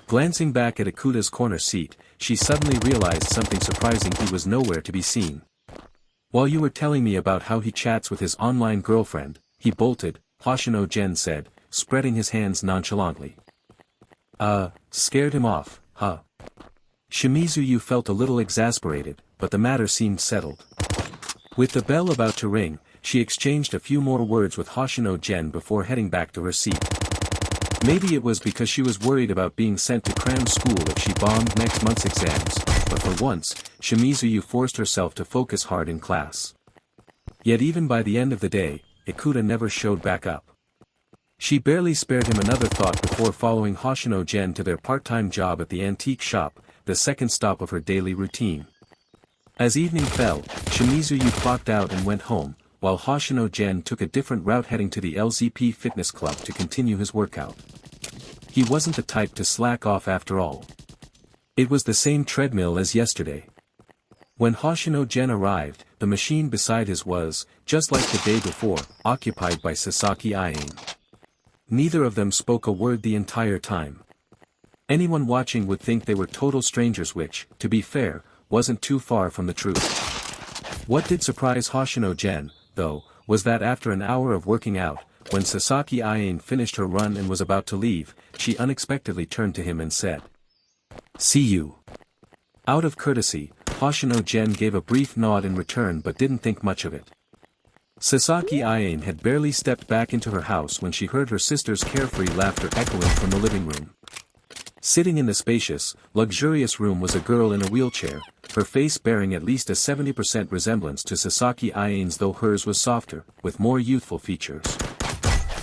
Glancing back at Akuta's corner seat, she suddenly realized something surprising: he was nowhere to be seen. While you were telling me about how he chats with his online girlfriend, he bolted, Hoshino Gen said, spreading his hands nonchalantly. Scared him off, huh? Shimizu felt a little exasperated, but the matter seemed settled. With the bell about to ring, she exchanged a few more words with Hoshino Gen before heading back to her seat. Maybe it was because she was worried about being sent to cram school if she bombed next month's exams, but for once, Shimizu forced herself to focus hard in class. Yet even by the end of the day, Ikuta never showed back up. She barely spared him another thought before following Hoshino Gen to their part-time job at the antique shop, the second stop of her daily routine. As evening fell, Shimizu clocked out and went home, while Hoshino Gen took a different route, heading to the LZP fitness club to continue his workout. He wasn't the type to slack off after all. It was the same treadmill as yesterday. When Hoshino Gen arrived, the machine beside his was, just like the day before, occupied by Sasaki Ain. Neither of them spoke a word the entire time. Anyone watching would think they were total strangers, which, to be fair, wasn't too far from the truth. What did surprise Hoshino Gen, though, was that after an hour of working out, when Sasaki Ain finished her run and was about to leave, she unexpectedly turned to him and said, "See you." Out of courtesy, Hoshino Gen gave a brief nod in return but didn't think much of it. Sasaki Ain had barely stepped back into her house when she heard her sister's carefree laughter echoing from the living room. Sitting in the spacious, luxurious room was a girl in a wheelchair, her face bearing at least a 70% resemblance to Sasaki Ain's, though hers was softer, with more youthful features.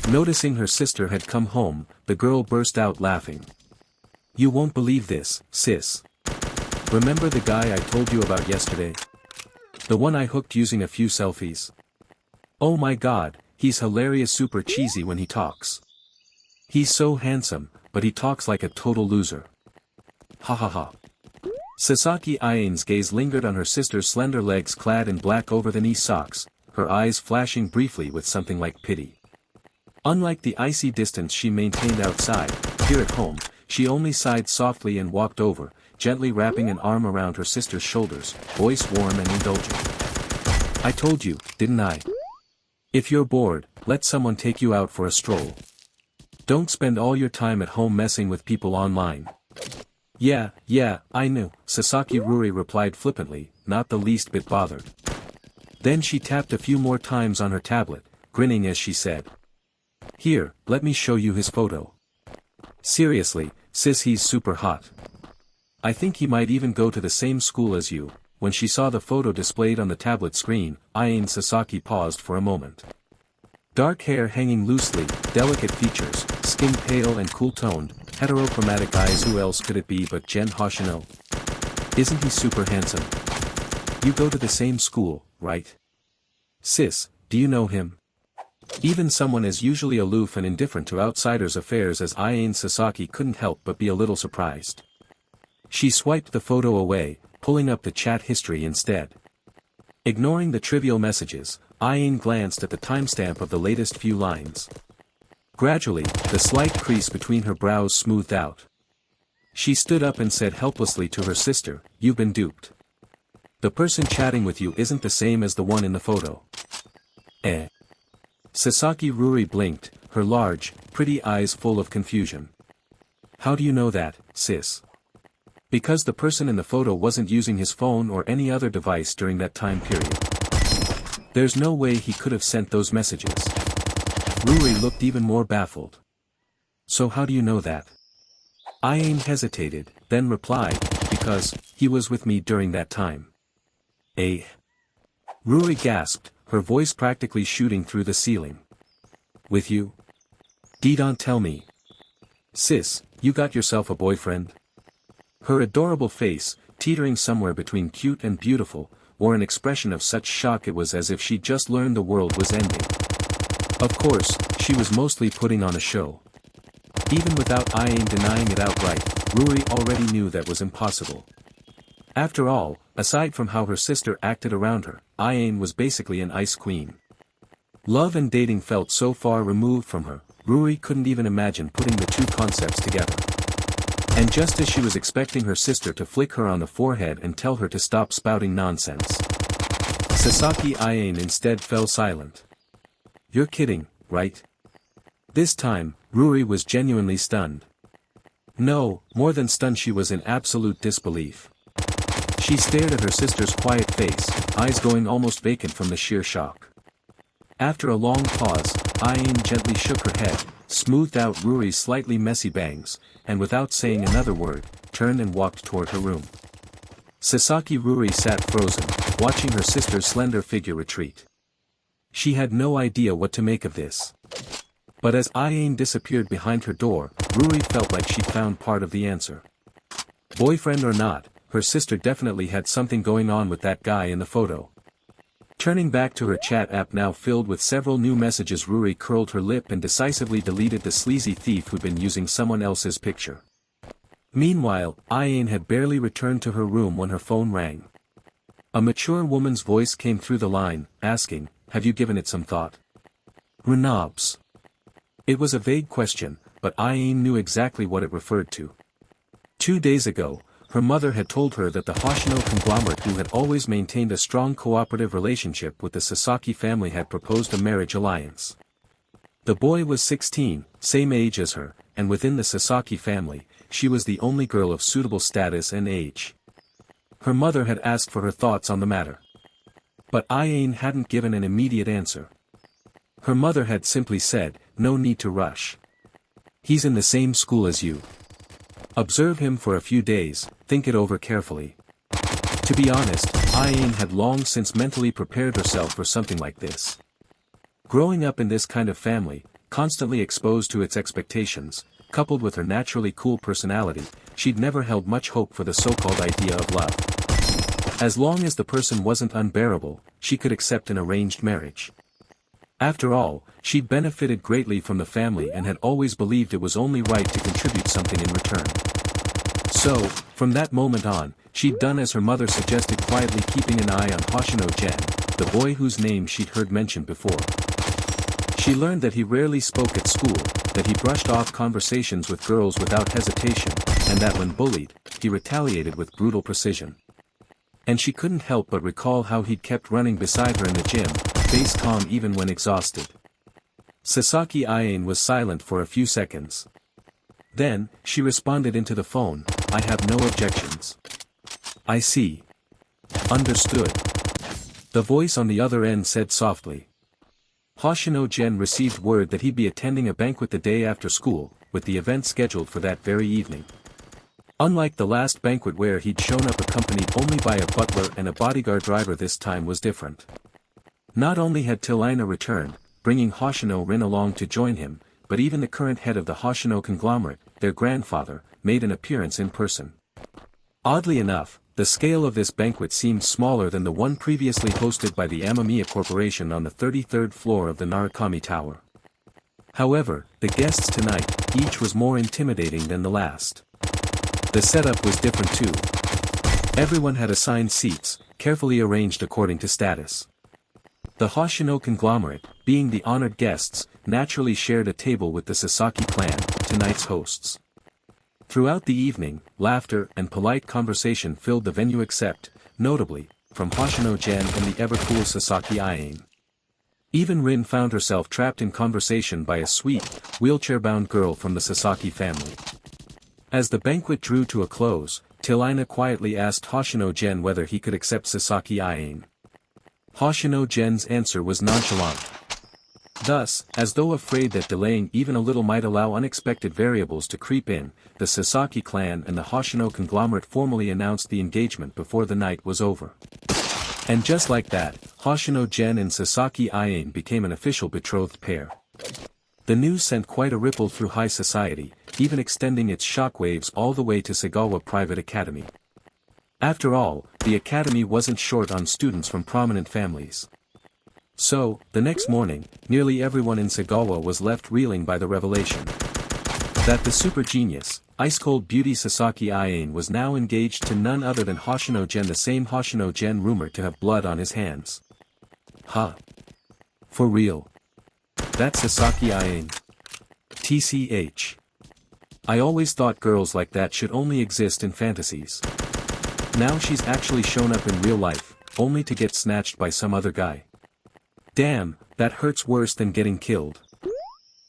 Noticing her sister had come home, the girl burst out laughing. "You won't believe this, sis. Remember the guy I told you about yesterday? The one I hooked using a few selfies? Oh my god, he's hilarious, super cheesy when he talks. He's so handsome, but he talks like a total loser. Ha ha ha." Sasaki Ain's gaze lingered on her sister's slender legs clad in black over-the-knee socks, her eyes flashing briefly with something like pity. Unlike the icy distance she maintained outside, here at home, she only sighed softly and walked over, gently wrapping an arm around her sister's shoulders, voice warm and indulgent. "I told you, didn't I? If you're bored, let someone take you out for a stroll. Don't spend all your time at home messing with people online." Yeah, I knew," Sasaki Ruri replied flippantly, not the least bit bothered. Then she tapped a few more times on her tablet, grinning as she said, "Here, let me show you his photo. Seriously, sis, he's super hot. I think he might even go to the same school as you." When she saw the photo displayed on the tablet screen, Ain Sasaki paused for a moment. Dark hair hanging loosely, delicate features, skin pale and cool-toned, heterochromatic eyes. Who else could it be but Gen Hoshino? Isn't he super handsome? You go to the same school, right? Sis, do you know him? Even someone as usually aloof and indifferent to outsiders' affairs as Ain Sasaki couldn't help but be a little surprised. She swiped the photo away, pulling up the chat history instead. Ignoring the trivial messages, Ain glanced at the timestamp of the latest few lines. Gradually, the slight crease between her brows smoothed out. She stood up and said helplessly to her sister, "You've been duped. The person chatting with you isn't the same as the one in the photo." Eh? Sasaki Ruri blinked, her large, pretty eyes full of confusion. "How do you know that, sis?" "Because the person in the photo wasn't using his phone or any other device during that time period. There's no way he could have sent those messages." Ruri looked even more baffled. "So how do you know that?" Ain hesitated, then replied, "Because, he was with me during that time." "Eh?" Ruri gasped, her voice practically shooting through the ceiling. "With you? Don't tell me. Sis, you got yourself a boyfriend?" Her adorable face, teetering somewhere between cute and beautiful, wore an expression of such shock it was as if she'd just learned the world was ending. Of course, she was mostly putting on a show. Even without Ain denying it outright, Ruri already knew that was impossible. After all, aside from how her sister acted around her, Ain was basically an ice queen. Love and dating felt so far removed from her, Ruri couldn't even imagine putting the two concepts together. And just as she was expecting her sister to flick her on the forehead and tell her to stop spouting nonsense, Sasaki Aine instead fell silent. "You're kidding, right?" This time, Ruri was genuinely stunned. No, more than stunned, she was in absolute disbelief. She stared at her sister's quiet face, eyes going almost vacant from the sheer shock. After a long pause, Aine gently shook her head, smoothed out Ruri's slightly messy bangs, and without saying another word, turned and walked toward her room. Sasaki Ruri sat frozen, watching her sister's slender figure retreat. She had no idea what to make of this. But as Aine disappeared behind her door, Ruri felt like she'd found part of the answer. Boyfriend or not, her sister definitely had something going on with that guy in the photo. Turning back to her chat app now filled with several new messages, Ruri curled her lip and decisively deleted the sleazy thief who'd been using someone else's picture. Meanwhile, Aine had barely returned to her room when her phone rang. A mature woman's voice came through the line, asking, "Have you given it some thought?" Renobs. It was a vague question, but Aine knew exactly what it referred to. 2 days ago, her mother had told her that the Hoshino conglomerate, who had always maintained a strong cooperative relationship with the Sasaki family, had proposed a marriage alliance. The boy was 16, same age as her, and within the Sasaki family, she was the only girl of suitable status and age. Her mother had asked for her thoughts on the matter. But Aine hadn't given an immediate answer. Her mother had simply said, "No need to rush. He's in the same school as you. Observe him for a few days, think it over carefully." To be honest, Aine had long since mentally prepared herself for something like this. Growing up in this kind of family, constantly exposed to its expectations, coupled with her naturally cool personality, she'd never held much hope for the so-called idea of love. As long as the person wasn't unbearable, she could accept an arranged marriage. After all, she'd benefited greatly from the family and had always believed it was only right to contribute something in return. So, from that moment on, she'd done as her mother suggested, quietly keeping an eye on Hoshino Gen, the boy whose name she'd heard mentioned before. She learned that he rarely spoke at school, that he brushed off conversations with girls without hesitation, and that when bullied, he retaliated with brutal precision. And she couldn't help but recall how he'd kept running beside her in the gym, face calm even when exhausted. Sasaki Aine was silent for a few seconds. Then, she responded into the phone, "I have no objections." "I see. Understood." The voice on the other end said softly. Hoshino Gen received word that he'd be attending a banquet the day after school, with the event scheduled for that very evening. Unlike the last banquet where he'd shown up accompanied only by a butler and a bodyguard driver, this time was different. Not only had Tilaina returned, bringing Hoshino Rin along to join him, but even the current head of the Hoshino conglomerate, their grandfather, made an appearance in person. Oddly enough, the scale of this banquet seemed smaller than the one previously hosted by the Amamiya Corporation on the 33rd floor of the Narukami Tower. However, the guests tonight, each was more intimidating than the last. The setup was different too. Everyone had assigned seats, carefully arranged according to status. The Hoshino conglomerate, being the honored guests, naturally shared a table with the Sasaki clan, tonight's hosts. Throughout the evening, laughter and polite conversation filled the venue except, notably, from Hoshino Gen and the ever-cool Sasaki Aine. Even Rin found herself trapped in conversation by a sweet, wheelchair-bound girl from the Sasaki family. As the banquet drew to a close, Tilaina quietly asked Hoshino Gen whether he could accept Sasaki Aine. Hoshino Gen's answer was nonchalant. Thus, as though afraid that delaying even a little might allow unexpected variables to creep in, the Sasaki clan and the Hoshino conglomerate formally announced the engagement before the night was over. And just like that, Hoshino Gen and Sasaki Aine became an official betrothed pair. The news sent quite a ripple through high society, even extending its shockwaves all the way to Sagawa Private Academy. After all, the academy wasn't short on students from prominent families. So, the next morning, nearly everyone in Sagawa was left reeling by the revelation that the super genius, ice-cold beauty Sasaki Aine was now engaged to none other than Hoshino Gen, the same Hoshino Gen rumored to have blood on his hands. Huh? For real? That's Sasaki Aine. TCH. I always thought girls like that should only exist in fantasies. Now she's actually shown up in real life, only to get snatched by some other guy. Damn, that hurts worse than getting killed.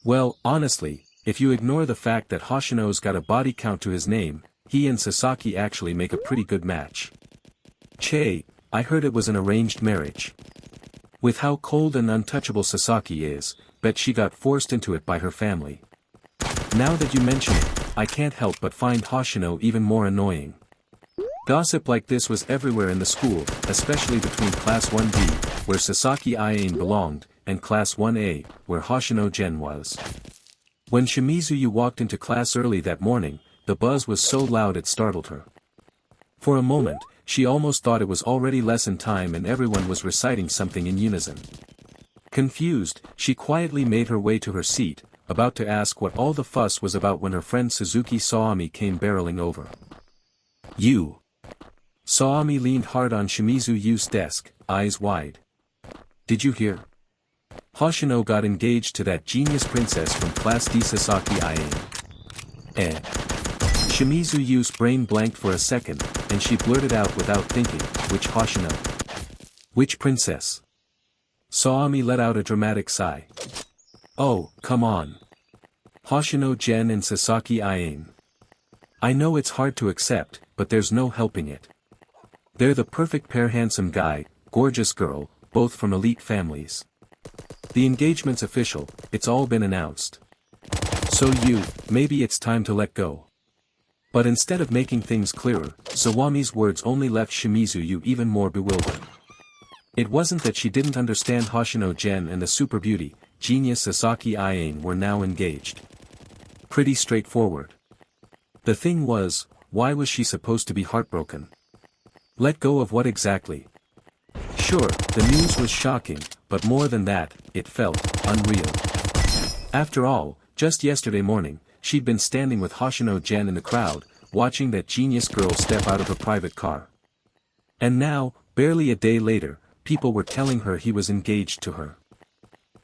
Well, honestly, if you ignore the fact that Hoshino's got a body count to his name, he and Sasaki actually make a pretty good match. Che, I heard it was an arranged marriage. With how cold and untouchable Sasaki is, bet she got forced into it by her family. Now that you mention it, I can't help but find Hoshino even more annoying. Gossip like this was everywhere in the school, especially between Class 1B, where Sasaki Aine belonged, and Class 1A, where Hoshino Gen was. When Shimizu walked into class early that morning, the buzz was so loud it startled her. For a moment, she almost thought it was already lesson time and everyone was reciting something in unison. Confused, she quietly made her way to her seat, about to ask what all the fuss was about when her friend Suzuki Saami came barreling over. You. Saami leaned hard on Shimizu's desk, eyes wide. Did you hear? Hoshino got engaged to that genius princess from Class D Sasaki Aine. Shimizu's brain blanked for a second, and she blurted out without thinking, which Hoshino? Which princess? Saami let out a dramatic sigh. Oh, come on. Hoshino Gen and Sasaki Aine. I know it's hard to accept, but there's no helping it. They're the perfect pair, handsome guy, gorgeous girl, both from elite families. The engagement's official, it's all been announced. So maybe it's time to let go. But instead of making things clearer, Sawami's words only left Shimizu even more bewildered. It wasn't that she didn't understand Hoshino Gen and the super beauty, genius Sasaki Aine were now engaged. Pretty straightforward. The thing was, why was she supposed to be heartbroken? Let go of what exactly? Sure, the news was shocking, but more than that, it felt unreal. After all, just yesterday morning, she'd been standing with Hoshino Gen in the crowd, watching that genius girl step out of a private car. And now, barely a day later, people were telling her he was engaged to her.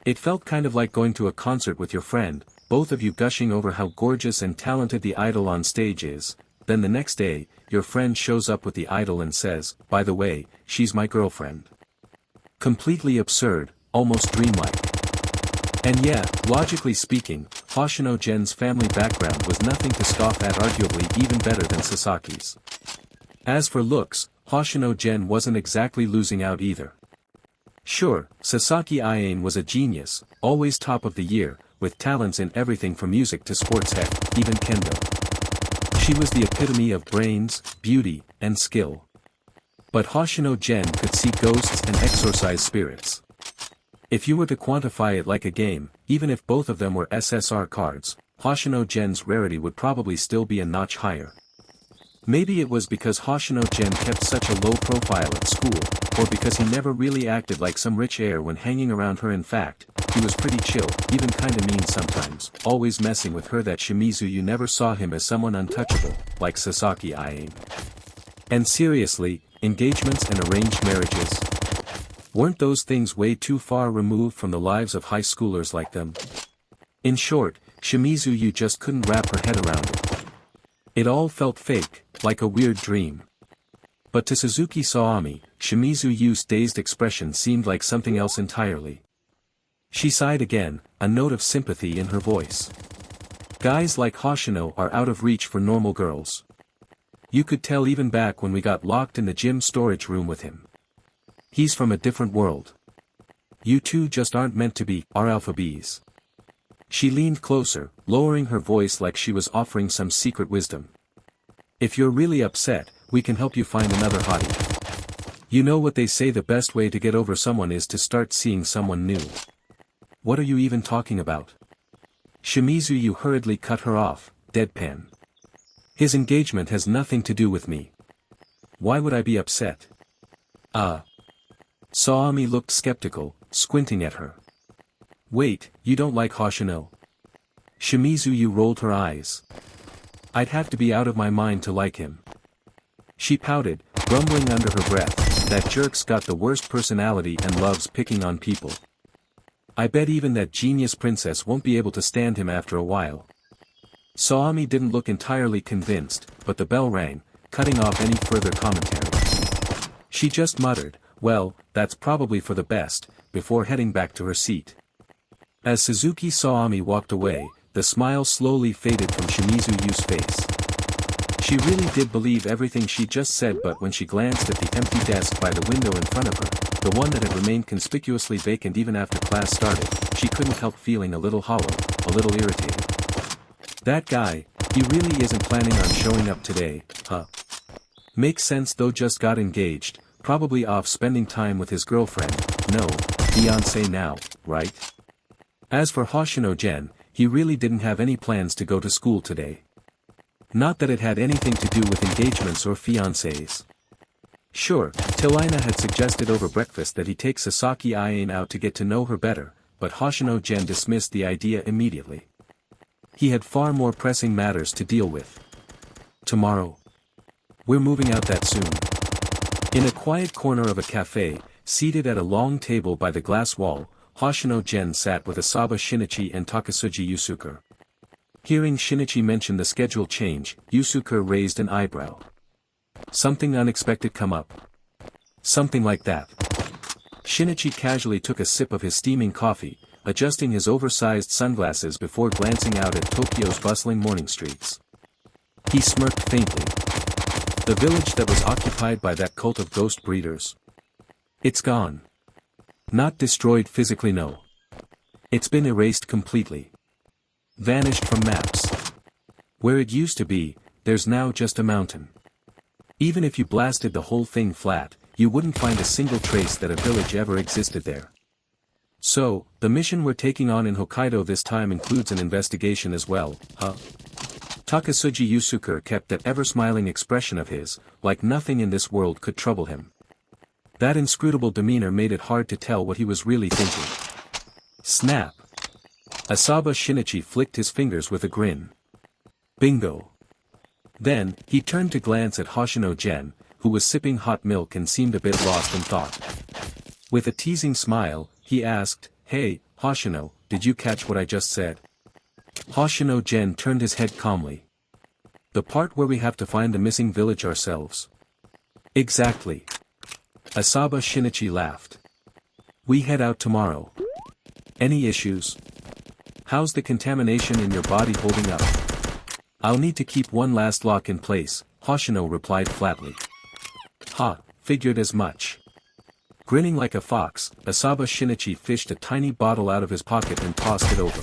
It felt kind of like going to a concert with your friend, both of you gushing over how gorgeous and talented the idol on stage is, then the next day, your friend shows up with the idol and says, by the way, she's my girlfriend. Completely absurd, almost dreamlike. And yeah, logically speaking, Hoshino Gen's family background was nothing to scoff at, arguably even better than Sasaki's. As for looks, Hoshino Gen wasn't exactly losing out either. Sure, Sasaki Aine was a genius, always top of the year, with talents in everything from music to sports, heck, even kendo. She was the epitome of brains, beauty, and skill. But Hoshino Gen could see ghosts and exorcise spirits. If you were to quantify it like a game, even if both of them were SSR cards, Hoshino Gen's rarity would probably still be a notch higher. Maybe it was because Hoshino Gen kept such a low profile at school, or because he never really acted like some rich heir when hanging around her. In fact, he was pretty chill, even kinda mean sometimes, always messing with her that Shimizu never saw him as someone untouchable, like Sasaki Aine. And seriously, engagements and arranged marriages? Weren't those things way too far removed from the lives of high schoolers like them? In short, Shimizu just couldn't wrap her head around it. It all felt fake, like a weird dream. But to Suzuki Saami, Shimizu's dazed expression seemed like something else entirely. She sighed again, a note of sympathy in her voice. Guys like Hoshino are out of reach for normal girls. You could tell even back when we got locked in the gym storage room with him. He's from a different world. You two just aren't meant to be our alpha Bs. She leaned closer, lowering her voice like she was offering some secret wisdom. If you're really upset, we can help you find another hottie. You know what they say, the best way to get over someone is to start seeing someone new. What are you even talking about? Shimizu hurriedly cut her off, deadpan. His engagement has nothing to do with me. Why would I be upset? Saami looked skeptical, squinting at her. Wait, you don't like Hoshino? Shimizu rolled her eyes. I'd have to be out of my mind to like him. She pouted, grumbling under her breath, that jerk's got the worst personality and loves picking on people. I bet even that genius princess won't be able to stand him after a while. Soami didn't look entirely convinced, but the bell rang, cutting off any further commentary. She just muttered, "Well, that's probably for the best," before heading back to her seat. As Suzuki Soami walked away, the smile slowly faded from Shimizu Yu's face. She really did believe everything she just said, but when she glanced at the empty desk by the window in front of her, the one that had remained conspicuously vacant even after class started, she couldn't help feeling a little hollow, a little irritated. That guy, he really isn't planning on showing up today, huh? Makes sense though, just got engaged, probably off spending time with his girlfriend, no, fiancé now, right? As for Hoshino Gen, he really didn't have any plans to go to school today. Not that it had anything to do with engagements or fiancés. Sure, Tilaina had suggested over breakfast that he take Sasaki Ayane out to get to know her better, but Hoshino Gen dismissed the idea immediately. He had far more pressing matters to deal with. Tomorrow. We're moving out that soon. In a quiet corner of a cafe, seated at a long table by the glass wall, Hoshino Gen sat with Asaba Shinichi and Takasuji Yusuke. Hearing Shinichi mention the schedule change, Yusuke raised an eyebrow. Something unexpected come up. Something like that. Shinichi casually took a sip of his steaming coffee, adjusting his oversized sunglasses before glancing out at Tokyo's bustling morning streets. He smirked faintly. The village that was occupied by that cult of ghost breeders. It's gone. Not destroyed physically, no. It's been erased completely. Vanished from maps. Where it used to be, there's now just a mountain. Even if you blasted the whole thing flat, you wouldn't find a single trace that a village ever existed there. So, the mission we're taking on in Hokkaido this time includes an investigation as well, huh? Takasuji Yusuke kept that ever-smiling expression of his, like nothing in this world could trouble him. That inscrutable demeanor made it hard to tell what he was really thinking. Snap! Asaba Shinichi flicked his fingers with a grin. Bingo! Then, he turned to glance at Hoshino Gen, who was sipping hot milk and seemed a bit lost in thought. With a teasing smile, he asked, "Hey, Hoshino, did you catch what I just said?" Hoshino Gen turned his head calmly. "The part where we have to find the missing village ourselves." "Exactly." Asaba Shinichi laughed. "We head out tomorrow. Any issues? How's the contamination in your body holding up?" "I'll need to keep one last lock in place," Hoshino replied flatly. "Ha, figured as much." Grinning like a fox, Asaba Shinichi fished a tiny bottle out of his pocket and tossed it over.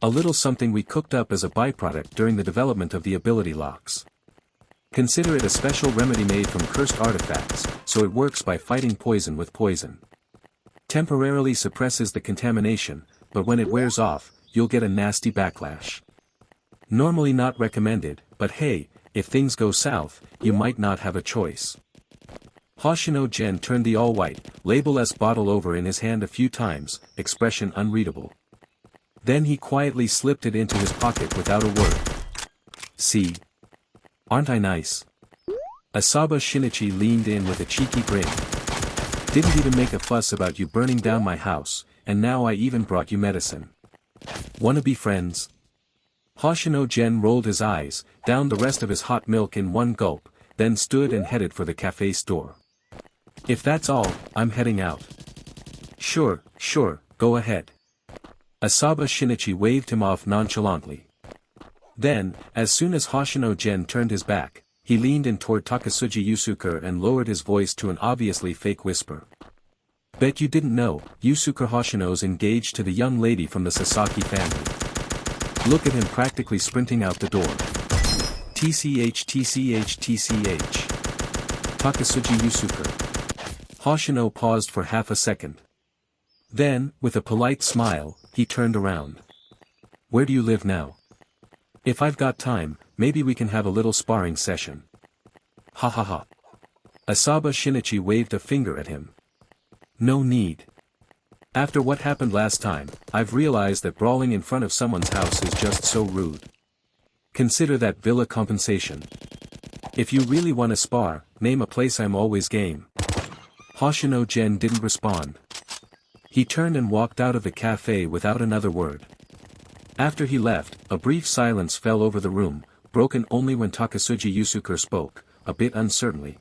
"A little something we cooked up as a byproduct during the development of the ability locks. Consider it a special remedy made from cursed artifacts, so it works by fighting poison with poison. Temporarily suppresses the contamination, but when it wears off, you'll get a nasty backlash. Normally not recommended, but hey, if things go south, you might not have a choice." Hoshino Gen turned the all-white, label-less bottle over in his hand a few times, expression unreadable. Then he quietly slipped it into his pocket without a word. "See? Aren't I nice?" Asaba Shinichi leaned in with a cheeky grin. "Didn't even make a fuss about you burning down my house, and now I even brought you medicine. Wanna be friends?" Hoshino Gen rolled his eyes, downed the rest of his hot milk in one gulp, then stood and headed for the cafe's door. "If that's all, I'm heading out." Sure, go ahead." Asaba Shinichi waved him off nonchalantly. Then, as soon as Hoshino Gen turned his back, he leaned in toward Takasuji Yusuke and lowered his voice to an obviously fake whisper. "Bet you didn't know, Yusuke Hoshino's engaged to the young lady from the Sasaki family. Look at him practically sprinting out the door. TCH. Takasuji Yusuke." Hoshino paused for half a second. Then, with a polite smile, he turned around. "Where do you live now? If I've got time, maybe we can have a little sparring session." "Ha ha ha." Asaba Shinichi waved a finger at him. "No need. After what happened last time, I've realized that brawling in front of someone's house is just so rude. Consider that villa compensation. If you really want to spar, name a place, I'm always game." Hoshino Gen didn't respond. He turned and walked out of the cafe without another word. After he left, a brief silence fell over the room, broken only when Takasugi Yusuke spoke, a bit uncertainly.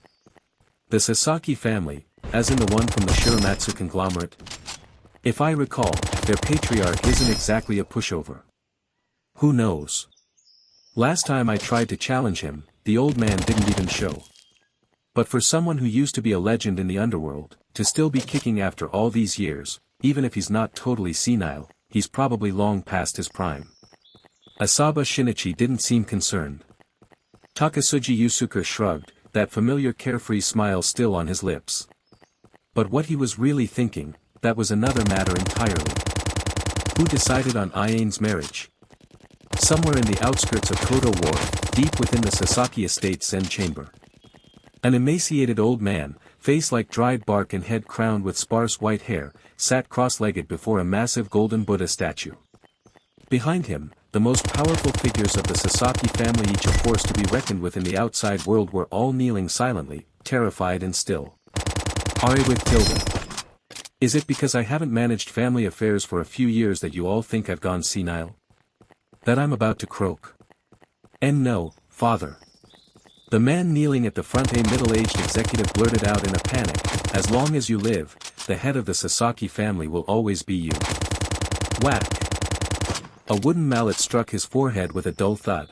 The Sasaki family, as in the one from the Shiramatsu conglomerate? If I recall, their patriarch isn't exactly a pushover. Who knows? Last time I tried to challenge him, the old man didn't even show. But for someone who used to be a legend in the underworld, to still be kicking after all these years, even if he's not totally senile, he's probably long past his prime. Asaba Shinichi didn't seem concerned. Takasugi Yusuke shrugged, that familiar carefree smile still on his lips. But what he was really thinking, that was another matter entirely. Who decided on Iain's marriage? Somewhere in the outskirts of Kodo Ward, deep within the Sasaki estate's Zen chamber. An emaciated old man, face like dried bark and head crowned with sparse white hair, sat cross-legged before a massive golden Buddha statue. Behind him, the most powerful figures of the Sasaki family, each a force to be reckoned with in the outside world, were all kneeling silently, terrified and still. Ari with Tilda. Is it because I haven't managed family affairs for a few years that you all think I've gone senile? That I'm about to croak? And no, father. The man kneeling at the front, a middle-aged executive, blurted out in a panic, as long as you live, the head of the Sasaki family will always be you. Whack. A wooden mallet struck his forehead with a dull thud.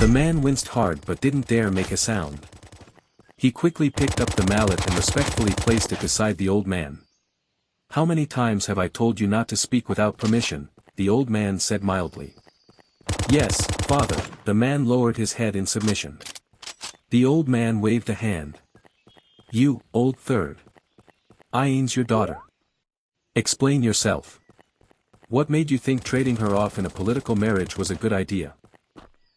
The man winced hard but didn't dare make a sound. He quickly picked up the mallet and respectfully placed it beside the old man. How many times have I told you not to speak without permission? The old man said mildly. Yes, father, the man lowered his head in submission. The old man waved a hand. You, old third. Iain's your daughter. Explain yourself. What made you think trading her off in a political marriage was a good idea?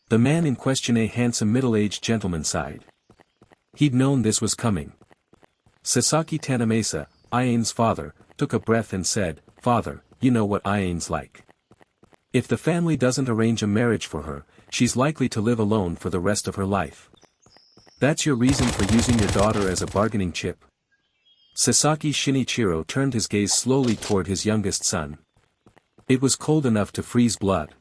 The man in question, a handsome middle-aged gentleman, sighed. He'd known this was coming. Sasaki Tanamasa, Iain's father, took a breath and said, Father, you know what Iain's like. If the family doesn't arrange a marriage for her, she's likely to live alone for the rest of her life. That's your reason for using your daughter as a bargaining chip? Sasaki Shinichiro turned his gaze slowly toward his youngest son. It was cold enough to freeze blood.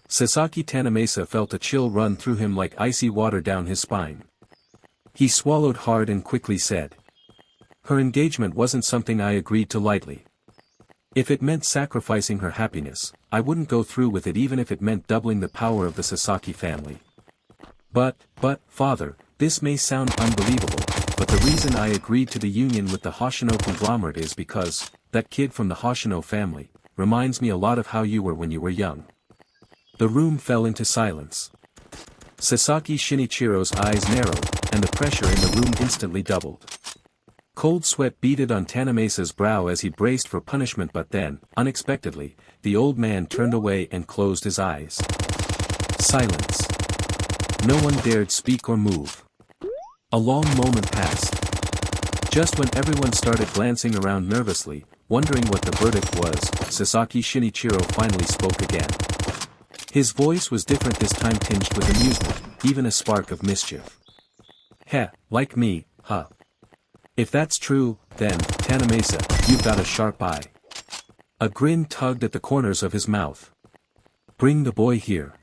Sasaki Tanamasa felt a chill run through him like icy water down his spine. He swallowed hard and quickly said. Her engagement wasn't something I agreed to lightly. If it meant sacrificing her happiness, I wouldn't go through with it even if it meant doubling the power of the Sasaki family. But, father, this may sound unbelievable, but the reason I agreed to the union with the Hoshino conglomerate is because, that kid from the Hoshino family, reminds me a lot of how you were when you were young. The room fell into silence. Sasaki Shinichiro's eyes narrowed, and the pressure in the room instantly doubled. Cold sweat beaded on Tanamasa's brow as he braced for punishment, but then, unexpectedly, the old man turned away and closed his eyes. Silence. No one dared speak or move. A long moment passed. Just when everyone started glancing around nervously, wondering what the verdict was, Sasaki Shinichiro finally spoke again. His voice was different this time, tinged with amusement, even a spark of mischief. Heh, like me, huh? If that's true, then, Tanamasa, you've got a sharp eye. A grin tugged at the corners of his mouth. Bring the boy here.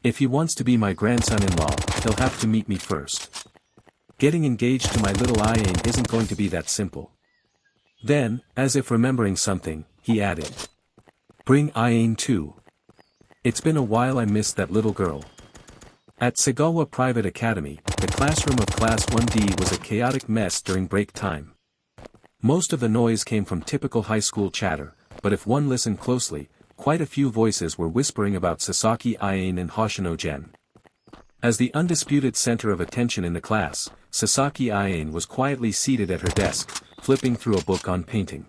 If he wants to be my grandson-in-law, he'll have to meet me first. Getting engaged to my little Iain isn't going to be that simple. Then, as if remembering something, he added. Bring Iain too. It's been a while, I missed that little girl. At Sagawa Private Academy, the classroom of Class 1D was a chaotic mess during break time. Most of the noise came from typical high school chatter, but if one listened closely, quite a few voices were whispering about Sasaki Iain and Hoshino Gen. As the undisputed center of attention in the class, Sasaki Iain was quietly seated at her desk, flipping through a book on painting.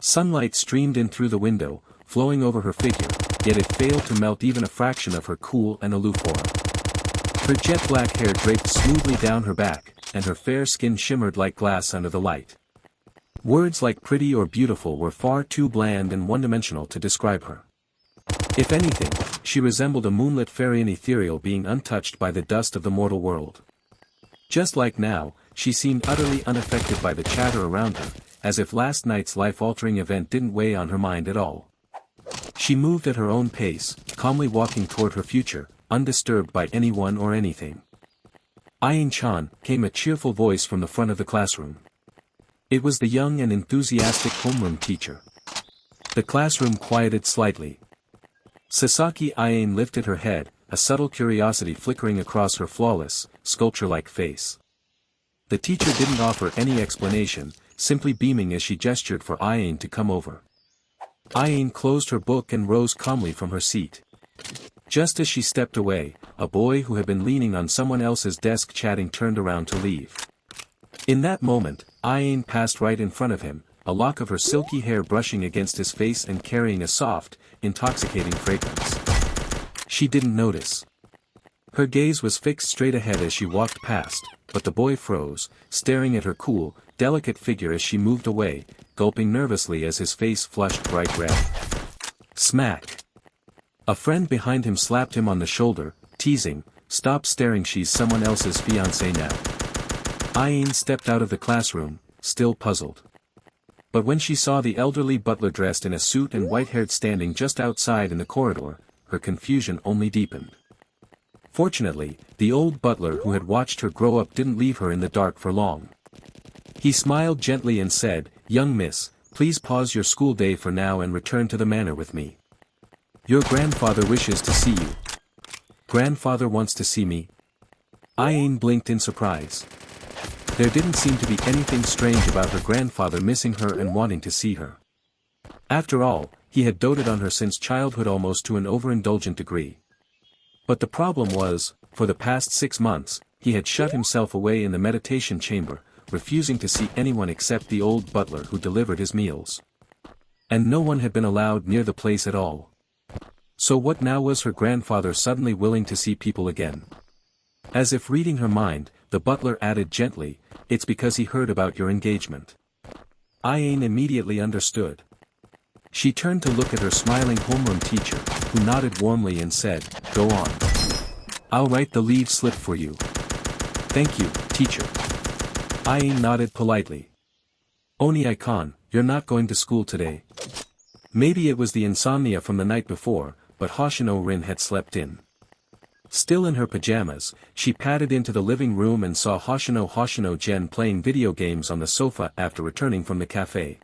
Sunlight streamed in through the window, flowing over her figure, yet it failed to melt even a fraction of her cool and aloof aura. Her jet-black hair draped smoothly down her back, and her fair skin shimmered like glass under the light. Words like pretty or beautiful were far too bland and one-dimensional to describe her. If anything, she resembled a moonlit fairy, an ethereal being untouched by the dust of the mortal world. Just like now, she seemed utterly unaffected by the chatter around her, as if last night's life-altering event didn't weigh on her mind at all. She moved at her own pace, calmly walking toward her future, undisturbed by anyone or anything. "Ayin-chan," came a cheerful voice from the front of the classroom. It was the young and enthusiastic homeroom teacher. The classroom quieted slightly. Sasaki Ayin lifted her head, a subtle curiosity flickering across her flawless, sculpture-like face. The teacher didn't offer any explanation, simply beaming as she gestured for Ayin to come over. Ayin closed her book and rose calmly from her seat. Just as she stepped away, a boy who had been leaning on someone else's desk chatting turned around to leave. In that moment, Ayin passed right in front of him, a lock of her silky hair brushing against his face and carrying a soft, intoxicating fragrance. She didn't notice. Her gaze was fixed straight ahead as she walked past, but the boy froze, staring at her cool, delicate figure as she moved away, gulping nervously as his face flushed bright red. Smack! A friend behind him slapped him on the shoulder, teasing, "Stop staring, she's someone else's fiancé now." Ayin stepped out of the classroom, still puzzled. But when she saw the elderly butler dressed in a suit and white-haired standing just outside in the corridor, her confusion only deepened. Fortunately, the old butler who had watched her grow up didn't leave her in the dark for long. He smiled gently and said, "Young miss, please pause your school day for now and return to the manor with me. Your grandfather wishes to see you." "Grandfather wants to see me?" Ayin blinked in surprise. There didn't seem to be anything strange about her grandfather missing her and wanting to see her. After all, he had doted on her since childhood almost to an overindulgent degree. But the problem was, for the past 6 months, he had shut himself away in the meditation chamber, refusing to see anyone except the old butler who delivered his meals. And no one had been allowed near the place at all. So what now was her grandfather suddenly willing to see people again? As if reading her mind, the butler added gently, "It's because he heard about your engagement." Ayin immediately understood. She turned to look at her smiling homeroom teacher, who nodded warmly and said, "Go on. I'll write the leave slip for you." "Thank you, teacher." Ayin nodded politely. "Oni-chan, you're not going to school today." Maybe it was the insomnia from the night before, but Hoshino Rin had slept in. Still in her pajamas, she padded into the living room and saw Hoshino Gen playing video games on the sofa after returning from the cafe.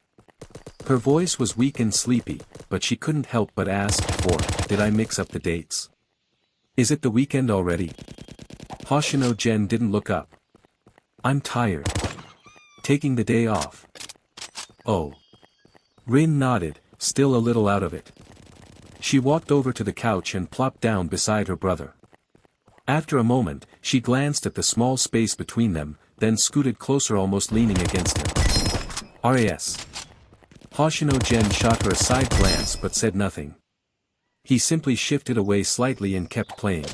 Her voice was weak and sleepy, but she couldn't help but ask, "Or, did I mix up the dates? Is it the weekend already?" Hoshino Gen didn't look up. "I'm tired. Taking the day off." "Oh." Rin nodded, still a little out of it. She walked over to the couch and plopped down beside her brother. After a moment, she glanced at the small space between them, then scooted closer, almost leaning against him. "RAS." Hoshino Gen shot her a side glance but said nothing. He simply shifted away slightly and kept playing.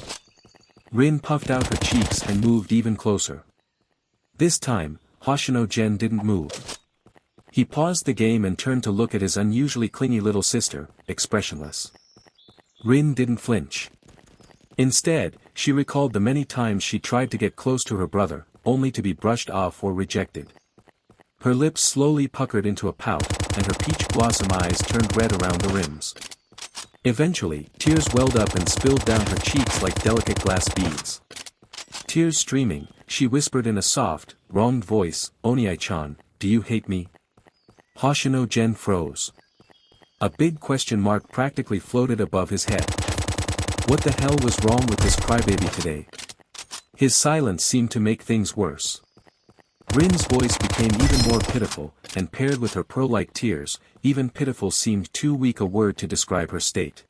Rin puffed out her cheeks and moved even closer. This time, Hoshino Gen didn't move. He paused the game and turned to look at his unusually clingy little sister, expressionless. Rin didn't flinch. Instead, she recalled the many times she tried to get close to her brother, only to be brushed off or rejected. Her lips slowly puckered into a pout, and her peach blossom eyes turned red around the rims. Eventually, tears welled up and spilled down her cheeks like delicate glass beads. Tears streaming, she whispered in a soft, wronged voice, "Oni-chan, do you hate me?" Hoshino Gen froze. A big question mark practically floated above his head. What the hell was wrong with this crybaby today? His silence seemed to make things worse. Rin's voice became even more pitiful, and paired with her pearl-like tears, even pitiful seemed too weak a word to describe her state.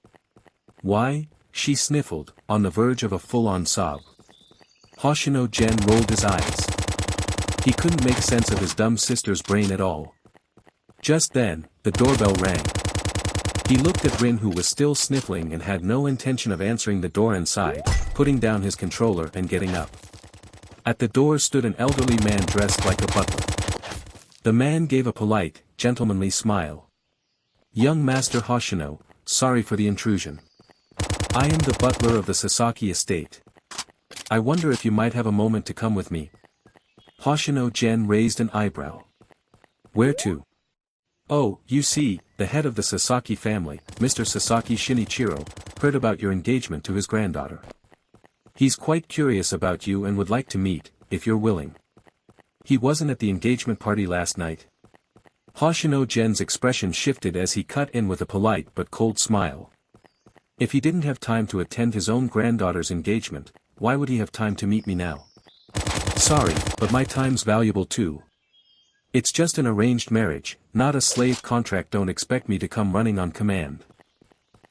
"Why?" she sniffled, on the verge of a full-on sob. Hoshino Gen rolled his eyes. He couldn't make sense of his dumb sister's brain at all. Just then, the doorbell rang. He looked at Rin, who was still sniffling and had no intention of answering the door inside, putting down his controller and getting up. At the door stood an elderly man dressed like a butler. The man gave a polite, gentlemanly smile. "Young Master Hoshino, sorry for the intrusion. I am the butler of the Sasaki estate. I wonder if you might have a moment to come with me." Hoshino Gen raised an eyebrow. Where to? Oh, you see, the head of the Sasaki family, Mr. Sasaki Shinichiro, heard about your engagement to his granddaughter. He's quite curious about you and would like to meet, if you're willing. He wasn't at the engagement party last night. Hoshino Gen's expression shifted as he cut in with a polite but cold smile. If he didn't have time to attend his own granddaughter's engagement, why would he have time to meet me now? Sorry, but my time's valuable too. It's just an arranged marriage, not a slave contract. Don't expect me to come running on command.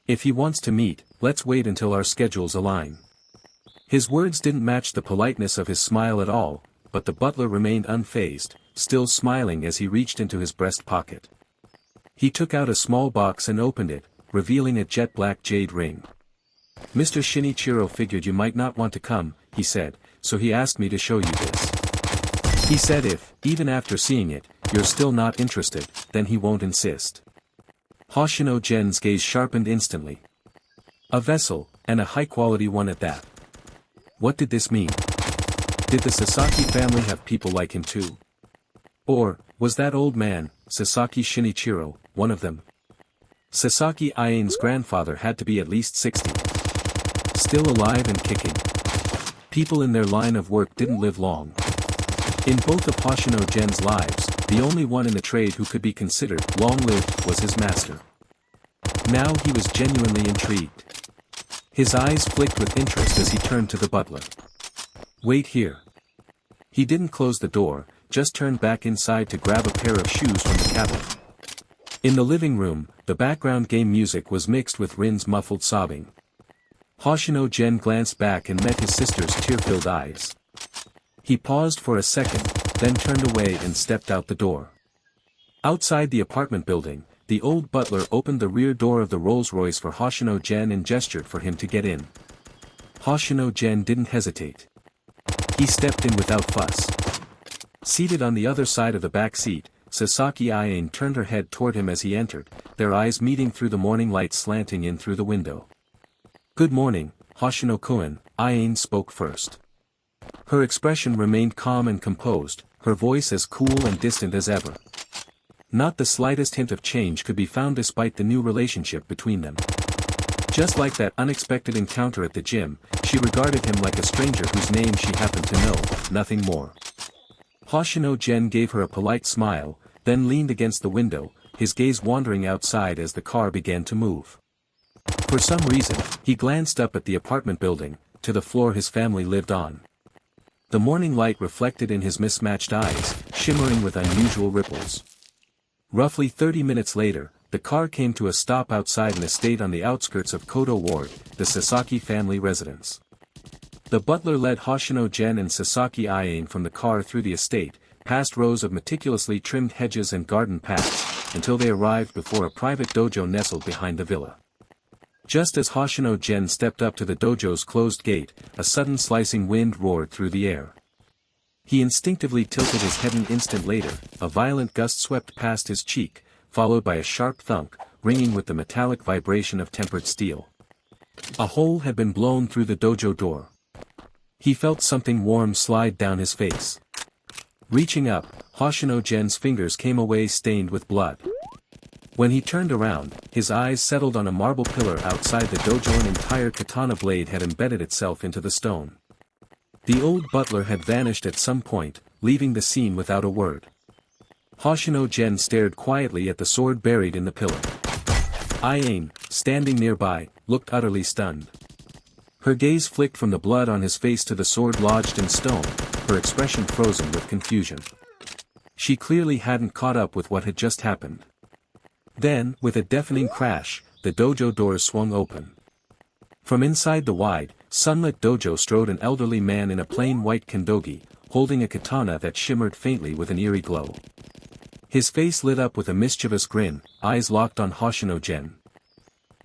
If he wants to meet, let's wait until our schedules align. His words didn't match the politeness of his smile at all, but the butler remained unfazed, still smiling as he reached into his breast pocket. He took out a small box and opened it, revealing a jet black jade ring. Mr. Shinichiro figured you might not want to come, he said, so he asked me to show you this. He said if, even after seeing it, you're still not interested, then he won't insist. Hoshino Gen's gaze sharpened instantly. A vessel, and a high-quality one at that. What did this mean? Did the Sasaki family have people like him too? Or, was that old man, Sasaki Shinichiro, one of them? Sasaki Iain's grandfather had to be at least 60. Still alive and kicking. People in their line of work didn't live long. In both of Hoshino Gen's lives, the only one in the trade who could be considered long-lived was his master. Now he was genuinely intrigued. His eyes flicked with interest as he turned to the butler. Wait here. He didn't close the door, just turned back inside to grab a pair of shoes from the cabinet. In the living room, the background game music was mixed with Rin's muffled sobbing. Hoshino Gen glanced back and met his sister's tear-filled eyes. He paused for a second, then turned away and stepped out the door. Outside the apartment building, the old butler opened the rear door of the Rolls-Royce for Hoshino Gen and gestured for him to get in. Hoshino Gen didn't hesitate. He stepped in without fuss. Seated on the other side of the back seat, Sasaki Iain turned her head toward him as he entered, their eyes meeting through the morning light slanting in through the window. Good morning, Hoshino-kun, Iain spoke first. Her expression remained calm and composed, her voice as cool and distant as ever. Not the slightest hint of change could be found despite the new relationship between them. Just like that unexpected encounter at the gym, she regarded him like a stranger whose name she happened to know, nothing more. Hoshino Gen gave her a polite smile, then leaned against the window, his gaze wandering outside as the car began to move. For some reason, he glanced up at the apartment building, to the floor his family lived on. The morning light reflected in his mismatched eyes, shimmering with unusual ripples. Roughly 30 minutes later, the car came to a stop outside an estate on the outskirts of Kodo Ward, the Sasaki family residence. The butler led Hoshino Gen and Sasaki Iain from the car through the estate, past rows of meticulously trimmed hedges and garden paths, until they arrived before a private dojo nestled behind the villa. Just as Hoshino Gen stepped up to the dojo's closed gate, a sudden slicing wind roared through the air. He instinctively tilted his head. An instant later, a violent gust swept past his cheek, followed by a sharp thunk, ringing with the metallic vibration of tempered steel. A hole had been blown through the dojo door. He felt something warm slide down his face. Reaching up, Hoshino Gen's fingers came away stained with blood. When he turned around, his eyes settled on a marble pillar outside the dojo. An entire katana blade had embedded itself into the stone. The old butler had vanished at some point, leaving the scene without a word. Hoshino Gen stared quietly at the sword buried in the pillar. Iain, standing nearby, looked utterly stunned. Her gaze flicked from the blood on his face to the sword lodged in stone, her expression frozen with confusion. She clearly hadn't caught up with what had just happened. Then, with a deafening crash, the dojo doors swung open. From inside the wide, sunlit dojo strode an elderly man in a plain white kandogi, holding a katana that shimmered faintly with an eerie glow. His face lit up with a mischievous grin, eyes locked on Hoshino Gen.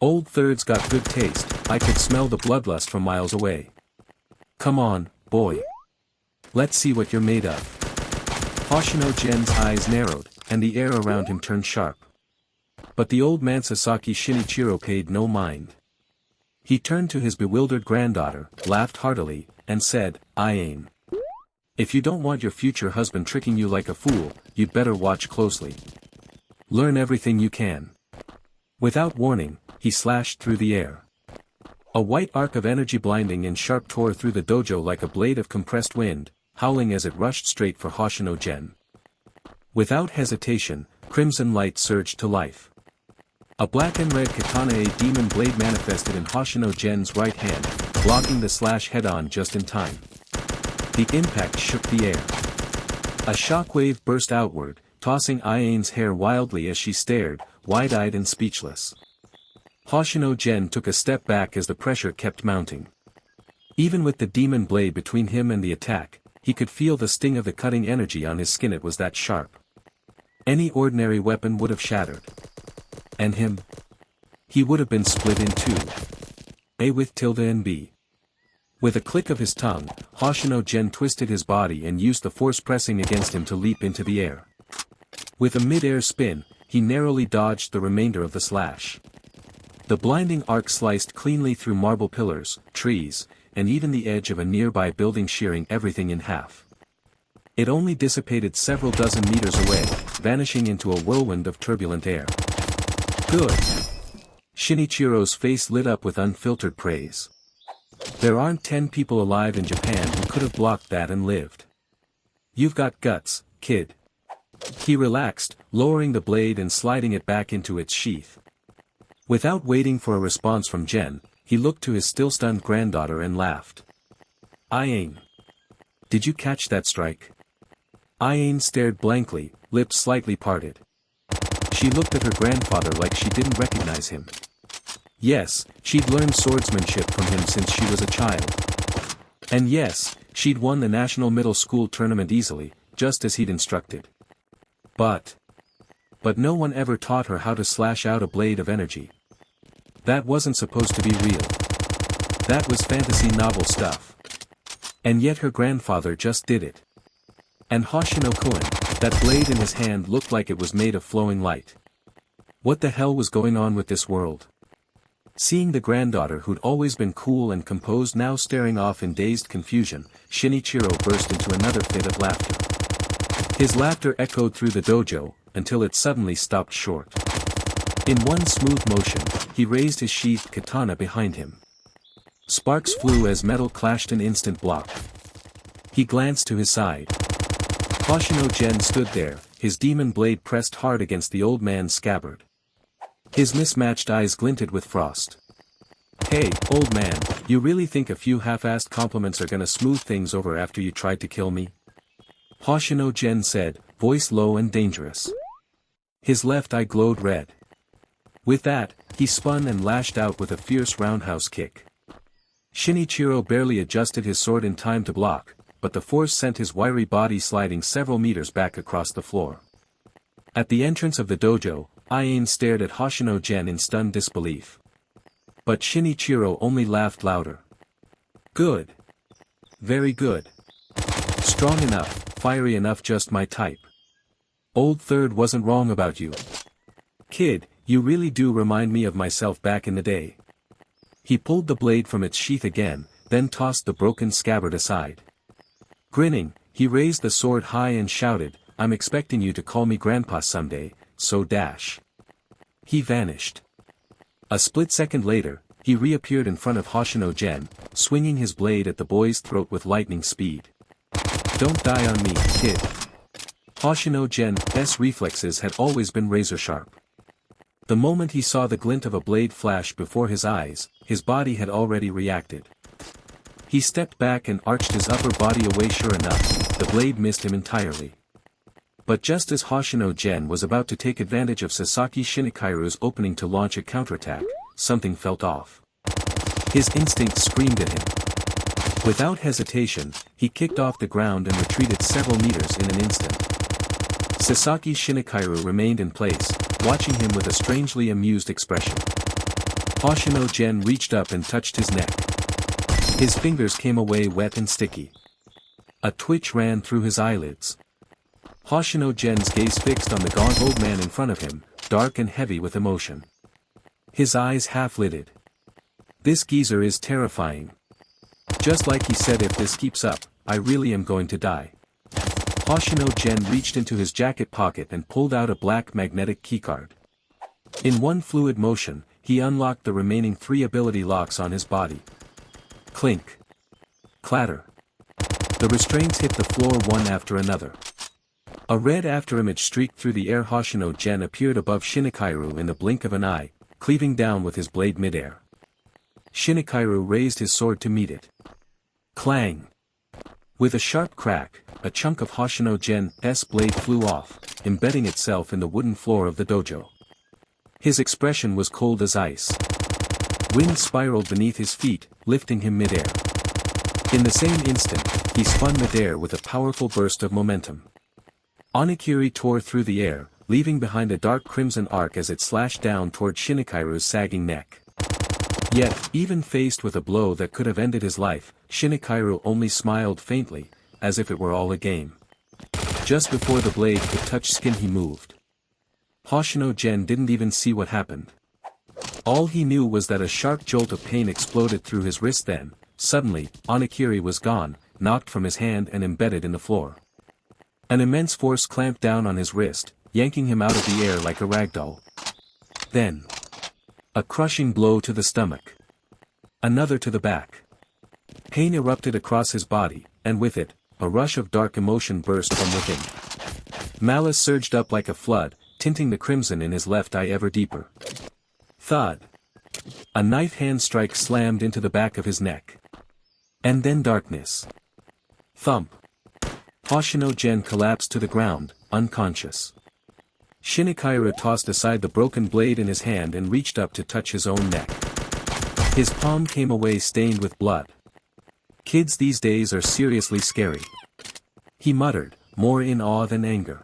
Old Third's got good taste, I could smell the bloodlust from miles away. Come on, boy. Let's see what you're made of. Hoshino Gen's eyes narrowed, and the air around him turned sharp. But the old man Sasaki Shinichiro paid no mind. He turned to his bewildered granddaughter, laughed heartily, and said, Iain. If you don't want your future husband tricking you like a fool, you'd better watch closely. Learn everything you can. Without warning, he slashed through the air. A white arc of energy blinding and sharp tore through the dojo like a blade of compressed wind, howling as it rushed straight for Hoshino Gen. Without hesitation, crimson light surged to life. A black and red katana, a demon blade, manifested in Hoshino Gen's right hand, blocking the slash head-on just in time. The impact shook the air. A shockwave burst outward, tossing Iain's hair wildly as she stared, wide-eyed and speechless. Hoshino Gen took a step back as the pressure kept mounting. Even with the demon blade between him and the attack, he could feel the sting of the cutting energy on his skin. It was that sharp. Any ordinary weapon would have shattered. And him? He would have been split in two. A with tilde and B. With a click of his tongue, Hoshino Gen twisted his body and used the force pressing against him to leap into the air. With a mid-air spin, he narrowly dodged the remainder of the slash. The blinding arc sliced cleanly through marble pillars, trees, and even the edge of a nearby building, shearing everything in half. It only dissipated several dozen meters away, vanishing into a whirlwind of turbulent air. Good. Shinichiro's face lit up with unfiltered praise. There aren't 10 people alive in Japan who could have blocked that and lived. You've got guts, kid. He relaxed, lowering the blade and sliding it back into its sheath. Without waiting for a response from Gen, he looked to his still-stunned granddaughter and laughed. Iain. Did you catch that strike? Iain stared blankly, lips slightly parted. She looked at her grandfather like she didn't recognize him. Yes, she'd learned swordsmanship from him since she was a child. And yes, she'd won the national middle school tournament easily, just as he'd instructed. But no one ever taught her how to slash out a blade of energy. That wasn't supposed to be real. That was fantasy novel stuff. And yet her grandfather just did it. And Hoshino-kun, that blade in his hand looked like it was made of flowing light. What the hell was going on with this world? Seeing the granddaughter who'd always been cool and composed now staring off in dazed confusion, Shinichiro burst into another fit of laughter. His laughter echoed through the dojo, until it suddenly stopped short. In one smooth motion, he raised his sheathed katana behind him. Sparks flew as metal clashed, an instant block. He glanced to his side. Hoshino Gen stood there, his demon blade pressed hard against the old man's scabbard. His mismatched eyes glinted with frost. Hey, old man, you really think a few half-assed compliments are gonna smooth things over after you tried to kill me? Hoshino Gen said, voice low and dangerous. His left eye glowed red. With that, he spun and lashed out with a fierce roundhouse kick. Shinichiro barely adjusted his sword in time to block, but the force sent his wiry body sliding several meters back across the floor. At the entrance of the dojo, Iain stared at Hoshino Gen in stunned disbelief. But Shinichiro only laughed louder. Good. Very good. Strong enough, fiery enough, just my type. Old Third wasn't wrong about you. Kid, you really do remind me of myself back in the day. He pulled the blade from its sheath again, then tossed the broken scabbard aside. Grinning, he raised the sword high and shouted, I'm expecting you to call me Grandpa someday, so dash. He vanished. A split second later, he reappeared in front of Hoshino Gen, swinging his blade at the boy's throat with lightning speed. Don't die on me, kid. Hoshino Gen's reflexes had always been razor-sharp. The moment he saw the glint of a blade flash before his eyes, his body had already reacted. He stepped back and arched his upper body away. Sure enough, the blade missed him entirely. But just as Hoshino Gen was about to take advantage of Sasaki Shinichiro's opening to launch a counterattack, something felt off. His instinct screamed at him. Without hesitation, he kicked off the ground and retreated several meters in an instant. Sasaki Shinichiro remained in place, watching him with a strangely amused expression. Hoshino Gen reached up and touched his neck. His fingers came away wet and sticky. A twitch ran through his eyelids. Hoshino Gen's gaze fixed on the gaunt old man in front of him, dark and heavy with emotion. His eyes half-lidded. This geezer is terrifying. Just like he said, if this keeps up, I really am going to die. Hoshino Gen reached into his jacket pocket and pulled out a black magnetic keycard. In one fluid motion, he unlocked the remaining 3 ability locks on his body. Clink. Clatter. The restraints hit the floor one after another. A red afterimage streaked through the air. Hoshino Gen appeared above Shinakairu in the blink of an eye, cleaving down with his blade midair. Shinakairu raised his sword to meet it. Clang! With a sharp crack, a chunk of Hoshino Gen's blade flew off, embedding itself in the wooden floor of the dojo. His expression was cold as ice. Wind spiraled beneath his feet, lifting him midair. In the same instant, he spun midair with a powerful burst of momentum. Onikiri tore through the air, leaving behind a dark crimson arc as it slashed down toward Shinakairu's sagging neck. Yet, even faced with a blow that could have ended his life, Shinakairu only smiled faintly, as if it were all a game. Just before the blade could touch skin he moved. Hoshino Gen didn't even see what happened. All he knew was that a sharp jolt of pain exploded through his wrist. Then, suddenly, Onikiri was gone, knocked from his hand and embedded in the floor. An immense force clamped down on his wrist, yanking him out of the air like a ragdoll. Then, a crushing blow to the stomach. Another to the back. Pain erupted across his body, and with it, a rush of dark emotion burst from within. Malice surged up like a flood, tinting the crimson in his left eye ever deeper. Thud. A knife hand strike slammed into the back of his neck. And then darkness. Thump. Hoshino Gen collapsed to the ground, unconscious. Shinakairu tossed aside the broken blade in his hand and reached up to touch his own neck. His palm came away stained with blood. Kids these days are seriously scary. He muttered, more in awe than anger.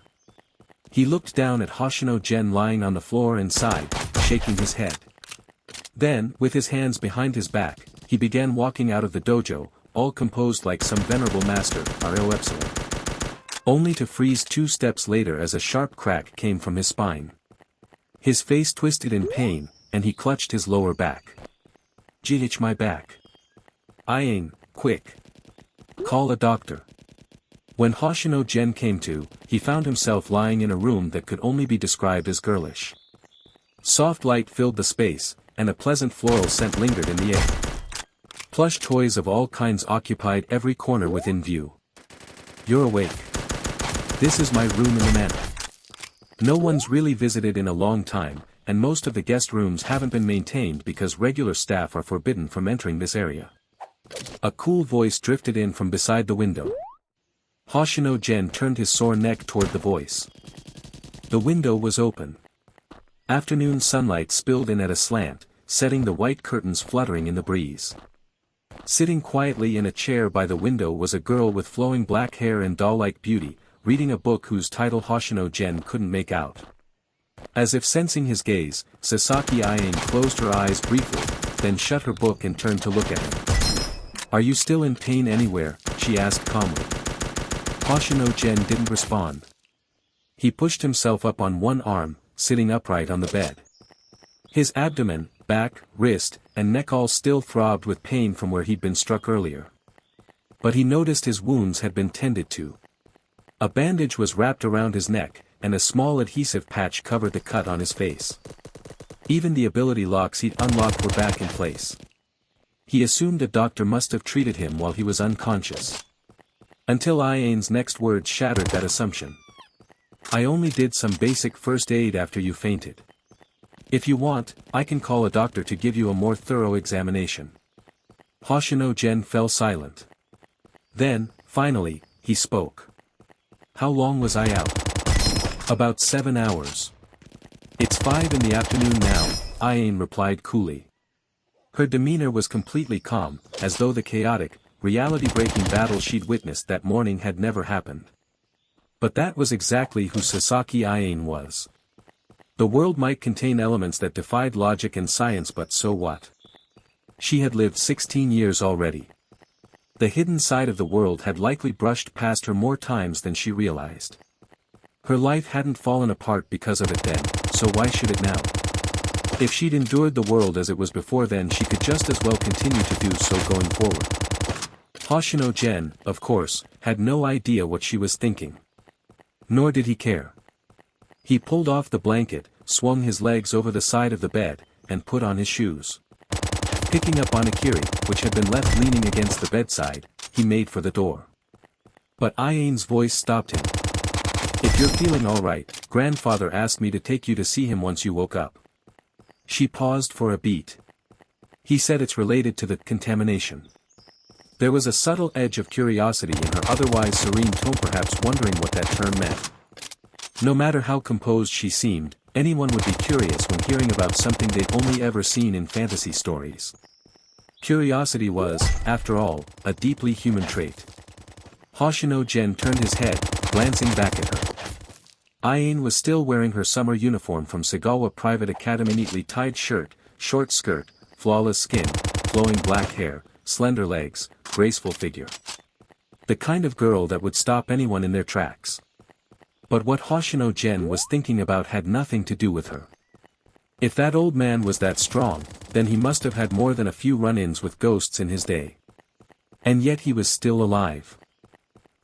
He looked down at Hoshino Gen lying on the floor and sighed, shaking his head. Then, with his hands behind his back, he began walking out of the dojo, all composed like some venerable master, R.O. Epsilon. Only to freeze 2 steps later as a sharp crack came from his spine. His face twisted in pain, and he clutched his lower back. Itch my back. Aang, quick. Call a doctor. When Hoshino Gen came to, he found himself lying in a room that could only be described as girlish. Soft light filled the space, and a pleasant floral scent lingered in the air. Plush toys of all kinds occupied every corner within view. You're awake. This is my room in the manor. No one's really visited in a long time, and most of the guest rooms haven't been maintained because regular staff are forbidden from entering this area. A cool voice drifted in from beside the window. Hoshino Gen turned his sore neck toward the voice. The window was open. Afternoon sunlight spilled in at a slant, setting the white curtains fluttering in the breeze. Sitting quietly in a chair by the window was a girl with flowing black hair and doll-like beauty, reading a book whose title Hoshino Gen couldn't make out. As if sensing his gaze, Sasaki Aang closed her eyes briefly, then shut her book and turned to look at him. Are you still in pain anywhere? She asked calmly. Hoshino Gen didn't respond. He pushed himself up on one arm, sitting upright on the bed. His abdomen, back, wrist, and neck all still throbbed with pain from where he'd been struck earlier. But he noticed his wounds had been tended to. A bandage was wrapped around his neck, and a small adhesive patch covered the cut on his face. Even the ability locks he'd unlocked were back in place. He assumed a doctor must have treated him while he was unconscious. Until Aang's next words shattered that assumption. I only did some basic first aid after you fainted. If you want, I can call a doctor to give you a more thorough examination. Hoshino Gen fell silent. Then, finally, he spoke. How long was I out? About 7 hours. It's 5 in the afternoon now, Aang replied coolly. Her demeanor was completely calm, as though the chaotic, reality-breaking battle she'd witnessed that morning had never happened. But that was exactly who Sasaki Aang was. The world might contain elements that defied logic and science, but so what? She had lived 16 years already. The hidden side of the world had likely brushed past her more times than she realized. Her life hadn't fallen apart because of it then, so why should it now? If she'd endured the world as it was before then, she could just as well continue to do so going forward. Hoshino Gen, of course, had no idea what she was thinking. Nor did he care. He pulled off the blanket, swung his legs over the side of the bed, and put on his shoes. Picking up Onigiri, which had been left leaning against the bedside, he made for the door. But Iain's voice stopped him. "If you're feeling alright, grandfather asked me to take you to see him once you woke up." She paused for a beat. "He said it's related to the contamination." There was a subtle edge of curiosity in her otherwise serene tone, perhaps wondering what that term meant. No matter how composed she seemed, anyone would be curious when hearing about something they'd only ever seen in fantasy stories. Curiosity was, after all, a deeply human trait. Hoshino Gen turned his head, glancing back at her. Iain was still wearing her summer uniform from Sagawa Private Academy, neatly tied shirt, short skirt, flawless skin, flowing black hair, slender legs, graceful figure. The kind of girl that would stop anyone in their tracks. But what Hoshino Gen was thinking about had nothing to do with her. If that old man was that strong, then he must have had more than a few run-ins with ghosts in his day. And yet he was still alive.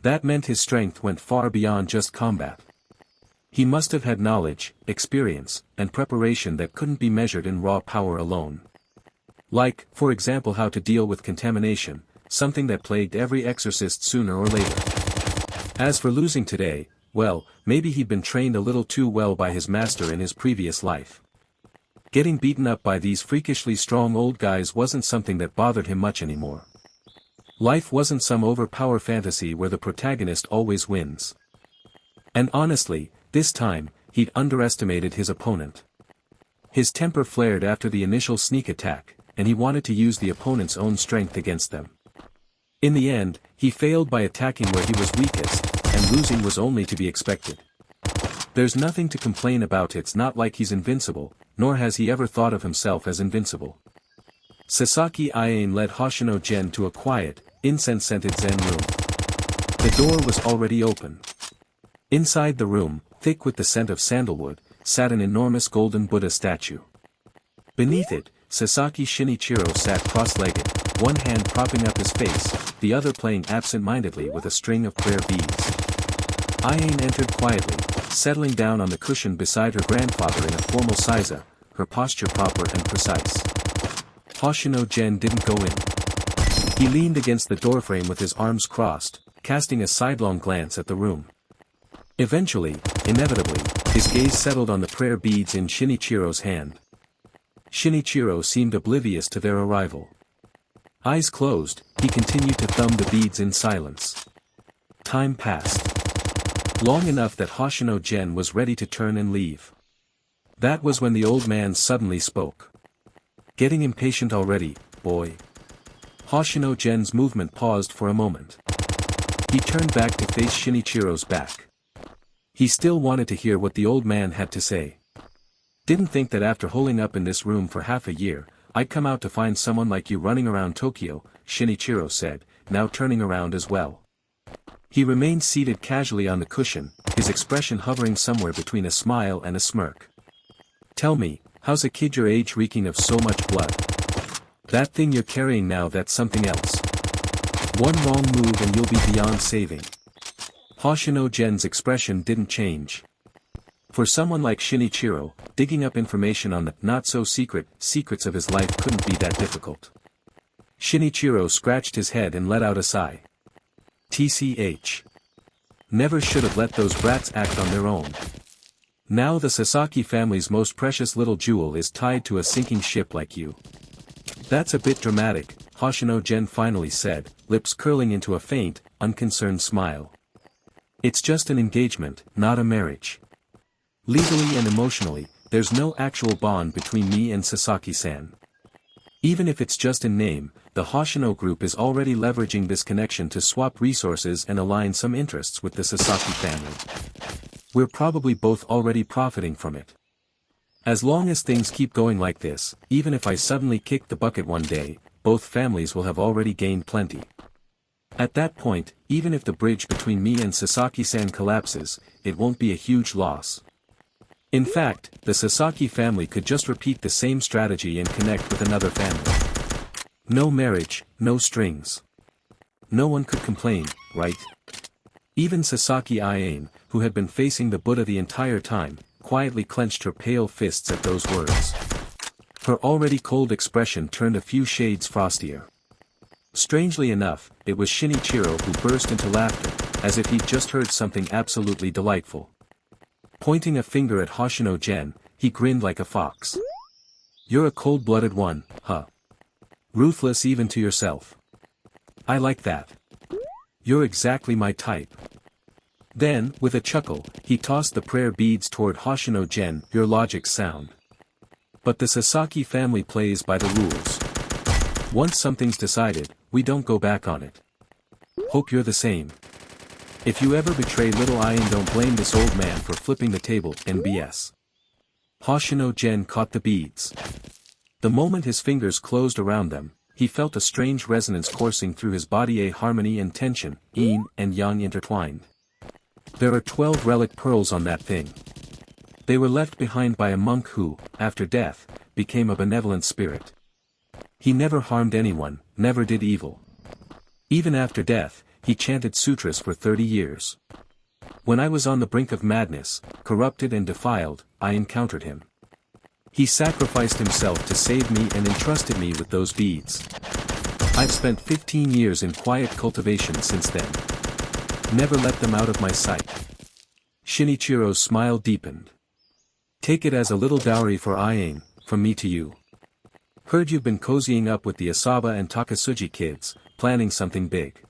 That meant his strength went far beyond just combat. He must have had knowledge, experience, and preparation that couldn't be measured in raw power alone. Like, for example, how to deal with contamination, something that plagued every exorcist sooner or later. As for losing today, well, maybe he'd been trained a little too well by his master in his previous life. Getting beaten up by these freakishly strong old guys wasn't something that bothered him much anymore. Life wasn't some overpowered fantasy where the protagonist always wins. And honestly, this time, he'd underestimated his opponent. His temper flared after the initial sneak attack, and he wanted to use the opponent's own strength against them. In the end, he failed by attacking where he was weakest, and losing was only to be expected. There's nothing to complain about. It's not like he's invincible, nor has he ever thought of himself as invincible. Sasaki Iain led Hoshino Gen to a quiet, incense-scented Zen room. The door was already open. Inside the room, thick with the scent of sandalwood, sat an enormous golden Buddha statue. Beneath it, Sasaki Shinichiro sat cross-legged, one hand propping up his face, the other playing absent-mindedly with a string of prayer beads. Iain entered quietly, settling down on the cushion beside her grandfather in a formal seiza, her posture proper and precise. Hoshino Gen didn't go in. He leaned against the doorframe with his arms crossed, casting a sidelong glance at the room. Eventually, inevitably, his gaze settled on the prayer beads in Shinichiro's hand. Shinichiro seemed oblivious to their arrival. Eyes closed, he continued to thumb the beads in silence. Time passed. Long enough that Hoshino Gen was ready to turn and leave. That was when the old man suddenly spoke. "Getting impatient already, boy?" Hoshino Gen's movement paused for a moment. He turned back to face Shinichiro's back. He still wanted to hear what the old man had to say. "Didn't think that after holing up in this room for half a year, I'd come out to find someone like you running around Tokyo," Shinichiro said, now turning around as well. He remained seated casually on the cushion, his expression hovering somewhere between a smile and a smirk. "Tell me, how's a kid your age reeking of so much blood? That thing you're carrying now, that's something else. One wrong move and you'll be beyond saving." Hoshino Gen's expression didn't change. For someone like Shinichiro, digging up information on the not-so-secret secrets of his life couldn't be that difficult. Shinichiro scratched his head and let out a sigh. TCH. Never should have let those brats act on their own. Now the Sasaki family's most precious little jewel is tied to a sinking ship like you. "That's a bit dramatic," Hoshino Gen finally said, lips curling into a faint, unconcerned smile. "It's just an engagement, not a marriage. Legally and emotionally, there's no actual bond between me and Sasaki-san. Even if it's just in name, the Hoshino group is already leveraging this connection to swap resources and align some interests with the Sasaki family. We're probably both already profiting from it. As long as things keep going like this, even if I suddenly kick the bucket one day, both families will have already gained plenty. At that point, even if the bridge between me and Sasaki-san collapses, it won't be a huge loss. In fact, the Sasaki family could just repeat the same strategy and connect with another family. No marriage, no strings. No one could complain, right?" Even Sasaki Iane, who had been facing the Buddha the entire time, quietly clenched her pale fists at those words. Her already cold expression turned a few shades frostier. Strangely enough, it was Shinichiro who burst into laughter, as if he'd just heard something absolutely delightful. Pointing a finger at Hoshino Gen, he grinned like a fox. "You're a cold-blooded one, huh? Ruthless even to yourself. I like that. You're exactly my type." Then, with a chuckle, he tossed the prayer beads toward Hoshino Gen. "Your logic's sound. But the Sasaki family plays by the rules. Once something's decided, we don't go back on it. Hope you're the same. If you ever betray little Ian, don't blame this old man for flipping the table, NBS." Hoshino Gen caught the beads. The moment his fingers closed around them, he felt a strange resonance coursing through his body, a harmony and tension, yin and yang intertwined. There are 12 relic pearls on that thing. They were left behind by a monk who, after death, became a benevolent spirit. He never harmed anyone, never did evil. Even after death, he chanted sutras for 30 years. When I was on the brink of madness, corrupted and defiled, I encountered him. He sacrificed himself to save me and entrusted me with those beads. I've spent 15 years in quiet cultivation since then. Never let them out of my sight. Shinichiro's smile deepened. "Take it as a little dowry for Iane, from me to you. Heard you've been cozying up with the Asaba and Takasuji kids, planning something big.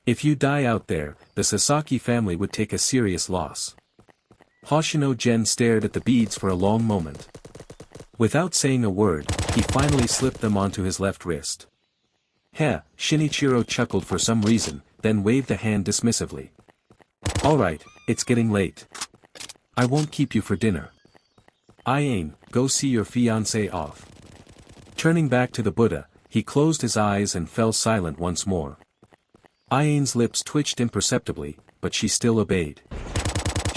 If you die out there, the Sasaki family would take a serious loss." Hoshino Gen stared at the beads for a long moment. Without saying a word, he finally slipped them onto his left wrist. "Heh," Shinichiro chuckled for some reason, then waved a hand dismissively. "Alright, it's getting late. I won't keep you for dinner. Iane, go see your fiancé off." Turning back to the Buddha, he closed his eyes and fell silent once more. Iane's lips twitched imperceptibly, but she still obeyed.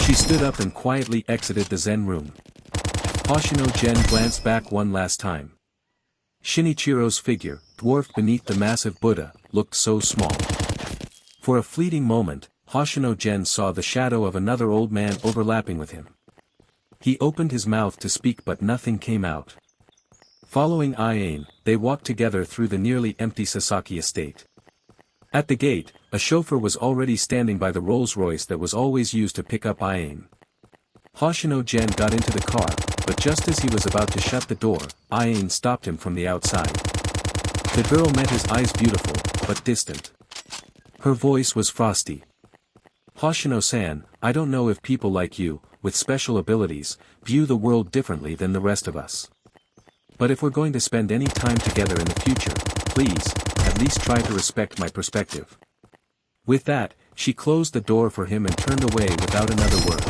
She stood up and quietly exited the Zen room. Hoshino Gen glanced back one last time. Shinichiro's figure, dwarfed beneath the massive Buddha, looked so small. For a fleeting moment, Hoshino Gen saw the shadow of another old man overlapping with him. He opened his mouth to speak but nothing came out. Following Iane, they walked together through the nearly empty Sasaki estate. At the gate, a chauffeur was already standing by the Rolls-Royce that was always used to pick up Iane. Hoshino Gen got into the car, but just as he was about to shut the door, Iane stopped him from the outside. The girl met his eyes, beautiful, but distant. Her voice was frosty. "Hoshino-san, I don't know if people like you, with special abilities, view the world differently than the rest of us. But if we're going to spend any time together in the future, please, at least try to respect my perspective." With that, she closed the door for him and turned away without another word.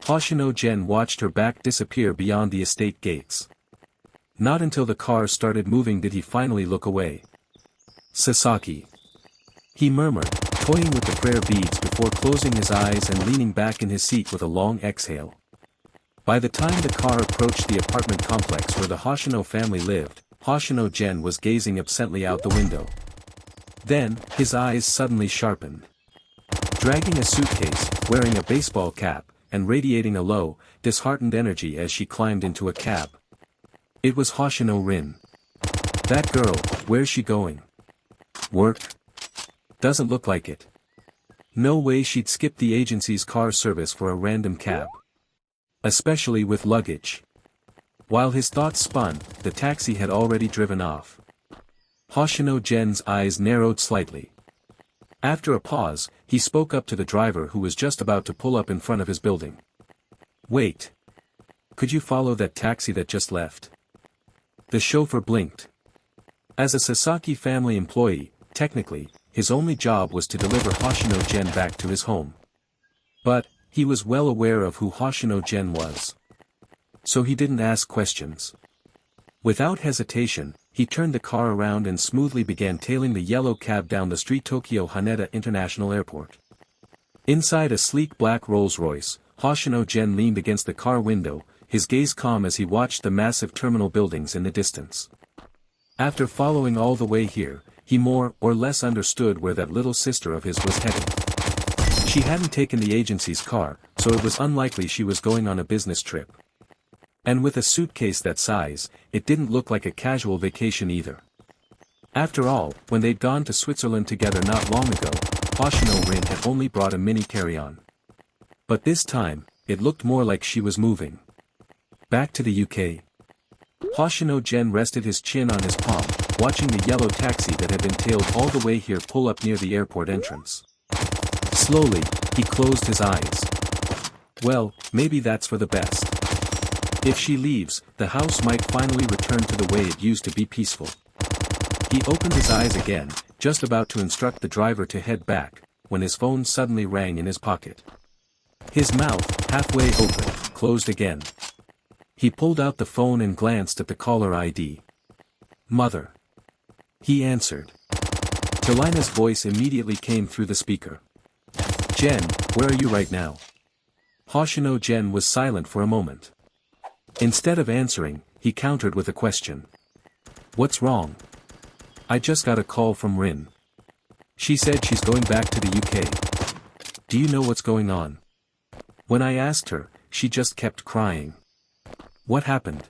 Hoshino Gen watched her back disappear beyond the estate gates. Not until the car started moving did he finally look away. "Sasaki," he murmured, toying with the prayer beads before closing his eyes and leaning back in his seat with a long exhale. By the time the car approached the apartment complex where the Hoshino family lived, Hoshino Gen was gazing absently out the window. Then, his eyes suddenly sharpened. Dragging a suitcase, wearing a baseball cap, and radiating a low, disheartened energy as she climbed into a cab. It was Hoshino Rin. That girl, where's she going? Work? Doesn't look like it. No way she'd skip the agency's car service for a random cab. Especially with luggage. While his thoughts spun, the taxi had already driven off. Hoshino Gen's eyes narrowed slightly. After a pause, he spoke up to the driver who was just about to pull up in front of his building. "Wait. Could you follow that taxi that just left?" The chauffeur blinked. As a Sasaki family employee, technically, his only job was to deliver Hoshino Gen back to his home. But, he was well aware of who Hoshino Gen was. So he didn't ask questions. Without hesitation, he turned the car around and smoothly began tailing the yellow cab down the street Tokyo Haneda International Airport. Inside a sleek black Rolls-Royce, Hoshino Gen leaned against the car window, his gaze calm as he watched the massive terminal buildings in the distance. After following all the way here, he more or less understood where that little sister of his was heading. She hadn't taken the agency's car, so it was unlikely she was going on a business trip. And with a suitcase that size, it didn't look like a casual vacation either. After all, when they'd gone to Switzerland together not long ago, Hoshino Rin had only brought a mini carry-on. But this time, it looked more like she was moving. Back to the UK. Hoshino Gen rested his chin on his palm, watching the yellow taxi that had been tailed all the way here pull up near the airport entrance. Slowly, he closed his eyes. Well, maybe that's for the best. If she leaves, the house might finally return to the way it used to be peaceful. He opened his eyes again, just about to instruct the driver to head back, when his phone suddenly rang in his pocket. His mouth, halfway open, closed again. He pulled out the phone and glanced at the caller ID. "Mother." He answered. Talina's voice immediately came through the speaker. "Jen, where are you right now?" Hoshino Gen was silent for a moment. Instead of answering, he countered with a question. "What's wrong?" "I just got a call from Rin. She said she's going back to the UK. Do you know what's going on? When I asked her, she just kept crying." "What happened?"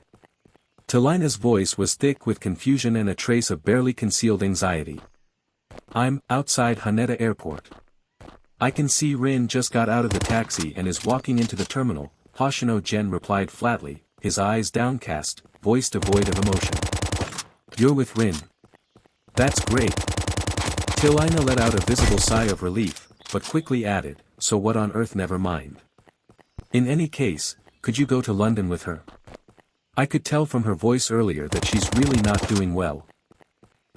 Talina's voice was thick with confusion and a trace of barely concealed anxiety. "I'm outside Haneda Airport. I can see Rin just got out of the taxi and is walking into the terminal," Hoshino Gen replied flatly, his eyes downcast, voice devoid of emotion. "You're with Rin. That's great." Talina let out a visible sigh of relief, but quickly added, "So what on earth, never mind. In any case, could you go to London with her? I could tell from her voice earlier that she's really not doing well.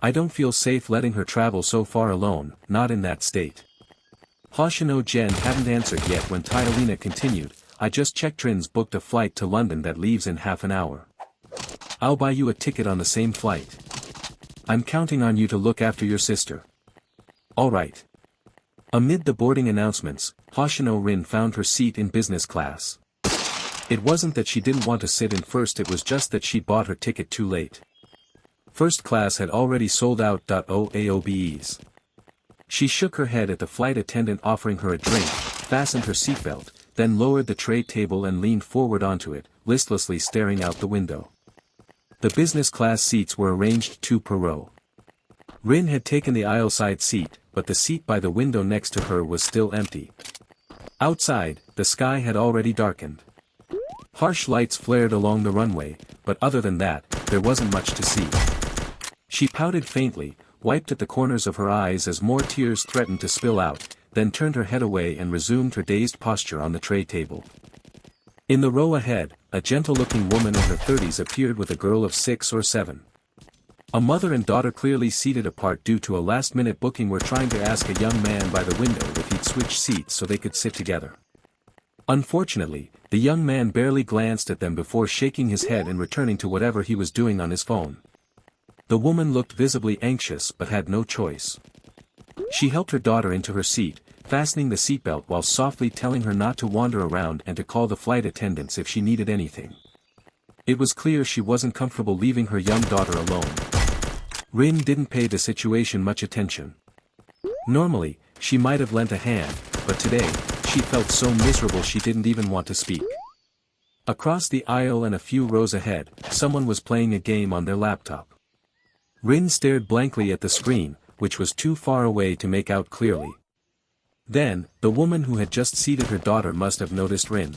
I don't feel safe letting her travel so far alone, not in that state." Hoshino Gen hadn't answered yet when Talina continued, "I just checked Rin's booked a flight to London that leaves in half an hour. I'll buy you a ticket on the same flight. I'm counting on you to look after your sister." "All right." Amid the boarding announcements, Hoshino Rin found her seat in business class. It wasn't that she didn't want to sit in first, it was just that she bought her ticket too late. First class had already sold out. OAOBEs. She shook her head at the flight attendant offering her a drink, fastened her seatbelt, then lowered the tray table and leaned forward onto it, listlessly staring out the window. The business class seats were arranged 2 per row. Rin had taken the aisle side seat, but the seat by the window next to her was still empty. Outside, the sky had already darkened. Harsh lights flared along the runway, but other than that, there wasn't much to see. She pouted faintly, wiped at the corners of her eyes as more tears threatened to spill out, then turned her head away and resumed her dazed posture on the tray table. In the row ahead, a gentle-looking woman in her 30s appeared with a girl of 6 or 7. A mother and daughter clearly seated apart due to a last-minute booking were trying to ask a young man by the window if he'd switch seats so they could sit together. Unfortunately, the young man barely glanced at them before shaking his head and returning to whatever he was doing on his phone. The woman looked visibly anxious but had no choice. She helped her daughter into her seat, fastening the seatbelt while softly telling her not to wander around and to call the flight attendants if she needed anything. It was clear she wasn't comfortable leaving her young daughter alone. Rin didn't pay the situation much attention. Normally, she might have lent a hand, but today, she felt so miserable she didn't even want to speak. Across the aisle and a few rows ahead, someone was playing a game on their laptop. Rin stared blankly at the screen, which was too far away to make out clearly. Then, the woman who had just seated her daughter must have noticed Rin.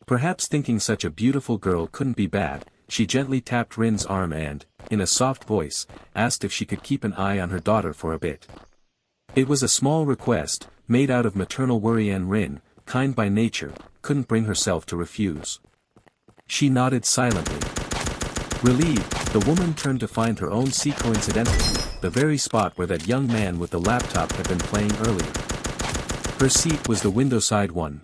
Perhaps thinking such a beautiful girl couldn't be bad, she gently tapped Rin's arm and, in a soft voice, asked if she could keep an eye on her daughter for a bit. It was a small request, made out of maternal worry, and Rin, kind by nature, couldn't bring herself to refuse. She nodded silently. Relieved, the woman turned to find her own seat, coincidentally, the very spot where that young man with the laptop had been playing earlier. Her seat was the window side one.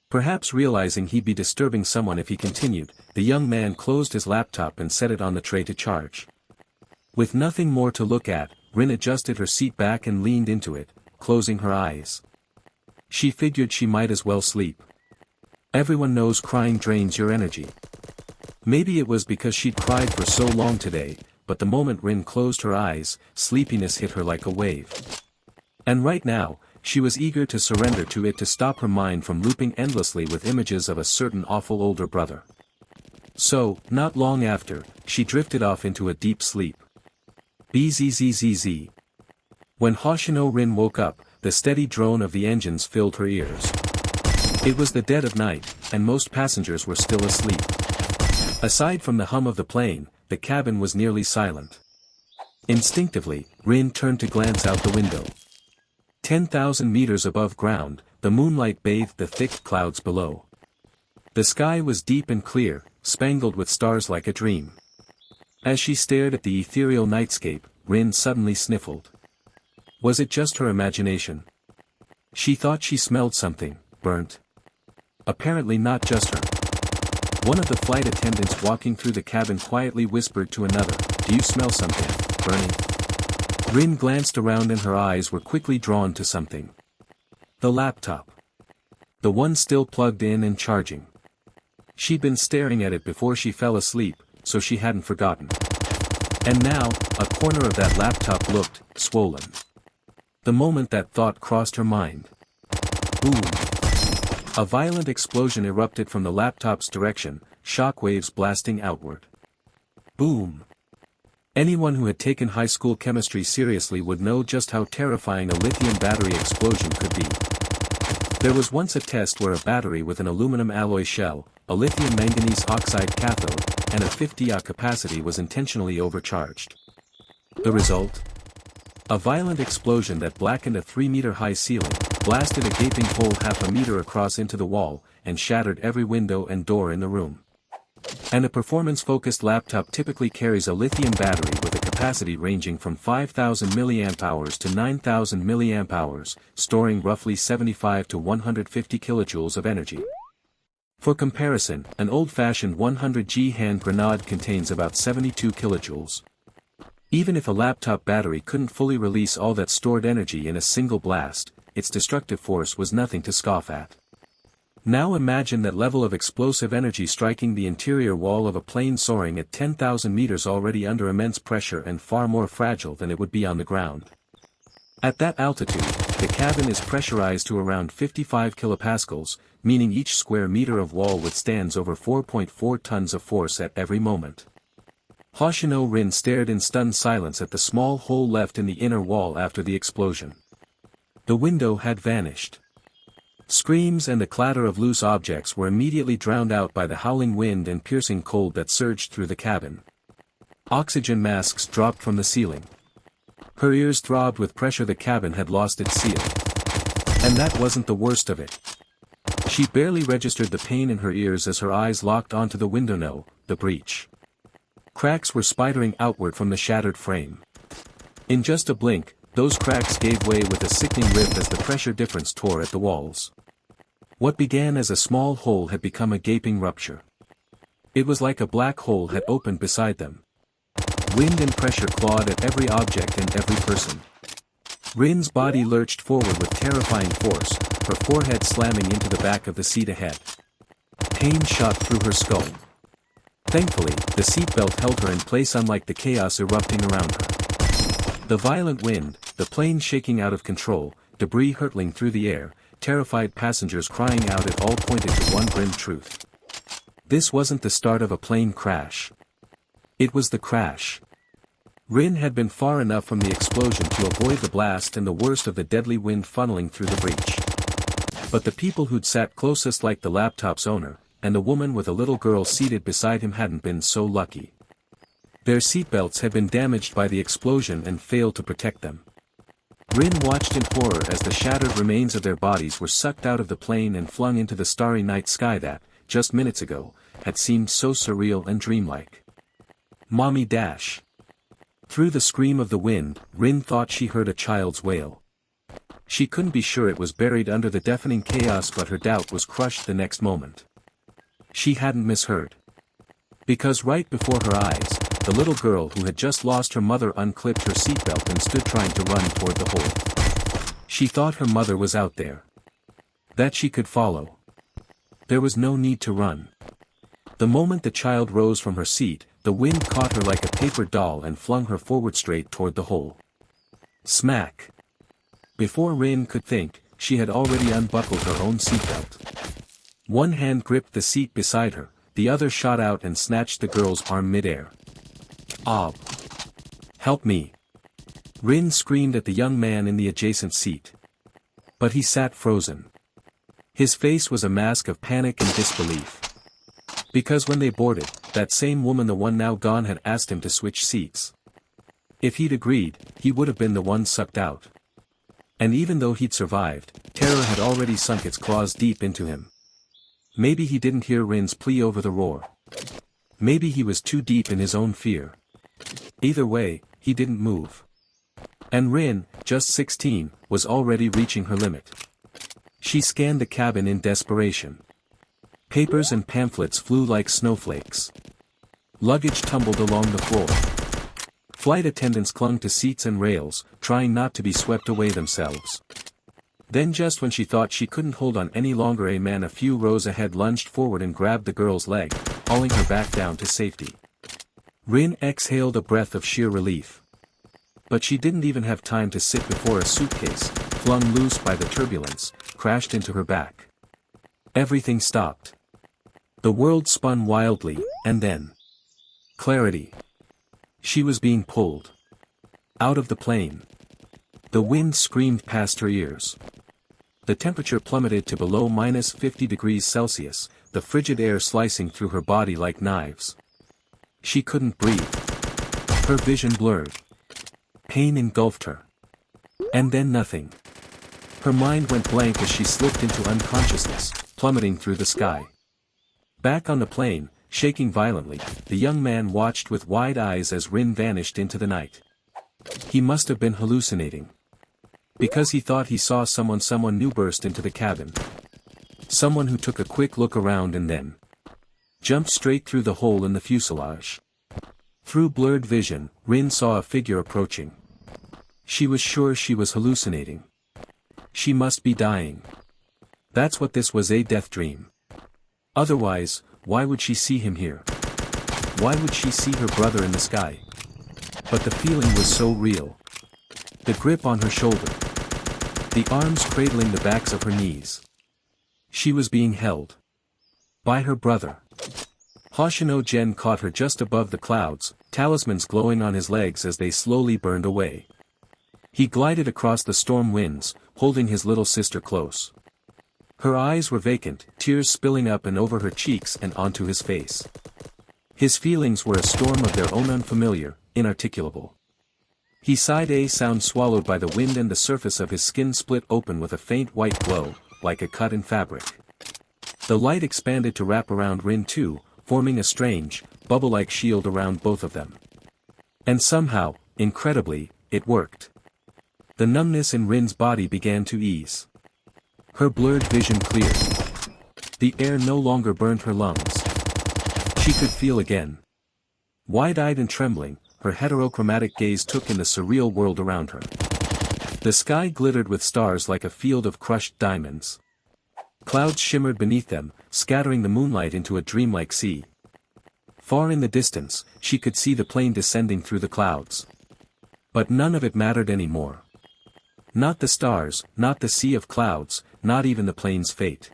Perhaps realizing he'd be disturbing someone if he continued, the young man closed his laptop and set it on the tray to charge. With nothing more to look at, Rin adjusted her seat back and leaned into it, closing her eyes. She figured she might as well sleep. Everyone knows crying drains your energy. Maybe it was because she'd cried for so long today, but the moment Rin closed her eyes, sleepiness hit her like a wave. And right now, she was eager to surrender to it to stop her mind from looping endlessly with images of a certain awful older brother. So, not long after, she drifted off into a deep sleep. Bzzz. When Hoshino Rin woke up, the steady drone of the engines filled her ears. It was the dead of night, and most passengers were still asleep. Aside from the hum of the plane, the cabin was nearly silent. Instinctively, Rin turned to glance out the window. 10,000 meters above ground, the moonlight bathed the thick clouds below. The sky was deep and clear, spangled with stars like a dream. As she stared at the ethereal nightscape, Rin suddenly sniffled. Was it just her imagination? She thought she smelled something, burnt. Apparently not just her. One of the flight attendants walking through the cabin quietly whispered to another, "Do you smell something, burning?" Rin glanced around and her eyes were quickly drawn to something. The laptop. The one still plugged in and charging. She'd been staring at it before she fell asleep, so she hadn't forgotten. And now, a corner of that laptop looked swollen. The moment that thought crossed her mind. Boom! A violent explosion erupted from the laptop's direction, shockwaves blasting outward. Boom! Anyone who had taken high school chemistry seriously would know just how terrifying a lithium battery explosion could be. There was once a test where a battery with an aluminum alloy shell, a lithium manganese oxide cathode, and a 50Ah capacity was intentionally overcharged. The result? A violent explosion that blackened a 3-meter-high ceiling, blasted a gaping hole half a meter across into the wall, and shattered every window and door in the room. And a performance-focused laptop typically carries a lithium battery with a capacity ranging from 5,000 mAh to 9,000 mAh, storing roughly 75 to 150 kilojoules of energy. For comparison, an old-fashioned 100G hand grenade contains about 72 kilojoules. Even if a laptop battery couldn't fully release all that stored energy in a single blast, its destructive force was nothing to scoff at. Now imagine that level of explosive energy striking the interior wall of a plane soaring at 10,000 meters already under immense pressure and far more fragile than it would be on the ground. At that altitude, the cabin is pressurized to around 55 kilopascals, meaning each square meter of wall withstands over 4.4 tons of force at every moment. Hoshino Rin stared in stunned silence at the small hole left in the inner wall after the explosion. The window had vanished. Screams and the clatter of loose objects were immediately drowned out by the howling wind and piercing cold that surged through the cabin. Oxygen masks dropped from the ceiling. Her ears throbbed with pressure. The cabin had lost its seal. And that wasn't the worst of it. She barely registered the pain in her ears as her eyes locked onto the window. No, the breach. Cracks were spidering outward from the shattered frame. In just a blink, those cracks gave way with a sickening rip as the pressure difference tore at the walls. What began as a small hole had become a gaping rupture. It was like a black hole had opened beside them. Wind and pressure clawed at every object and every person. Rin's body lurched forward with terrifying force, her forehead slamming into the back of the seat ahead. Pain shot through her skull. Thankfully, the seatbelt held her in place unlike the chaos erupting around her. The violent wind, the plane shaking out of control, debris hurtling through the air, terrified passengers crying out at all pointed to one grim truth. This wasn't the start of a plane crash. It was the crash. Rin had been far enough from the explosion to avoid the blast and the worst of the deadly wind funneling through the breach. But the people who'd sat closest, like the laptop's owner, and the woman with a little girl seated beside him, hadn't been so lucky. Their seatbelts had been damaged by the explosion and failed to protect them. Rin watched in horror as the shattered remains of their bodies were sucked out of the plane and flung into the starry night sky that, just minutes ago, had seemed so surreal and dreamlike. Mommy dash. Through the scream of the wind, Rin thought she heard a child's wail. She couldn't be sure it was buried under the deafening chaos, but her doubt was crushed the next moment. She hadn't misheard. Because right before her eyes, the little girl who had just lost her mother unclipped her seatbelt and stood trying to run toward the hole. She thought her mother was out there. That she could follow. There was no need to run. The moment the child rose from her seat, the wind caught her like a paper doll and flung her forward straight toward the hole. Smack! Before Rin could think, she had already unbuckled her own seatbelt. One hand gripped the seat beside her, the other shot out and snatched the girl's arm midair. "Ah! Help me!" Rin screamed at the young man in the adjacent seat. But he sat frozen. His face was a mask of panic and disbelief. Because when they boarded, that same woman, the one now gone, had asked him to switch seats. If he'd agreed, he would have been the one sucked out. And even though he'd survived, terror had already sunk its claws deep into him. Maybe he didn't hear Rin's plea over the roar. Maybe he was too deep in his own fear. Either way, he didn't move. And Rin, just 16, was already reaching her limit. She scanned the cabin in desperation. Papers and pamphlets flew like snowflakes. Luggage tumbled along the floor. Flight attendants clung to seats and rails, trying not to be swept away themselves. Then just when she thought she couldn't hold on any longer, a man a few rows ahead lunged forward and grabbed the girl's leg, hauling her back down to safety. Rin exhaled a breath of sheer relief. But she didn't even have time to sit before a suitcase, flung loose by the turbulence, crashed into her back. Everything stopped. The world spun wildly, and then... clarity. She was being pulled. Out of the plane. The wind screamed past her ears. The temperature plummeted to below -50 degrees Celsius, the frigid air slicing through her body like knives. She couldn't breathe. Her vision blurred. Pain engulfed her. And then nothing. Her mind went blank as she slipped into unconsciousness, plummeting through the sky. Back on the plane, shaking violently, the young man watched with wide eyes as Rin vanished into the night. He must have been hallucinating. Because he thought he saw someone new burst into the cabin. Someone who took a quick look around and then jumped straight through the hole in the fuselage. Through blurred vision, Rin saw a figure approaching. She was sure she was hallucinating. She must be dying. That's what this was, a death dream. Otherwise, why would she see him here? Why would she see her brother in the sky? But the feeling was so real. The grip on her shoulder. The arms cradling the backs of her knees. She was being held. By her brother. Hoshino Gen caught her just above the clouds, talismans glowing on his legs as they slowly burned away. He glided across the storm winds, holding his little sister close. Her eyes were vacant, tears spilling up and over her cheeks and onto his face. His feelings were a storm of their own, unfamiliar, inarticulable. He sighed, a sound swallowed by the wind, and the surface of his skin split open with a faint white glow, like a cut in fabric. The light expanded to wrap around Rin too, forming a strange, bubble-like shield around both of them. And somehow, incredibly, it worked. The numbness in Rin's body began to ease. Her blurred vision cleared. The air no longer burned her lungs. She could feel again. Wide-eyed and trembling, her heterochromatic gaze took in the surreal world around her. The sky glittered with stars like a field of crushed diamonds. Clouds shimmered beneath them, scattering the moonlight into a dreamlike sea. Far in the distance, she could see the plane descending through the clouds. But none of it mattered anymore. Not the stars, not the sea of clouds, not even the plane's fate.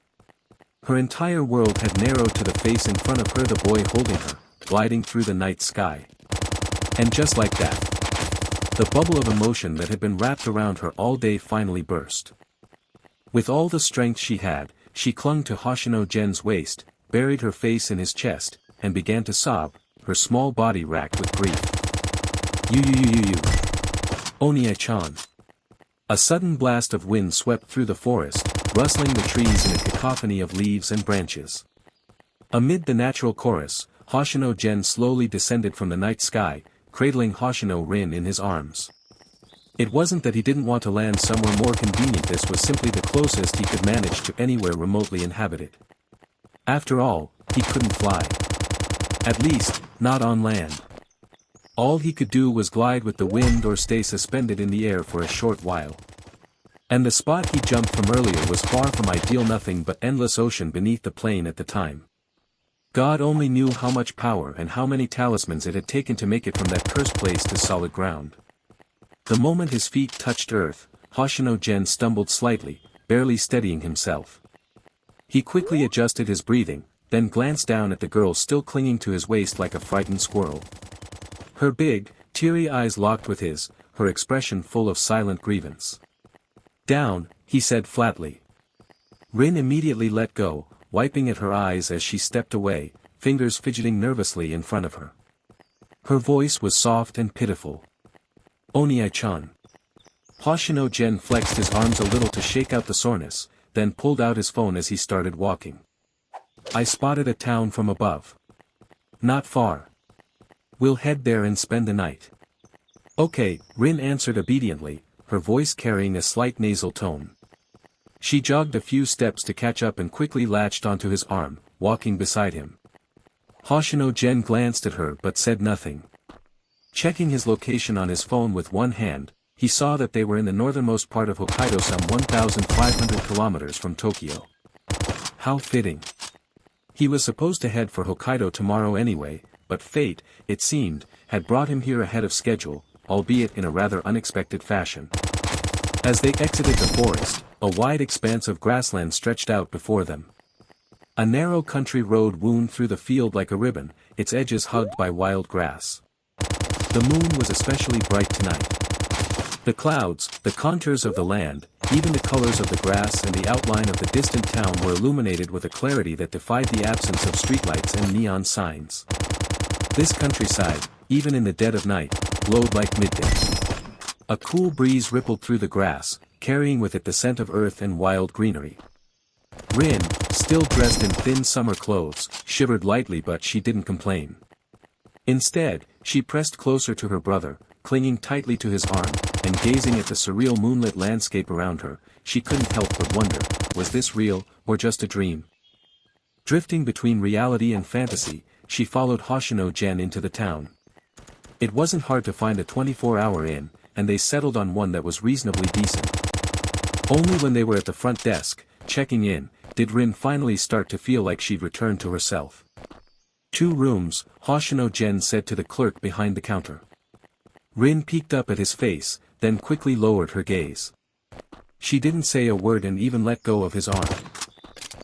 Her entire world had narrowed to the face in front of her, the boy holding her, gliding through the night sky. And just like that, the bubble of emotion that had been wrapped around her all day finally burst. With all the strength she had, she clung to Hoshino Gen's waist, buried her face in his chest, and began to sob, her small body racked with grief. You. Onia-chan. A sudden blast of wind swept through the forest, rustling the trees in a cacophony of leaves and branches. Amid the natural chorus, Hoshino Gen slowly descended from the night sky, cradling Hoshino Rin in his arms. It wasn't that he didn't want to land somewhere more convenient, this was simply the closest he could manage to anywhere remotely inhabited. After all, he couldn't fly. At least, not on land. All he could do was glide with the wind or stay suspended in the air for a short while. And the spot he jumped from earlier was far from ideal, nothing but endless ocean beneath the plane at the time. God only knew how much power and how many talismans it had taken to make it from that cursed place to solid ground. The moment his feet touched earth, Hoshino Gen stumbled slightly, barely steadying himself. He quickly adjusted his breathing, then glanced down at the girl still clinging to his waist like a frightened squirrel. Her big, teary eyes locked with his, her expression full of silent grievance. "Down," he said flatly. Rin immediately let go, wiping at her eyes as she stepped away, fingers fidgeting nervously in front of her. Her voice was soft and pitiful. "Oniai-chan." Hoshino Gen flexed his arms a little to shake out the soreness, then pulled out his phone as he started walking. "I spotted a town from above. Not far. We'll head there and spend the night." "Okay," Rin answered obediently, her voice carrying a slight nasal tone. She jogged a few steps to catch up and quickly latched onto his arm, walking beside him. Hoshino Gen glanced at her but said nothing. Checking his location on his phone with one hand, he saw that they were in the northernmost part of Hokkaido, some 1,500 kilometers from Tokyo. How fitting. He was supposed to head for Hokkaido tomorrow anyway, but fate, it seemed, had brought him here ahead of schedule, albeit in a rather unexpected fashion. As they exited the forest, a wide expanse of grassland stretched out before them. A narrow country road wound through the field like a ribbon, its edges hugged by wild grass. The moon was especially bright tonight. The clouds, the contours of the land, even the colors of the grass and the outline of the distant town were illuminated with a clarity that defied the absence of streetlights and neon signs. This countryside, even in the dead of night, glowed like midday. A cool breeze rippled through the grass, carrying with it the scent of earth and wild greenery. Rin, still dressed in thin summer clothes, shivered lightly, but she didn't complain. Instead, she pressed closer to her brother, clinging tightly to his arm, and gazing at the surreal moonlit landscape around her. She couldn't help but wonder, was this real, or just a dream? Drifting between reality and fantasy, she followed Hoshino Gen into the town. It wasn't hard to find a 24-hour inn, and they settled on one that was reasonably decent. Only when they were at the front desk, checking in, did Rin finally start to feel like she'd returned to herself. 2 rooms, Hoshino Gen said to the clerk behind the counter. Rin peeked up at his face, then quickly lowered her gaze. She didn't say a word and even let go of his arm.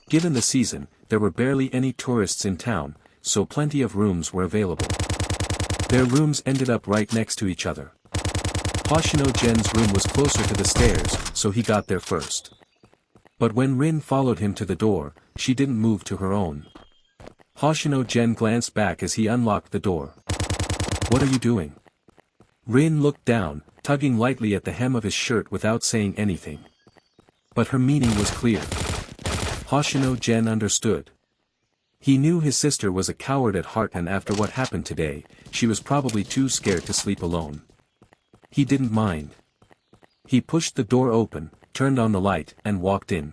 Given the season, there were barely any tourists in town, so plenty of rooms were available. Their rooms ended up right next to each other. Hoshino Gen's room was closer to the stairs, so he got there first. But when Rin followed him to the door, she didn't move to her own. Hoshino Gen glanced back as he unlocked the door. "What are you doing?" Rin looked down, tugging lightly at the hem of his shirt without saying anything. But her meaning was clear. Hoshino Gen understood. He knew his sister was a coward at heart, and after what happened today, she was probably too scared to sleep alone. He didn't mind. He pushed the door open, turned on the light, and walked in.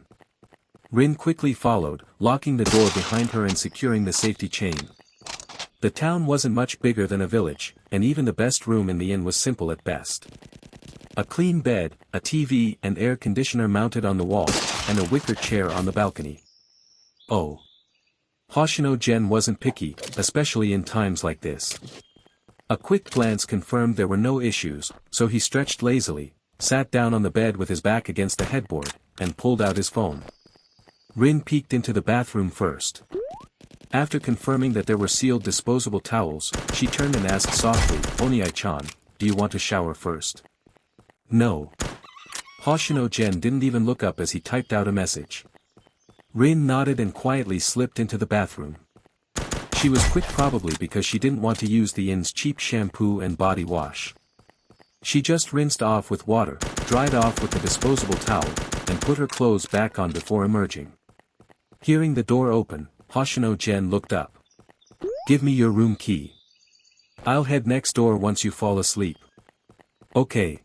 Rin quickly followed, locking the door behind her and securing the safety chain. The town wasn't much bigger than a village, and even the best room in the inn was simple at best. A clean bed, a TV and air conditioner mounted on the wall, and a wicker chair on the balcony. Oh. Hoshino Gen wasn't picky, especially in times like this. A quick glance confirmed there were no issues, so he stretched lazily, sat down on the bed with his back against the headboard, and pulled out his phone. Rin peeked into the bathroom first. After confirming that there were sealed disposable towels, she turned and asked softly, "Oniai-chan, do you want to shower first?" "No." Hoshino Gen didn't even look up as he typed out a message. Rin nodded and quietly slipped into the bathroom. She was quick, probably because she didn't want to use the inn's cheap shampoo and body wash. She just rinsed off with water, dried off with the disposable towel, and put her clothes back on before emerging. Hearing the door open, Hoshino Gen looked up. "Give me your room key. I'll head next door once you fall asleep." "Okay."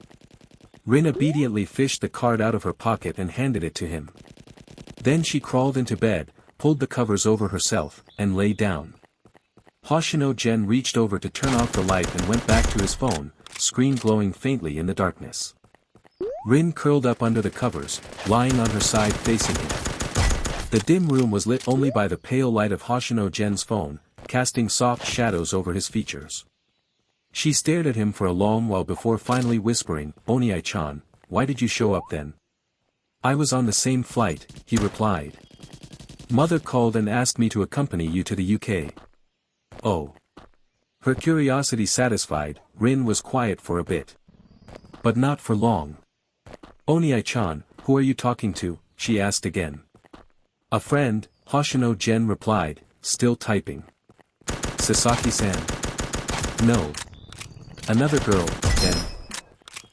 Rin obediently fished the card out of her pocket and handed it to him. Then she crawled into bed, pulled the covers over herself, and lay down. Hoshino Gen reached over to turn off the light and went back to his phone, screen glowing faintly in the darkness. Rin curled up under the covers, lying on her side facing him. The dim room was lit only by the pale light of Hoshino Gen's phone, casting soft shadows over his features. She stared at him for a long while before finally whispering, "Oniai-chan, why did you show up then?" I was on the same flight, he replied. Mother called and asked me to accompany you to the UK. Oh. Her curiosity satisfied, Rin was quiet for a bit. But not for long. Oniai-chan, who are you talking to? She asked again. A friend, Hoshino Gen replied, still typing. Sasaki-san. No. Another girl, then.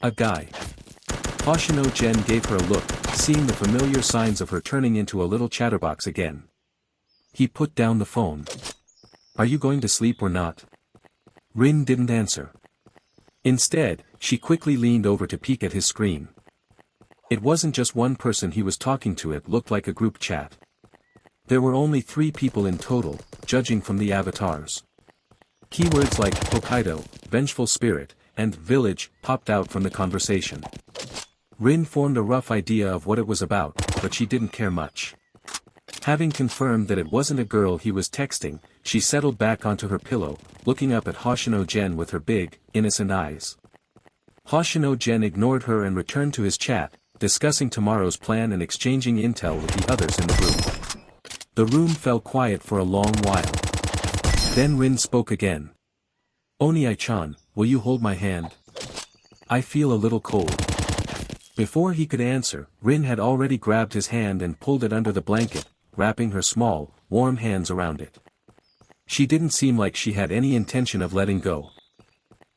A guy. Hoshino Gen gave her a look, seeing the familiar signs of her turning into a little chatterbox again. He put down the phone. Are you going to sleep or not? Rin didn't answer. Instead, she quickly leaned over to peek at his screen. It wasn't just one person he was talking to, it looked like a group chat. There were only 3 people in total, judging from the avatars. Keywords like Hokkaido, vengeful spirit, and village popped out from the conversation. Rin formed a rough idea of what it was about, but she didn't care much. Having confirmed that it wasn't a girl he was texting, she settled back onto her pillow, looking up at Hoshino Gen with her big, innocent eyes. Hoshino Gen ignored her and returned to his chat, discussing tomorrow's plan and exchanging intel with the others in the group. The room fell quiet for a long while. Then Rin spoke again. Oniai-chan, will you hold my hand? I feel a little cold. Before he could answer, Rin had already grabbed his hand and pulled it under the blanket, wrapping her small, warm hands around it. She didn't seem like she had any intention of letting go.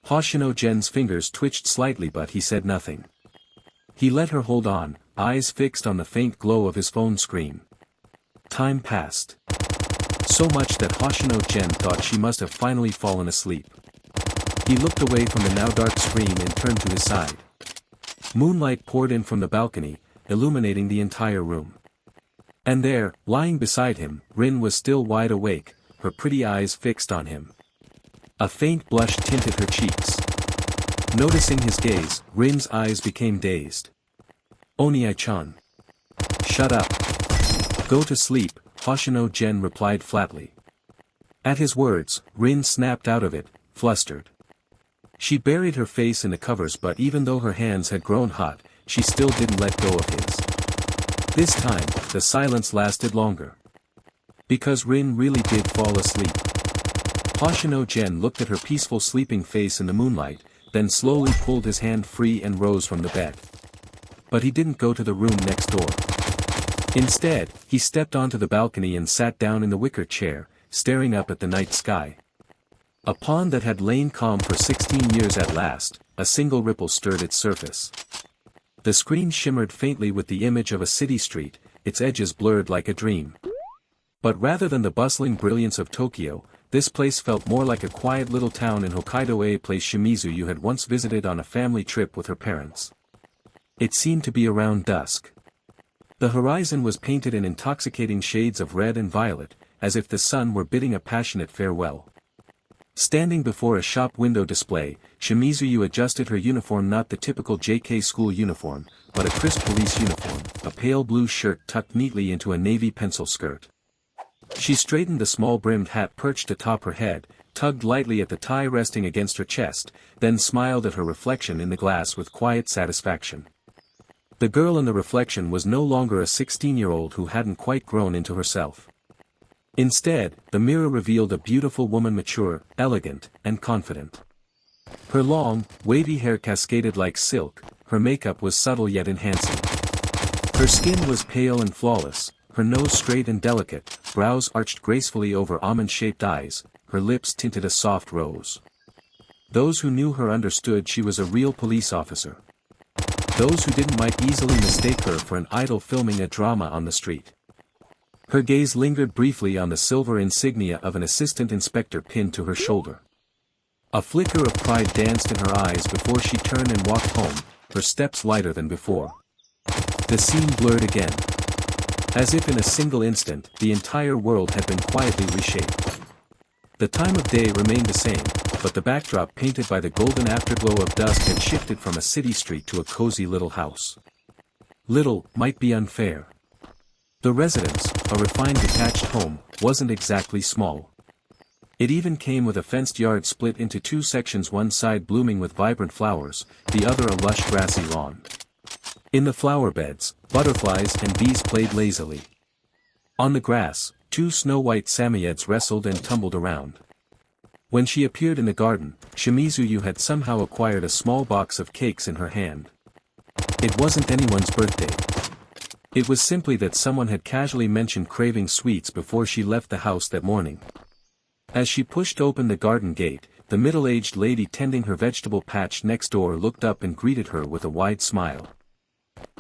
Hoshino Gen's fingers twitched slightly, but he said nothing. He let her hold on, eyes fixed on the faint glow of his phone screen. Time passed. So much that Hoshino Gen thought she must have finally fallen asleep. He looked away from the now dark screen and turned to his side. Moonlight poured in from the balcony, illuminating the entire room. And there, lying beside him, Rin was still wide awake, her pretty eyes fixed on him. A faint blush tinted her cheeks. Noticing his gaze, Rin's eyes became dazed. Oniai-chan. Shut up. Go to sleep, Hoshino Gen replied flatly. At his words, Rin snapped out of it, flustered. She buried her face in the covers, but even though her hands had grown hot, she still didn't let go of his. This time, the silence lasted longer. Because Rin really did fall asleep. Hoshino Gen looked at her peaceful sleeping face in the moonlight, then slowly pulled his hand free and rose from the bed. But he didn't go to the room next door. Instead, he stepped onto the balcony and sat down in the wicker chair, staring up at the night sky. A pond that had lain calm for 16 years at last, a single ripple stirred its surface. The screen shimmered faintly with the image of a city street, its edges blurred like a dream. But rather than the bustling brilliance of Tokyo, this place felt more like a quiet little town in Hokkaido, a place Shimizu you had once visited on a family trip with her parents. It seemed to be around dusk. The horizon was painted in intoxicating shades of red and violet, as if the sun were bidding a passionate farewell. Standing before a shop window display, Shimizu adjusted her uniform, not the typical JK school uniform, but a crisp police uniform, a pale blue shirt tucked neatly into a navy pencil skirt. She straightened the small brimmed hat perched atop her head, tugged lightly at the tie resting against her chest, then smiled at her reflection in the glass with quiet satisfaction. The girl in the reflection was no longer a 16-year-old who hadn't quite grown into herself. Instead, the mirror revealed a beautiful woman, mature, elegant, and confident. Her long, wavy hair cascaded like silk, her makeup was subtle yet enhancing. Her skin was pale and flawless, her nose straight and delicate, brows arched gracefully over almond-shaped eyes, her lips tinted a soft rose. Those who knew her understood she was a real police officer. Those who didn't might easily mistake her for an idol filming a drama on the street. Her gaze lingered briefly on the silver insignia of an assistant inspector pinned to her shoulder. A flicker of pride danced in her eyes before she turned and walked home, her steps lighter than before. The scene blurred again. As if in a single instant, the entire world had been quietly reshaped. The time of day remained the same, but the backdrop painted by the golden afterglow of dusk had shifted from a city street to a cozy little house. Little might be unfair. The residence, a refined detached home, wasn't exactly small. It even came with a fenced yard split into 2 sections, one side blooming with vibrant flowers, the other a lush grassy lawn. In the flower beds, butterflies and bees played lazily. On the grass, two snow-white Samoyeds wrestled and tumbled around. When she appeared in the garden, Shimizuyu had somehow acquired a small box of cakes in her hand. It wasn't anyone's birthday. It was simply that someone had casually mentioned craving sweets before she left the house that morning. As she pushed open the garden gate, the middle-aged lady tending her vegetable patch next door looked up and greeted her with a wide smile.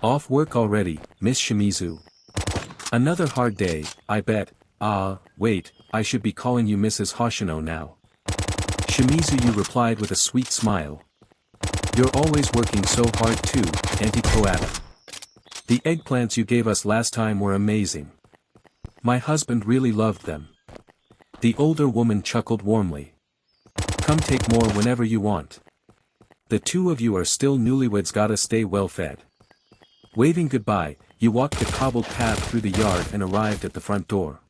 "Off work already, Miss Shimizu?" "Another hard day, I bet. Wait, I should be calling you Mrs. Hoshino now." Shimizu replied with a sweet smile. "You're always working so hard too, Auntie Koata. The eggplants you gave us last time were amazing. My husband really loved them." The older woman chuckled warmly. "Come take more whenever you want. The two of you are still newlyweds, gotta stay well fed." Waving goodbye, you walked the cobbled path through the yard and arrived at the front door.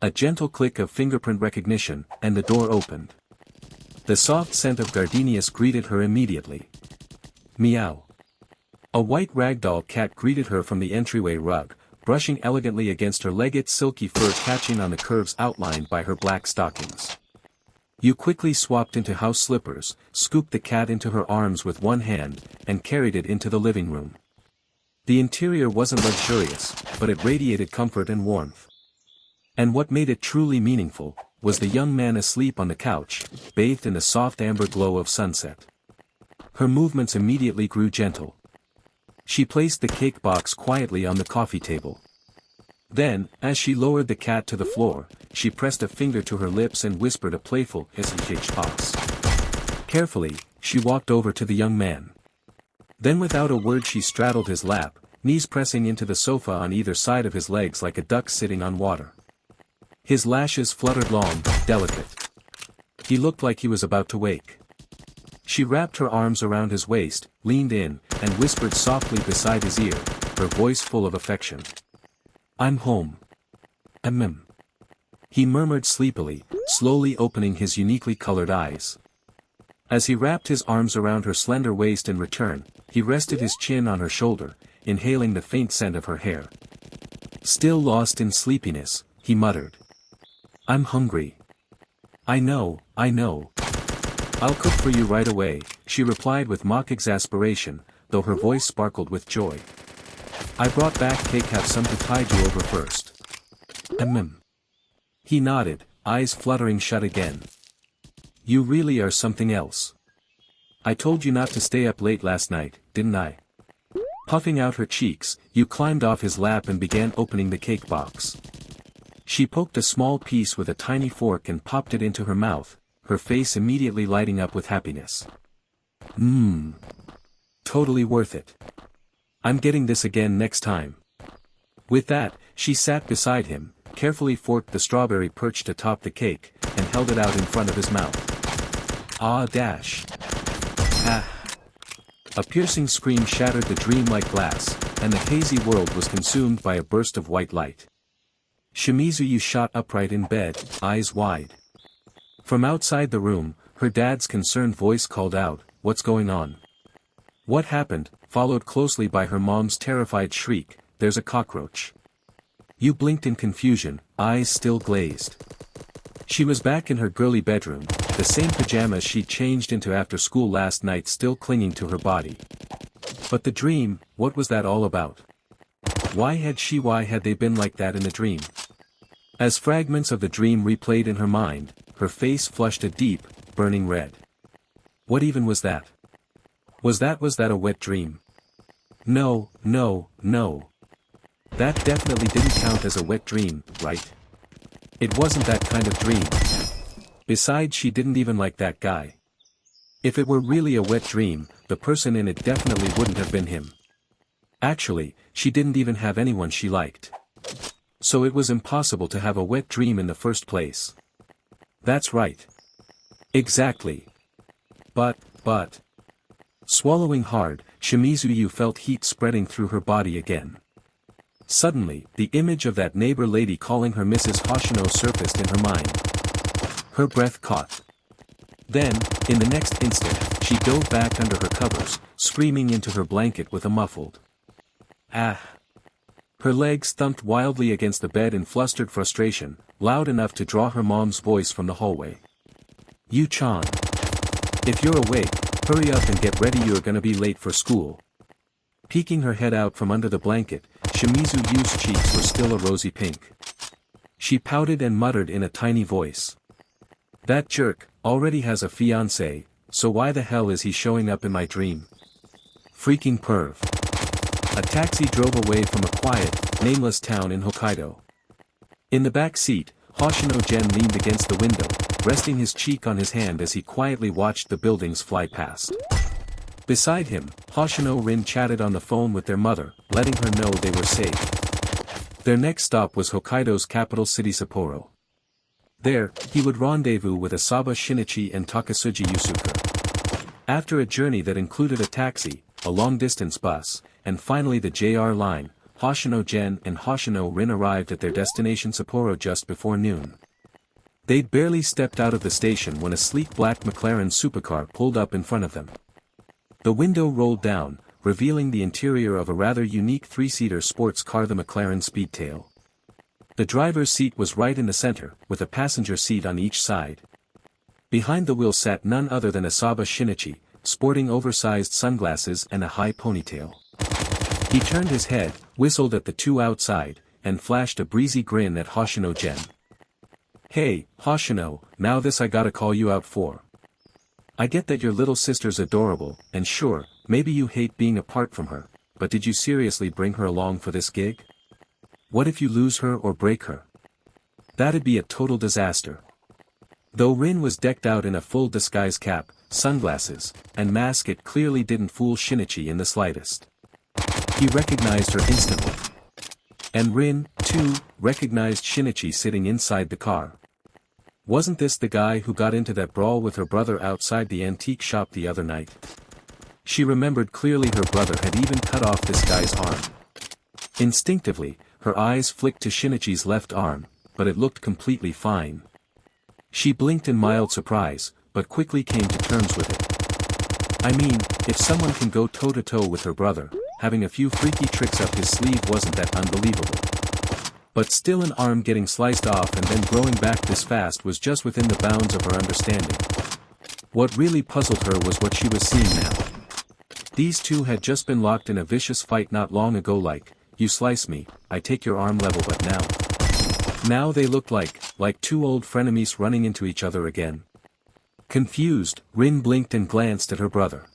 A gentle click of fingerprint recognition, and the door opened. The soft scent of gardenias greeted her immediately. Meow. A white ragdoll cat greeted her from the entryway rug, brushing elegantly against her leg, its silky fur catching on the curves outlined by her black stockings. You quickly swapped into house slippers, scooped the cat into her arms with one hand, and carried it into the living room. The interior wasn't luxurious, but it radiated comfort and warmth. And what made it truly meaningful, was the young man asleep on the couch, bathed in the soft amber glow of sunset. Her movements immediately grew gentle. She placed the cake box quietly on the coffee table. Then, as she lowered the cat to the floor, she pressed a finger to her lips and whispered a playful "SHH." Carefully, she walked over to the young man. Then without a word she straddled his lap, knees pressing into the sofa on either side of his legs like a duck sitting on water. His lashes fluttered long, delicate. He looked like he was about to wake. She wrapped her arms around his waist, leaned in, and whispered softly beside his ear, her voice full of affection. "I'm home. He murmured sleepily, slowly opening his uniquely colored eyes. As he wrapped his arms around her slender waist in return, he rested his chin on her shoulder, inhaling the faint scent of her hair. Still lost in sleepiness, he muttered. "I'm hungry." I know. "I'll cook for you right away," she replied with mock exasperation, though her voice sparkled with joy. "I brought back cake, have some to tide you over first." He nodded, eyes fluttering shut again. "You really are something else. I told you not to stay up late last night, didn't I?" Puffing out her cheeks, you climbed off his lap and began opening the cake box. She poked a small piece with a tiny fork and popped it into her mouth, her face immediately lighting up with happiness. Totally worth it. I'm getting this again next time." With that, she sat beside him, carefully forked the strawberry perched atop the cake, and held it out in front of his mouth. A piercing scream shattered the dream-like glass, and the hazy world was consumed by a burst of white light. Shimizu shot upright in bed, eyes wide. From outside the room, her dad's concerned voice called out, "What's going on?" "What happened?" followed closely by her mom's terrified shriek, "There's a cockroach." You blinked in confusion, eyes still glazed. She was back in her girly bedroom, the same pajamas she'd changed into after school last night still clinging to her body. But the dream, what was that all about? Why had they been like that in the dream? As fragments of the dream replayed in her mind, her face flushed a deep, burning red. What even was that? Was that a wet dream? No. That definitely didn't count as a wet dream, right? It wasn't that kind of dream. Besides, she didn't even like that guy. If it were really a wet dream, the person in it definitely wouldn't have been him. Actually, she didn't even have anyone she liked. So it was impossible to have a wet dream in the first place. That's right. Exactly. But. Swallowing hard, Shimizu felt heat spreading through her body again. Suddenly, the image of that neighbor lady calling her Mrs. Hoshino surfaced in her mind. Her breath caught. Then, in the next instant, she dove back under her covers, screaming into her blanket with a muffled Ah! Her legs thumped wildly against the bed in flustered frustration, loud enough to draw her mom's voice from the hallway. Yu-chan. If you're awake, hurry up and get ready, you're gonna be late for school. Peeking her head out from under the blanket, Shimizu Yu's cheeks were still a rosy pink. She pouted and muttered in a tiny voice. That jerk already has a fiancé, so why the hell is he showing up in my dream? Freaking perv. A taxi drove away from a quiet, nameless town in Hokkaido. In the back seat, Hoshino Gen leaned against the window, resting his cheek on his hand as he quietly watched the buildings fly past. Beside him, Hoshino Rin chatted on the phone with their mother, letting her know they were safe. Their next stop was Hokkaido's capital city Sapporo. There, he would rendezvous with Asaba Shinichi and Takasuji Yusuke. After a journey that included a taxi, a long-distance bus, and finally the JR line, Hoshino Gen and Hoshino Rin arrived at their destination Sapporo just before noon. They'd barely stepped out of the station when a sleek black McLaren supercar pulled up in front of them. The window rolled down, revealing the interior of a rather unique three-seater sports car, the McLaren Speedtail. The driver's seat was right in the center, with a passenger seat on each side. Behind the wheel sat none other than Asaba Shinichi, sporting oversized sunglasses and a high ponytail. He turned his head, whistled at the two outside, and flashed a breezy grin at Hoshino Gen. Hey, Hoshino, now this I gotta call you out for. I get that your little sister's adorable, and sure, maybe you hate being apart from her, but did you seriously bring her along for this gig? What if you lose her or break her? That'd be a total disaster. Though Rin was decked out in a full disguise cap, sunglasses, and mask, it clearly didn't fool Shinichi in the slightest. He recognized her instantly. And Rin, too, recognized Shinichi sitting inside the car. Wasn't this the guy who got into that brawl with her brother outside the antique shop the other night? She remembered clearly her brother had even cut off this guy's arm. Instinctively, her eyes flicked to Shinichi's left arm, but it looked completely fine. She blinked in mild surprise, but quickly came to terms with it. I mean, if someone can go toe-to-toe with her brother, having a few freaky tricks up his sleeve wasn't that unbelievable. But still, an arm getting sliced off and then growing back this fast was just within the bounds of her understanding. What really puzzled her was what she was seeing now. These two had just been locked in a vicious fight not long ago, like, you slice me, I take your arm level, but now they looked like two old frenemies running into each other again. Confused, Rin blinked and glanced at her brother.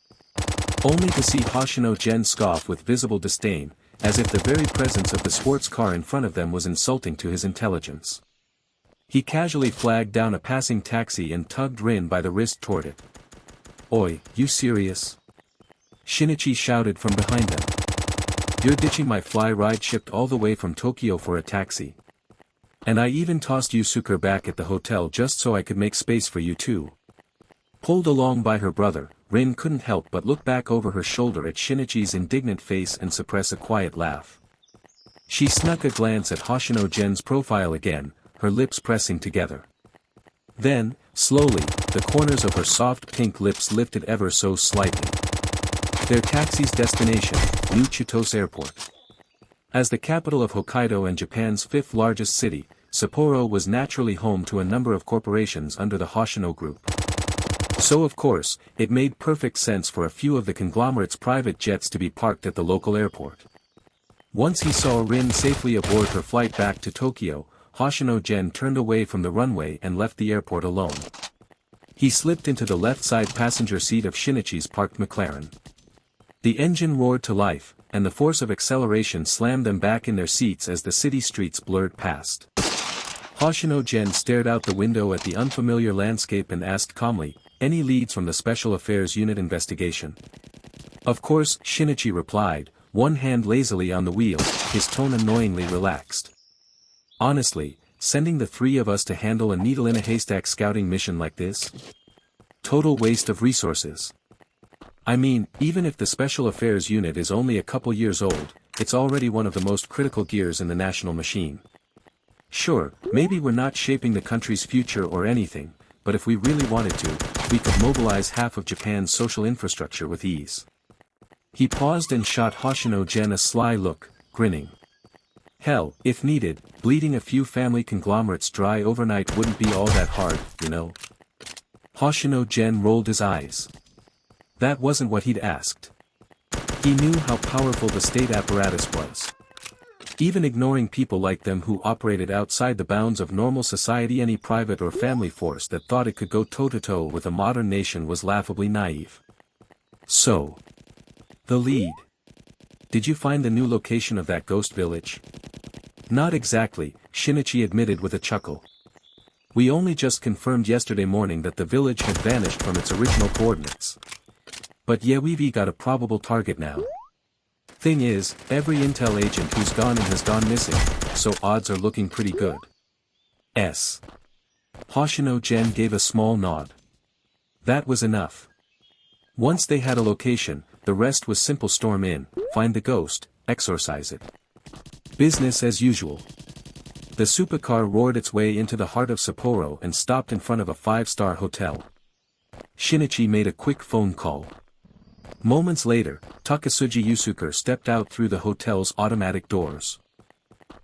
Only to see Hoshino Gen scoff with visible disdain, as if the very presence of the sports car in front of them was insulting to his intelligence. He casually flagged down a passing taxi and tugged Rin by the wrist toward it. Oi, you serious? Shinichi shouted from behind them. You're ditching my fly ride shipped all the way from Tokyo for a taxi. And I even tossed Yusuke back at the hotel just so I could make space for you too. Pulled along by her brother, Rin couldn't help but look back over her shoulder at Shinichi's indignant face and suppress a quiet laugh. She snuck a glance at Hoshino Gen's profile again, her lips pressing together. Then, slowly, the corners of her soft pink lips lifted ever so slightly. Their taxi's destination, New Chitose Airport. As the capital of Hokkaido and Japan's fifth largest city, Sapporo was naturally home to a number of corporations under the Hoshino Group. So of course, it made perfect sense for a few of the conglomerate's private jets to be parked at the local airport. Once he saw Rin safely aboard her flight back to Tokyo, Hoshino Gen turned away from the runway and left the airport alone. He slipped into the left side passenger seat of Shinichi's parked McLaren. The engine roared to life, and the force of acceleration slammed them back in their seats as the city streets blurred past. Hoshino Gen stared out the window at the unfamiliar landscape and asked calmly, any leads from the Special Affairs Unit investigation? Of course, Shinichi replied, one hand lazily on the wheel, his tone annoyingly relaxed. Honestly, sending the three of us to handle a needle-in-a-haystack scouting mission like this? Total waste of resources. I mean, even if the Special Affairs Unit is only a couple years old, it's already one of the most critical gears in the national machine. Sure, maybe we're not shaping the country's future or anything, but if we really wanted to, we could mobilize half of Japan's social infrastructure with ease. He paused and shot Hoshino Gen a sly look, grinning. Hell, if needed, bleeding a few family conglomerates dry overnight wouldn't be all that hard, you know. Hoshino Gen rolled his eyes. That wasn't what he'd asked. He knew how powerful the state apparatus was. Even ignoring people like them who operated outside the bounds of normal society, any private or family force that thought it could go toe-to-toe with a modern nation was laughably naive. So. The lead. Did you find the new location of that ghost village? Not exactly, Shinichi admitted with a chuckle. We only just confirmed yesterday morning that the village had vanished from its original coordinates. But yeah, we've got a probable target now. Thing is, every intel agent who's gone in has gone missing, so odds are looking pretty good. Hoshino Gen gave a small nod. That was enough. Once they had a location, the rest was simple: storm in, find the ghost, exorcise it. Business as usual. The supercar roared its way into the heart of Sapporo and stopped in front of a 5-star hotel. Shinichi made a quick phone call. Moments later, Takasuji Yusuke stepped out through the hotel's automatic doors.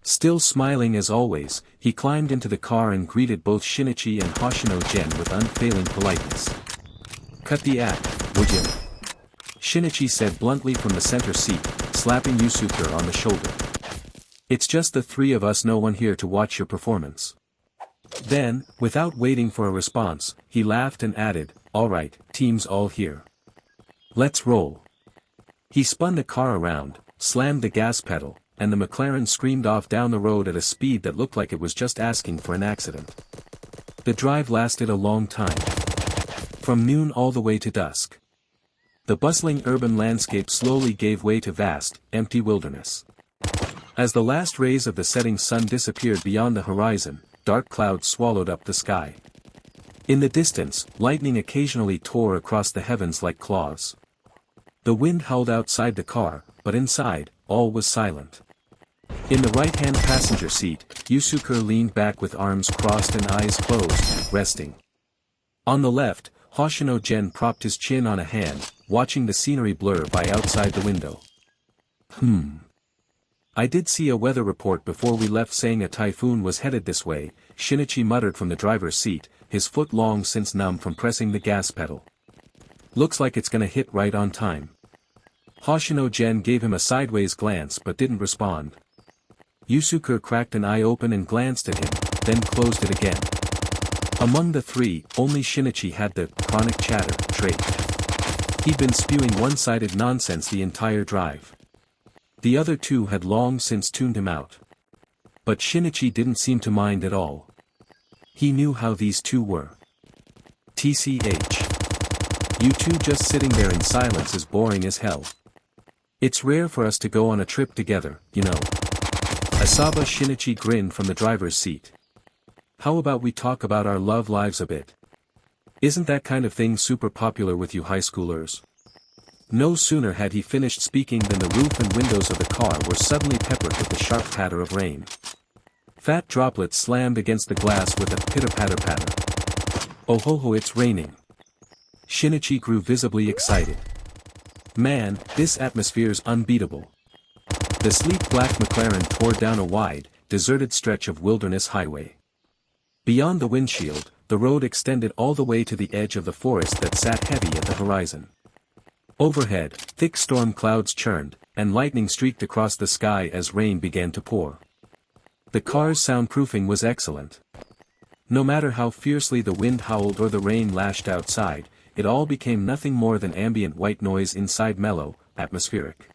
Still smiling as always, he climbed into the car and greeted both Shinichi and Hoshino Gen with unfailing politeness. Cut the act, would you? Shinichi said bluntly from the center seat, slapping Yusuke on the shoulder. It's just the three of us, no one here to watch your performance. Then, without waiting for a response, he laughed and added, all right, team's all here. Let's roll. He spun the car around, slammed the gas pedal, and the McLaren screamed off down the road at a speed that looked like it was just asking for an accident. The drive lasted a long time. From noon all the way to dusk. The bustling urban landscape slowly gave way to vast, empty wilderness. As the last rays of the setting sun disappeared beyond the horizon, dark clouds swallowed up the sky. In the distance, lightning occasionally tore across the heavens like claws. The wind howled outside the car, but inside, all was silent. In the right-hand passenger seat, Yusuke leaned back with arms crossed and eyes closed, resting. On the left, Hoshino Gen propped his chin on a hand, watching the scenery blur by outside the window. I did see a weather report before we left saying a typhoon was headed this way, Shinichi muttered from the driver's seat, his foot long since numb from pressing the gas pedal. Looks like it's gonna hit right on time. Hoshino Gen gave him a sideways glance but didn't respond. Yusuke cracked an eye open and glanced at him, then closed it again. Among the three, only Shinichi had the chronic chatter trait. He'd been spewing one-sided nonsense the entire drive. The other two had long since tuned him out. But Shinichi didn't seem to mind at all. He knew how these two were. TCH. You two just sitting there in silence is boring as hell. It's rare for us to go on a trip together, you know. Asaba Shinichi grinned from the driver's seat. How about we talk about our love lives a bit? Isn't that kind of thing super popular with you high schoolers? No sooner had he finished speaking than the roof and windows of the car were suddenly peppered with the sharp patter of rain. Fat droplets slammed against the glass with a pitter-patter-patter. Oh ho ho, it's raining. Shinichi grew visibly excited. Man, this atmosphere's unbeatable. The sleek black McLaren tore down a wide, deserted stretch of wilderness highway. Beyond the windshield, the road extended all the way to the edge of the forest that sat heavy at the horizon. Overhead, thick storm clouds churned, and lightning streaked across the sky as rain began to pour. The car's soundproofing was excellent. No matter how fiercely the wind howled or the rain lashed outside, it all became nothing more than ambient white noise inside, mellow, atmospheric.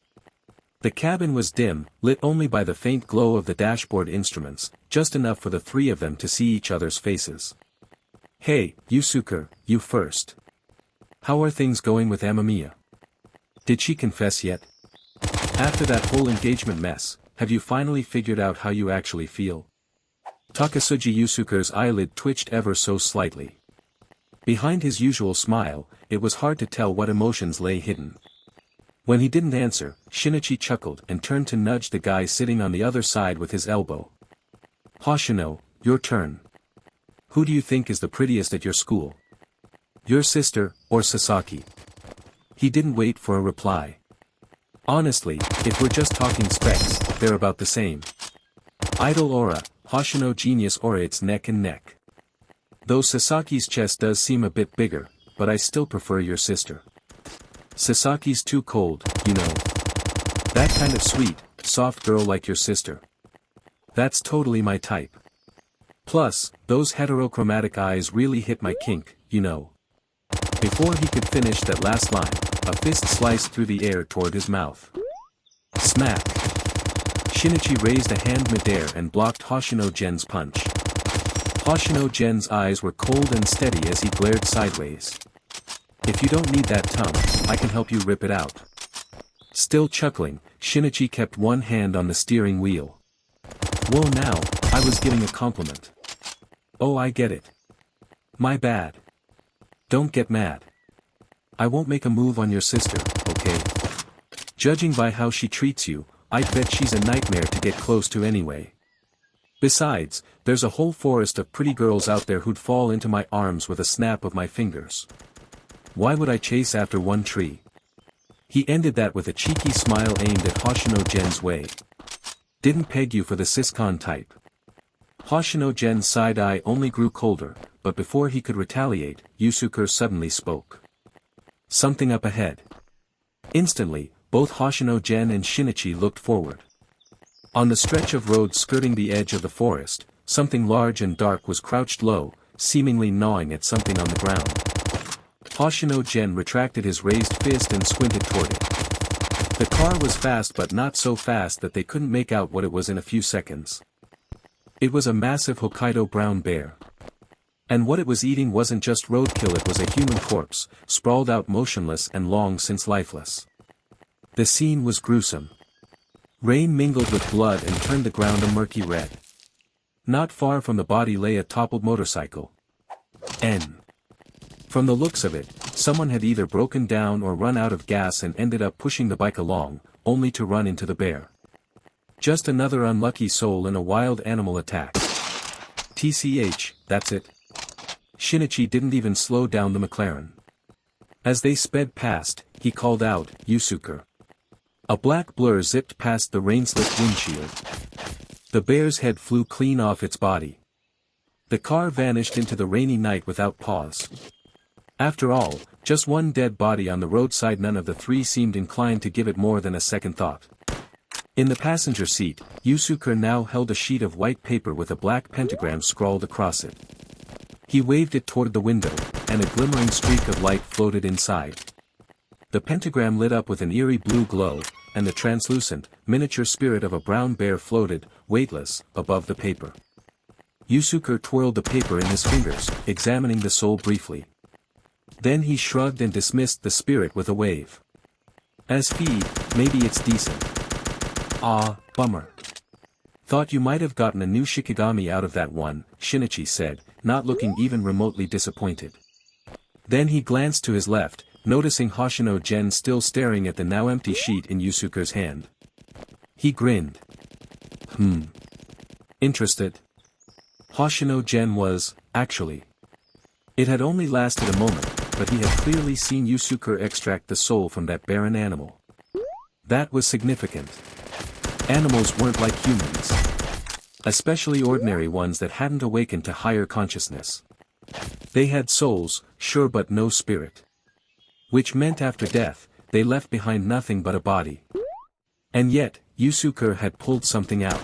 The cabin was dim, lit only by the faint glow of the dashboard instruments, just enough for the three of them to see each other's faces. Hey, Yusuke, you first. How are things going with Amamiya? Did she confess yet? After that whole engagement mess, have you finally figured out how you actually feel? Takasuji Yusuke's eyelid twitched ever so slightly. Behind his usual smile, it was hard to tell what emotions lay hidden. When he didn't answer, Shinichi chuckled and turned to nudge the guy sitting on the other side with his elbow. Hoshino, your turn. Who do you think is the prettiest at your school? Your sister, or Sasaki? He didn't wait for a reply. Honestly, if we're just talking specs, they're about the same. Idol aura, Hoshino genius aura, it's neck and neck. Though Sasaki's chest does seem a bit bigger, but I still prefer your sister. Sasaki's too cold, you know. That kind of sweet, soft girl like your sister. That's totally my type. Plus, those heterochromatic eyes really hit my kink, you know. Before he could finish that last line, a fist sliced through the air toward his mouth. Smack! Shinichi raised a hand midair and blocked Hoshino Gen's punch. Hoshino Gen's eyes were cold and steady as he glared sideways. If you don't need that tongue, I can help you rip it out. Still chuckling, Shinichi kept one hand on the steering wheel. Whoa, now, I was giving a compliment. Oh, I get it. My bad. Don't get mad. I won't make a move on your sister, okay? Judging by how she treats you, I'd bet she's a nightmare to get close to anyway. Besides, there's a whole forest of pretty girls out there who'd fall into my arms with a snap of my fingers. Why would I chase after one tree? He ended that with a cheeky smile aimed at Hoshino Gen's way. Didn't peg you for the siscon type. Hoshino Gen's side eye only grew colder, but before he could retaliate, Yusuke suddenly spoke. Something up ahead. Instantly, both Hoshino Gen and Shinichi looked forward. On the stretch of road skirting the edge of the forest, something large and dark was crouched low, seemingly gnawing at something on the ground. Hoshino Gen retracted his raised fist and squinted toward it. The car was fast, but not so fast that they couldn't make out what it was in a few seconds. It was a massive Hokkaido brown bear. And what it was eating wasn't just roadkill, it was a human corpse, sprawled out motionless and long since lifeless. The scene was gruesome. Rain mingled with blood and turned the ground a murky red. Not far from the body lay a toppled motorcycle. From the looks of it, someone had either broken down or run out of gas and ended up pushing the bike along, only to run into the bear. Just another unlucky soul in a wild animal attack. TCH, that's it. Shinichi didn't even slow down the McLaren. As they sped past, he called out, Yusuke. A black blur zipped past the rain-slicked windshield. The bear's head flew clean off its body. The car vanished into the rainy night without pause. After all, just one dead body on the roadside, none of the three seemed inclined to give it more than a second thought. In the passenger seat, Yusuke now held a sheet of white paper with a black pentagram scrawled across it. He waved it toward the window, and a glimmering streak of light floated inside. The pentagram lit up with an eerie blue glow, and the translucent, miniature spirit of a brown bear floated, weightless, above the paper. Yusuke twirled the paper in his fingers, examining the soul briefly. Then he shrugged and dismissed the spirit with a wave. As feed, maybe it's decent. Ah, bummer. Thought you might have gotten a new Shikigami out of that one, Shinichi said, not looking even remotely disappointed. Then he glanced to his left, noticing Hoshino Gen still staring at the now empty sheet in Yusuke's hand. He grinned. Interested? Hoshino Gen was, actually. It had only lasted a moment, but he had clearly seen Yusuke extract the soul from that barren animal. That was significant. Animals weren't like humans. Especially ordinary ones that hadn't awakened to higher consciousness. They had souls, sure, but no spirit. Which meant after death, they left behind nothing but a body. And yet, Yusuke had pulled something out.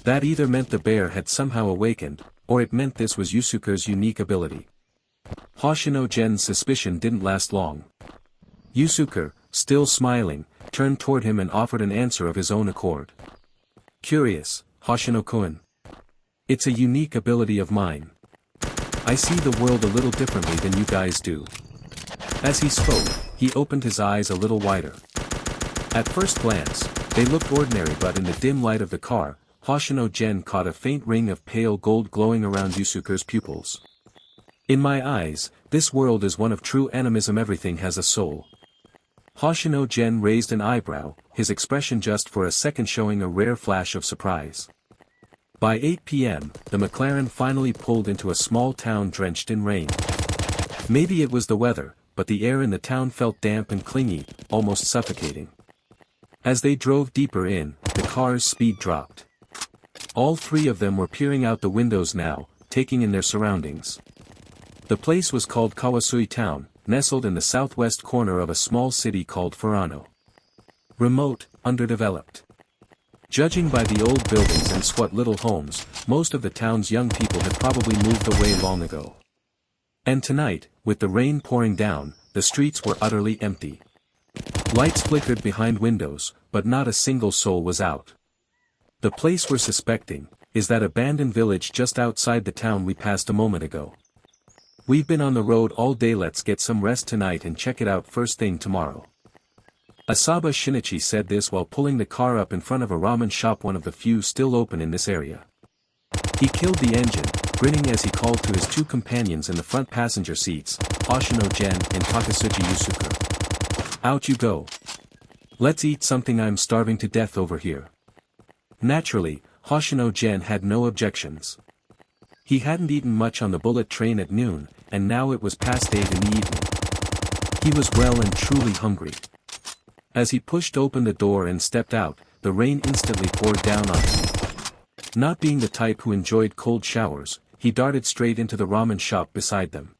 That either meant the bear had somehow awakened, or it meant this was Yusuke's unique ability. Hoshino Gen's suspicion didn't last long. Yusuke, still smiling, turned toward him and offered an answer of his own accord. Curious, Hoshino-kun. It's a unique ability of mine. I see the world a little differently than you guys do. As he spoke, he opened his eyes a little wider. At first glance, they looked ordinary, but in the dim light of the car, Hoshino Gen caught a faint ring of pale gold glowing around Yusuke's pupils. In my eyes, this world is one of true animism. Everything has a soul. Hoshino Gen raised an eyebrow, his expression just for a second showing a rare flash of surprise. By 8 p.m., the McLaren finally pulled into a small town drenched in rain. Maybe it was the weather, but the air in the town felt damp and clingy, almost suffocating. As they drove deeper in, the car's speed dropped. All three of them were peering out the windows now, taking in their surroundings. The place was called Kawasui Town, nestled in the southwest corner of a small city called Furano. Remote, underdeveloped. Judging by the old buildings and squat little homes, most of the town's young people had probably moved away long ago. And tonight, with the rain pouring down, the streets were utterly empty. Lights flickered behind windows, but not a single soul was out. The place we're suspecting is that abandoned village just outside the town we passed a moment ago. We've been on the road all day. Let's get some rest tonight and check it out first thing tomorrow. Asaba Shinichi said this while pulling the car up in front of a ramen shop, one of the few still open in this area. He killed the engine, grinning as he called to his two companions in the front passenger seats, Hoshino Gen and Takasuji Yusuke. Out you go. Let's eat something, I'm starving to death over here. Naturally, Hoshino Gen had no objections. He hadn't eaten much on the bullet train at noon, and now it was past 8 in the evening. He was well and truly hungry. As he pushed open the door and stepped out, the rain instantly poured down on him. Not being the type who enjoyed cold showers, he darted straight into the ramen shop beside them.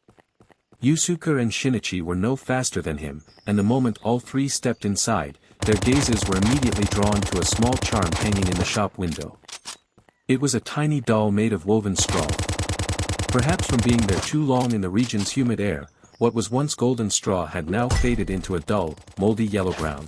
Yusuke and Shinichi were no faster than him, and the moment all three stepped inside, their gazes were immediately drawn to a small charm hanging in the shop window. It was a tiny doll made of woven straw. Perhaps from being there too long in the region's humid air, what was once golden straw had now faded into a dull, moldy yellow-brown.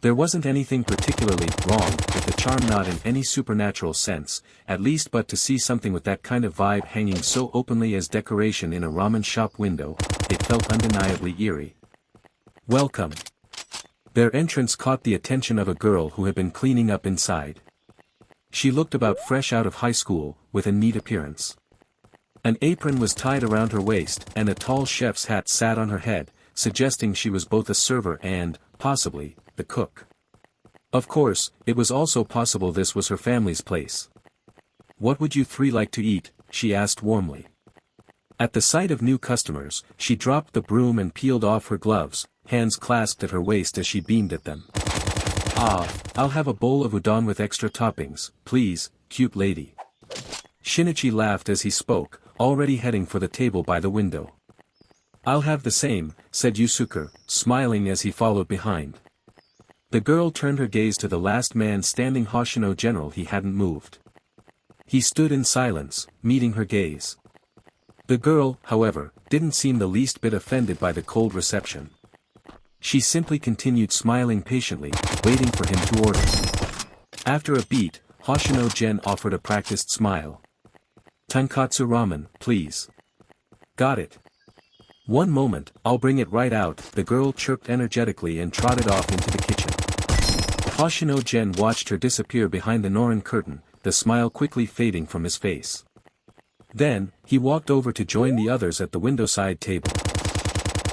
There wasn't anything particularly wrong with the charm, not in any supernatural sense, at least, but to see something with that kind of vibe hanging so openly as decoration in a ramen shop window, it felt undeniably eerie. Welcome. Their entrance caught the attention of a girl who had been cleaning up inside. She looked about fresh out of high school, with a neat appearance. An apron was tied around her waist and a tall chef's hat sat on her head, suggesting she was both a server and, possibly, the cook. Of course, it was also possible this was her family's place. "What would you three like to eat?" she asked warmly. At the sight of new customers, she dropped the broom and peeled off her gloves, hands clasped at her waist as she beamed at them. I'll have a bowl of udon with extra toppings, please, cute lady." Shinichi laughed as he spoke, already heading for the table by the window. "I'll have the same," said Yusuke, smiling as he followed behind. The girl turned her gaze to the last man standing, Hoshino General. He hadn't moved. He stood in silence, meeting her gaze. The girl, however, didn't seem the least bit offended by the cold reception. She simply continued smiling patiently, waiting for him to order. After a beat, Hoshino Gen offered a practiced smile. "Tonkatsu ramen, please." "Got it. One moment, I'll bring it right out," the girl chirped energetically and trotted off into the kitchen. Hoshino Gen watched her disappear behind the Norin curtain, the smile quickly fading from his face. Then, he walked over to join the others at the windowside table.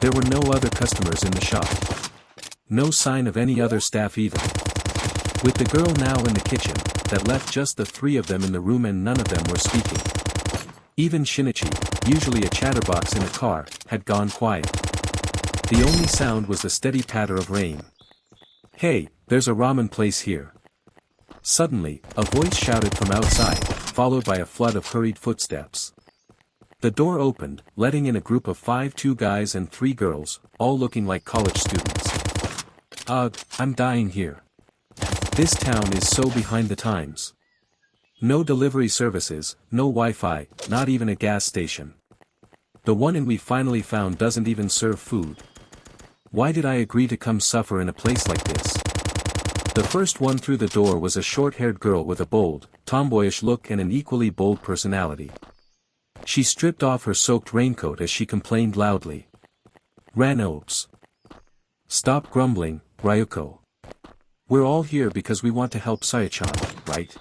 There were no other customers in the shop. No sign of any other staff either. With the girl now in the kitchen, that left just the three of them in the room, and none of them were speaking. Even Shinichi, usually a chatterbox in a car, had gone quiet. The only sound was the steady patter of rain. "Hey, there's a ramen place here." Suddenly, a voice shouted from outside, followed by a flood of hurried footsteps. The door opened, letting in a group of 5, 2 guys and 3 girls, all looking like college students. "Ugh, I'm dying here. This town is so behind the times. No delivery services, no Wi-Fi, not even a gas station. The one inn we finally found doesn't even serve food. Why did I agree to come suffer in a place like this?" The first one through the door was a short-haired girl with a bold, tomboyish look and an equally bold personality. She stripped off her soaked raincoat as she complained loudly. "Ranobes. Stop grumbling, Ryuko. We're all here because we want to help Saya-chan, right?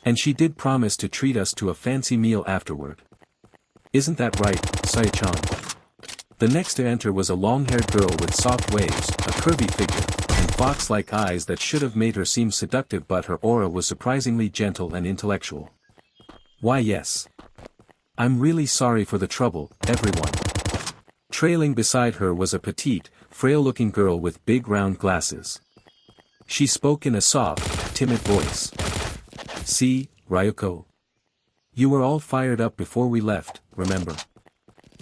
And she did promise to treat us to a fancy meal afterward. Isn't that right, Saya-chan?" The next to enter was a long-haired girl with soft waves, a curvy figure, and fox-like eyes that should have made her seem seductive, but her aura was surprisingly gentle and intellectual. "Why, yes. I'm really sorry for the trouble, everyone." Trailing beside her was a petite, frail-looking girl with big round glasses. She spoke in a soft, timid voice. See, Ryuko. You were all fired up before we left, remember?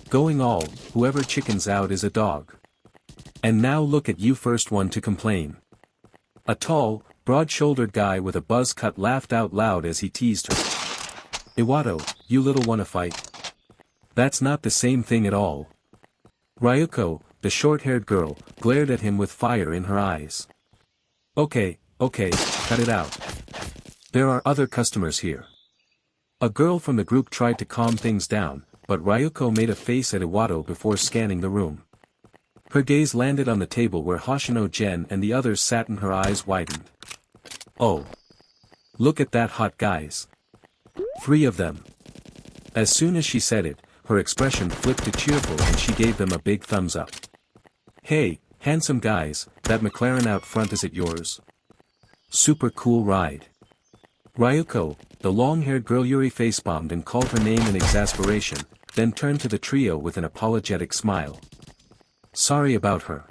Going all, whoever chickens out is a dog. And now look at you, first one to complain. A tall, broad-shouldered guy with a buzz cut laughed out loud as he teased her. Iwato, you little wanna fight? That's not the same thing at all. Ryuko, the short-haired girl, glared at him with fire in her eyes. Okay, cut it out. There are other customers here. A girl from the group tried to calm things down, but Ryuko made a face at Iwato before scanning the room. Her gaze landed on the table where Hoshino Gen and the others sat and her eyes widened. Oh. Look at that hot guys. 3 of them. As soon as she said it, her expression flipped to cheerful and she gave them a big thumbs up. Hey, handsome guys, that McLaren out front, is it yours? Super cool ride. Ryuko, the long-haired girl, Yuri face-bombed and called her name in exasperation, then turned to the trio with an apologetic smile. Sorry about her.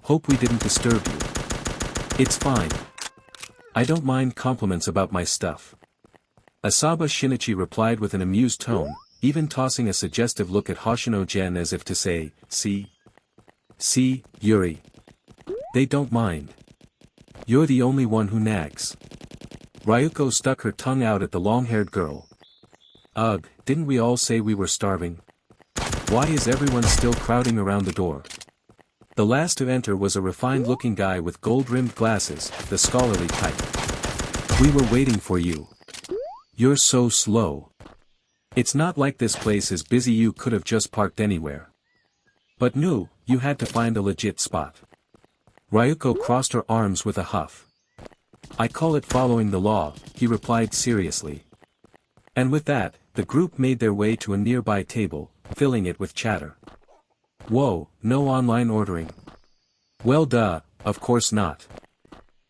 Hope we didn't disturb you. It's fine. I don't mind compliments about my stuff. Asaba Shinichi replied with an amused tone, even tossing a suggestive look at Hoshino Gen as if to say, see, Yuri. They don't mind. You're the only one who nags. Ryuko stuck her tongue out at the long-haired girl. Ugh, didn't we all say we were starving? Why is everyone still crowding around the door? The last to enter was a refined-looking guy with gold-rimmed glasses, the scholarly type. We were waiting for you. You're so slow. It's not like this place is busy, you could have just parked anywhere. But no, you had to find a legit spot. Ryuko crossed her arms with a huff. I call it following the law, he replied seriously. And with that, the group made their way to a nearby table, filling it with chatter. Whoa, no online ordering. Well duh, of course not.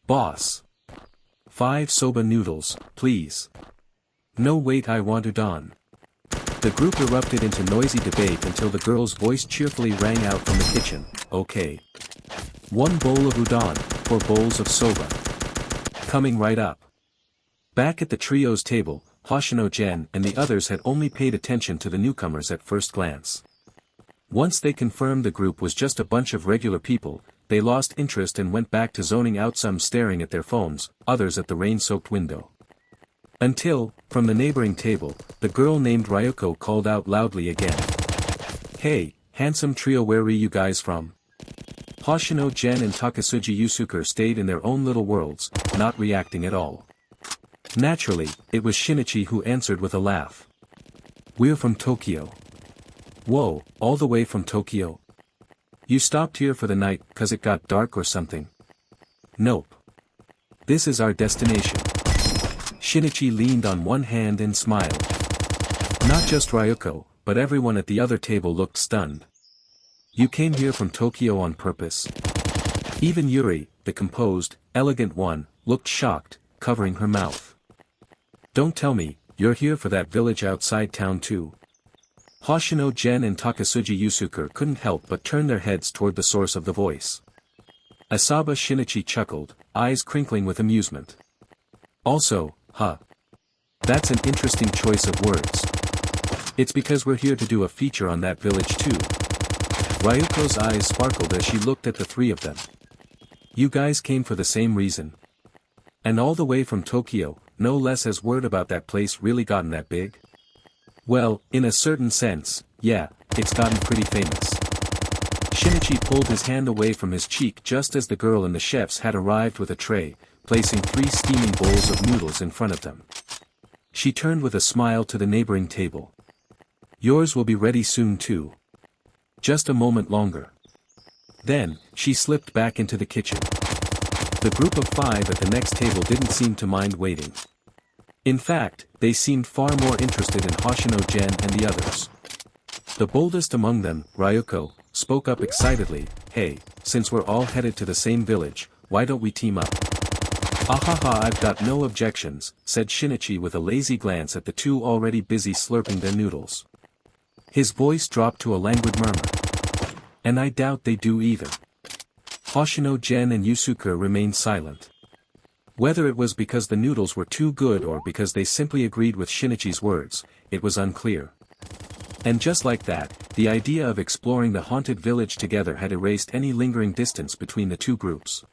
Boss. 5 soba noodles, please. No wait, I want udon. The group erupted into noisy debate until the girl's voice cheerfully rang out from the kitchen, okay. 1 bowl of udon, 4 bowls of soba. Coming right up. Back at the trio's table, Hoshino Gen and the others had only paid attention to the newcomers at first glance. Once they confirmed the group was just a bunch of regular people, they lost interest and went back to zoning out, some staring at their phones, others at the rain-soaked window. Until, from the neighboring table, the girl named Ryuko called out loudly again. Hey, handsome trio, where are you guys from? Hoshino Gen and Takasuji Yusuke stayed in their own little worlds, not reacting at all. Naturally, it was Shinichi who answered with a laugh. We're from Tokyo. Whoa, all the way from Tokyo? You stopped here for the night cause it got dark or something? Nope. This is our destination. Shinichi leaned on one hand and smiled. Not just Ryuko, but everyone at the other table looked stunned. You came here from Tokyo on purpose? Even Yuri, the composed, elegant one, looked shocked, covering her mouth. Don't tell me, you're here for that village outside town too. Hoshino Gen and Takasuji Yusuke couldn't help but turn their heads toward the source of the voice. Asaba Shinichi chuckled, eyes crinkling with amusement. Also, huh. That's an interesting choice of words. It's because we're here to do a feature on that village too. Ryuko's eyes sparkled as she looked at the 3 of them. You guys came for the same reason. And all the way from Tokyo, no less. Has word about that place really gotten that big? Well, in a certain sense, yeah, it's gotten pretty famous. Shinichi pulled his hand away from his cheek just as the girl and the chefs had arrived with a tray, placing 3 steaming bowls of noodles in front of them. She turned with a smile to the neighboring table. Yours will be ready soon too. Just a moment longer. Then, she slipped back into the kitchen. The group of 5 at the next table didn't seem to mind waiting. In fact, they seemed far more interested in Hoshino Gen and the others. The boldest among them, Ryuko, spoke up excitedly, hey, since we're all headed to the same village, why don't we team up? Ahaha, I've got no objections, said Shinichi with a lazy glance at the 2 already busy slurping their noodles. His voice dropped to a languid murmur. And I doubt they do either. Hoshino Gen and Yusuke remained silent. Whether it was because the noodles were too good or because they simply agreed with Shinichi's words, it was unclear. And just like that, the idea of exploring the haunted village together had erased any lingering distance between the two groups.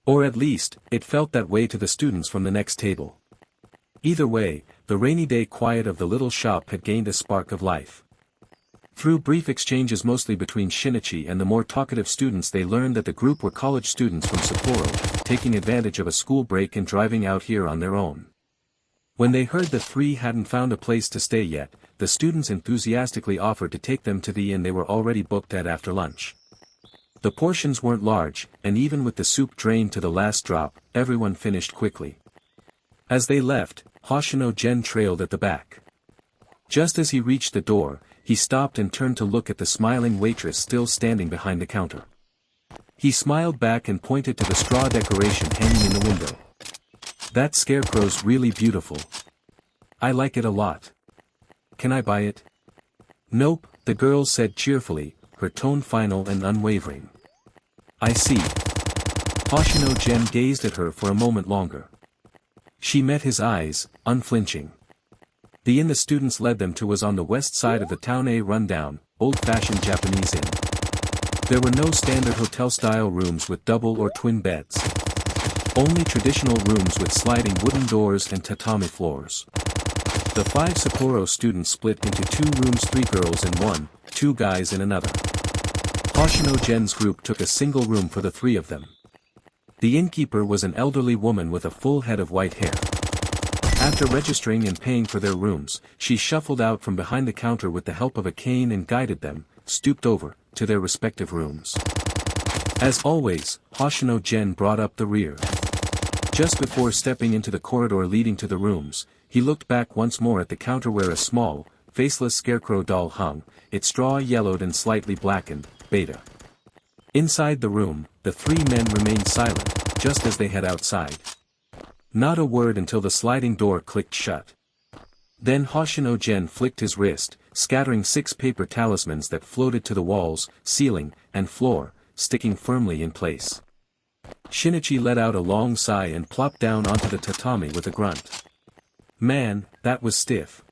Or at least, it felt that way to the students from the next table. Either way, the rainy day quiet of the little shop had gained a spark of life. Through brief exchanges mostly between Shinichi and the more talkative students, they learned that the group were college students from Sapporo, taking advantage of a school break and driving out here on their own. When they heard the three hadn't found a place to stay yet, the students enthusiastically offered to take them to the inn they were already booked at after lunch. The portions weren't large, and even with the soup drained to the last drop, everyone finished quickly. As they left, Hoshino Gen trailed at the back. Just as he reached the door, he stopped and turned to look at the smiling waitress still standing behind the counter. He smiled back and pointed to the straw decoration hanging in the window. "That scarecrow's really beautiful. I like it a lot. Can I buy it?" "Nope," the girl said cheerfully, her tone final and unwavering. "I see." Hoshino Gen gazed at her for a moment longer. She met his eyes, unflinching. The inn the students led them to was on the west side of the town, a rundown, old-fashioned Japanese inn. There were no standard hotel-style rooms with double or twin beds. Only traditional rooms with sliding wooden doors and tatami floors. The 5 Sapporo students split into 2 rooms, 3 girls in one, 2 guys in another. Hoshino Gen's group took a single room for the 3 of them. The innkeeper was an elderly woman with a full head of white hair. After registering and paying for their rooms, she shuffled out from behind the counter with the help of a cane and guided them, stooped over, to their respective rooms. As always, Hoshino Gen brought up the rear. Just before stepping into the corridor leading to the rooms, he looked back once more at the counter where a small, faceless scarecrow doll hung, its straw yellowed and slightly blackened, beta. Inside the room, the 3 men remained silent, just as they had outside. Not a word until the sliding door clicked shut. Then Hoshino Gen flicked his wrist, scattering 6 paper talismans that floated to the walls, ceiling, and floor, sticking firmly in place. Shinichi let out a long sigh and plopped down onto the tatami with a grunt. "Man, that was stiff.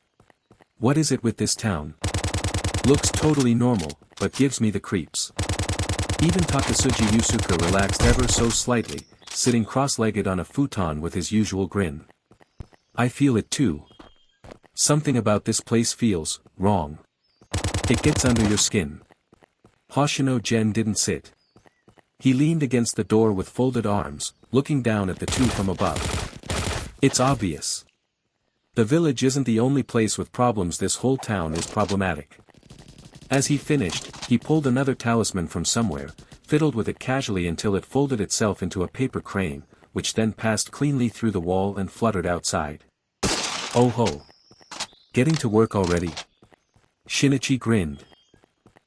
What is it with this town? Looks totally normal, but gives me the creeps." Even Takasuji Yusuke relaxed ever so slightly, sitting cross-legged on a futon with his usual grin. "I feel it too. Something about this place feels wrong. It gets under your skin." Hoshino Gen didn't sit. He leaned against the door with folded arms, looking down at the 2 from above. "It's obvious. The village isn't the only place with problems. This whole town is problematic." As he finished, he pulled another talisman from somewhere, fiddled with it casually until it folded itself into a paper crane, which then passed cleanly through the wall and fluttered outside. "Oh ho! Getting to work already?" Shinichi grinned.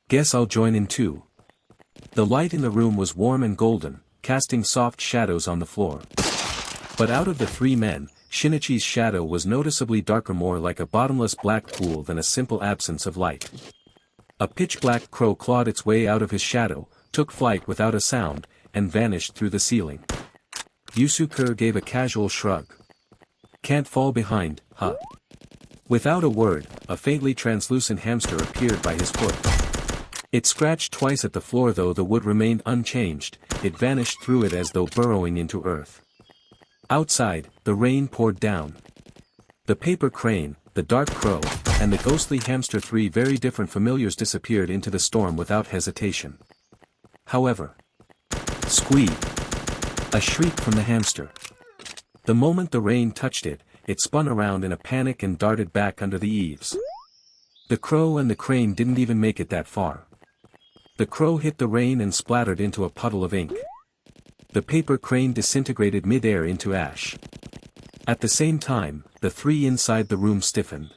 "Guess I'll join in too." The light in the room was warm and golden, casting soft shadows on the floor. But out of the 3 men, Shinichi's shadow was noticeably darker, more like a bottomless black pool than a simple absence of light. A pitch-black crow clawed its way out of his shadow, took flight without a sound, and vanished through the ceiling. Yusuke gave a casual shrug. "Can't fall behind, huh?" Without a word, a faintly translucent hamster appeared by his foot. It scratched twice at the floor, though the wood remained unchanged. It vanished through it as though burrowing into earth. Outside, the rain poured down. The paper crane, the dark crow, and the ghostly hamster, 3 very different familiars, disappeared into the storm without hesitation. However, squeak! A shriek from the hamster. The moment the rain touched it, it spun around in a panic and darted back under the eaves. The crow and the crane didn't even make it that far. The crow hit the rain and splattered into a puddle of ink. The paper crane disintegrated mid-air into ash. At the same time, the 3 inside the room stiffened.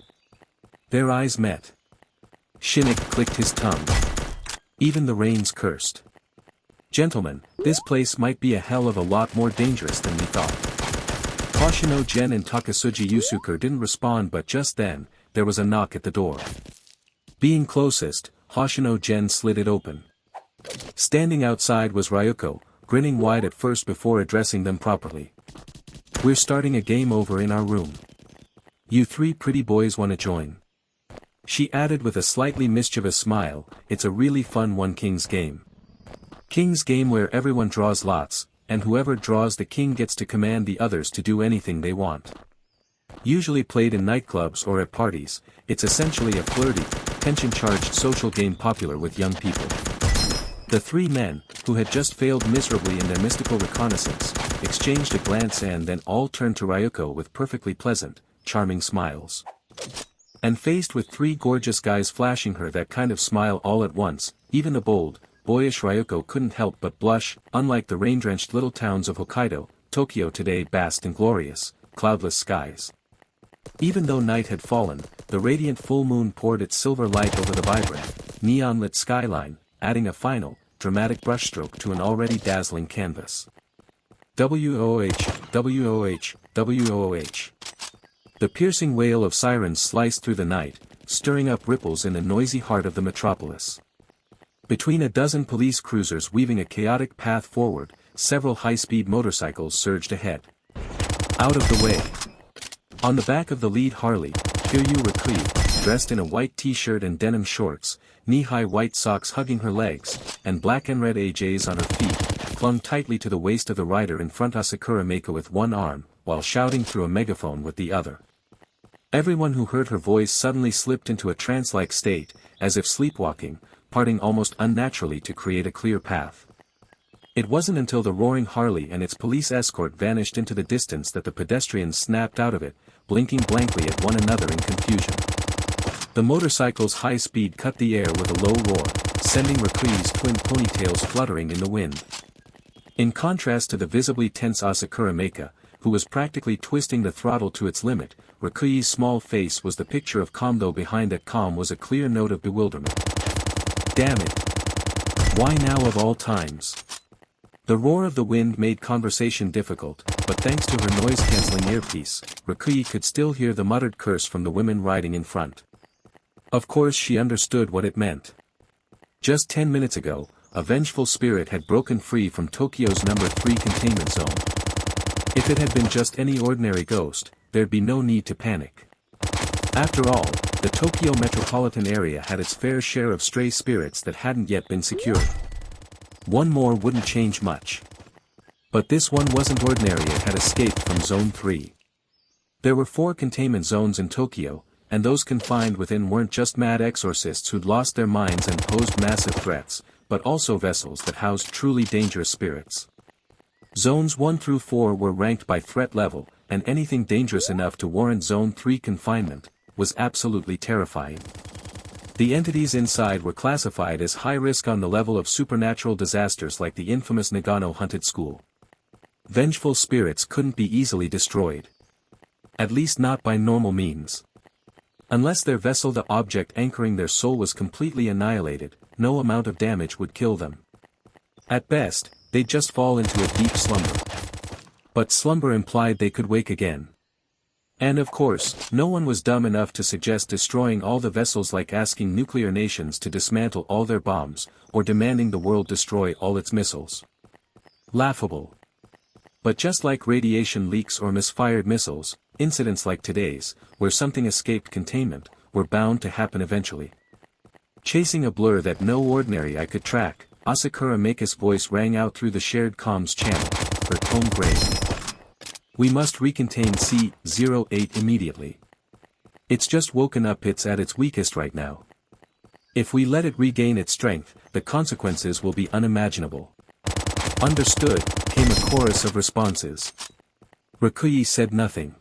Their eyes met. Shinik clicked his tongue. Even the rains cursed. "Gentlemen, this place might be a hell of a lot more dangerous than we thought." Hoshino Gen and Takasuji Yusuke didn't respond, but just then, there was a knock at the door. Being closest, Hoshino Gen slid it open. Standing outside was Ryuko, grinning wide at first before addressing them properly. "We're starting a game over in our room. You three pretty boys wanna join?" She added with a slightly mischievous smile, "It's a really fun one, King's Game. King's Game where everyone draws lots, and whoever draws the king gets to command the others to do anything they want. Usually played in nightclubs or at parties, it's essentially a flirty, tension-charged social game popular with young people." The three men, who had just failed miserably in their mystical reconnaissance, exchanged a glance and then all turned to Ryuko with perfectly pleasant, charming smiles. And faced with three gorgeous guys flashing her that kind of smile all at once, even the bold, boyish Ryuko couldn't help but blush. Unlike the rain-drenched little towns of Hokkaido, Tokyo today basked in glorious, cloudless skies. Even though night had fallen, the radiant full moon poured its silver light over the vibrant, neon-lit skyline, adding a final, dramatic brushstroke to an already dazzling canvas. WOH, WOH, WOH. The piercing wail of sirens sliced through the night, stirring up ripples in the noisy heart of the metropolis. Between a dozen police cruisers weaving a chaotic path forward, several high-speed motorcycles surged ahead. Out of the way. On the back of the lead Harley, Kiryu Rikui, dressed in a white t-shirt and denim shorts, knee-high white socks hugging her legs, and black and red AJs on her feet, clung tightly to the waist of the rider in front Asakura Meiko with one arm, while shouting through a megaphone with the other. Everyone who heard her voice suddenly slipped into a trance-like state, as if sleepwalking, parting almost unnaturally to create a clear path. It wasn't until the roaring Harley and its police escort vanished into the distance that the pedestrians snapped out of it, blinking blankly at one another in confusion. The motorcycle's high speed cut the air with a low roar, sending Rikui's twin ponytails fluttering in the wind. In contrast to the visibly tense Asakura Meika, who was practically twisting the throttle to its limit, Rikui's small face was the picture of calm, though behind that calm was a clear note of bewilderment. Damn it! Why now of all times? The roar of the wind made conversation difficult, but thanks to her noise-canceling earpiece, Rikui could still hear the muttered curse from the women riding in front. Of course she understood what it meant. Just 10 minutes ago, a vengeful spirit had broken free from Tokyo's number 3 containment zone. If it had been just any ordinary ghost, there'd be no need to panic. After all, the Tokyo metropolitan area had its fair share of stray spirits that hadn't yet been secured. One more wouldn't change much. But this one wasn't ordinary. It had escaped from Zone 3. There were 4 containment zones in Tokyo, and those confined within weren't just mad exorcists who'd lost their minds and posed massive threats, but also vessels that housed truly dangerous spirits. Zones 1 through 4 were ranked by threat level, and anything dangerous enough to warrant Zone 3 confinement was absolutely terrifying. The entities inside were classified as high risk on the level of supernatural disasters like the infamous Nagano Haunted School. Vengeful spirits couldn't be easily destroyed. At least not by normal means. Unless their vessel, the object anchoring their soul, was completely annihilated, no amount of damage would kill them. At best, they'd just fall into a deep slumber. But slumber implied they could wake again. And of course, no one was dumb enough to suggest destroying all the vessels like asking nuclear nations to dismantle all their bombs, or demanding the world destroy all its missiles. Laughable. But just like radiation leaks or misfired missiles, incidents like today's, where something escaped containment, were bound to happen eventually. Chasing a blur that no ordinary eye could track, Asakura Meika's voice rang out through the shared comms channel, her tone grave. "We must recontain C-08 immediately. It's just woken up. It's at its weakest right now. If we let it regain its strength, the consequences will be unimaginable." "Understood," came a chorus of responses. Rikui said nothing.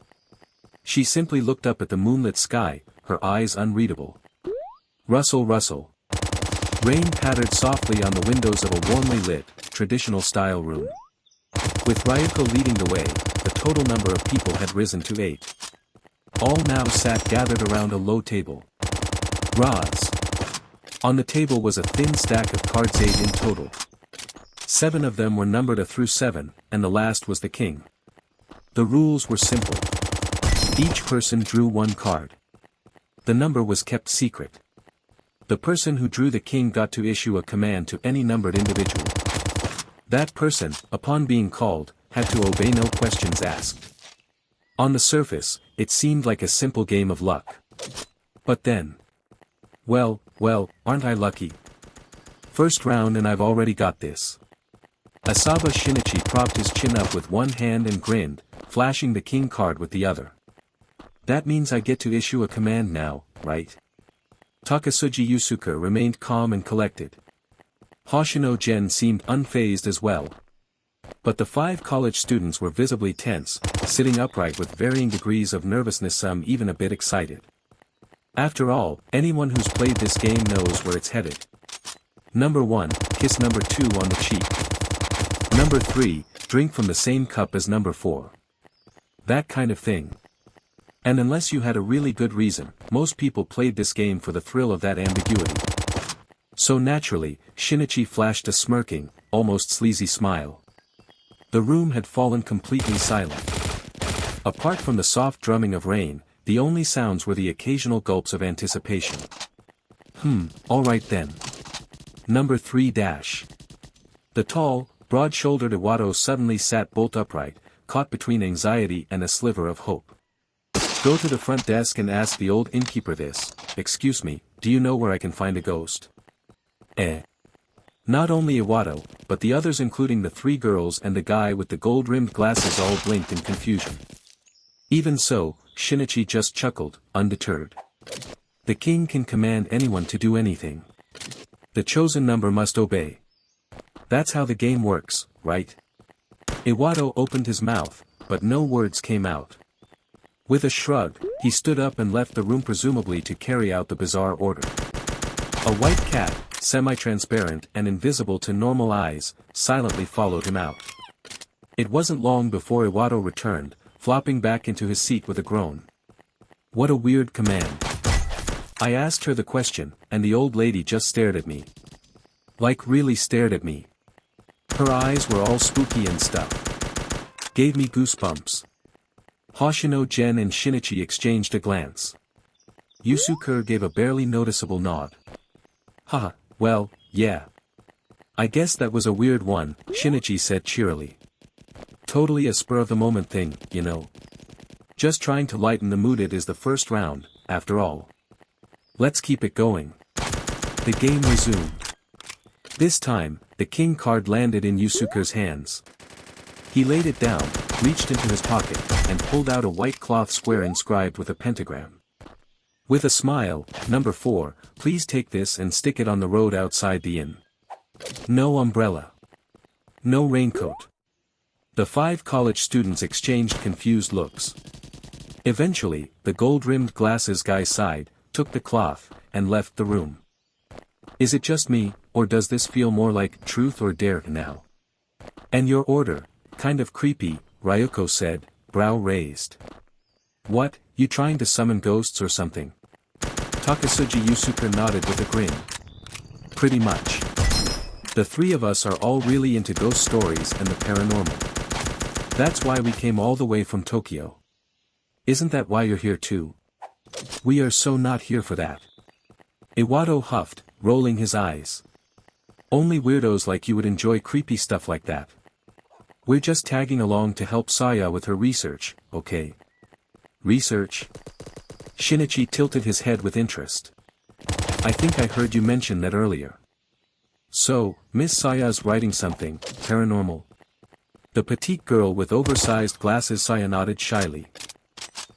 She simply looked up at the moonlit sky, her eyes unreadable. Rustle, rustle. Rain pattered softly on the windows of a warmly lit, traditional-style room. With Ryuko leading the way, the total number of people had risen to 8. All now sat gathered around a low table. Roz. On the table was a thin stack of cards, 8 in total. 7 of them were numbered 1 through 7, and the last was the king. The rules were simple. Each person drew 1 card. The number was kept secret. the person who drew the king got to issue a command to any numbered individual. That person, upon being called, had to obey, no questions asked. On the surface, it seemed like a simple game of luck. But then... Well, aren't I lucky? First round and I've already got this. Asaba Shinichi propped his chin up with one hand and grinned, flashing the king card with the other. That means I get to issue a command now, right? Takasuji Yusuke remained calm and collected. Hoshino Gen seemed unfazed as well. But the 5 college students were visibly tense, sitting upright with varying degrees of nervousness, some even a bit excited. After all, anyone who's played this game knows where it's headed. Number 1, kiss number 2 on the cheek. Number 3, drink from the same cup as number 4. That kind of thing. And unless you had a really good reason, most people played this game for the thrill of that ambiguity. So naturally, Shinichi flashed a smirking, almost sleazy smile. The room had fallen completely silent. Apart from the soft drumming of rain, the only sounds were the occasional gulps of anticipation. Alright then. Number 3 dash. The tall, broad-shouldered Iwado suddenly sat bolt upright, caught between anxiety and a sliver of hope. Go to the front desk and ask the old innkeeper this. Excuse me, do you know where I can find a ghost? Not only Iwado, but the others, including the 3 girls and the guy with the gold-rimmed glasses, all blinked in confusion. Even so, Shinichi just chuckled, undeterred. The king can command anyone to do anything. The chosen number must obey. That's how the game works, right? Iwado opened his mouth, but no words came out. With a shrug, he stood up and left the room, presumably to carry out the bizarre order. A white cat, semi-transparent and invisible to normal eyes, silently followed him out. It wasn't long before Iwado returned, flopping back into his seat with a groan. What a weird command. I asked her the question, and the old lady just stared at me. Like really stared at me. Her eyes were all spooky and stuff. Gave me goosebumps. Hoshino Gen and Shinichi exchanged a glance. Yusuke gave a barely noticeable nod. Haha, well, yeah. I guess that was a weird one, Shinichi said cheerily. Totally a spur-of-the-moment thing, you know. Just trying to lighten the mood. It is the first round, after all. Let's keep it going. The game resumed. This time, the king card landed in Yusuke's hands. He laid it down, reached into his pocket, and pulled out a white cloth square inscribed with a pentagram. With a smile, number 4, please take this and stick it on the road outside the inn. No umbrella. No raincoat. The 5 college students exchanged confused looks. Eventually, the gold-rimmed glasses guy sighed, took the cloth, and left the room. Is it just me, or does this feel more like truth or dare now? And your order, kind of creepy, Ryuko said, brow raised. What, you trying to summon ghosts or something? Takasuji Yusuke nodded with a grin. Pretty much. The 3 of us are all really into ghost stories and the paranormal. That's why we came all the way from Tokyo. Isn't that why you're here too? We are so not here for that. Iwado huffed, rolling his eyes. Only weirdos like you would enjoy creepy stuff like that. We're just tagging along to help Saya with her research, okay? Research? Shinichi tilted his head with interest. I think I heard you mention that earlier. So, Miss Saya's writing something, paranormal. The petite girl with oversized glasses Saya nodded shyly.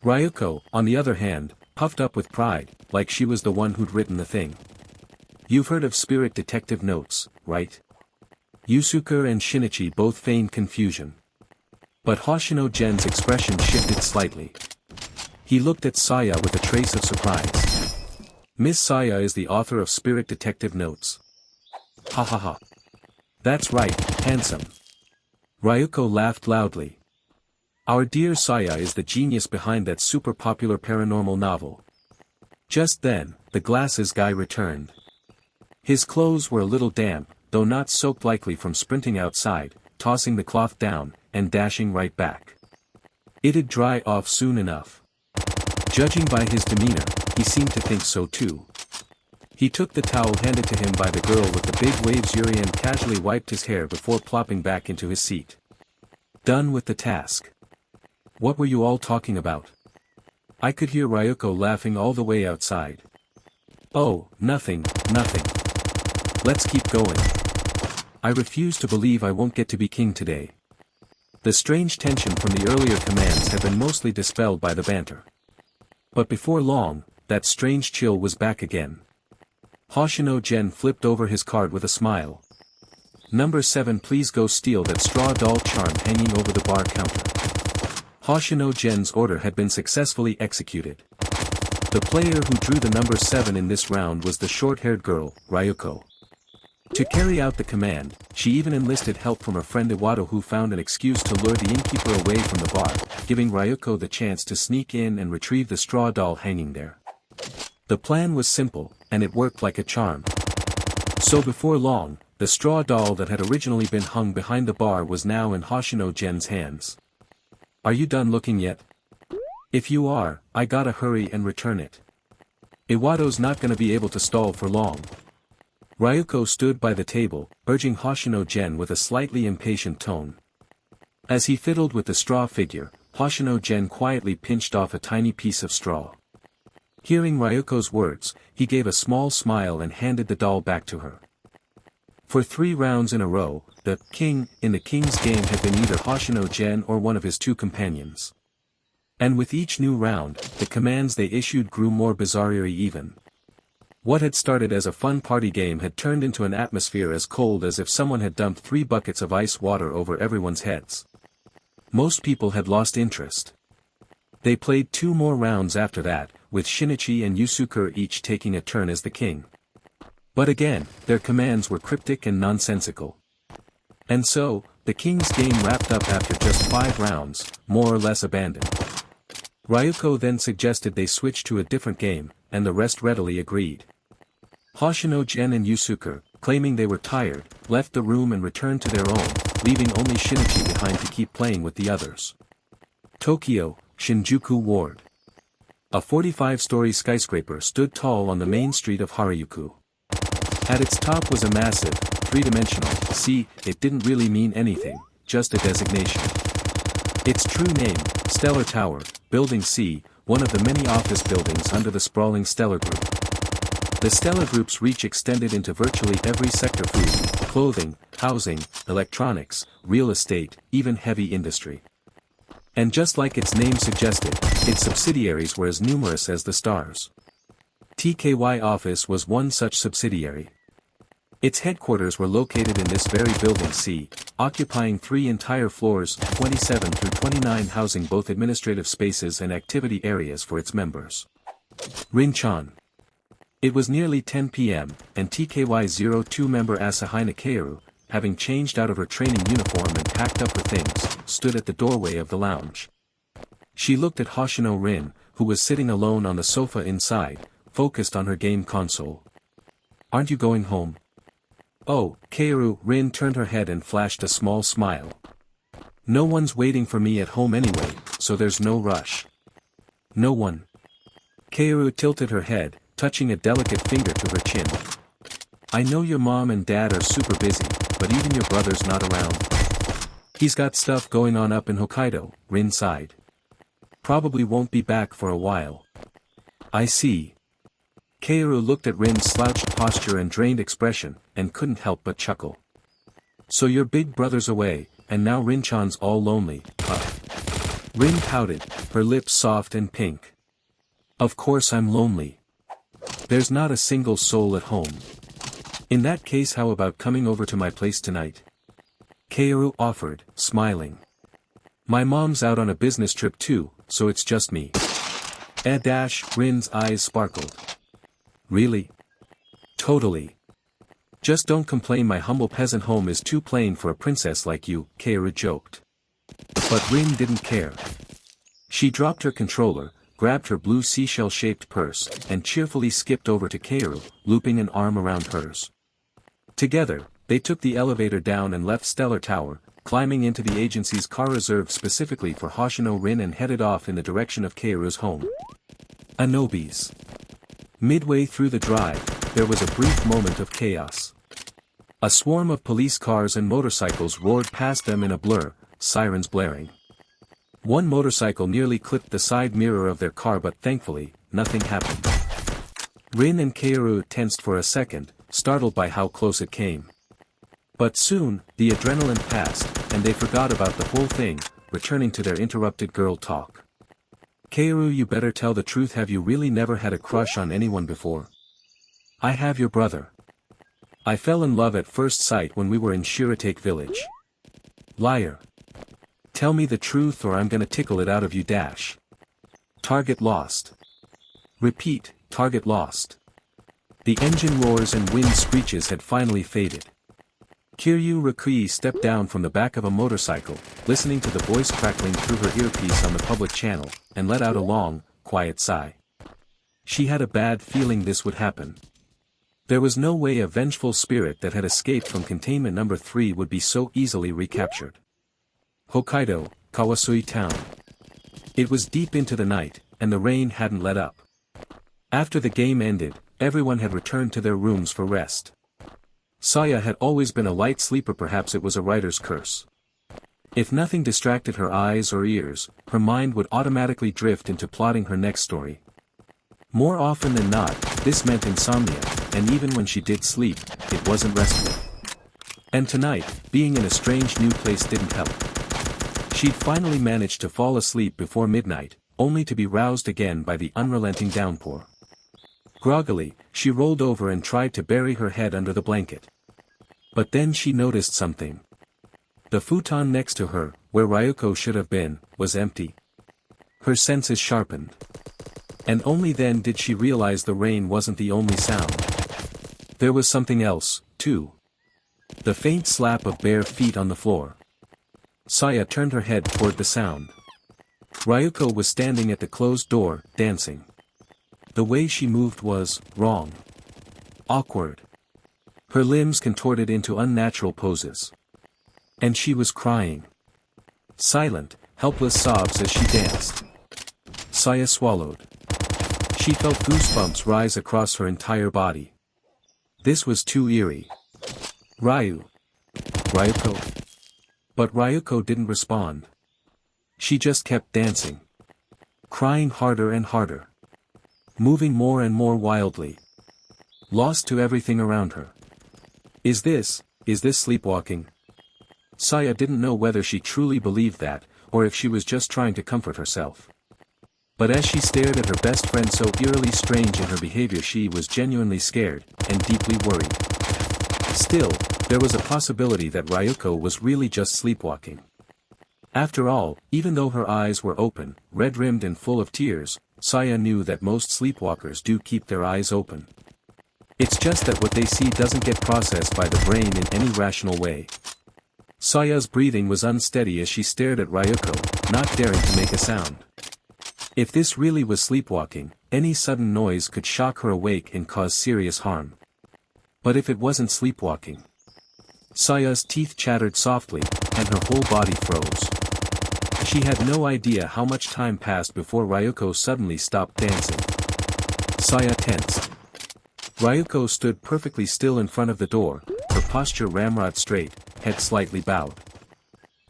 Ryuko, on the other hand, puffed up with pride, like she was the one who'd written the thing. You've heard of spirit detective notes, right? Yusuke and Shinichi both feigned confusion. But Hoshino Gen's expression shifted slightly. He looked at Saya with a trace of surprise. Miss Saya is the author of spirit detective notes. Ha ha ha. That's right, handsome. Ryuko laughed loudly. Our dear Saya is the genius behind that super popular paranormal novel. Just then, the glasses guy returned. His clothes were a little damp, though not soaked, likely from sprinting outside, tossing the cloth down, and dashing right back. It'd dry off soon enough. Judging by his demeanor, he seemed to think so too. He took the towel handed to him by the girl with the big waves Yuri and casually wiped his hair before plopping back into his seat. Done with the task. What were you all talking about? I could hear Ryuko laughing all the way outside. Oh, nothing, nothing. Let's keep going. I refuse to believe I won't get to be king today. The strange tension from the earlier commands had been mostly dispelled by the banter. But before long, that strange chill was back again. Hoshino Gen flipped over his card with a smile. Number 7, please go steal that straw doll charm hanging over the bar counter. Hoshino Gen's order had been successfully executed. The player who drew the number 7 in this round was the short-haired girl, Ryuko. To carry out the command, she even enlisted help from her friend Iwado, who found an excuse to lure the innkeeper away from the bar, giving Ryuko the chance to sneak in and retrieve the straw doll hanging there. The plan was simple, and it worked like a charm. So before long, the straw doll that had originally been hung behind the bar was now in Hoshino Gen's hands. Are you done looking yet? If you are, I gotta hurry and return it. Iwado's not gonna be able to stall for long. Ryuko stood by the table, urging Hoshino Gen with a slightly impatient tone. As he fiddled with the straw figure, Hoshino Gen quietly pinched off a tiny piece of straw. Hearing Ryuko's words, he gave a small smile and handed the doll back to her. For 3 rounds in a row, the king in the king's game had been either Hoshino Gen or one of his 2 companions. And with each new round, the commands they issued grew more bizarrely even. What had started as a fun party game had turned into an atmosphere as cold as if someone had dumped 3 buckets of ice water over everyone's heads. Most people had lost interest. They played 2 more rounds after that, with Shinichi and Yusuke each taking a turn as the king. But again, their commands were cryptic and nonsensical. And so, the king's game wrapped up after just 5 rounds, more or less abandoned. Ryuko then suggested they switch to a different game, and the rest readily agreed. Hoshino Gen and Yusuke, claiming they were tired, left the room and returned to their own, leaving only Shinichi behind to keep playing with the others. Tokyo, Shinjuku Ward. A 45-story skyscraper stood tall on the main street of Harajuku. At its top was a massive, 3-dimensional, it didn't really mean anything, just a designation. Its true name, Stellar Tower, Building C, one of the many office buildings under the sprawling Stellar Group. The Stellar Group's reach extended into virtually every sector: food, clothing, housing, electronics, real estate, even heavy industry. And just like its name suggested, its subsidiaries were as numerous as the stars. TKY Office was one such subsidiary. Its headquarters were located in this very building C, occupying 3 entire floors, 27 through 29, housing both administrative spaces and activity areas for its members. Rinchan. It was nearly 10 p.m., and TKY-02 member Asahina Kaoru, having changed out of her training uniform and packed up her things, stood at the doorway of the lounge. She looked at Hoshino Rin, who was sitting alone on the sofa inside, focused on her game console. Aren't you going home? Oh, Kaoru. Rin turned her head and flashed a small smile. No one's waiting for me at home anyway, so there's no rush. No one. Kaoru tilted her head, touching a delicate finger to her chin. I know your mom and dad are super busy, but even your brother's not around. He's got stuff going on up in Hokkaido, Rin sighed. Probably won't be back for a while. I see. Kaoru looked at Rin's slouched posture and drained expression, and couldn't help but chuckle. So your big brother's away, and now Rinchan's all lonely, huh? Rin pouted, her lips soft and pink. Of course I'm lonely. There's not a single soul at home. In that case, how about coming over to my place tonight? Kaoru offered, smiling. My mom's out on a business trip too, so it's just me. Rin's eyes sparkled. Really? Totally. Just don't complain, my humble peasant home is too plain for a princess like you, Kaoru joked. But Rin didn't care. She dropped her controller, grabbed her blue seashell-shaped purse, and cheerfully skipped over to Kaoru, looping an arm around hers. Together, they took the elevator down and left Stellar Tower, climbing into the agency's car reserved specifically for Hoshino Rin, and headed off in the direction of Kaoru's home. Anobi's. Midway through the drive, there was a brief moment of chaos. A swarm of police cars and motorcycles roared past them in a blur, sirens blaring. One motorcycle nearly clipped the side mirror of their car, but thankfully, nothing happened. Rin and Kaoru tensed for a second, startled by how close it came. But soon, the adrenaline passed, and they forgot about the whole thing, returning to their interrupted girl talk. Kaoru, you better tell the truth, have you really never had a crush on anyone before? I have your brother. I fell in love at first sight when we were in Shiratake village. Liar. Tell me the truth or I'm gonna tickle it out of you. Target lost. Repeat, target lost. The engine roars and wind screeches had finally faded. Kiryu Rikui stepped down from the back of a motorcycle, listening to the voice crackling through her earpiece on the public channel, and let out a long, quiet sigh. She had a bad feeling this would happen. There was no way a vengeful spirit that had escaped from containment number 3 would be so easily recaptured. Hokkaido, Kawasui Town. It was deep into the night, and the rain hadn't let up. After the game ended, everyone had returned to their rooms for rest. Saya had always been a light sleeper, perhaps it was a writer's curse. If nothing distracted her eyes or ears, her mind would automatically drift into plotting her next story. More often than not, this meant insomnia, and even when she did sleep, it wasn't restful. And tonight, being in a strange new place didn't help. She'd finally managed to fall asleep before midnight, only to be roused again by the unrelenting downpour. Groggily, she rolled over and tried to bury her head under the blanket. But then she noticed something. The futon next to her, where Ryuko should have been, was empty. Her senses sharpened. And only then did she realize the rain wasn't the only sound. There was something else, too. The faint slap of bare feet on the floor. Saya turned her head toward the sound. Ryuko was standing at the closed door, dancing. The way she moved was wrong. Awkward. Her limbs contorted into unnatural poses. And she was crying. Silent, helpless sobs as she danced. Saya swallowed. She felt goosebumps rise across her entire body. This was too eerie. Ryuko. But Ryuko didn't respond. She just kept dancing. Crying harder and harder. Moving more and more wildly. Lost to everything around her. Is this sleepwalking? Saya didn't know whether she truly believed that, or if she was just trying to comfort herself. But as she stared at her best friend so eerily strange in her behavior, she was genuinely scared, and deeply worried. Still, there was a possibility that Ryuko was really just sleepwalking. After all, even though her eyes were open, red-rimmed and full of tears, Saya knew that most sleepwalkers do keep their eyes open. It's just that what they see doesn't get processed by the brain in any rational way. Saya's breathing was unsteady as she stared at Ryuko, not daring to make a sound. If this really was sleepwalking, any sudden noise could shock her awake and cause serious harm. But if it wasn't sleepwalking? Saya's teeth chattered softly, and her whole body froze. She had no idea how much time passed before Ryuko suddenly stopped dancing. Saya tensed. Ryuko stood perfectly still in front of the door, her posture ramrod straight, head slightly bowed.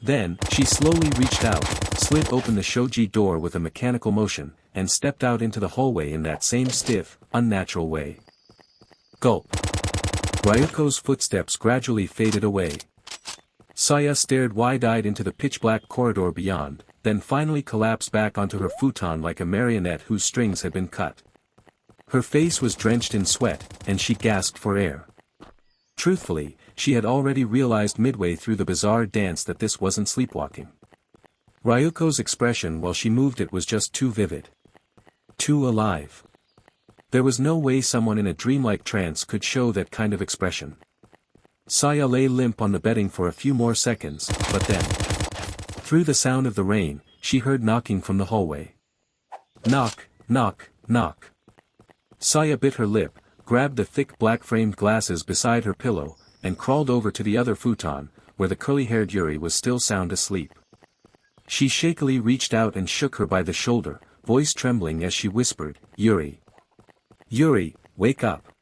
Then, she slowly reached out, slid open the shoji door with a mechanical motion, and stepped out into the hallway in that same stiff, unnatural way. Gulp. Ryuko's footsteps gradually faded away. Saya stared wide-eyed into the pitch-black corridor beyond, then finally collapsed back onto her futon like a marionette whose strings had been cut. Her face was drenched in sweat, and she gasped for air. Truthfully, she had already realized midway through the bizarre dance that this wasn't sleepwalking. Ryuko's expression while she moved it was just too vivid. Too alive. There was no way someone in a dreamlike trance could show that kind of expression. Saya lay limp on the bedding for a few more seconds, but then, through the sound of the rain, she heard knocking from the hallway. Knock, knock, knock. Saya bit her lip, grabbed the thick black-framed glasses beside her pillow, and crawled over to the other futon, where the curly-haired Yuri was still sound asleep. She shakily reached out and shook her by the shoulder, voice trembling as she whispered, "Yuri. Yuri, wake up."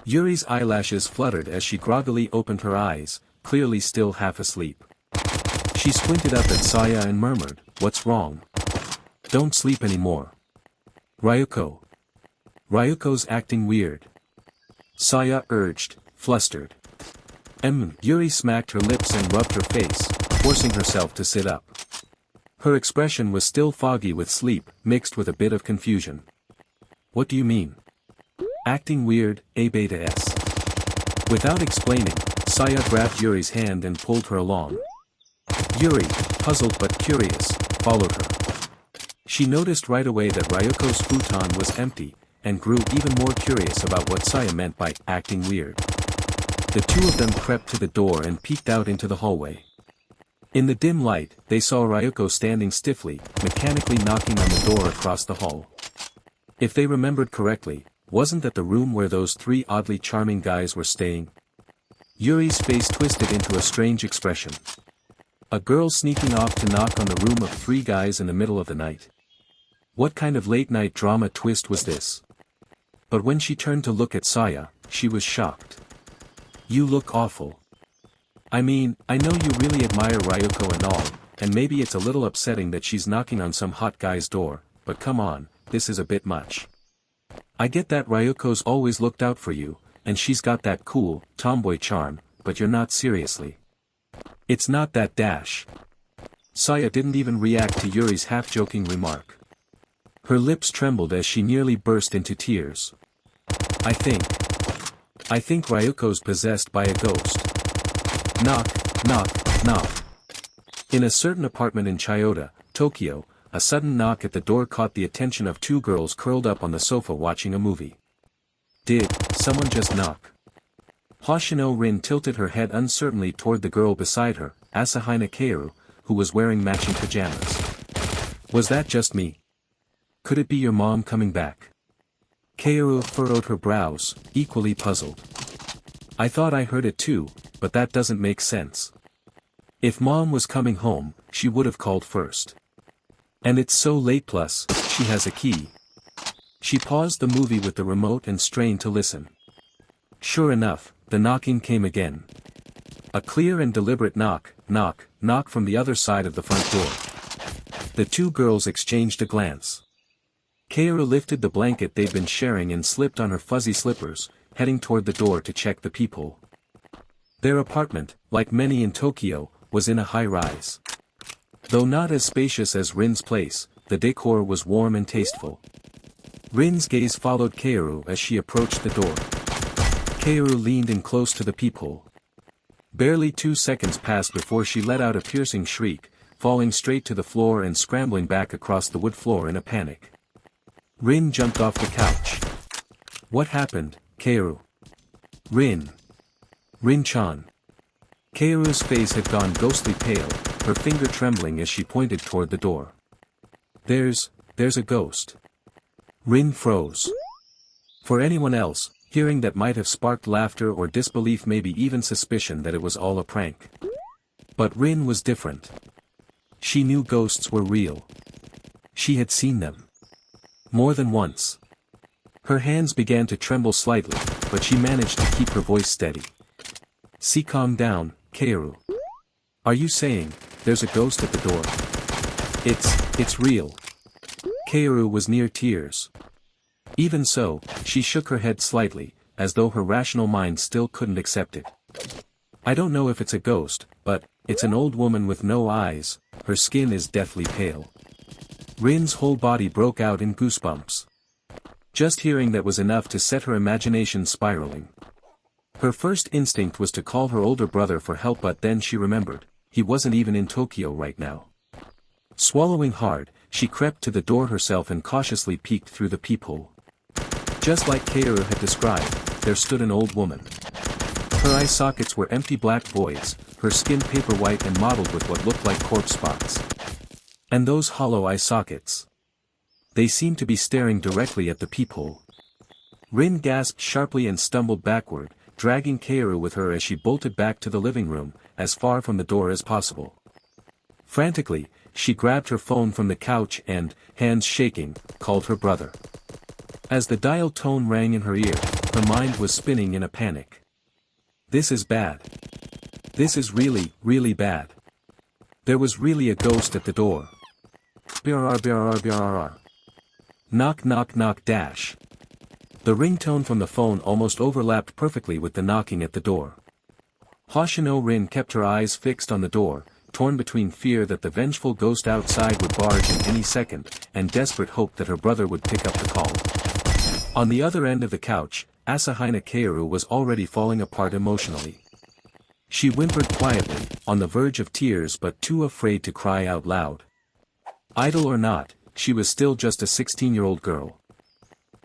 Yuri's eyelashes fluttered as she groggily opened her eyes, clearly still half asleep. She squinted up at Saya and murmured, "What's wrong? Don't sleep anymore." "Ryuko. Ryuko's acting weird," Saya urged, flustered. Yuri smacked her lips and rubbed her face, forcing herself to sit up. Her expression was still foggy with sleep, mixed with a bit of confusion. "What do you mean? Acting weird, A beta S." Without explaining, Saya grabbed Yuri's hand and pulled her along. Yuri, puzzled but curious, followed her. She noticed right away that Ryuko's futon was empty, and grew even more curious about what Saya meant by acting weird. The two of them crept to the door and peeked out into the hallway. In the dim light, they saw Ryuko standing stiffly, mechanically knocking on the door across the hall. If they remembered correctly, wasn't that the room where those three oddly charming guys were staying? Yuri's face twisted into a strange expression. A girl sneaking off to knock on the room of three guys in the middle of the night. What kind of late-night drama twist was this? But when she turned to look at Saya, she was shocked. "You look awful. I mean, I know you really admire Ryuko and all, and maybe it's a little upsetting that she's knocking on some hot guy's door, but come on, this is a bit much. I get that Ryuko's always looked out for you, and she's got that cool, tomboy charm, but you're not seriously. It's not that dash." Saya didn't even react to Yuri's half-joking remark. Her lips trembled as she nearly burst into tears. I think Ryuko's possessed by a ghost." Knock, knock, knock. In a certain apartment in Chiyoda, Tokyo, a sudden knock at the door caught the attention of two girls curled up on the sofa watching a movie. Did someone just knock? Hoshino Rin tilted her head uncertainly toward the girl beside her, Asahina Kaoru, who was wearing matching pajamas. "Was that just me? Could it be your mom coming back?" Kaoru furrowed her brows, equally puzzled. "I thought I heard it too, but that doesn't make sense. If mom was coming home, she would have called first. And it's so late plus, she has a key." She paused the movie with the remote and strained to listen. Sure enough, the knocking came again. A clear and deliberate knock, knock, knock from the other side of the front door. The two girls exchanged a glance. Kaoru lifted the blanket they'd been sharing and slipped on her fuzzy slippers, heading toward the door to check the peephole. Their apartment, like many in Tokyo, was in a high-rise. Though not as spacious as Rin's place, the decor was warm and tasteful. Rin's gaze followed Kaoru as she approached the door. Kaoru leaned in close to the peephole. Barely 2 seconds passed before she let out a piercing shriek, falling straight to the floor and scrambling back across the wood floor in a panic. Rin jumped off the couch. "What happened, Kaoru?" "Rin. Rin-chan." Kaoru's face had gone ghostly pale, her finger trembling as she pointed toward the door. There's a ghost." Rin froze. For anyone else, hearing that might have sparked laughter or disbelief, maybe even suspicion that it was all a prank. But Rin was different. She knew ghosts were real. She had seen them. More than once. Her hands began to tremble slightly, but she managed to keep her voice steady. Calm down, Kaoru. Are you saying, there's a ghost at the door?" It's real." Kaoru was near tears. Even so, she shook her head slightly, as though her rational mind still couldn't accept it. "I don't know if it's a ghost, but, it's an old woman with no eyes, her skin is deathly pale." Rin's whole body broke out in goosebumps. Just hearing that was enough to set her imagination spiraling. Her first instinct was to call her older brother for help, but then she remembered, he wasn't even in Tokyo right now. Swallowing hard, she crept to the door herself and cautiously peeked through the peephole. Just like Kaoru had described, there stood an old woman. Her eye sockets were empty black voids, her skin paper white and mottled with what looked like corpse spots. And those hollow eye sockets. They seemed to be staring directly at the peephole. Rin gasped sharply and stumbled backward, dragging Kaoru with her as she bolted back to the living room, as far from the door as possible. Frantically, she grabbed her phone from the couch and, hands shaking, called her brother. As the dial tone rang in her ear, Her mind was spinning in a panic. This is bad. This is really, really bad. There was really a ghost at the door. Brrr brrr brrr. Knock knock knock dash. The ringtone from the phone almost overlapped perfectly with the knocking at the door. Hoshino Gen kept her eyes fixed on the door, torn between fear that the vengeful ghost outside would barge in any second, and desperate hope that her brother would pick up the call. On the other end of the couch, Asahina Kaoru was already falling apart emotionally. She whimpered quietly, on the verge of tears but too afraid to cry out loud. Idol or not, she was still just a 16-year-old girl.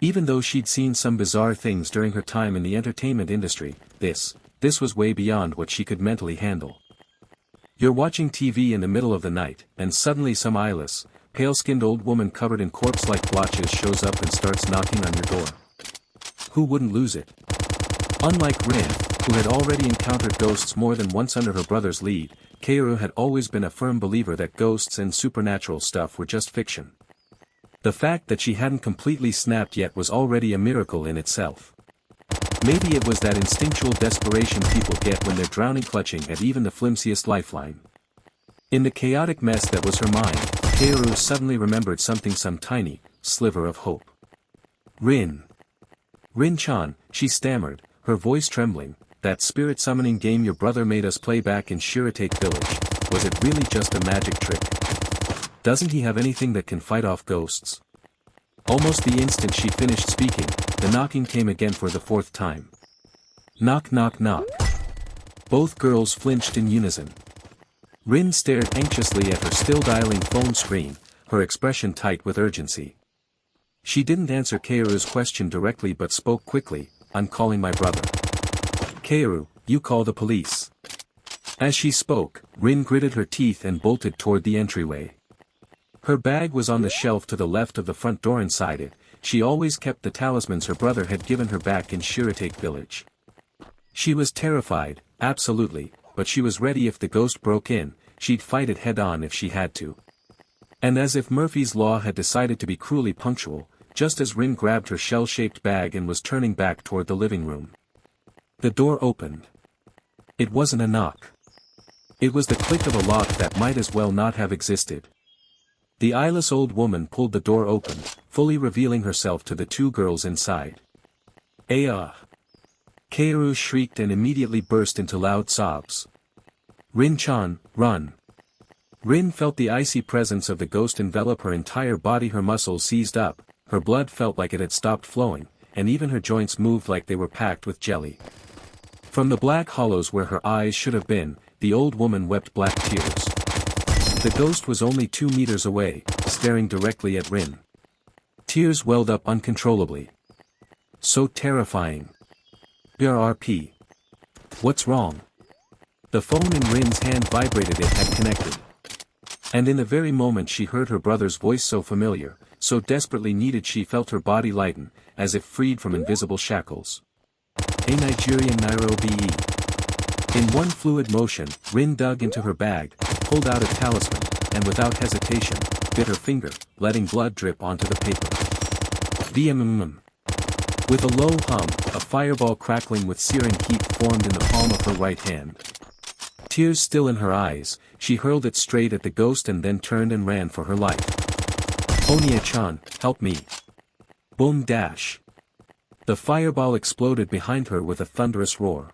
Even though she'd seen some bizarre things during her time in the entertainment industry, this was way beyond what she could mentally handle. You're watching TV in the middle of the night, and suddenly some eyeless, pale-skinned old woman covered in corpse-like blotches shows up and starts knocking on your door. Who wouldn't lose it? Unlike Rin, who had already encountered ghosts more than once under her brother's lead, Kaoru had always been a firm believer that ghosts and supernatural stuff were just fiction. The fact that she hadn't completely snapped yet was already a miracle in itself. Maybe it was that instinctual desperation people get when they're drowning, clutching at even the flimsiest lifeline. In the chaotic mess that was her mind, Kaoru suddenly remembered something, some tiny sliver of hope. Rin-chan, she stammered, her voice trembling, that spirit summoning game your brother made us play back in Shiratake Village, was it really just a magic trick? Doesn't he have anything that can fight off ghosts? Almost the instant she finished speaking, the knocking came again for the 4th time. Knock knock knock. Both girls flinched in unison. Rin stared anxiously at her still dialing phone screen, her expression tight with urgency. She didn't answer Kaoru's question directly but spoke quickly, "I'm calling my brother." "Kaoru, you call the police." As she spoke, Rin gritted her teeth and bolted toward the entryway. Her bag was on the shelf to the left of the front door. Inside it, she always kept the talismans her brother had given her back in Shiratake Village. She was terrified, absolutely, but she was ready if the ghost broke in, she'd fight it head-on if she had to. And as if Murphy's Law had decided to be cruelly punctual, just as Rin grabbed her shell-shaped bag and was turning back toward the living room. The door opened. It wasn't a knock. It was the click of a lock that might as well not have existed. The eyeless old woman pulled the door open, fully revealing herself to the 2 girls inside. "Ayah!" Kaoru shrieked and immediately burst into loud sobs. "Rin-chan, run!" Rin felt the icy presence of the ghost envelop her entire body. Her muscles seized up, her blood felt like it had stopped flowing, and even her joints moved like they were packed with jelly. From the black hollows where her eyes should have been, the old woman wept black tears. The ghost was only 2 meters away, staring directly at Rin. Tears welled up uncontrollably. So terrifying. "BRP. What's wrong?" The phone in Rin's hand vibrated. It had connected. And in the very moment she heard her brother's voice, so familiar, so desperately needed, she felt her body lighten, as if freed from invisible shackles. A Nigerian Nairobi. In one fluid motion, Rin dug into her bag, pulled out a talisman, and without hesitation, bit her finger, letting blood drip onto the paper. With a low hum, a fireball crackling with searing heat formed in the palm of her right hand. Tears still in her eyes, she hurled it straight at the ghost and then turned and ran for her life. "Onia-chan, help me." Boom dash. The fireball exploded behind her with a thunderous roar.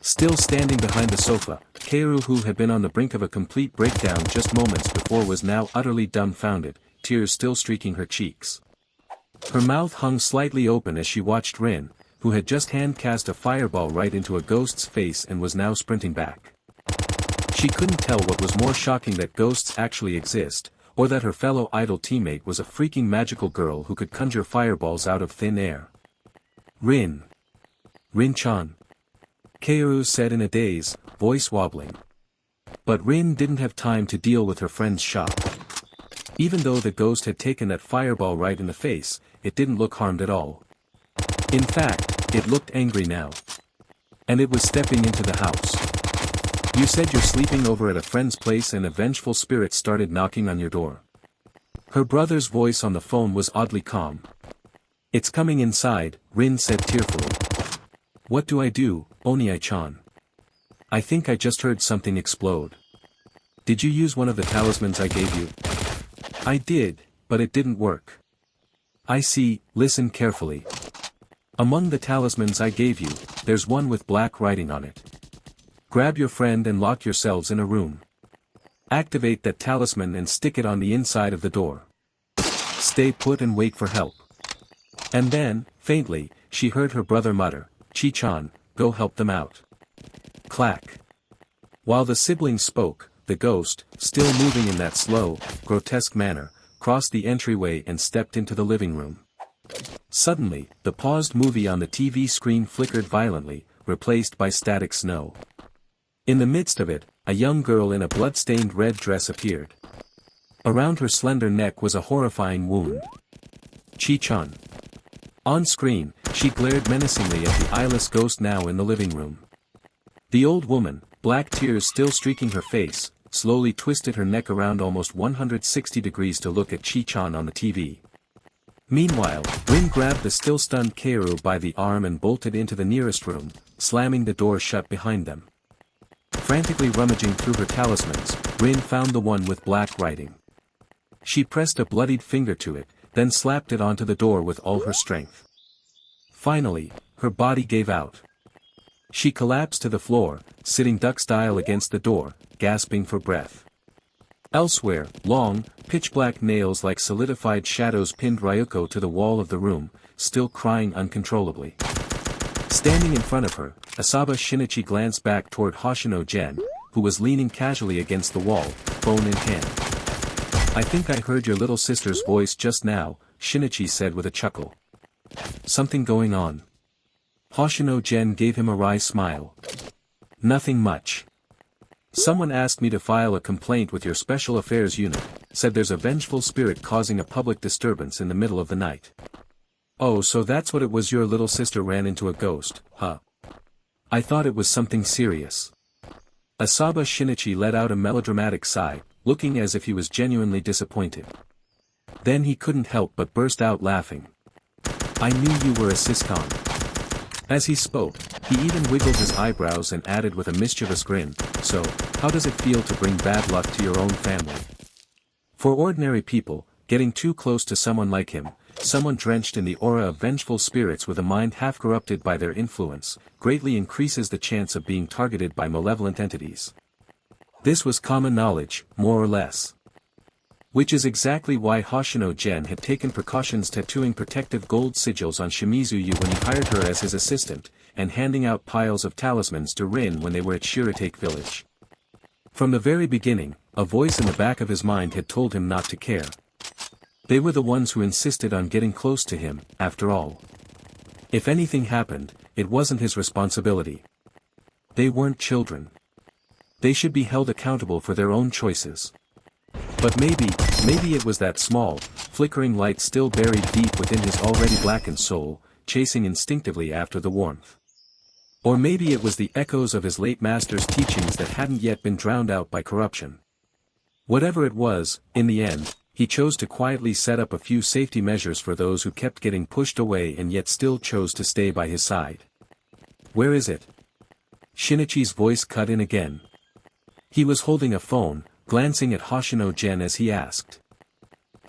Still standing behind the sofa, Kaoru, who had been on the brink of a complete breakdown just moments before, was now utterly dumbfounded, tears still streaking her cheeks. Her mouth hung slightly open as she watched Rin, who had just hand-cast a fireball right into a ghost's face and was now sprinting back. She couldn't tell what was more shocking, that ghosts actually exist, or that her fellow idol teammate was a freaking magical girl who could conjure fireballs out of thin air. Rin-chan. Kaoru said in a daze, voice wobbling. But Rin didn't have time to deal with her friend's shock. Even though the ghost had taken that fireball right in the face, it didn't look harmed at all. In fact, it looked angry now. And it was stepping into the house. "You said you're sleeping over at a friend's place and a vengeful spirit started knocking on your door." Her brother's voice on the phone was oddly calm. It's coming inside, Rin said tearfully. What do I do, Oniai-chan? I think I just heard something explode. Did you use one of the talismans I gave you? I did, but it didn't work. I see, listen carefully. Among the talismans I gave you, there's one with black writing on it. Grab your friend and lock yourselves in a room. Activate that talisman and stick it on the inside of the door. Stay put and wait for help. And then, faintly, she heard her brother mutter, Chi-chan, go help them out. Clack. While the siblings spoke, the ghost, still moving in that slow, grotesque manner, crossed the entryway and stepped into the living room. Suddenly, the paused movie on the TV screen flickered violently, replaced by static snow. In the midst of it, a young girl in a blood-stained red dress appeared. Around her slender neck was a horrifying wound. Chi-chan. On screen, she glared menacingly at the eyeless ghost now in the living room. The old woman, black tears still streaking her face, slowly twisted her neck around almost 160 degrees to look at Chi-chan on the TV. Meanwhile, Rin grabbed the still-stunned Kaoru by the arm and bolted into the nearest room, slamming the door shut behind them. Frantically rummaging through her talismans, Rin found the one with black writing. She pressed a bloodied finger to it, then slapped it onto the door with all her strength. Finally, her body gave out. She collapsed to the floor, sitting duck-style against the door, gasping for breath. Elsewhere, long, pitch-black nails like solidified shadows pinned Ryuko to the wall of the room, still crying uncontrollably. Standing in front of her, Asaba Shinichi glanced back toward Hoshino Gen, who was leaning casually against the wall, phone in hand. I think I heard your little sister's voice just now, Shinichi said with a chuckle. Something going on? Hoshino Gen gave him a wry smile. Nothing much. Someone asked me to file a complaint with your special affairs unit, said there's a vengeful spirit causing a public disturbance in the middle of the night. Oh, so that's what it was, your little sister ran into a ghost, huh? I thought it was something serious. Asaba Shinichi let out a melodramatic sigh, looking as if he was genuinely disappointed. Then he couldn't help but burst out laughing. I knew you were a siscon. As he spoke, he even wiggled his eyebrows and added with a mischievous grin, so, how does it feel to bring bad luck to your own family? For ordinary people, getting too close to someone like him, someone drenched in the aura of vengeful spirits with a mind half corrupted by their influence, greatly increases the chance of being targeted by malevolent entities. This was common knowledge, more or less. Which is exactly why Hoshino Gen had taken precautions tattooing protective gold sigils on Shimizu Yu when he hired her as his assistant, and handing out piles of talismans to Rin when they were at Shiratake village. From the very beginning, a voice in the back of his mind had told him not to care. They were the ones who insisted on getting close to him, after all. If anything happened, it wasn't his responsibility. They weren't children. They should be held accountable for their own choices. But maybe it was that small, flickering light still buried deep within his already blackened soul, chasing instinctively after the warmth. Or maybe it was the echoes of his late master's teachings that hadn't yet been drowned out by corruption. Whatever it was, in the end, he chose to quietly set up a few safety measures for those who kept getting pushed away and yet still chose to stay by his side. Where is it? Shinichi's voice cut in again. He was holding a phone, glancing at Hoshino Gen as he asked.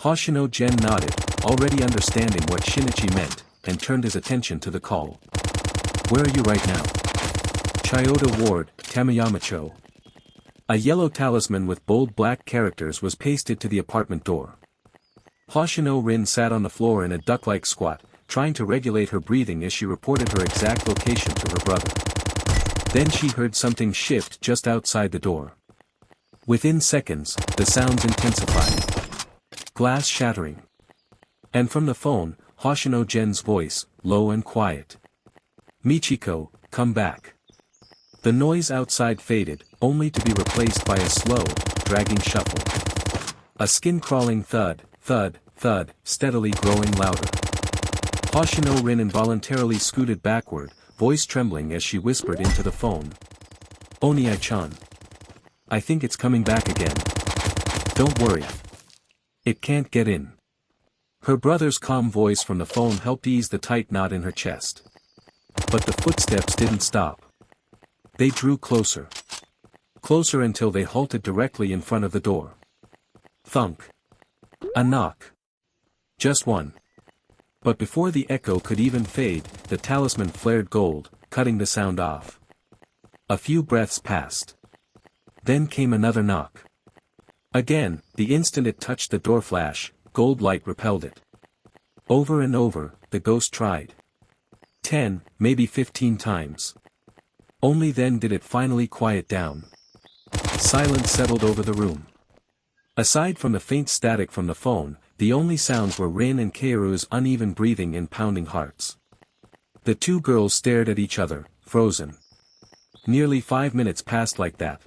Hoshino Gen nodded, already understanding what Shinichi meant, and turned his attention to the call. Where are you right now? Chiyoda Ward, Tamayamacho. A yellow talisman with bold black characters was pasted to the apartment door. Hoshino Rin sat on the floor in a duck-like squat, trying to regulate her breathing as she reported her exact location to her brother. Then she heard something shift just outside the door. Within seconds, the sounds intensified. Glass shattering. And from the phone, Hoshino Gen's voice, low and quiet. Michiko, come back. The noise outside faded, only to be replaced by a slow, dragging shuffle. A skin-crawling thud, thud, thud, steadily growing louder. Hoshino Rin involuntarily scooted backward, voice trembling as she whispered into the phone. Oniai-chan. I think it's coming back again. Don't worry. It can't get in. Her brother's calm voice from the phone helped ease the tight knot in her chest. But the footsteps didn't stop. They drew closer. Closer until they halted directly in front of the door. Thunk. A knock. Just one. But before the echo could even fade, the talisman flared gold, cutting the sound off. A few breaths passed. Then came another knock. Again, the instant it touched the door flash, gold light repelled it. Over and over, the ghost tried. 10, maybe 15 times. Only then did it finally quiet down. Silence settled over the room. Aside from the faint static from the phone, the only sounds were Rin and Keiru's uneven breathing and pounding hearts. The two girls stared at each other, frozen. Nearly 5 minutes passed like that.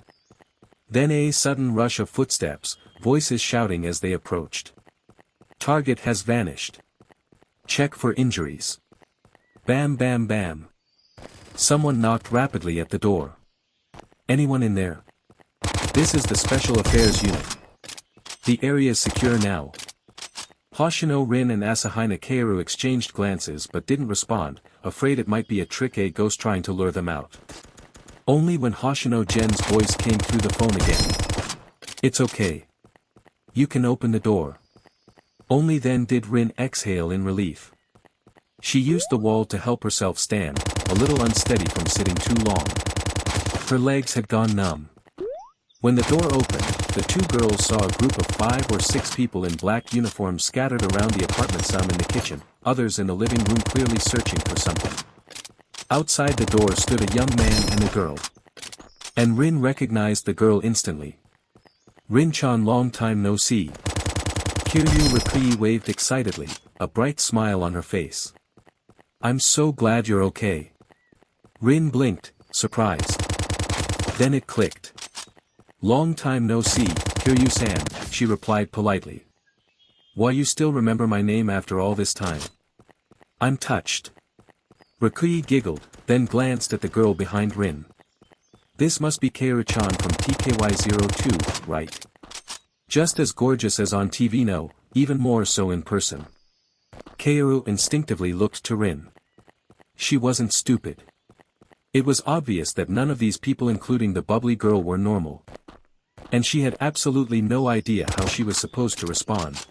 Then a sudden rush of footsteps, voices shouting as they approached. Target has vanished. Check for injuries. Bam bam bam. Someone knocked rapidly at the door. Anyone in there? This is the Special Affairs Unit. The area is secure now. Hoshino Rin and Asahina Keiru exchanged glances but didn't respond, afraid it might be a trick, a ghost trying to lure them out. Only when Hoshino Gen's voice came through the phone again. It's okay. You can open the door. Only then did Rin exhale in relief. She used the wall to help herself stand, a little unsteady from sitting too long. Her legs had gone numb. When the door opened, the two girls saw a group of 5 or 6 people in black uniforms scattered around the apartment, some in the kitchen, others in the living room clearly searching for something. Outside the door stood a young man and a girl. And Rin recognized the girl instantly. Rin-chan, long time no see. Kiryu Rikui waved excitedly, a bright smile on her face. I'm so glad you're okay. Rin blinked, surprised. Then it clicked. Long time no see, Kiryu-san, she replied politely. Why, you still remember my name after all this time? I'm touched. Rikui giggled, then glanced at the girl behind Rin. This must be Keiru-chan from TKY02, right? Just as gorgeous as on TV, no, even more so in person. Keiru instinctively looked to Rin. She wasn't stupid. It was obvious that none of these people, including the bubbly girl, were normal. And she had absolutely no idea how she was supposed to respond.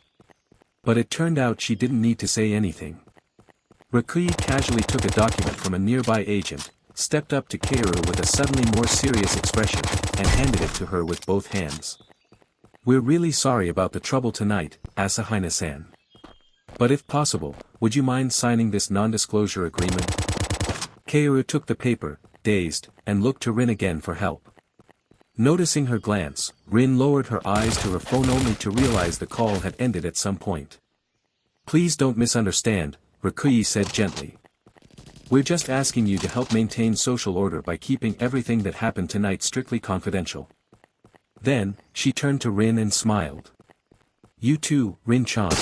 But it turned out she didn't need to say anything. Rikui casually took a document from a nearby agent, stepped up to Keiru with a suddenly more serious expression, and handed it to her with both hands. We're really sorry about the trouble tonight, Asahina-san. But if possible, would you mind signing this non-disclosure agreement? Keiru took the paper, dazed, and looked to Rin again for help. Noticing her glance, Rin lowered her eyes to her phone only to realize the call had ended at some point. Please don't misunderstand, Rikui said gently. We're just asking you to help maintain social order by keeping everything that happened tonight strictly confidential. Then, she turned to Rin and smiled. You too, Rin-chan.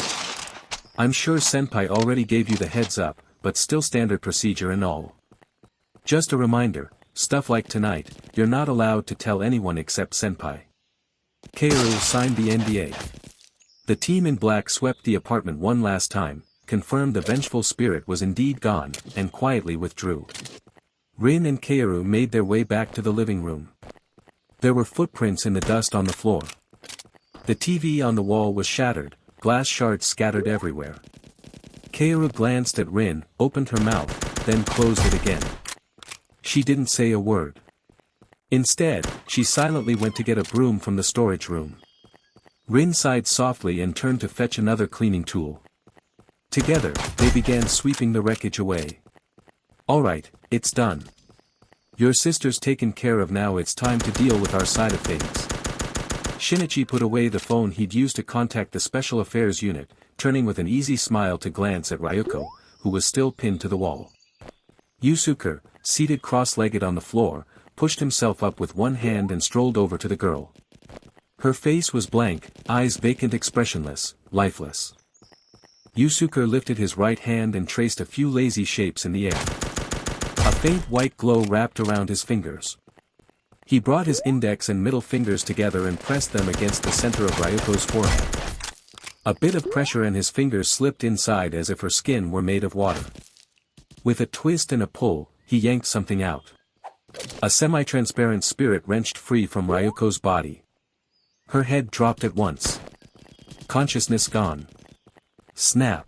I'm sure Senpai already gave you the heads up, but still standard procedure and all. Just a reminder, stuff like tonight, you're not allowed to tell anyone except Senpai. Keiru signed the NDA. The team in black swept the apartment one last time, confirmed the vengeful spirit was indeed gone, and quietly withdrew. Rin and Keiru made their way back to the living room. There were footprints in the dust on the floor. The TV on the wall was shattered, glass shards scattered everywhere. Keiru glanced at Rin, opened her mouth, then closed it again. She didn't say a word. Instead, she silently went to get a broom from the storage room. Rin sighed softly and turned to fetch another cleaning tool. Together, they began sweeping the wreckage away. Alright, it's done. Your sister's taken care of, now it's time to deal with our side of things. Shinichi put away the phone he'd used to contact the Special Affairs Unit, turning with an easy smile to glance at Ryuko, who was still pinned to the wall. Yusuke, seated cross-legged on the floor, pushed himself up with one hand and strolled over to the girl. Her face was blank, eyes vacant, expressionless, lifeless. Yusuke lifted his right hand and traced a few lazy shapes in the air. A faint white glow wrapped around his fingers. He brought his index and middle fingers together and pressed them against the center of Ryuko's forehead. A bit of pressure and his fingers slipped inside as if her skin were made of water. With a twist and a pull, he yanked something out. A semi-transparent spirit wrenched free from Ryuko's body. Her head dropped at once. Consciousness gone. Snap.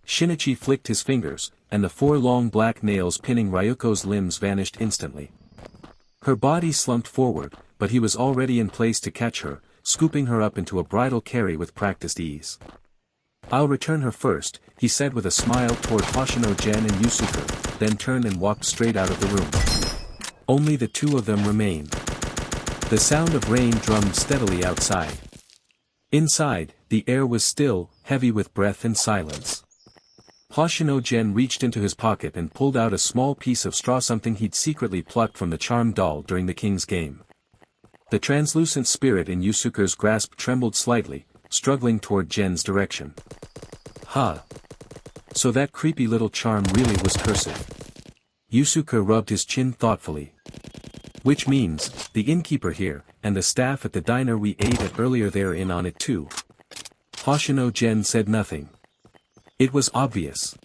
Shinichi flicked his fingers, and the 4 long black nails pinning Ryuko's limbs vanished instantly. Her body slumped forward, but he was already in place to catch her, scooping her up into a bridal carry with practiced ease. "I'll return her first," he said with a smile toward Hoshino Gen and Yusuke, then turned and walked straight out of the room. Only the 2 of them remained. The sound of rain drummed steadily outside. Inside, the air was still, heavy with breath and silence. Hoshino Gen reached into his pocket and pulled out a small piece of straw, something he'd secretly plucked from the charmed doll during the king's game. The translucent spirit in Yusuke's grasp trembled slightly, struggling toward Gen's direction. "Ha! So that creepy little charm really was cursed." Yusuke rubbed his chin thoughtfully. "Which means, the innkeeper here, and the staff at the diner we ate at earlier, they're in on it too." Hoshino Gen said nothing. It was obvious.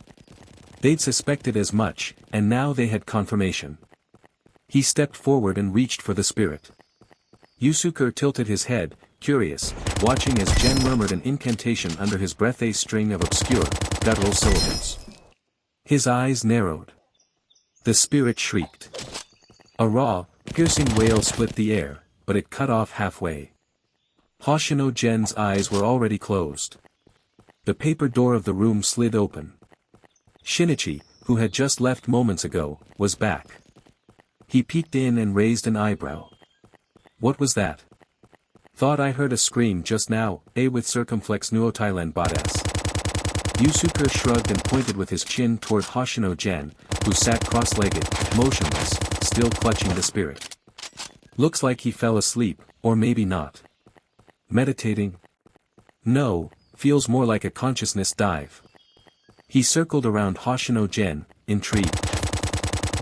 They'd suspected as much, and now they had confirmation. He stepped forward and reached for the spirit. Yusuke tilted his head, curious, watching as Gen murmured an incantation under his breath, a string of obscure, guttural syllables. His eyes narrowed. The spirit shrieked. A raw, piercing wail split the air, but it cut off halfway. Hoshino Gen's eyes were already closed. The paper door of the room slid open. Shinichi, who had just left moments ago, was back. He peeked in and raised an eyebrow. "What was that? Thought I heard a scream just now, with circumflex nuo Thailand badass." Yusuke shrugged and pointed with his chin toward Hoshino Gen, who sat cross-legged, motionless, still clutching the spirit. "Looks like he fell asleep, or maybe not. Meditating? No, feels more like a consciousness dive." He circled around Hoshino Gen, intrigued.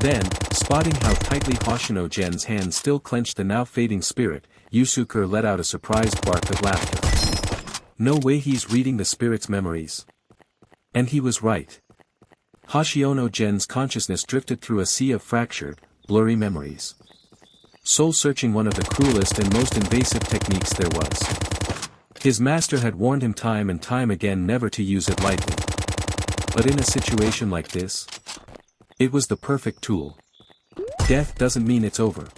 Then, spotting how tightly Hoshino Gen's hand still clenched the now fading spirit, Yusuke let out a surprised bark of laughter. "No way he's reading the spirit's memories." And he was right. Hoshino Gen's consciousness drifted through a sea of fractured, blurry memories. Soul-searching, one of the cruelest and most invasive techniques there was. His master had warned him time and time again never to use it lightly. But in a situation like this, it was the perfect tool. Death doesn't mean it's over.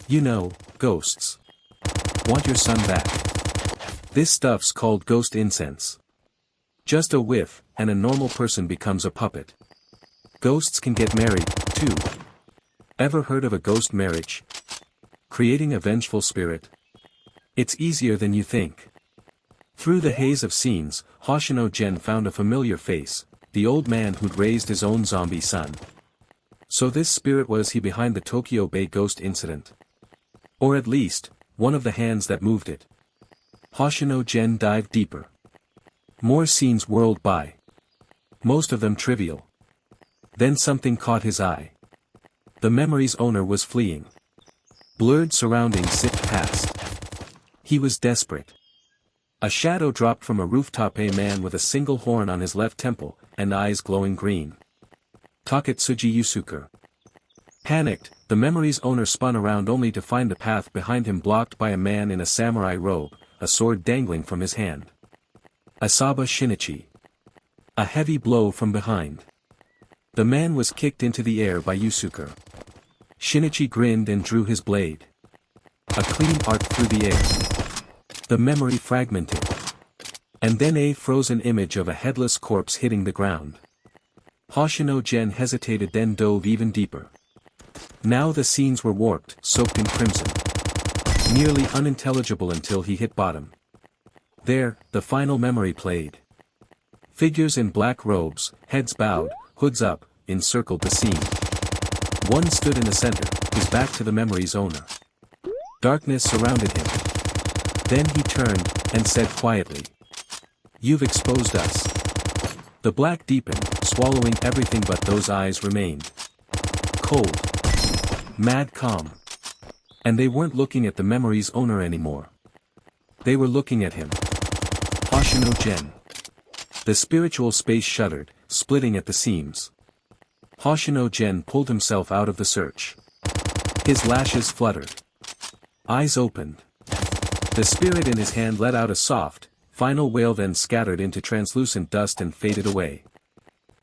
You know, ghosts. Want your son back. This stuff's called ghost incense. Just a whiff, and a normal person becomes a puppet. Ghosts can get married, too. Ever heard of a ghost marriage? Creating a vengeful spirit? It's easier than you think. Through the haze of scenes, Hoshino Gen found a familiar face, the old man who'd raised his own zombie son. So this spirit was he behind the Tokyo Bay ghost incident. Or at least, one of the hands that moved it. Hoshino Gen dived deeper. More scenes whirled by. Most of them trivial. Then something caught his eye. The memory's owner was fleeing. Blurred surroundings zipped past. He was desperate. A shadow dropped from a rooftop, a man with a single horn on his left temple, and eyes glowing green. Taketsuji Yusuke. Panicked, the memory's owner spun around only to find the path behind him blocked by a man in a samurai robe, a sword dangling from his hand. Asaba Shinichi. A heavy blow from behind. The man was kicked into the air by Yusuke. Shinichi grinned and drew his blade. A clean arc through the air. The memory fragmented. And then a frozen image of a headless corpse hitting the ground. Hoshino Gen hesitated, then dove even deeper. Now the scenes were warped, soaked in crimson. Nearly unintelligible until he hit bottom. There, the final memory played. Figures in black robes, heads bowed, hoods up, encircled the scene. One stood in the center, his back to the memory's owner. Darkness surrounded him. Then he turned, and said quietly. "You've exposed us." The black deepened, swallowing everything, but those eyes remained. Cold. Mad calm. And they weren't looking at the memory's owner anymore. They were looking at him. Hoshino Gen. The spiritual space shuddered, splitting at the seams. Hoshino Gen pulled himself out of the search. His lashes fluttered. Eyes opened. The spirit in his hand let out a soft, final wail, then scattered into translucent dust and faded away.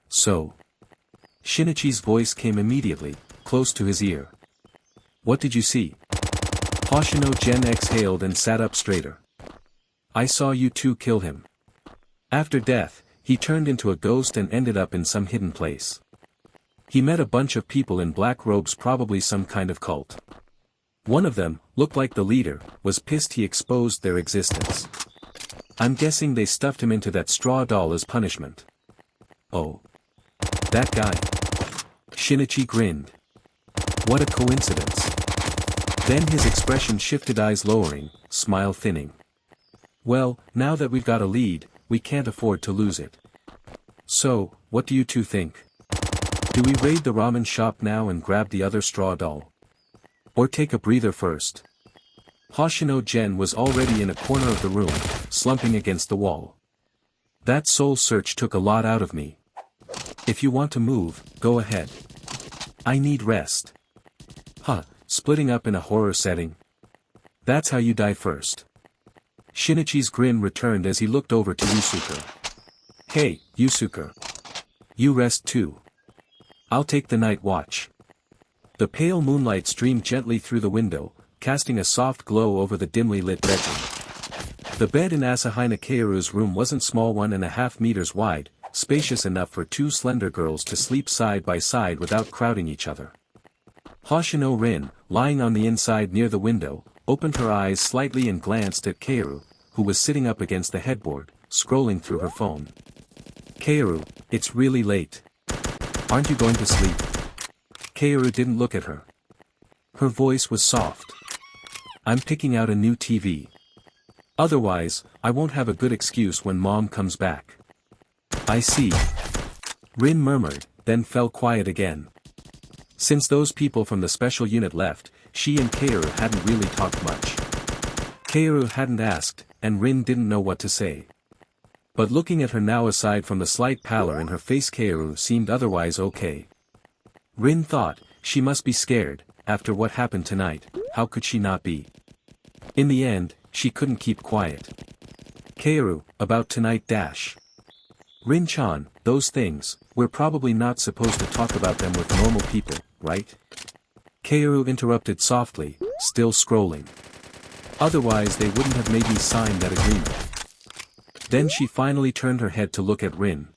So. Shinichi's voice came immediately, close to his ear. What did you see? Hoshino Gen exhaled and sat up straighter. I saw you two kill him. After death, he turned into a ghost and ended up in some hidden place. He met a bunch of people in black robes, probably some kind of cult. One of them, looked like the leader, was pissed he exposed their existence. I'm guessing they stuffed him into that straw doll as punishment. Oh. That guy. Shinichi grinned. What a coincidence. Then his expression shifted, eyes lowering, smile thinning. Well, now that we've got a lead, we can't afford to lose it. So, what do you two think? Do we raid the ramen shop now and grab the other straw doll? Or take a breather first? Hoshino Gen was already in a corner of the room, slumping against the wall. That soul search took a lot out of me. If you want to move, go ahead. I need rest. Huh, splitting up in a horror setting? That's how you die first. Shinichi's grin returned as he looked over to Yusuke. Hey, Yusuke. You rest too. I'll take the night watch. The pale moonlight streamed gently through the window, casting a soft glow over the dimly lit bedroom. The bed in Asahina Keiru's room wasn't small, 1.5 meters wide, spacious enough for two slender girls to sleep side by side without crowding each other. Hoshino Rin, lying on the inside near the window, opened her eyes slightly and glanced at Keiru, who was sitting up against the headboard, scrolling through her phone. Keiru, it's really late. Aren't you going to sleep? Keiru didn't look at her. Her voice was soft. I'm picking out a new TV. Otherwise, I won't have a good excuse when Mom comes back. I see. Rin murmured, then fell quiet again. Since those people from the special unit left, she and Keiru hadn't really talked much. Keiru hadn't asked, and Rin didn't know what to say. But looking at her now, aside from the slight pallor in her face, Keiru seemed otherwise okay. Rin thought, she must be scared, after what happened tonight, how could she not be? In the end, she couldn't keep quiet. Keiru, about tonight dash. Rin-chan, those things, we're probably not supposed to talk about them with normal people, right? Keiru interrupted softly, still scrolling. Otherwise they wouldn't have made me sign that agreement. Then she finally turned her head to look at Rin.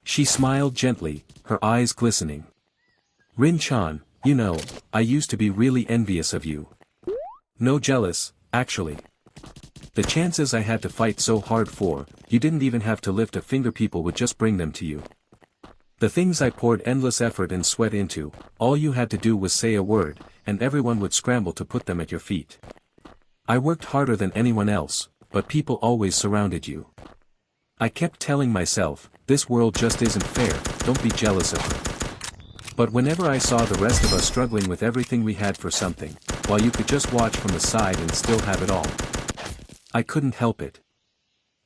She smiled gently, her eyes glistening. Rin-chan, you know, I used to be really envious of you. No, jealous, actually. The chances I had to fight so hard for, you didn't even have to lift a finger, people would just bring them to you. The things I poured endless effort and sweat into, all you had to do was say a word, and everyone would scramble to put them at your feet. I worked harder than anyone else, but people always surrounded you. I kept telling myself, this world just isn't fair, don't be jealous of her. But whenever I saw the rest of us struggling with everything we had for something, while you could just watch from the side and still have it all, I couldn't help it.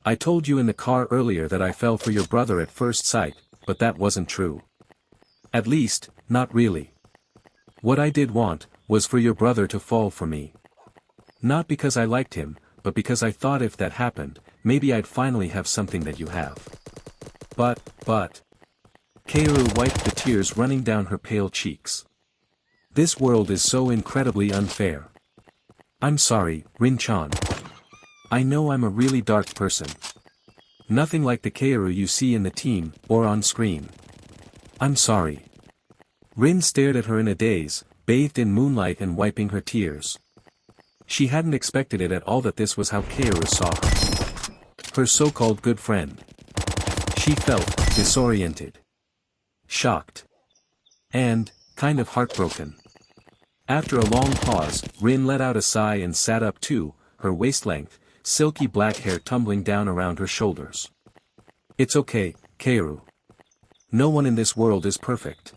I told you in the car earlier that I fell for your brother at first sight, but that wasn't true. At least, not really. What I did want, was for your brother to fall for me. Not because I liked him, but because I thought if that happened, maybe I'd finally have something that you have. But. Keiru wiped the tears running down her pale cheeks. This world is so incredibly unfair. I'm sorry, Rin-chan. I know I'm a really dark person. Nothing like the Keiru you see in the team, or on screen. I'm sorry. Rin stared at her in a daze, bathed in moonlight and wiping her tears. She hadn't expected it at all that this was how Keiru saw her. Her so-called good friend. She felt disoriented. Shocked. And, kind of heartbroken. After a long pause, Rin let out a sigh and sat up too, her waist-length, silky black hair tumbling down around her shoulders. It's okay, Keiru. No one in this world is perfect.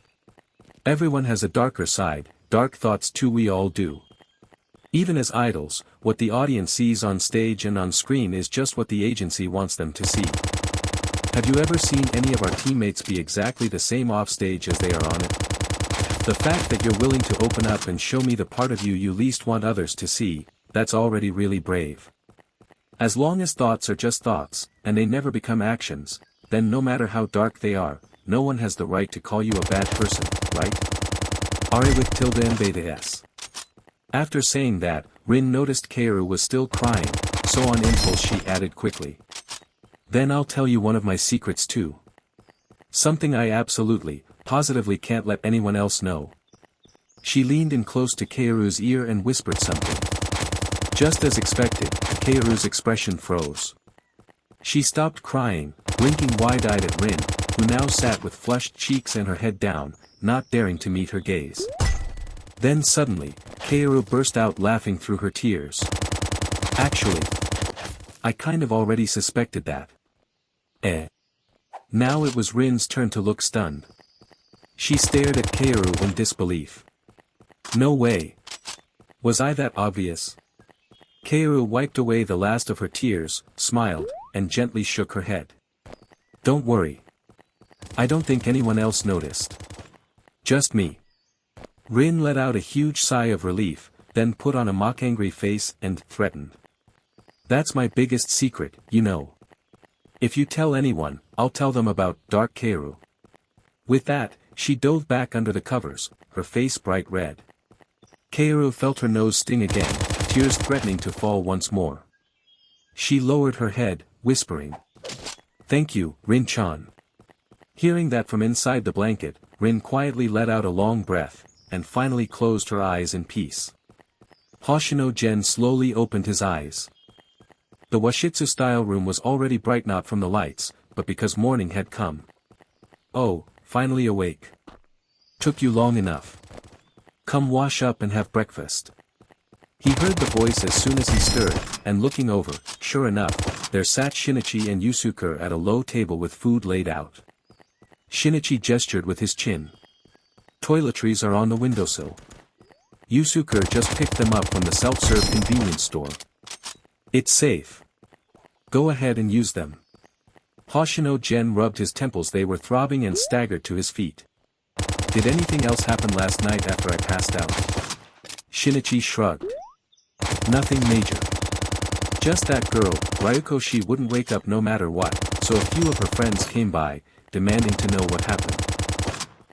Everyone has a darker side, dark thoughts too, we all do. Even as idols, what the audience sees on stage and on screen is just what the agency wants them to see. Have you ever seen any of our teammates be exactly the same off stage as they are on it? The fact that you're willing to open up and show me the part of you you least want others to see, that's already really brave. As long as thoughts are just thoughts, and they never become actions, then no matter how dark they are, no one has the right to call you a bad person, right? Ari with tilde and beta s. After saying that, Rin noticed Kaoru was still crying, so on impulse she added quickly. Then I'll tell you one of my secrets too. Something I absolutely, positively can't let anyone else know. She leaned in close to Kaoru's ear and whispered something. Just as expected, Kaoru's expression froze. She stopped crying, blinking wide-eyed at Rin, who now sat with flushed cheeks and her head down, not daring to meet her gaze. Then suddenly, Kaoru burst out laughing through her tears. Actually, I kind of already suspected that. Now it was Rin's turn to look stunned. She stared at Kaoru in disbelief. No way. Was I that obvious? Kaoru wiped away the last of her tears, smiled, and gently shook her head. Don't worry. I don't think anyone else noticed. Just me. Rin let out a huge sigh of relief, then put on a mock-angry face and threatened. That's my biggest secret, you know. If you tell anyone, I'll tell them about Dark Kaoru. With that, she dove back under the covers, her face bright red. Kaoru felt her nose sting again, tears threatening to fall once more. She lowered her head, whispering. Thank you, Rin-chan. Hearing that from inside the blanket, Rin quietly let out a long breath, and finally closed her eyes in peace. Hoshino Gen slowly opened his eyes. The Washitsu-style room was already bright not from the lights, but because morning had come. Oh, finally awake. Took you long enough. Come wash up and have breakfast. He heard the voice as soon as he stirred, and looking over, sure enough, there sat Shinichi and Yusuke at a low table with food laid out. Shinichi gestured with his chin. Toiletries are on the windowsill. Yusuke just picked them up from the self-serve convenience store. It's safe. Go ahead and use them. Hoshino Gen rubbed his temples. They were throbbing and staggered to his feet. Did anything else happen last night after I passed out? Shinichi shrugged. Nothing major. Just that girl, Ryuko. She wouldn't wake up no matter what, so a few of her friends came by, demanding to know what happened.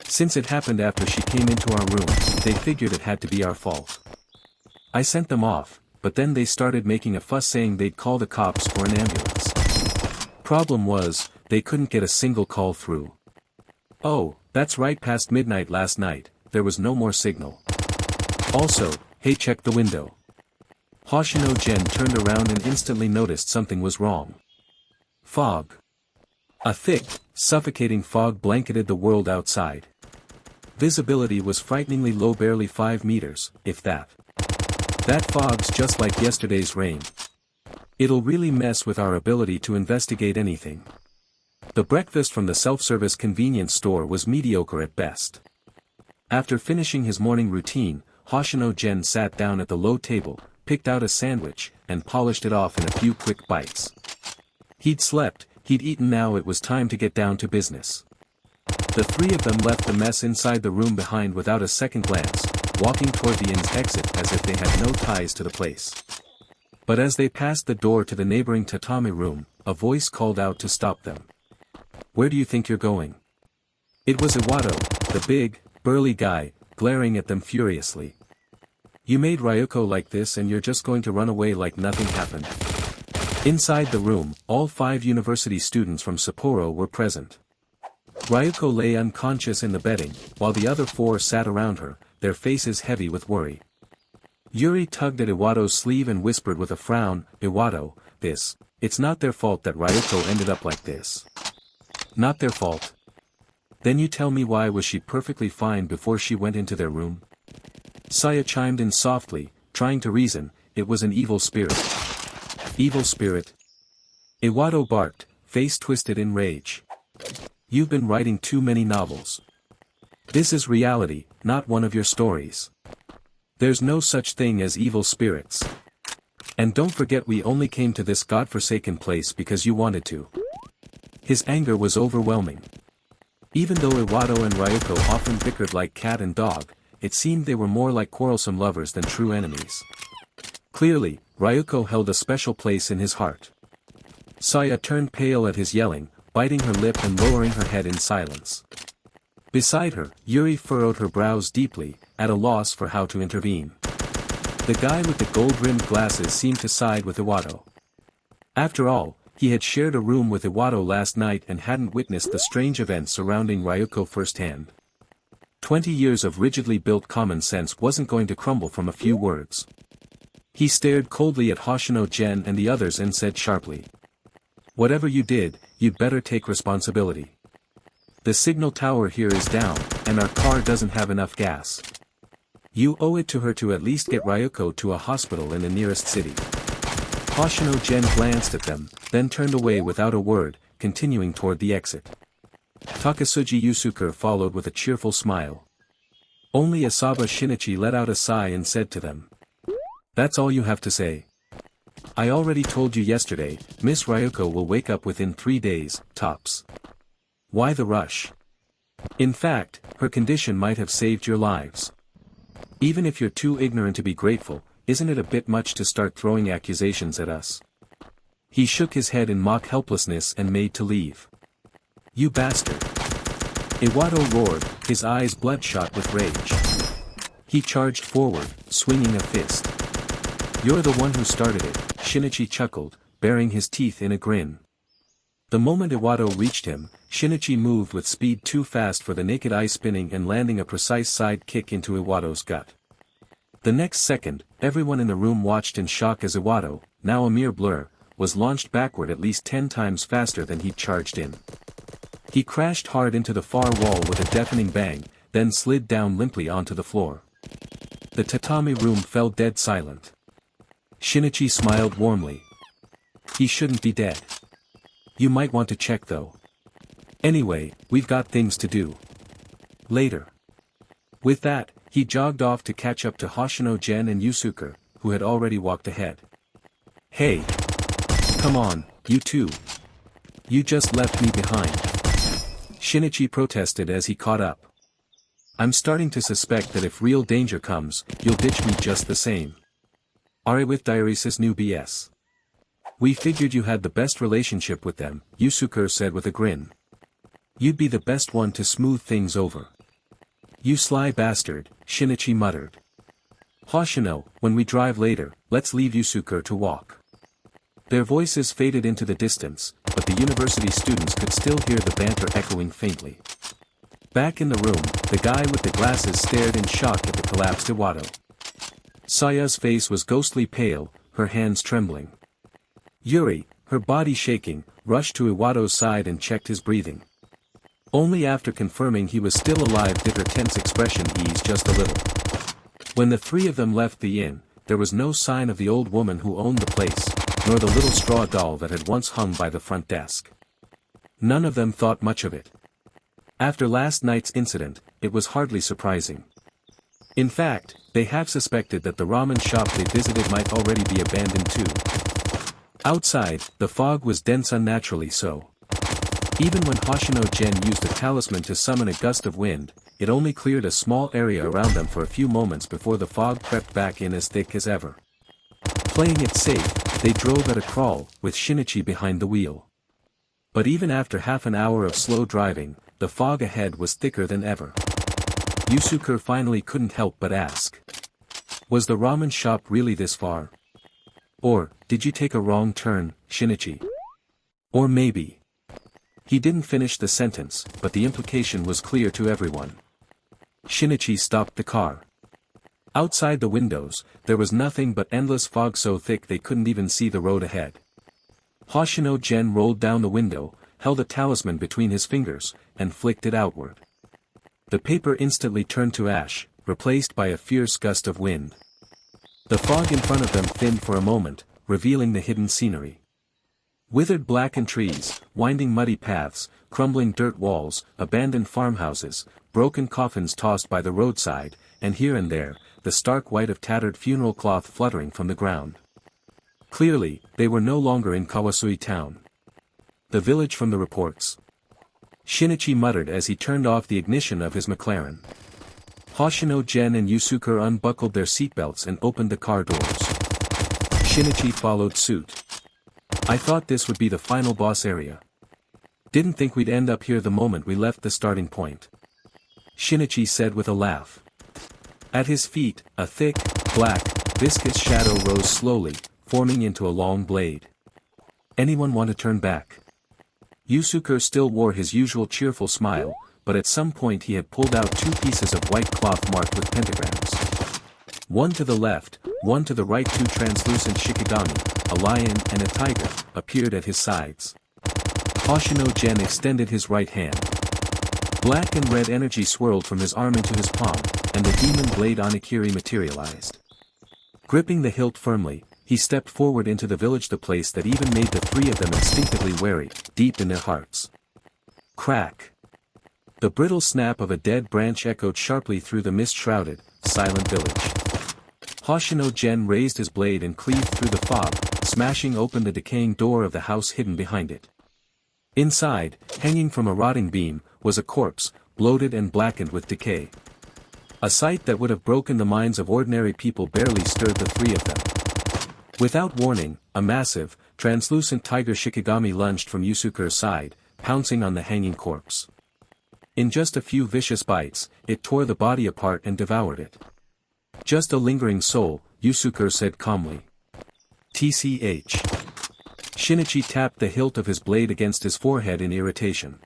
Since it happened after she came into our room, they figured it had to be our fault. I sent them off, but then they started making a fuss saying they'd call the cops or an ambulance. Problem was, they couldn't get a single call through. Oh, that's right, past midnight last night, there was no more signal. Also, hey, check the window. Hoshino Gen turned around and instantly noticed something was wrong. Fog. A thick, suffocating fog blanketed the world outside. Visibility was frighteningly low, barely 5 meters, if that. That fog's just like yesterday's rain. It'll really mess with our ability to investigate anything. The breakfast from the self-service convenience store was mediocre at best. After finishing his morning routine, Hoshino Gen sat down at the low table, picked out a sandwich, and polished it off in a few quick bites. He'd slept, he'd eaten, now it was time to get down to business. The three of them left the mess inside the room behind without a second glance, walking toward the inn's exit as if they had no ties to the place. But as they passed the door to the neighboring tatami room, a voice called out to stop them. Where do you think you're going? It was Iwado, the big, burly guy, glaring at them furiously. You made Ryuko like this and you're just going to run away like nothing happened. Inside the room, all 5 university students from Sapporo were present. Ryuko lay unconscious in the bedding, while the other 4 sat around her, their faces heavy with worry. Yuri tugged at Iwado's sleeve and whispered with a frown, Iwado, it's not their fault that Ryuko ended up like this. Not their fault? Then you tell me, why was she perfectly fine before she went into their room? Saya chimed in softly, trying to reason. It was an evil spirit. Evil spirit? Iwado barked, face twisted in rage. You've been writing too many novels. This is reality, not one of your stories. There's no such thing as evil spirits. And don't forget we only came to this godforsaken place because you wanted to. His anger was overwhelming. Even though Iwado and Ryuko often bickered like cat and dog, it seemed they were more like quarrelsome lovers than true enemies. Clearly, Ryuko held a special place in his heart. Saya turned pale at his yelling, biting her lip and lowering her head in silence. Beside her, Yuri furrowed her brows deeply, at a loss for how to intervene. The guy with the gold-rimmed glasses seemed to side with Iwado. After all, he had shared a room with Iwado last night and hadn't witnessed the strange events surrounding Ryuko firsthand. 20 years of rigidly built common sense wasn't going to crumble from a few words. He stared coldly at Hoshino Gen and the others and said sharply, "Whatever you did, you'd better take responsibility. The signal tower here is down, and our car doesn't have enough gas. You owe it to her to at least get Ryuko to a hospital in the nearest city." Hoshino Gen glanced at them, then turned away without a word, continuing toward the exit. Takasugi Yusuke followed with a cheerful smile. Only Asaba Shinichi let out a sigh and said to them, "That's all you have to say. I already told you yesterday, Miss Ryuko will wake up within 3 days, tops. Why the rush? In fact, her condition might have saved your lives. Even if you're too ignorant to be grateful, isn't it a bit much to start throwing accusations at us?" He shook his head in mock helplessness and made to leave. "You bastard!" Iwado roared, his eyes bloodshot with rage. He charged forward, swinging a fist. "You're the one who started it," Shinichi chuckled, baring his teeth in a grin. The moment Iwado reached him, Shinichi moved with speed too fast for the naked eye spinning and landing a precise side kick into Iwado's gut. The next second, everyone in the room watched in shock as Iwado, now a mere blur, was launched backward at least 10 times faster than he'd charged in. He crashed hard into the far wall with a deafening bang, then slid down limply onto the floor. The tatami room fell dead silent. Shinichi smiled warmly. "He shouldn't be dead. You might want to check though. Anyway, we've got things to do. Later." With that, he jogged off to catch up to Hoshino Gen and Yusuke, who had already walked ahead. "Hey! Come on, you two. You just left me behind." Shinichi protested as he caught up. "I'm starting to suspect that if real danger comes, you'll ditch me just the same. Are with diaresis new BS. We figured you had the best relationship with them," Yusuke said with a grin. "You'd be the best one to smooth things over." "You sly bastard," Shinichi muttered. "Hoshino, when we drive later, let's leave Yusuke to walk." Their voices faded into the distance, but the university students could still hear the banter echoing faintly. Back in the room, the guy with the glasses stared in shock at the collapsed Iwado. Saya's face was ghostly pale, her hands trembling. Yuri, her body shaking, rushed to Iwado's side and checked his breathing. Only after confirming he was still alive did her tense expression ease just a little. When the three of them left the inn, there was no sign of the old woman who owned the place, nor the little straw doll that had once hung by the front desk. None of them thought much of it. After last night's incident, it was hardly surprising. In fact, they half suspected that the ramen shop they visited might already be abandoned too. Outside, the fog was dense unnaturally so. Even when Hoshino Gen used a talisman to summon a gust of wind, it only cleared a small area around them for a few moments before the fog crept back in as thick as ever. Playing it safe, they drove at a crawl, with Shinichi behind the wheel. But even after half an hour of slow driving, the fog ahead was thicker than ever. Yusuke finally couldn't help but ask. "Was the ramen shop really this far? Or, did you take a wrong turn, Shinichi? Or maybe..." He didn't finish the sentence, but the implication was clear to everyone. Shinichi stopped the car. Outside the windows, there was nothing but endless fog so thick they couldn't even see the road ahead. Hoshino Gen rolled down the window, held a talisman between his fingers, and flicked it outward. The paper instantly turned to ash, replaced by a fierce gust of wind. The fog in front of them thinned for a moment, revealing the hidden scenery. Withered blackened trees, winding muddy paths, crumbling dirt walls, abandoned farmhouses, broken coffins tossed by the roadside, and here and there, the stark white of tattered funeral cloth fluttering from the ground. Clearly, they were no longer in Kawasui town. The village from the reports. Shinichi muttered as he turned off the ignition of his McLaren. Hoshino Gen and Yusuke unbuckled their seatbelts and opened the car doors. Shinichi followed suit. I thought this would be the final boss area. Didn't think we'd end up here the moment we left the starting point. Shinichi said with a laugh. At his feet, a thick, black, viscous shadow rose slowly, forming into a long blade. Anyone want to turn back? Yusuke still wore his usual cheerful smile, but at some point he had pulled out two pieces of white cloth marked with pentagrams. One to the left, one to the right. Two translucent shikigami, a lion and a tiger, appeared at his sides. Hoshino Gen extended his right hand. Black and red energy swirled from his arm into his palm, and the demon blade Onigiri materialized. Gripping the hilt firmly, he stepped forward into the village, the place that even made the three of them instinctively wary, deep in their hearts. Crack! The brittle snap of a dead branch echoed sharply through the mist-shrouded, silent village. Hoshino Gen raised his blade and cleaved through the fog, smashing open the decaying door of the house hidden behind it. Inside, hanging from a rotting beam, was a corpse, bloated and blackened with decay. A sight that would have broken the minds of ordinary people barely stirred the three of them. Without warning, a massive, translucent tiger shikigami lunged from Yusuke's side, pouncing on the hanging corpse. In just a few vicious bites, it tore the body apart and devoured it. Just a lingering soul, Yusuke said calmly. TCH. Shinichi tapped the hilt of his blade against his forehead in irritation.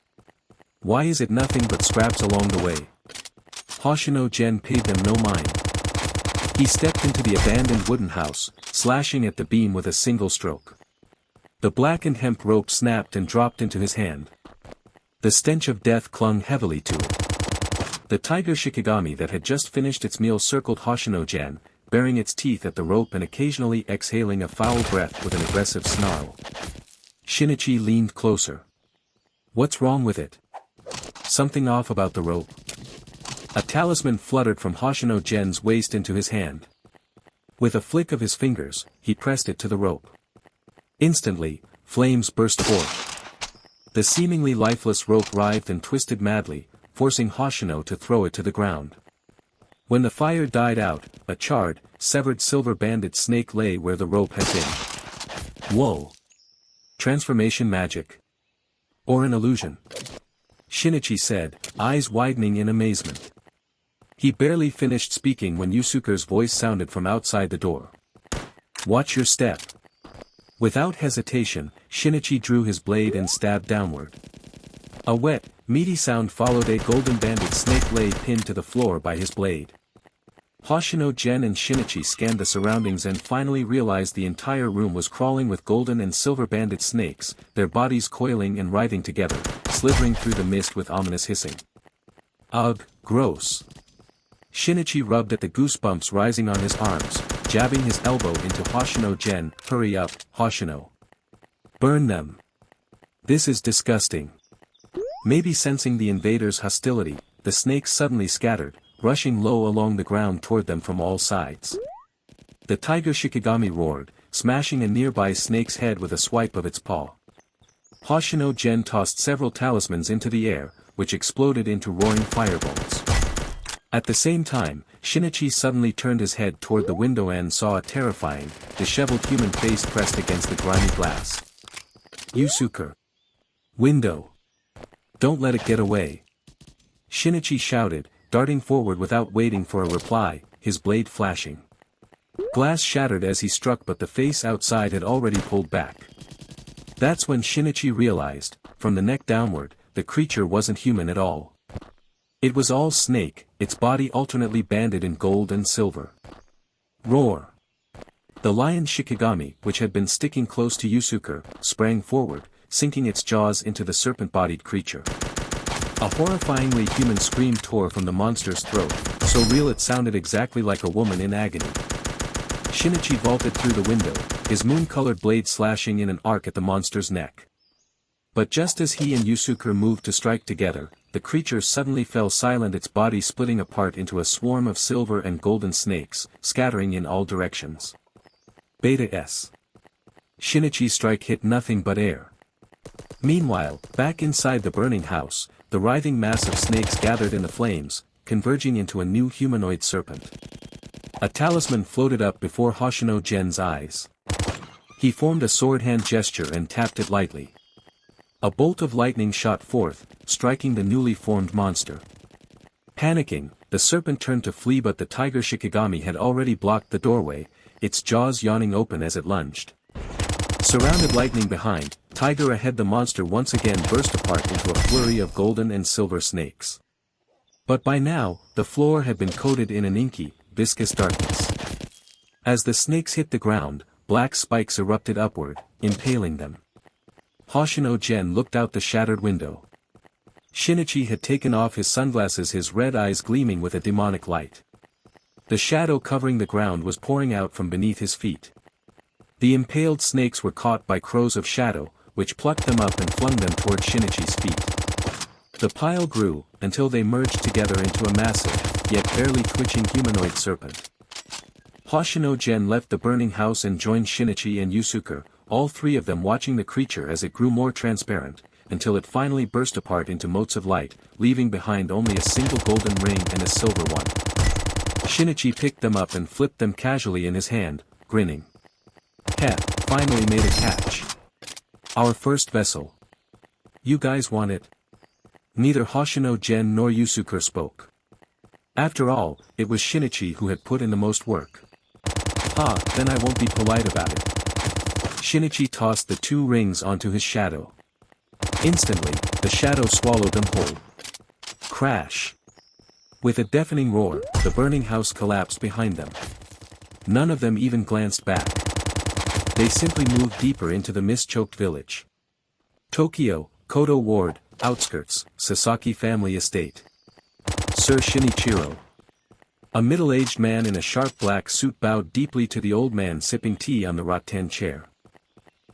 Why is it nothing but scraps along the way? Hoshino Gen paid them no mind. He stepped into the abandoned wooden house, slashing at the beam with a single stroke. The blackened hemp rope snapped and dropped into his hand. The stench of death clung heavily to it. The tiger shikigami that had just finished its meal circled Hoshino Gen, baring its teeth at the rope and occasionally exhaling a foul breath with an aggressive snarl. Shinichi leaned closer. What's wrong with it? Something off about the rope. A talisman fluttered from Hoshino Gen's waist into his hand. With a flick of his fingers, he pressed it to the rope. Instantly, flames burst forth. The seemingly lifeless rope writhed and twisted madly, forcing Hoshino to throw it to the ground. When the fire died out, a charred, severed silver-banded snake lay where the rope had been. Whoa! Transformation magic? Or an illusion? Shinichi said, eyes widening in amazement. He barely finished speaking when Yusuke's voice sounded from outside the door. Watch your step. Without hesitation, Shinichi drew his blade and stabbed downward. A wet, meaty sound followed. A golden-banded snake lay pinned to the floor by his blade. Hoshino Gen and Shinichi scanned the surroundings and finally realized the entire room was crawling with golden and silver-banded snakes, their bodies coiling and writhing together, slithering through the mist with ominous hissing. Ugh, gross. Shinichi rubbed at the goosebumps rising on his arms, jabbing his elbow into Hoshino Gen. Hurry up, Hoshino. Burn them. This is disgusting. Maybe sensing the invaders' hostility, the snakes suddenly scattered, rushing low along the ground toward them from all sides. The tiger shikigami roared, smashing a nearby snake's head with a swipe of its paw. Hoshino Gen tossed several talismans into the air, which exploded into roaring fireballs. At the same time, Shinichi suddenly turned his head toward the window and saw a terrifying, disheveled human face pressed against the grimy glass. Yusuke. Window. Don't let it get away. Shinichi shouted, darting forward without waiting for a reply, his blade flashing. Glass shattered as he struck, but the face outside had already pulled back. That's when Shinichi realized, from the neck downward, the creature wasn't human at all. It was all snake, its body alternately banded in gold and silver. Roar! The lion shikigami, which had been sticking close to Yusuke, sprang forward, sinking its jaws into the serpent-bodied creature. A horrifyingly human scream tore from the monster's throat, so real it sounded exactly like a woman in agony. Shinichi vaulted through the window, his moon-colored blade slashing in an arc at the monster's neck. But just as he and Yusuke moved to strike together, the creature suddenly fell silent, its body splitting apart into a swarm of silver and golden snakes, scattering in all directions. Beta-S. Shinichi's strike hit nothing but air. Meanwhile, back inside the burning house, the writhing mass of snakes gathered in the flames, converging into a new humanoid serpent. A talisman floated up before Hoshino Gen's eyes. He formed a sword hand gesture and tapped it lightly. A bolt of lightning shot forth, striking the newly formed monster. Panicking, the serpent turned to flee, but the tiger Shikigami had already blocked the doorway, its jaws yawning open as it lunged. Surrounded, lightning behind, tiger ahead, the monster once again burst apart into a flurry of golden and silver snakes. But by now, the floor had been coated in an inky, viscous darkness. As the snakes hit the ground, black spikes erupted upward, impaling them. Hoshino Gen looked out the shattered window. Shinichi had taken off his sunglasses, his red eyes gleaming with a demonic light. The shadow covering the ground was pouring out from beneath his feet. The impaled snakes were caught by crows of shadow, which plucked them up and flung them toward Shinichi's feet. The pile grew, until they merged together into a massive, yet barely twitching humanoid serpent. Hoshino Gen left the burning house and joined Shinichi and Yusuke, all three of them watching the creature as it grew more transparent, until it finally burst apart into motes of light, leaving behind only a single golden ring and a silver one. Shinichi picked them up and flipped them casually in his hand, grinning. Heh, finally made a catch. Our first vessel. You guys want it? Neither Hoshino Gen nor Yusuke spoke. After all, it was Shinichi who had put in the most work. Then I won't be polite about it. Shinichi tossed the two rings onto his shadow. Instantly, the shadow swallowed them whole. Crash! With a deafening roar, the burning house collapsed behind them. None of them even glanced back. They simply moved deeper into the mist-choked village. Tokyo, Kodo Ward, outskirts, Sasaki family estate. Sir Shinichiro. A middle-aged man in a sharp black suit bowed deeply to the old man sipping tea on the rattan chair.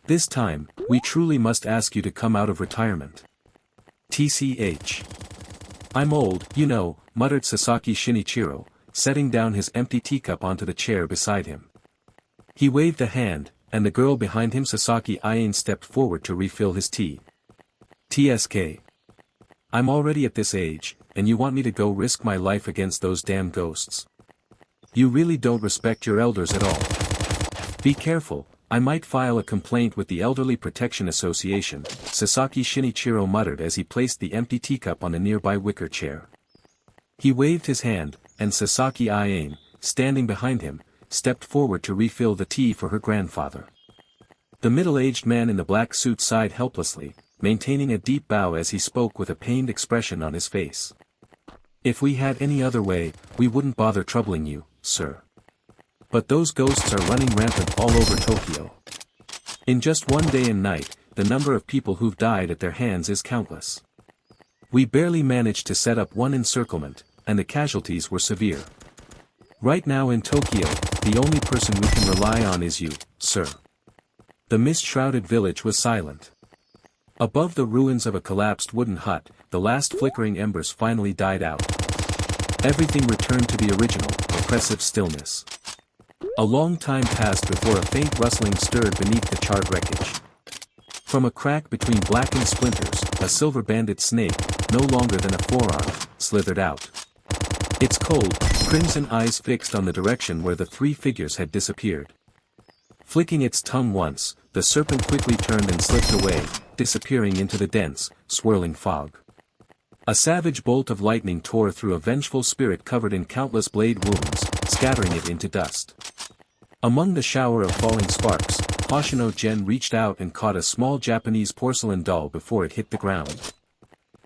This time, we truly must ask you to come out of retirement. TCH. I'm old, you know, muttered Sasaki Shinichiro, setting down his empty teacup onto the chair beside him. He waved a hand, and the girl behind him, Sasaki Aine, stepped forward to refill his tea. TSK. I'm already at this age, and you want me to go risk my life against those damn ghosts? You really don't respect your elders at all. Be careful, I might file a complaint with the Elderly Protection Association, Sasaki Shinichiro muttered as he placed the empty teacup on a nearby wicker chair. He waved his hand, and Sasaki Aine, standing behind him, stepped forward to refill the tea for her grandfather. The middle-aged man in the black suit sighed helplessly, maintaining a deep bow as he spoke with a pained expression on his face. If we had any other way, we wouldn't bother troubling you, sir. But those ghosts are running rampant all over Tokyo. In just one day and night, the number of people who've died at their hands is countless. We barely managed to set up one encirclement, and the casualties were severe. Right now in Tokyo, the only person we can rely on is you, sir. The mist-shrouded village was silent. Above the ruins of a collapsed wooden hut, the last flickering embers finally died out. Everything returned to the original, oppressive stillness. A long time passed before a faint rustling stirred beneath the charred wreckage. From a crack between blackened splinters, a silver-banded snake, no longer than a forearm, slithered out. Its cold, crimson eyes fixed on the direction where the three figures had disappeared. Flicking its tongue once, the serpent quickly turned and slipped away, disappearing into the dense, swirling fog. A savage bolt of lightning tore through a vengeful spirit covered in countless blade wounds, scattering it into dust. Among the shower of falling sparks, Hoshino Gen reached out and caught a small Japanese porcelain doll before it hit the ground.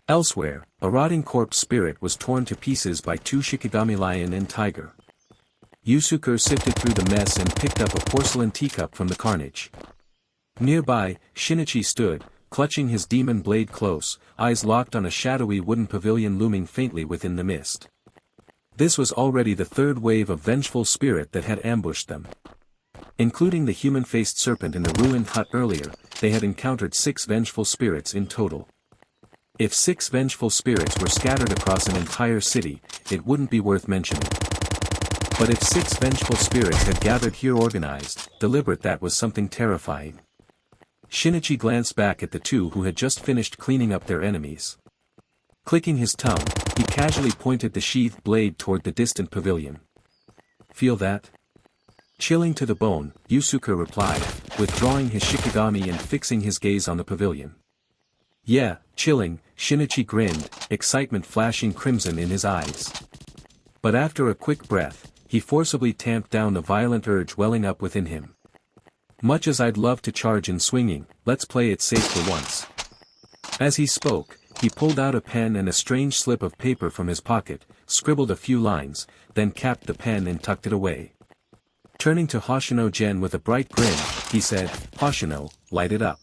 Elsewhere, a rotting corpse spirit was torn to pieces by two Shikigami lion and tiger. Yusuke sifted through the mess and picked up a porcelain teacup from the carnage. Nearby, Shinichi stood, clutching his demon blade close, eyes locked on a shadowy wooden pavilion looming faintly within the mist. This was already the third wave of vengeful spirit that had ambushed them. Including the human-faced serpent in the ruined hut earlier, they had encountered 6 vengeful spirits in total. If 6 vengeful spirits were scattered across an entire city, it wouldn't be worth mentioning. But if 6 vengeful spirits had gathered here organized, deliberate, that was something terrifying. Shinichi glanced back at the two who had just finished cleaning up their enemies. Clicking his tongue, he casually pointed the sheathed blade toward the distant pavilion. Feel that? Chilling to the bone, Yusuke replied, withdrawing his shikigami and fixing his gaze on the pavilion. Yeah, chilling, Shinichi grinned, excitement flashing crimson in his eyes. But after a quick breath, he forcibly tamped down the violent urge welling up within him. Much as I'd love to charge in swinging, let's play it safe for once. As he spoke, he pulled out a pen and a strange slip of paper from his pocket, scribbled a few lines, then capped the pen and tucked it away. Turning to Hoshino Gen with a bright grin, he said, "Hoshino, light it up."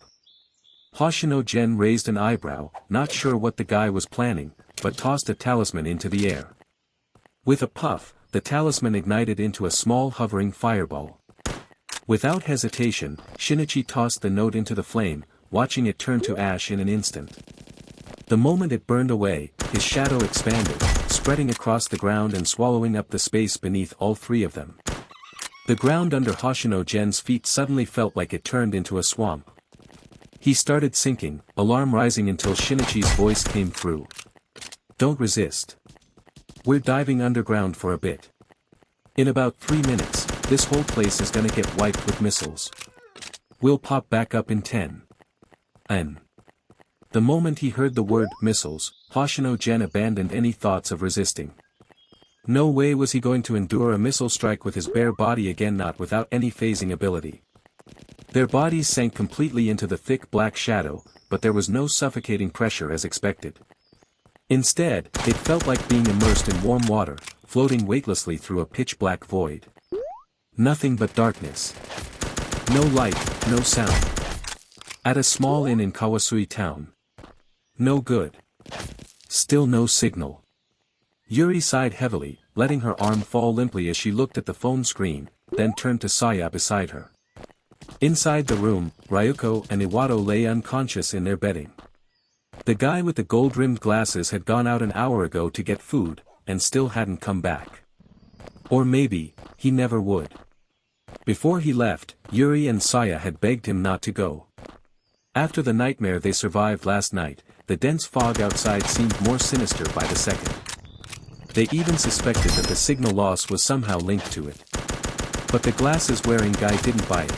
Hoshino Gen raised an eyebrow, not sure what the guy was planning, but tossed a talisman into the air. With a puff, the talisman ignited into a small hovering fireball. Without hesitation, Shinichi tossed the note into the flame, watching it turn to ash in an instant. The moment it burned away, his shadow expanded, spreading across the ground and swallowing up the space beneath all three of them. The ground under Hoshino Gen's feet suddenly felt like it turned into a swamp. He started sinking, alarm rising until Shinichi's voice came through. "Don't resist. We're diving underground for a bit. In about 3 minutes, this whole place is gonna get wiped with missiles. We'll pop back up in 10. And." The moment he heard the word missiles, Hoshino Gen abandoned any thoughts of resisting. No way was he going to endure a missile strike with his bare body again, not without any phasing ability. Their bodies sank completely into the thick black shadow, but there was no suffocating pressure as expected. Instead, it felt like being immersed in warm water, floating weightlessly through a pitch-black void. Nothing but darkness. No light, no sound. At a small inn in Kawasui town. No good. Still no signal. Yuri sighed heavily, letting her arm fall limply as she looked at the phone screen, then turned to Saya beside her. Inside the room, Ryuko and Iwato lay unconscious in their bedding. The guy with the gold-rimmed glasses had gone out an hour ago to get food, and still hadn't come back. Or maybe, he never would. Before he left, Yuri and Saya had begged him not to go. After the nightmare they survived last night, the dense fog outside seemed more sinister by the second. They even suspected that the signal loss was somehow linked to it. But the glasses-wearing guy didn't buy it.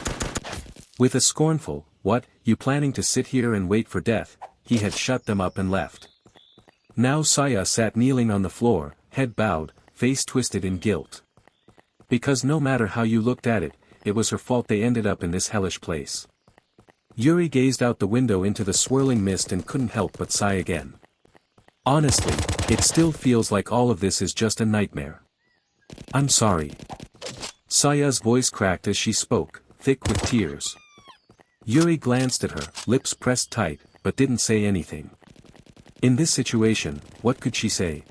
With a scornful, "What, you planning to sit here and wait for death?" he had shut them up and left. Now Saya sat kneeling on the floor, head bowed, face twisted in guilt. Because no matter how you looked at it, it was her fault they ended up in this hellish place. Yuri gazed out the window into the swirling mist and couldn't help but sigh again. Honestly, it still feels like all of this is just a nightmare. "I'm sorry." Saya's voice cracked as she spoke, thick with tears. Yuri glanced at her, lips pressed tight, but didn't say anything. In this situation, what could she say?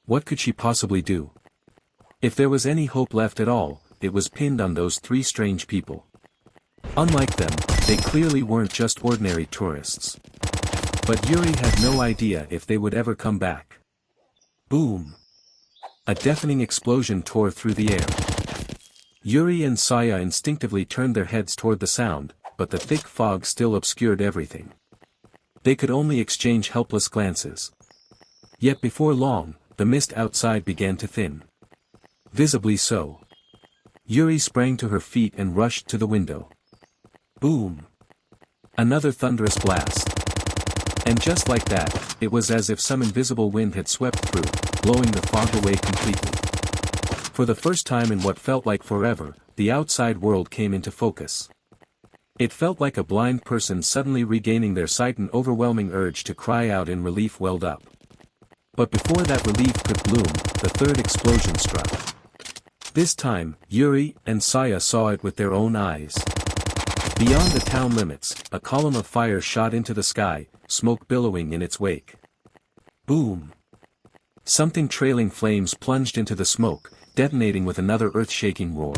What could she possibly do? If there was any hope left at all, it was pinned on those 3 strange people. Unlike them, they clearly weren't just ordinary tourists. But Yuri had no idea if they would ever come back. Boom! A deafening explosion tore through the air. Yuri and Saya instinctively turned their heads toward the sound, but the thick fog still obscured everything. They could only exchange helpless glances. Yet before long, the mist outside began to thin. Visibly so. Yuri sprang to her feet and rushed to the window. Boom! Another thunderous blast. And just like that, it was as if some invisible wind had swept through, blowing the fog away completely. For the first time in what felt like forever, the outside world came into focus. It felt like a blind person suddenly regaining their sight. An overwhelming urge to cry out in relief welled up. But before that relief could bloom, the third explosion struck. This time, Yuri and Saya saw it with their own eyes. Beyond the town limits, a column of fire shot into the sky, smoke billowing in its wake. Boom! Something trailing flames plunged into the smoke, detonating with another earth-shaking roar.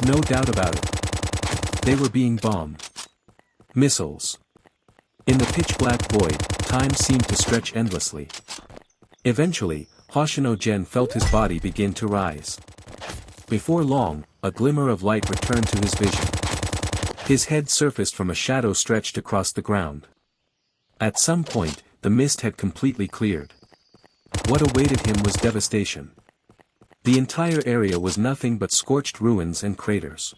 No doubt about it. They were being bombed. Missiles. In the pitch-black void, time seemed to stretch endlessly. Eventually, Hoshino Gen felt his body begin to rise. Before long, a glimmer of light returned to his vision. His head surfaced from a shadow stretched across the ground. At some point, the mist had completely cleared. What awaited him was devastation. The entire area was nothing but scorched ruins and craters.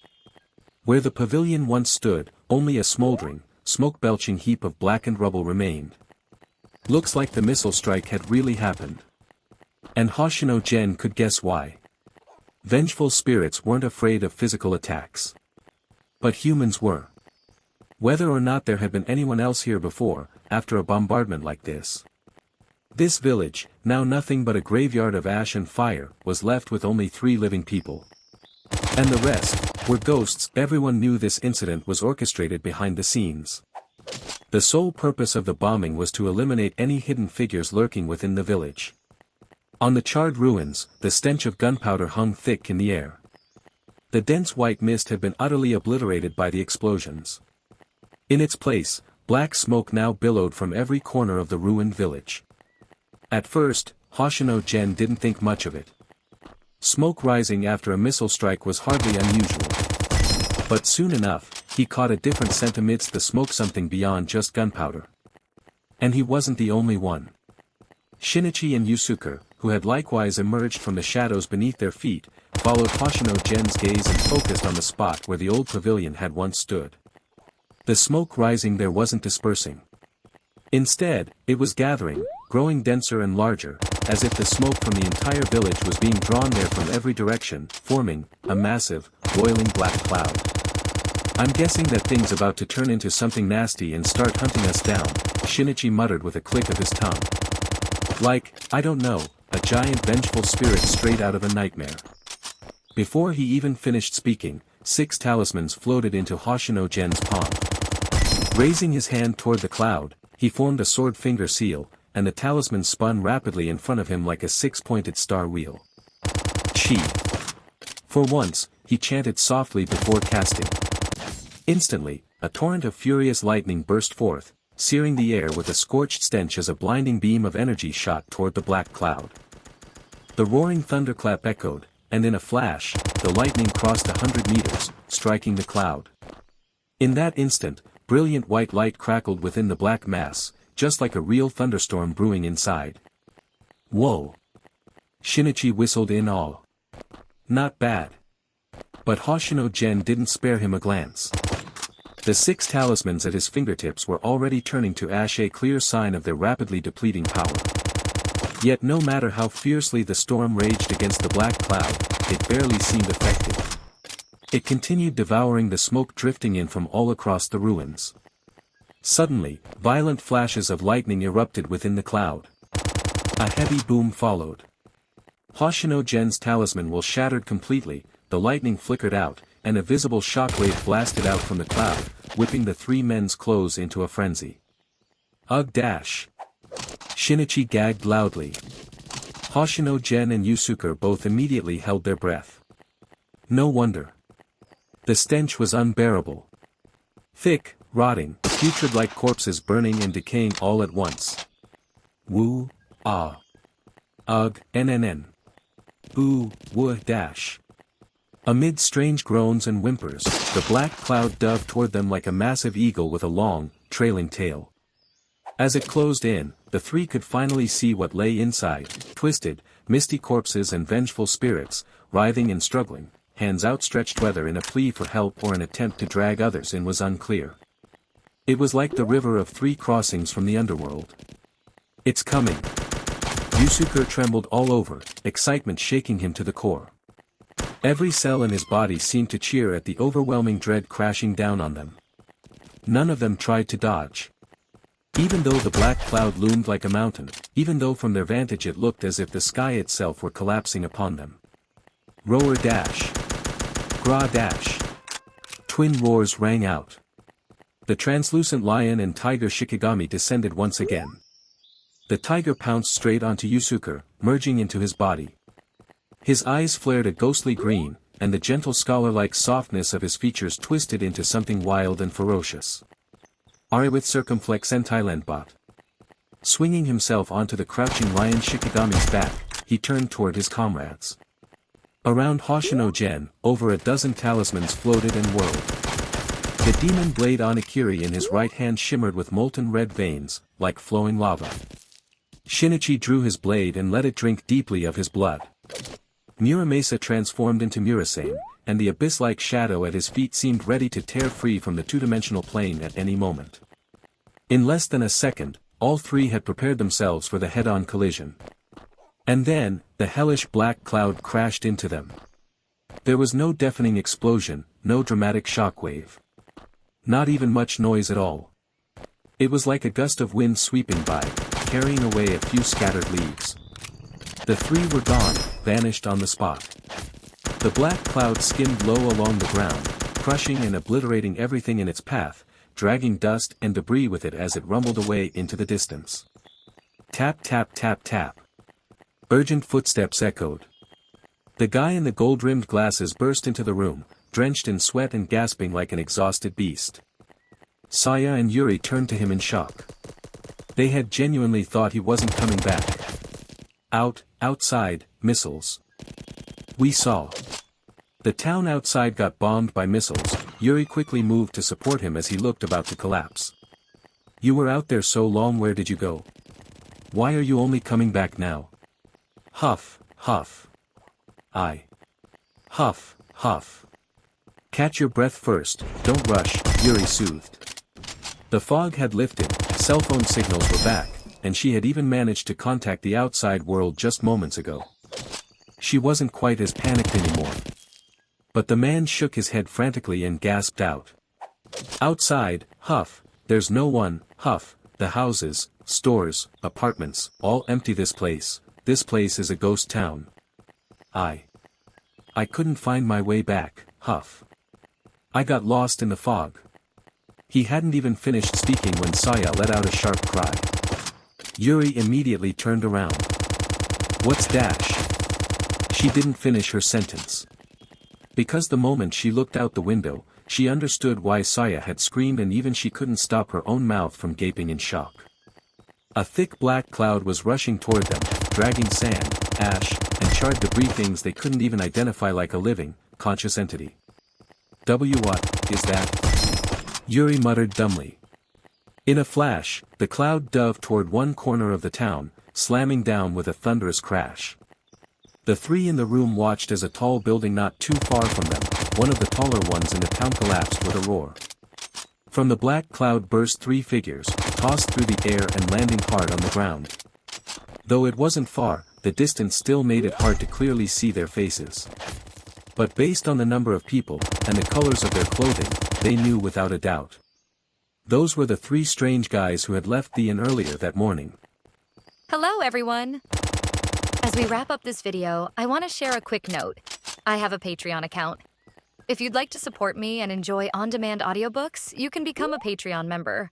Where the pavilion once stood, only a smoldering, smoke-belching heap of blackened rubble remained. Looks like the missile strike had really happened. And Hoshino Gen could guess why. Vengeful spirits weren't afraid of physical attacks. But humans were. Whether or not there had been anyone else here before, after a bombardment like this. This village, now nothing but a graveyard of ash and fire, was left with only 3 living people. And the rest were ghosts. Everyone knew this incident was orchestrated behind the scenes. The sole purpose of the bombing was to eliminate any hidden figures lurking within the village. On the charred ruins, the stench of gunpowder hung thick in the air. The dense white mist had been utterly obliterated by the explosions. In its place, black smoke now billowed from every corner of the ruined village. At first, Hoshino Gen didn't think much of it. Smoke rising after a missile strike was hardly unusual. But soon enough, he caught a different scent amidst the smoke, something beyond just gunpowder. And he wasn't the only one. Shinichi and Yusuke, who had likewise emerged from the shadows beneath their feet, followed Hoshino Gen's gaze and focused on the spot where the old pavilion had once stood. The smoke rising there wasn't dispersing. Instead, it was gathering, growing denser and larger, as if the smoke from the entire village was being drawn there from every direction, forming a massive, boiling black cloud. "I'm guessing that thing's about to turn into something nasty and start hunting us down," Shinichi muttered with a click of his tongue. "Like, I don't know, a giant vengeful spirit straight out of a nightmare." Before he even finished speaking, 6 talismans floated into Hoshino Gen's palm. Raising his hand toward the cloud, he formed a sword finger seal, and the talisman spun rapidly in front of him like a 6-pointed star wheel. Chi. For once, he chanted softly before casting. Instantly, a torrent of furious lightning burst forth, searing the air with a scorched stench as a blinding beam of energy shot toward the black cloud. The roaring thunderclap echoed, and in a flash, the lightning crossed 100 meters, striking the cloud. In that instant, brilliant white light crackled within the black mass, just like a real thunderstorm brewing inside. "Whoa!" Shinichi whistled in awe. "Not bad." But Hoshino Gen didn't spare him a glance. The 6 talismans at his fingertips were already turning to ash, a clear sign of their rapidly depleting power. Yet no matter how fiercely the storm raged against the black cloud, it barely seemed effective. It continued devouring the smoke drifting in from all across the ruins. Suddenly, violent flashes of lightning erupted within the cloud. A heavy boom followed. Hoshino Gen's talisman was shattered completely, the lightning flickered out, and a visible shockwave blasted out from the cloud, whipping the 3 men's clothes into a frenzy. "Ugh dash!" Shinichi gagged loudly. Hoshino Gen and Yusuke both immediately held their breath. No wonder. The stench was unbearable. Thick, rotting, putrid-like corpses burning and decaying all at once. Woo, ah. Ugh, nn. Ooh, woo dash. Amid strange groans and whimpers, the black cloud dove toward them like a massive eagle with a long, trailing tail. As it closed in, the 3 could finally see what lay inside: twisted, misty corpses and vengeful spirits, writhing and struggling, hands outstretched. Whether in a plea for help or an attempt to drag others in was unclear. It was like the river of 3 crossings from the underworld. "It's coming." Yusuke trembled all over, excitement shaking him to the core. Every cell in his body seemed to cheer at the overwhelming dread crashing down on them. None of them tried to dodge. Even though the black cloud loomed like a mountain, even though from their vantage it looked as if the sky itself were collapsing upon them. Roar dash. Gra dash. Twin roars rang out. The translucent lion and tiger Shikigami descended once again. The tiger pounced straight onto Yusuke, merging into his body. His eyes flared a ghostly green, and the gentle scholar-like softness of his features twisted into something wild and ferocious. Ariwith circumflex entilandbot. Swinging himself onto the crouching lion Shikigami's back, he turned toward his comrades. Around Hoshino Gen, over a dozen talismans floated and whirled. The demon blade Onigiri in his right hand shimmered with molten red veins, like flowing lava. Shinichi drew his blade and let it drink deeply of his blood. Muramasa transformed into Murasame, and the abyss-like shadow at his feet seemed ready to tear free from the two-dimensional plane at any moment. In less than a second, all three had prepared themselves for the head-on collision. And then, the hellish black cloud crashed into them. There was no deafening explosion, no dramatic shockwave. Not even much noise at all. It was like a gust of wind sweeping by, carrying away a few scattered leaves. The three were gone, vanished on the spot. The black cloud skimmed low along the ground, crushing and obliterating everything in its path, dragging dust and debris with it as it rumbled away into the distance. Tap tap tap tap. Urgent footsteps echoed. The guy in the gold-rimmed glasses burst into the room, drenched in sweat and gasping like an exhausted beast. Saya and Yuri turned to him in shock. They had genuinely thought he wasn't coming back. Outside, missiles. We saw. The town outside got bombed by missiles. Yuri quickly moved to support him as he looked about to collapse. You were out there so long, where did you go? Why are you only coming back now? Huff, huff. Huff, huff. Catch your breath first, don't rush, Yuri soothed. The fog had lifted, cell phone signals were back, and she had even managed to contact the outside world just moments ago. She wasn't quite as panicked anymore. But the man shook his head frantically and gasped out. Outside, Huff, there's no one, Huff, the houses, stores, apartments, all empty. This place is a ghost town. I couldn't find my way back, Huff. I got lost in the fog. He hadn't even finished speaking when Saya let out a sharp cry. Yuri immediately turned around. What's dash? She didn't finish her sentence. Because the moment she looked out the window, she understood why Saya had screamed, and even she couldn't stop her own mouth from gaping in shock. A thick black cloud was rushing toward them, dragging sand, ash, and charred debris, things they couldn't even identify, like a living, conscious entity. What is that? Yuri muttered dumbly. In a flash, the cloud dove toward one corner of the town, slamming down with a thunderous crash. The three in the room watched as a tall building not too far from them, one of the taller ones in the town, collapsed with a roar. From the black cloud burst three figures, tossed through the air and landing hard on the ground. Though it wasn't far, the distance still made it hard to clearly see their faces. But based on the number of people, and the colors of their clothing, they knew without a doubt. Those were the three strange guys who had left the inn earlier that morning. Hello everyone! As we wrap up this video, I want to share a quick note. I have a Patreon account. If you'd like to support me and enjoy on-demand audiobooks, you can become a Patreon member.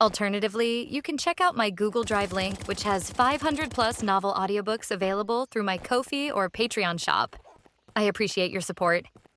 Alternatively, you can check out my Google Drive link, which has 500+ novel audiobooks available through my Ko-fi or Patreon shop. I appreciate your support.